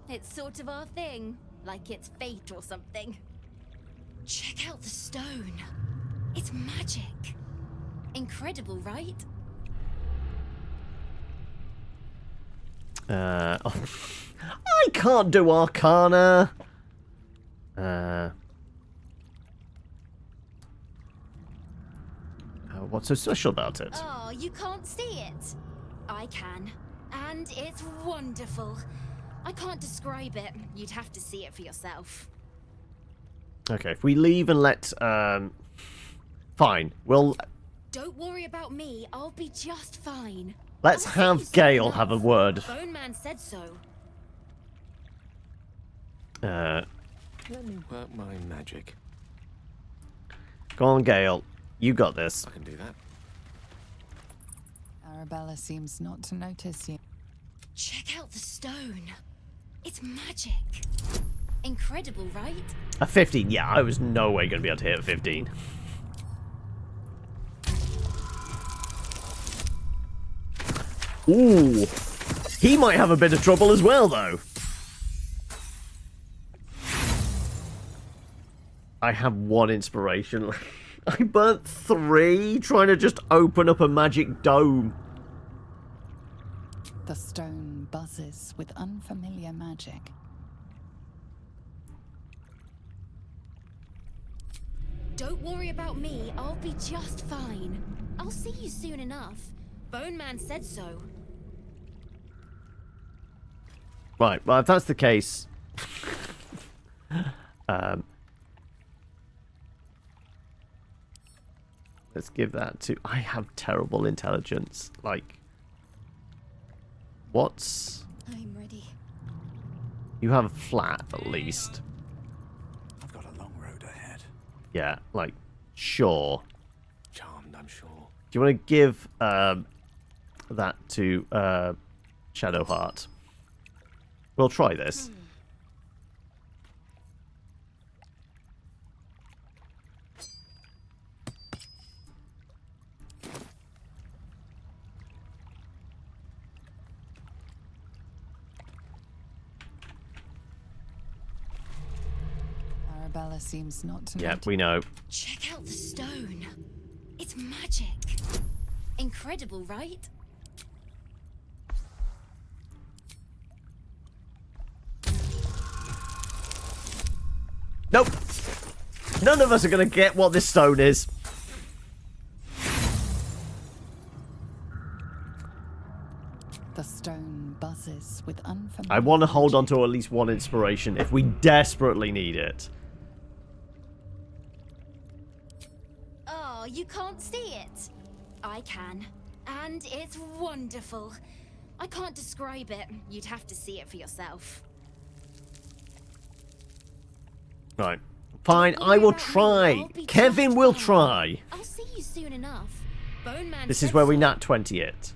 It's sort of our thing, like it's fate or something. Check out the stone. It's magic. Incredible, right? I can't do Arcana. What's so special about it? Oh, you can't see it. I can. And it's wonderful. I can't describe it. You'd have to see it for yourself. Okay, if we leave and let, fine. We'll... Don't worry about me. I'll be just fine. Let's have Gale have a word. Bone Man said so. Let me work my magic. Go on, Gale. You got this. I can do that. Arabella seems not to notice you. Check out the stone. It's magic. Incredible, right? A 15. Yeah, I was no way going to be able to hit a 15. Ooh. He might have a bit of trouble as well, though. I have 1 inspiration. I burnt 3 trying to just open up a magic dome. The stone buzzes with unfamiliar magic. Don't worry about me. I'll be just fine. I'll see you soon enough. Bone Man said so. Right, well, if that's the case... Let's give that to... I have terrible intelligence. Like... What's... I'm ready. You have a flat, at least. I've got a long road ahead. Yeah, like, sure. Charmed, I'm sure. Do you want to give that to Shadowheart? We'll try this. Arabella seems not to. Yeah, we know. Check out the stone. It's magic. Incredible, right? Nope. None of us are going to get what this stone is. The stone buzzes with unfamiliar. I want to hold on to at least one inspiration if we desperately need it. Oh, you can't see it. I can. And it's wonderful. I can't describe it. You'd have to see it for yourself. Right. Fine, I will try. Kevin will try. I'll see you soon enough. Bone Man This is said where we so. nat 20 it.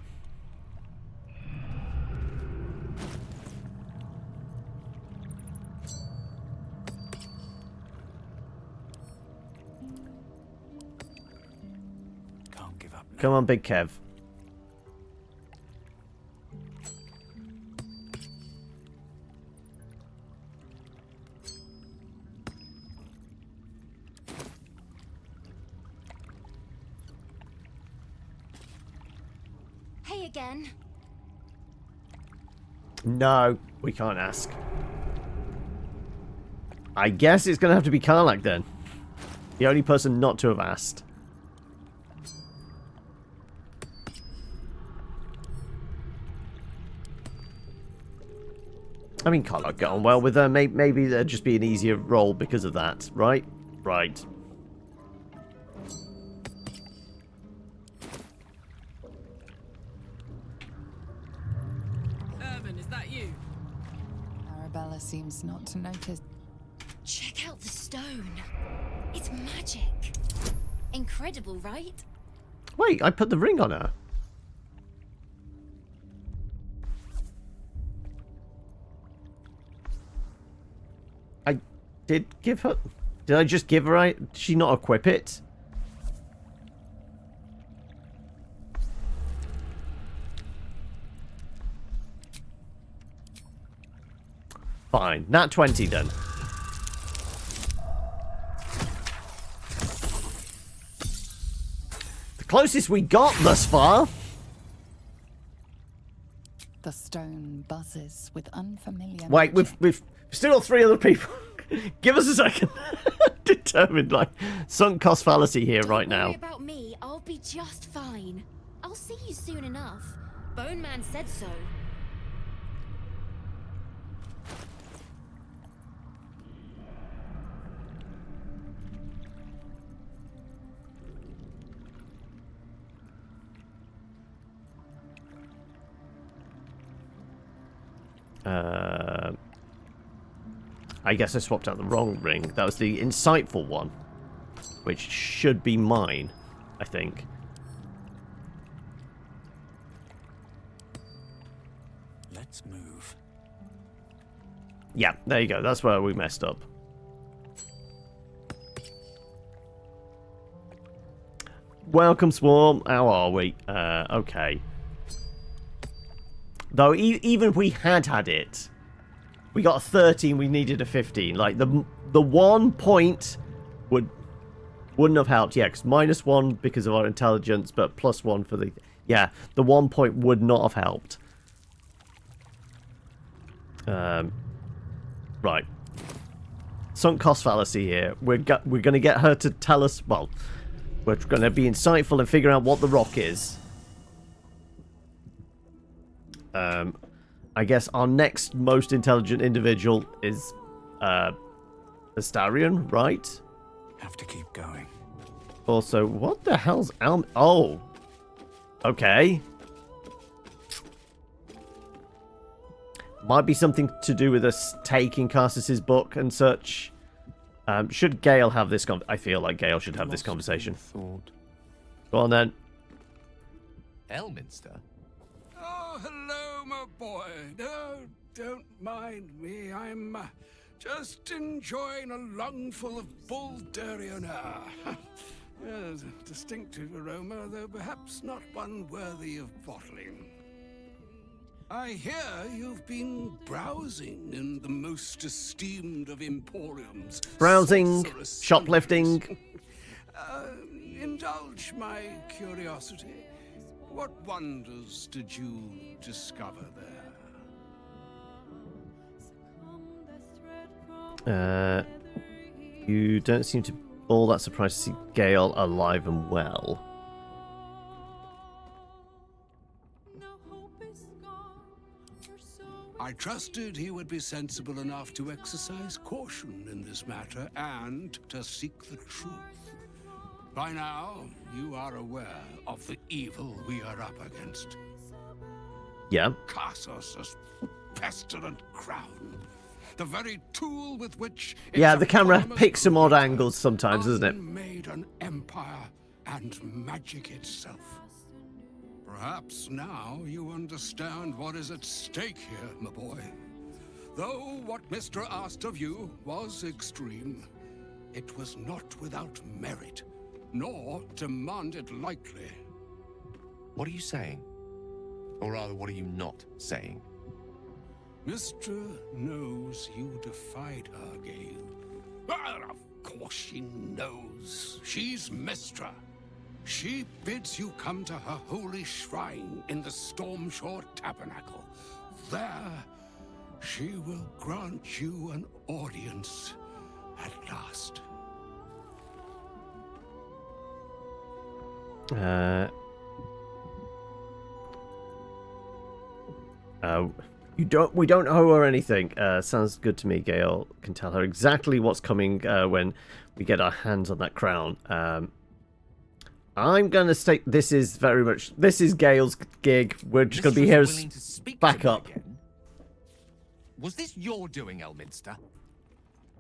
Can't give up now. Come on, Big Kev. Hey again. No, we can't ask. I guess it's going to have to be Karlak then. The only person not to have asked. I mean, Karlak got on well with her. Maybe there'd just be an easier role because of that, right? Right. Irvin, is that you? Arabella seems not to notice. Check out the stone. It's magic. Incredible, right? Wait, I put the ring on her. I did give her... Did I just give her... Did she not equip it? Fine. Nat 20 then. The closest we got thus far. The stone buzzes with unfamiliar. Wait, magic. we've still got 3 other people. Give us a second. Determined, like, sunk cost fallacy here right Don't now. worry about me. I'll be just fine. I'll see you soon enough. Bone Man said so. I guess I swapped out the wrong ring. That was the insightful one, which should be mine, I think. Let's move. Yeah, there you go. That's where we messed up. Welcome, Swarm. How are we? Okay. Though, even if we had it, we got a 13, we needed a 15. Like, the 1 point wouldn't have helped. Yeah, because -1 because of our intelligence, but +1 for the... Yeah, the 1 point would not have helped. Right. Sunk cost fallacy here. We're going to get her to tell us... Well, we're going to be insightful and figure out what the rock is. I guess our next most intelligent individual is Astarion, right? Have to keep going. Also, what the hell's Oh. Okay. Might be something to do with us taking Carsus's book and such. Should Gale have this I feel like Gale should have this conversation. Go on then. Elminster? Oh, hello, my boy. No, don't mind me. I'm just enjoying a lungful of Baldurian air. Yes, a distinctive aroma, though perhaps not one worthy of bottling. I hear you've been browsing in the most esteemed of emporiums. Browsing, shoplifting. Indulge my curiosity. What wonders did you discover there? You don't seem to be all that surprised to see Gale alive and well. I trusted he would be sensible enough to exercise caution in this matter and to seek the truth. By now, you are aware of the evil we are up against. Yeah. Carsus's pestilent crown. The very tool with which... Yeah, the camera picks some odd angles sometimes, doesn't it? Made an empire and magic itself. Perhaps now you understand what is at stake here, my boy. Though what Mr. asked of you was extreme, it was not without merit, nor demanded lightly. What are you saying? Or rather, what are you not saying? Mr. knows you defied her, Gale. Well, of course she knows. She's Mistra. She bids you come to her holy shrine in the Stormshore Tabernacle. There, she will grant you an audience at last. We don't owe her anything. Sounds good to me. Gale can tell her exactly what's coming when we get our hands on that crown. I'm going to state this is Gale's gig. We're just going to be here as backup. Was this your doing, Elminster?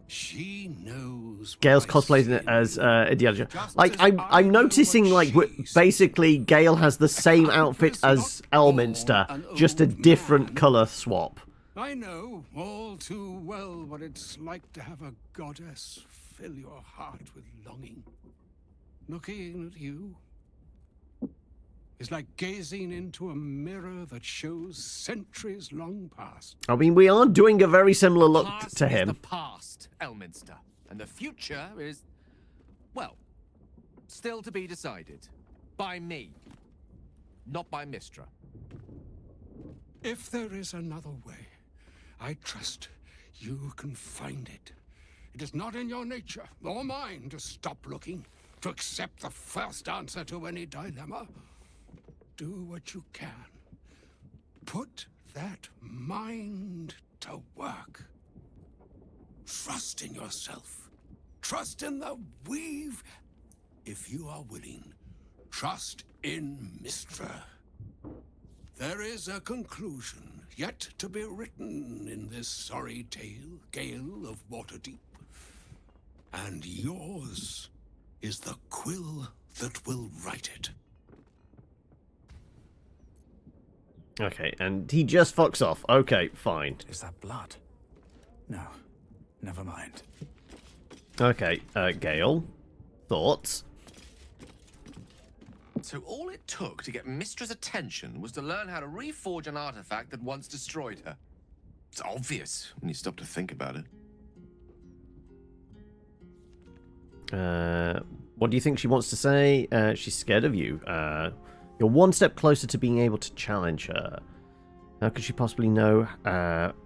She knows. Gale's cosplaying it as Indiana Jones. Like I'm noticing, like basically Gale has the same outfit as Elminster, just a different color swap. I know all too well what it's like to have a goddess fill your heart with longing. Looking at you is like gazing into a mirror that shows centuries long past. I mean, we are doing a very similar look to him. The past, Elminster, and the future is, well, still to be decided by me, not by Mistra. If there is another way, I trust you can find it. It is not in your nature or mine to stop looking, to accept the first answer to any dilemma. Do what you can. Put that mind to work. Trust in yourself. Trust in the weave. If you are willing, trust in Mistra. There is a conclusion yet to be written in this sorry tale, Gale of Waterdeep. And yours is the quill that will write it. Okay, and he just fucks off. Okay, fine. Is that blood? No, never mind. Okay, Gale, thoughts? So all it took to get Mistra's attention was to learn how to reforge an artifact that once destroyed her. It's obvious when you stop to think about it. What do you think she wants to say? She's scared of you. You're one step closer to being able to challenge her. How could she possibly know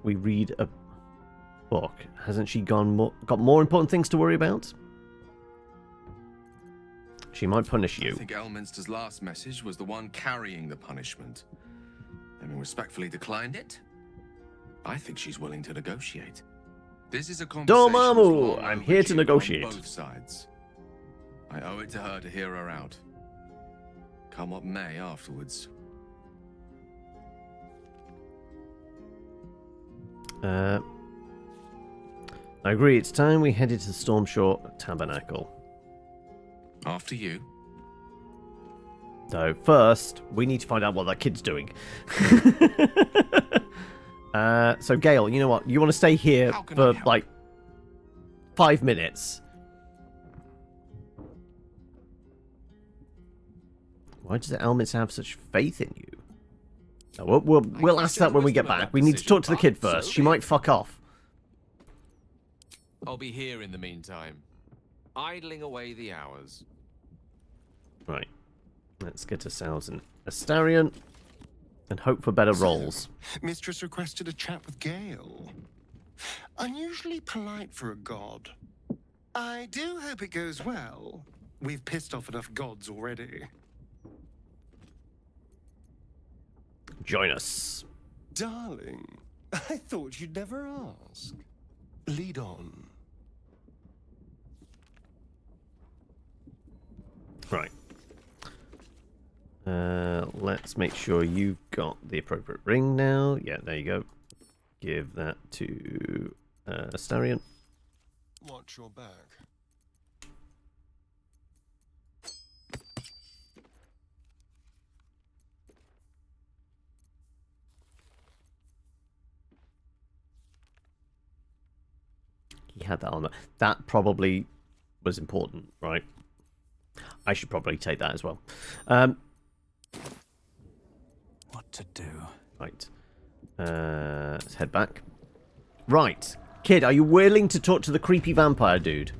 we read a book? Hasn't she got more important things to worry about? She might punish you. I think Elminster's last message was the one carrying the punishment. Having respectfully declined it, I think she's willing to negotiate. This is a conversation. Dormammu, I'm here to negotiate. On both sides. I owe it to her to hear her out. Come what may afterwards. I agree. It's time we headed to the Stormshore Tabernacle. After you. So first, we need to find out what that kid's doing. So Gale, you know what? You want to stay here for like 5 minutes. Why does the elements have such faith in you? No, we'll ask that when we get back. We need to talk to the kid first. She might fuck off. I'll be here in the meantime, idling away the hours. Right. Let's get ourselves an Astarion and hope for better rolls. Mistress requested a chat with Gale. Unusually polite for a god. I do hope it goes well. We've pissed off enough gods already. Join us. Darling, I thought you'd never ask. Lead on. Right. Let's make sure you've got the appropriate ring now. Yeah, there you go. Give that to Astarion. Watch your back. He had that armor. That probably was important, right? I should probably take that as well. What to do? Right. Let's head back. Right. Kid, are you willing to talk to the creepy vampire dude?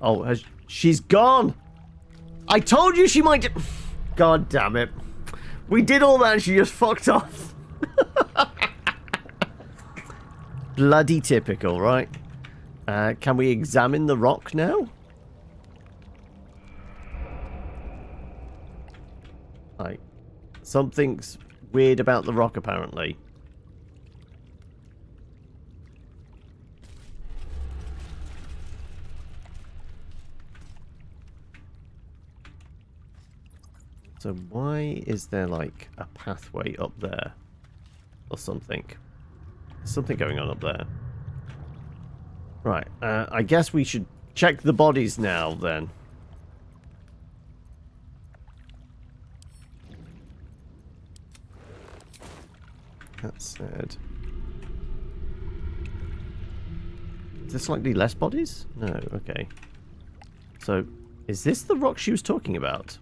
Oh, she's gone! I told you she might... God damn it. We did all that and she just fucked off. Bloody typical, right? Can we examine the rock now? Right. Something's weird about the rock, apparently. So why is there, like, a pathway up there? Or something? Something going on up there. Right, I guess we should check the bodies now, then. That said... Is there slightly less bodies? No, okay. So, is this the rock she was talking about?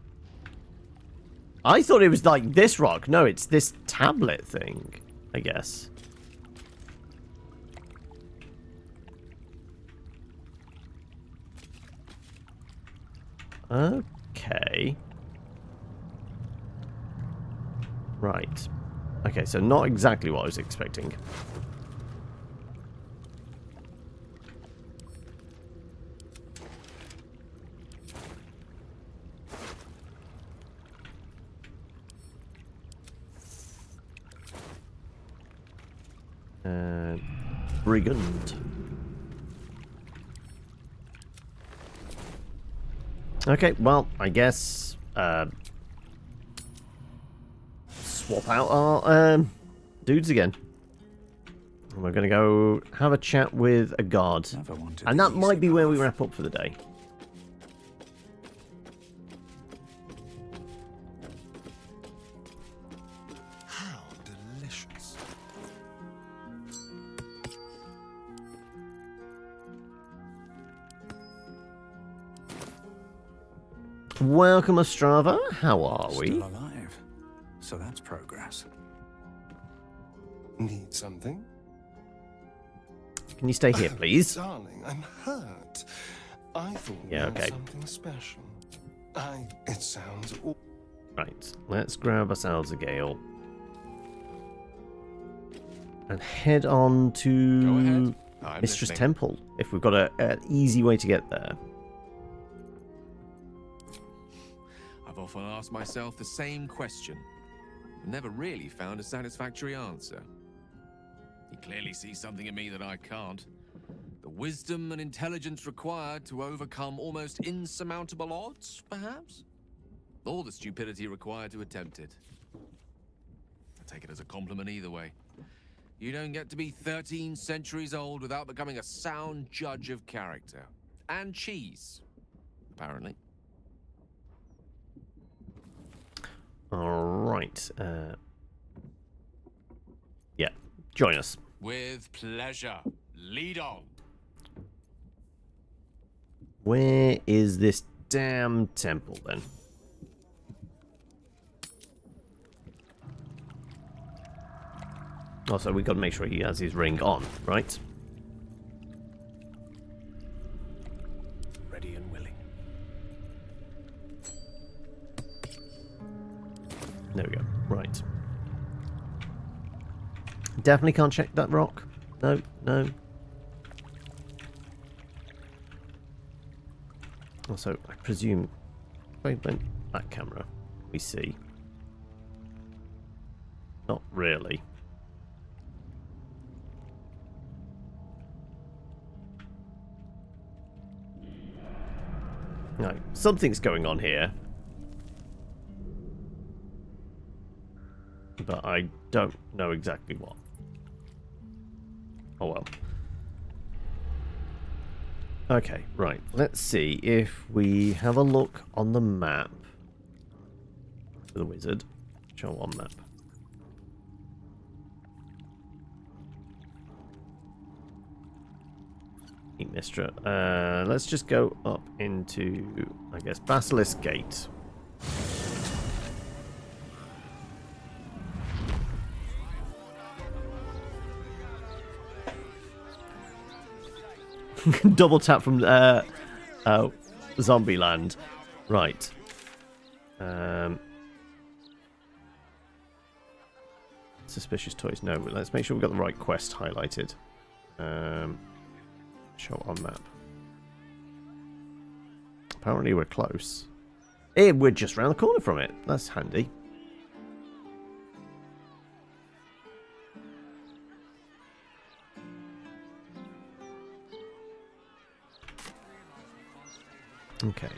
I thought it was like this rock. No, it's this tablet thing, I guess. Okay. Right. Okay, so not exactly what I was expecting. Brigand. Okay, well, I guess swap out our dudes again. And we're going to go have a chat with a god. And that might be where we wrap up for the day. How delicious. Welcome, Ostrava. How are we? Still alive. So that's progress. Need something? Can you stay here, please? Darling, I'm hurt. I thought Yeah, okay. something special. It sounds... Right, let's grab ourselves a gale. And head on to Mistress listening. Temple, if we've got an easy way to get there. I've often asked myself the same question, and never really found a satisfactory answer. He clearly sees something in me that I can't. The wisdom and intelligence required to overcome almost insurmountable odds, perhaps? Or the stupidity required to attempt it. I take it as a compliment either way. You don't get to be 13 centuries old without becoming a sound judge of character. And cheese, apparently. All right. Yeah, join us. With pleasure. Lead on. Where is this damn temple, then? Also, we've got to make sure he has his ring on, right? Ready and willing. There we go. Right. Definitely can't check that rock. No, no. Also, I presume... Wait, that camera. We see. Not really. No, something's going on here. But I don't know exactly what. Oh well. Okay, right. Let's see if we have a look on the map. The wizard. Show on map. Mistra. Let's just go up into, I guess, Basilisk Gate. Double tap from Zombie Land. Right. Suspicious toys. No, let's make sure we've got the right quest highlighted. Show on map. Apparently we're close. Hey, we're just around the corner from it. That's handy. Okay.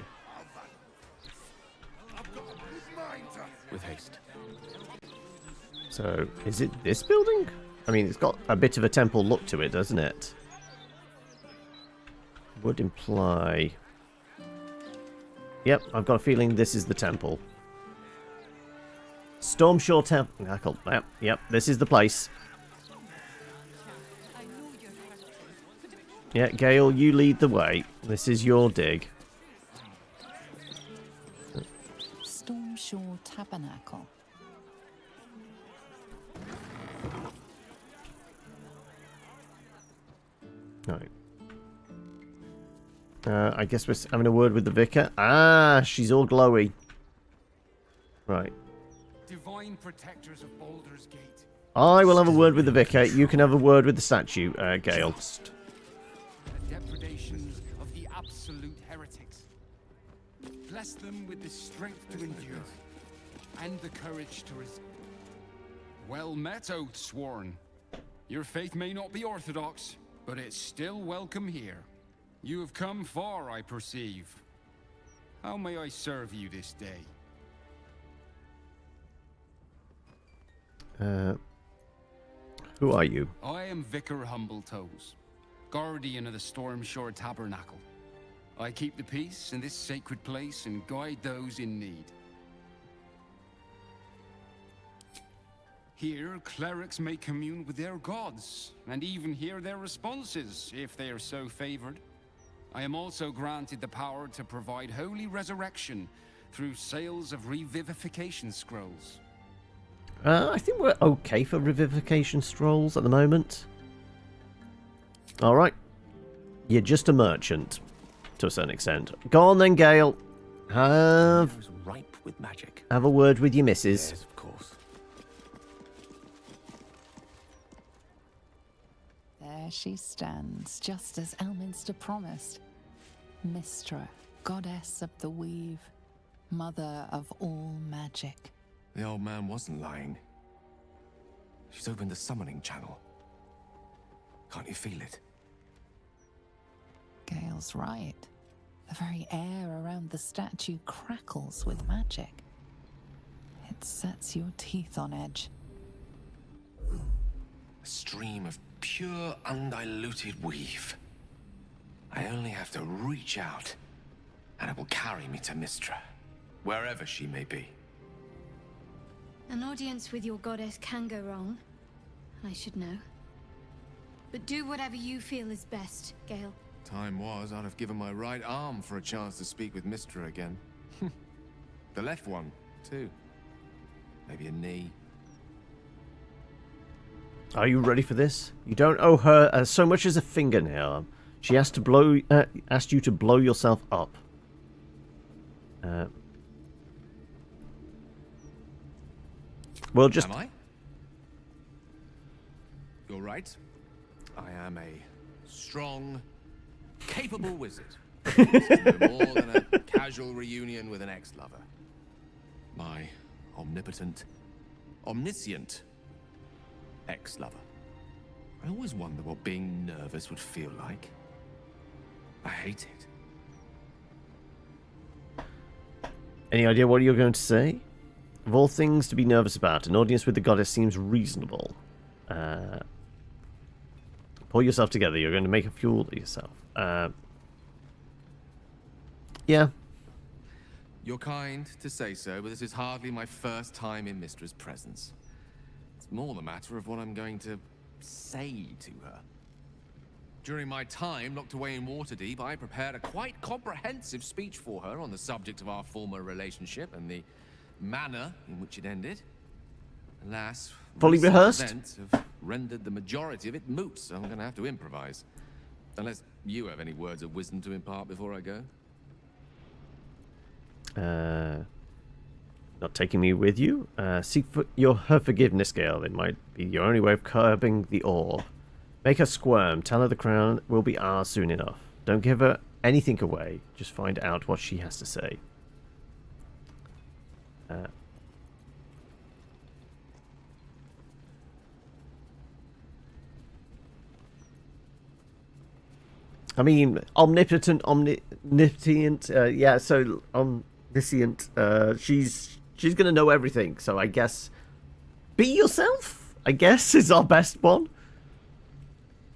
With haste. So, is it this building? I mean, it's got a bit of a temple look to it, doesn't it? Would imply... Yep, I've got a feeling this is the temple. Stormshore Temple. Yep, this is the place. Yeah, Gale, you lead the way. This is your dig. Stormshore Tabernacle. Right. I guess we're having a word with the vicar. Ah, she's all glowy. Right. Divine protectors of Baldur's Gate. I will have a word with the vicar. You can have a word with the statue, Gale. The depredations of the absolute heretics. Bless them with the strength to endure and the courage to resist. Well met, oath sworn. Your faith may not be orthodox, but it's still welcome here. You have come far, I perceive. How may I serve you this day? Who are you? I am Vicar Humbletoes, guardian of the Stormshore Tabernacle. I keep the peace in this sacred place and guide those in need. Here, clerics may commune with their gods, and even hear their responses, if they are so favored. I am also granted the power to provide holy resurrection through sales of revivification scrolls. I think we're okay for revivification scrolls at the moment. Alright. You're just a merchant, to a certain extent. Go on then, Gale. Have ripe with magic. Have a word with your missus. Yes, of course. There she stands, just as Elminster promised. Mystra, goddess of the weave, mother of all magic. The old man wasn't lying. She's opened the summoning channel. Can't you feel it? Gale's right. The very air around the statue crackles with magic. It sets your teeth on edge. A stream of pure, undiluted weave. I only have to reach out, and it will carry me to Mystra, wherever she may be. An audience with your goddess can go wrong. I should know. But do whatever you feel is best, Gale. Time was, I'd have given my right arm for a chance to speak with Mystra again. The left one, too. Maybe a knee. Are you ready for this? You don't owe her so much as a fingernail. She asked you to blow yourself up. We'll just... Am I? You're right. I am a strong, capable wizard. It's no more than a casual reunion with an ex-lover. My omnipotent, omniscient ex-lover. I always wonder what being nervous would feel like. I hate it. Any idea what you're going to say? Of all things to be nervous about, an audience with the goddess seems reasonable. Pull yourself together. You're going to make a fool of yourself. Yeah. You're kind to say so, but this is hardly my first time in Mystra's presence. It's more the matter of what I'm going to say to her. During my time locked away in Waterdeep, I prepared a quite comprehensive speech for her on the subject of our former relationship and the manner in which it ended. Alas, fully rehearsed? Events have rendered the majority of it moot, so I'm going to have to improvise. Unless you have any words of wisdom to impart before I go. Not taking me with you? Seek her forgiveness, Gale. It might be your only way of curbing the awe. Make her squirm. Tell her the crown will be ours soon enough. Don't give her anything away. Just find out what she has to say. I mean, omnipotent, omniscient, yeah, so omniscient, she's gonna know everything, so I guess be yourself, I guess, is our best one.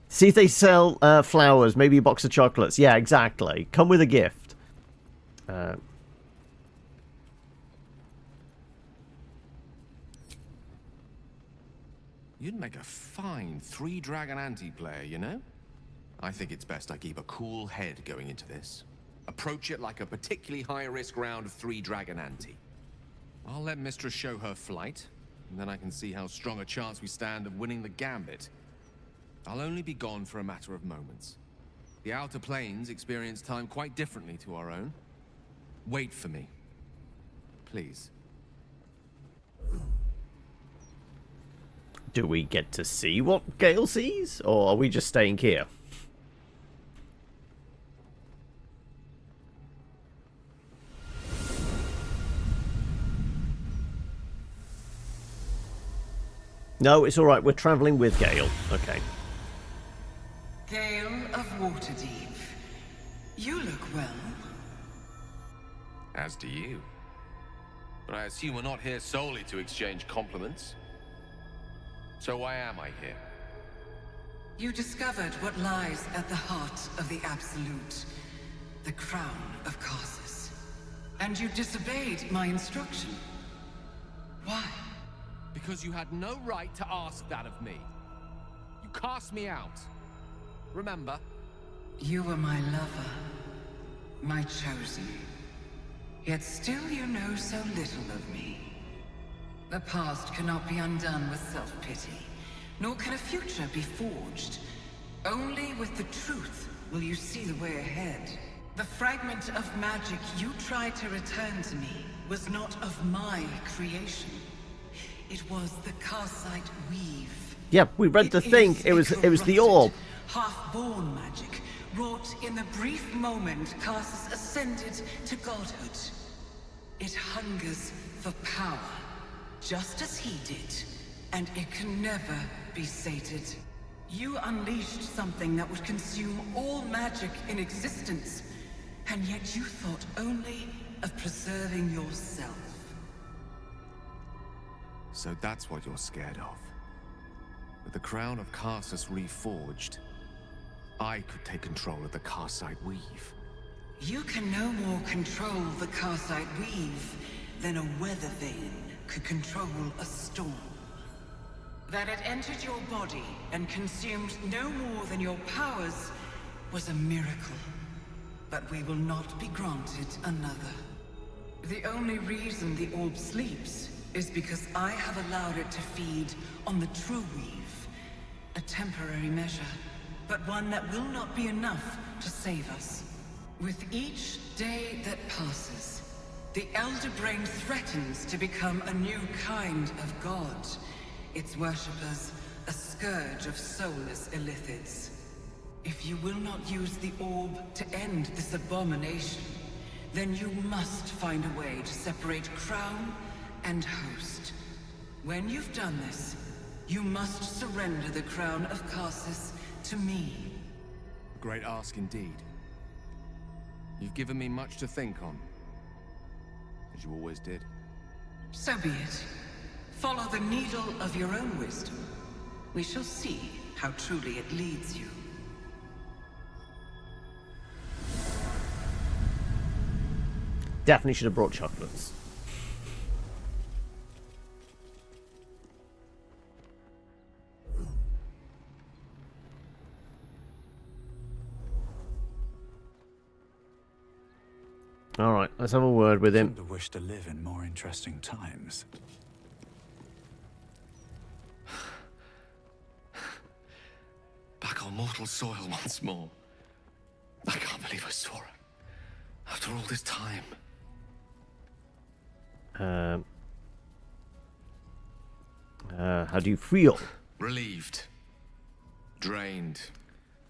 See if they sell flowers, maybe a box of chocolates. Yeah, exactly. Come with a gift. You'd make a fine 3-dragon anti-player, you know? I think it's best I keep a cool head going into this. Approach it like a particularly high-risk round of 3-dragon ante. I'll let Mystra show her flight, and then I can see how strong a chance we stand of winning the gambit. I'll only be gone for a matter of moments. The Outer Planes experience time quite differently to our own. Wait for me. Please. Do we get to see what Gale sees, or are we just staying here? No, it's alright, we're travelling with Gale. Okay. Gale of Waterdeep, you look well. As do you. But I assume we're not here solely to exchange compliments. So why am I here? You discovered what lies at the heart of the Absolute, the crown of Karsus. And you disobeyed my instruction. Why? Because you had no right to ask that of me. You cast me out. Remember? You were my lover, my chosen. Yet still you know so little of me. The past cannot be undone with self-pity, nor can a future be forged. Only with the truth will you see the way ahead. The fragment of magic you tried to return to me was not of my creation. It was the Karsite weave. Yeah, we read the thing. It was the orb. Half-born magic, wrought in the brief moment Karsus ascended to godhood. It hungers for power, just as he did, and it can never be sated. You unleashed something that would consume all magic in existence, and yet you thought only of preserving yourself. So that's what you're scared of. With the crown of Karsus reforged, I could take control of the Karsite Weave. You can no more control the Karsite Weave than a weather vane could control a storm. That it entered your body and consumed no more than your powers was a miracle. But we will not be granted another. The only reason the orb sleeps is because I have allowed it to feed on the true weave. A temporary measure, but one that will not be enough to save us. With each day that passes, the Elder Brain threatens to become a new kind of god. Its worshippers, a scourge of soulless illithids. If you will not use the orb to end this abomination, then you must find a way to separate crown and host. When you've done this, you must surrender the crown of Karsus to me. A great ask indeed. You've given me much to think on, as you always did. So be it. Follow the needle of your own wisdom. We shall see how truly it leads you. Definitely should have brought chocolates. All right, let's have a word with him. I wish to live in more interesting times. Back on mortal soil once more. I can't believe I saw her. After all this time. How do you feel? Relieved. Drained.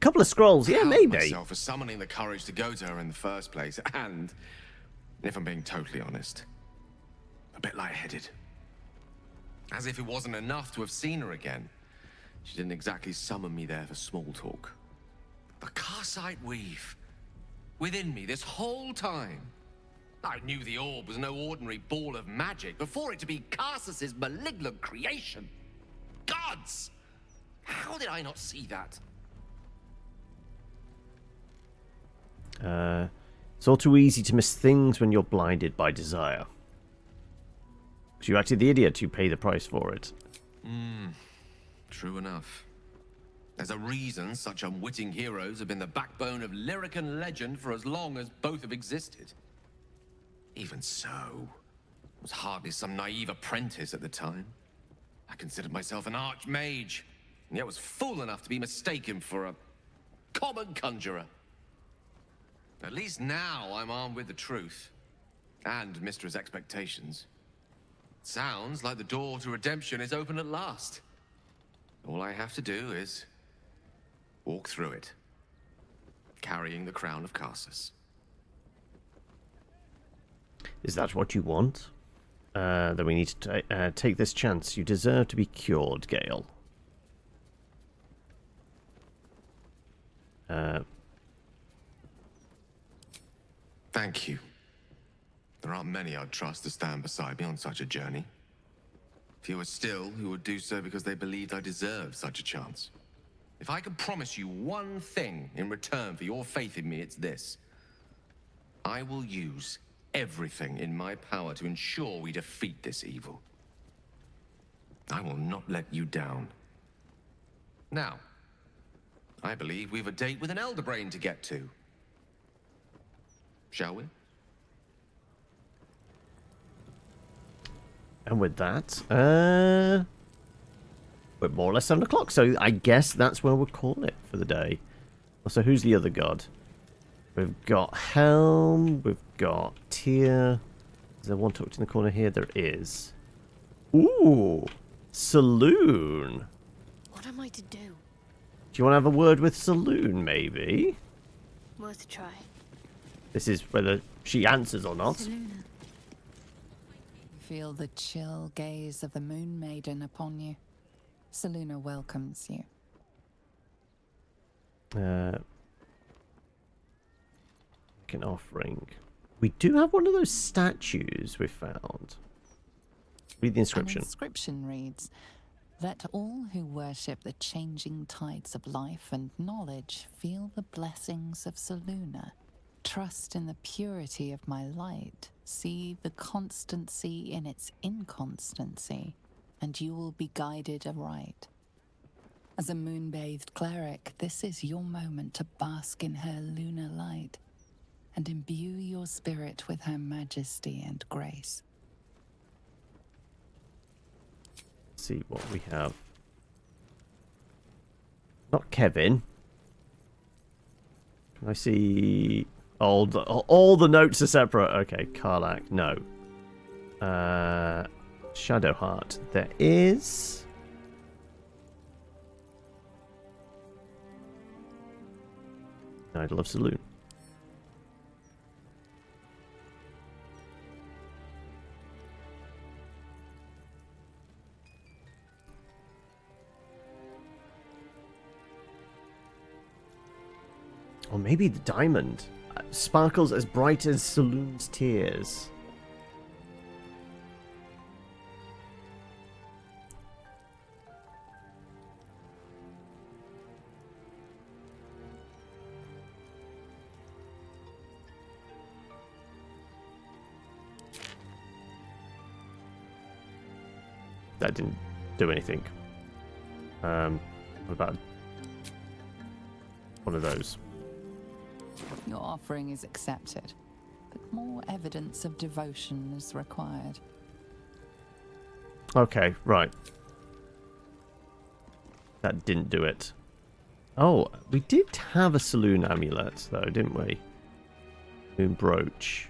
Couple of scrolls, yeah, maybe. Myself for summoning the courage to go to her in the first place, and, if I'm being totally honest, a bit lightheaded. As if it wasn't enough to have seen her again. She didn't exactly summon me there for small talk. The Karsite Weave. Within me this whole time. I knew the orb was no ordinary ball of magic before it to be Karsus's malignant creation. Gods! How did I not see that? It's all too easy to miss things when you're blinded by desire. Because you're actually the idiot who pay the price for it. True enough. There's a reason such unwitting heroes have been the backbone of lyric and legend for as long as both have existed. Even so, I was hardly some naive apprentice at the time. I considered myself an archmage, and yet was fool enough to be mistaken for a common conjurer. At least now I'm armed with the truth, and Mistra's expectations. Sounds like the door to redemption is open at last. All I have to do is walk through it, carrying the crown of Karsus. Is that what you want? Then we need to take this chance. You deserve to be cured, Gale. Thank you. There aren't many I'd trust to stand beside me on such a journey. Fewer still who would do so because they believed I deserved such a chance. If I could promise you one thing in return for your faith in me, it's this. I will use everything in my power to ensure we defeat this evil. I will not let you down. Now, I believe we've a date with an Elder Brain to get to. Shall we? And with that, we're more or less 7 o'clock, so I guess that's where we'll call it for the day. So who's the other god? We've got Helm, we've got Tyr. Is there one tucked in the corner here? There is. Ooh, Saloon. What am I to do? Do you want to have a word with Saloon, maybe? Worth a try. This is whether she answers or not. You feel the chill gaze of the Moon Maiden upon you. Seluna welcomes you. Make an offering. We do have one of those statues we found. Read the inscription. An inscription reads, "Let all who worship the changing tides of life and knowledge feel the blessings of Selûne. Trust in the purity of my light. See the constancy in its inconstancy, and you will be guided aright. As a moon-bathed cleric, this is your moment to bask in her lunar light and imbue your spirit with her majesty and grace." Let's see what we have. Not Kevin. Can I see... all the notes are separate. Okay, Karlach, no. Shadowheart. There is... Idol of Selûne. Or maybe the diamond. Sparkles as bright as Selûne's tears. That didn't do anything. What about one of those? Your offering is accepted, but more evidence of devotion is required. Okay, right. That didn't do it. Oh, we did have a Selûne amulet, though, didn't we? Moon brooch.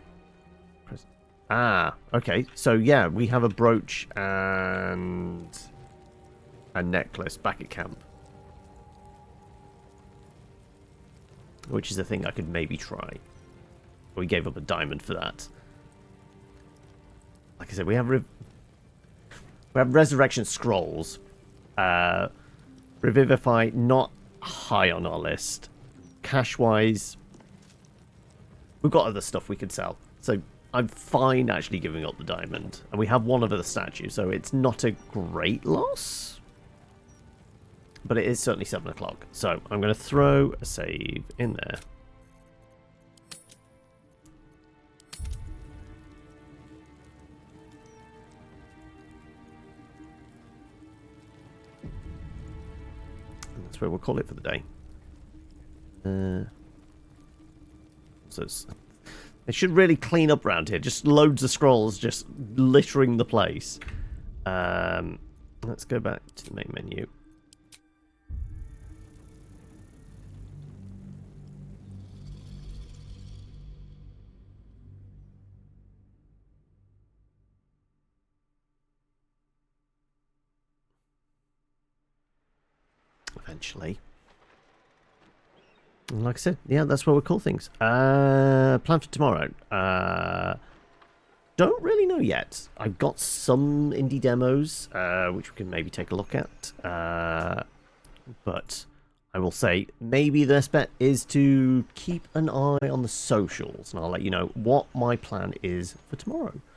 Ah, okay. So, yeah, we have a brooch and a necklace back at camp. Which is a thing I could maybe try. We gave up a diamond for that. Like I said, we have resurrection scrolls. Revivify, not high on our list. Cash-wise, we've got other stuff we could sell. So I'm fine actually giving up the diamond. And we have one of the statues, so it's not a great loss. But it is certainly 7 o'clock. So I'm going to throw a save in there. And that's where we'll call it for the day. So they should really clean up around here. Just loads of scrolls just littering the place. Let's go back to the main menu. Eventually. And like I said, yeah, that's where we'll call things. Plan for tomorrow. Don't really know yet. I've got some indie demos, which we can maybe take a look at. But I will say, maybe the best bet is to keep an eye on the socials, and I'll let you know what my plan is for tomorrow.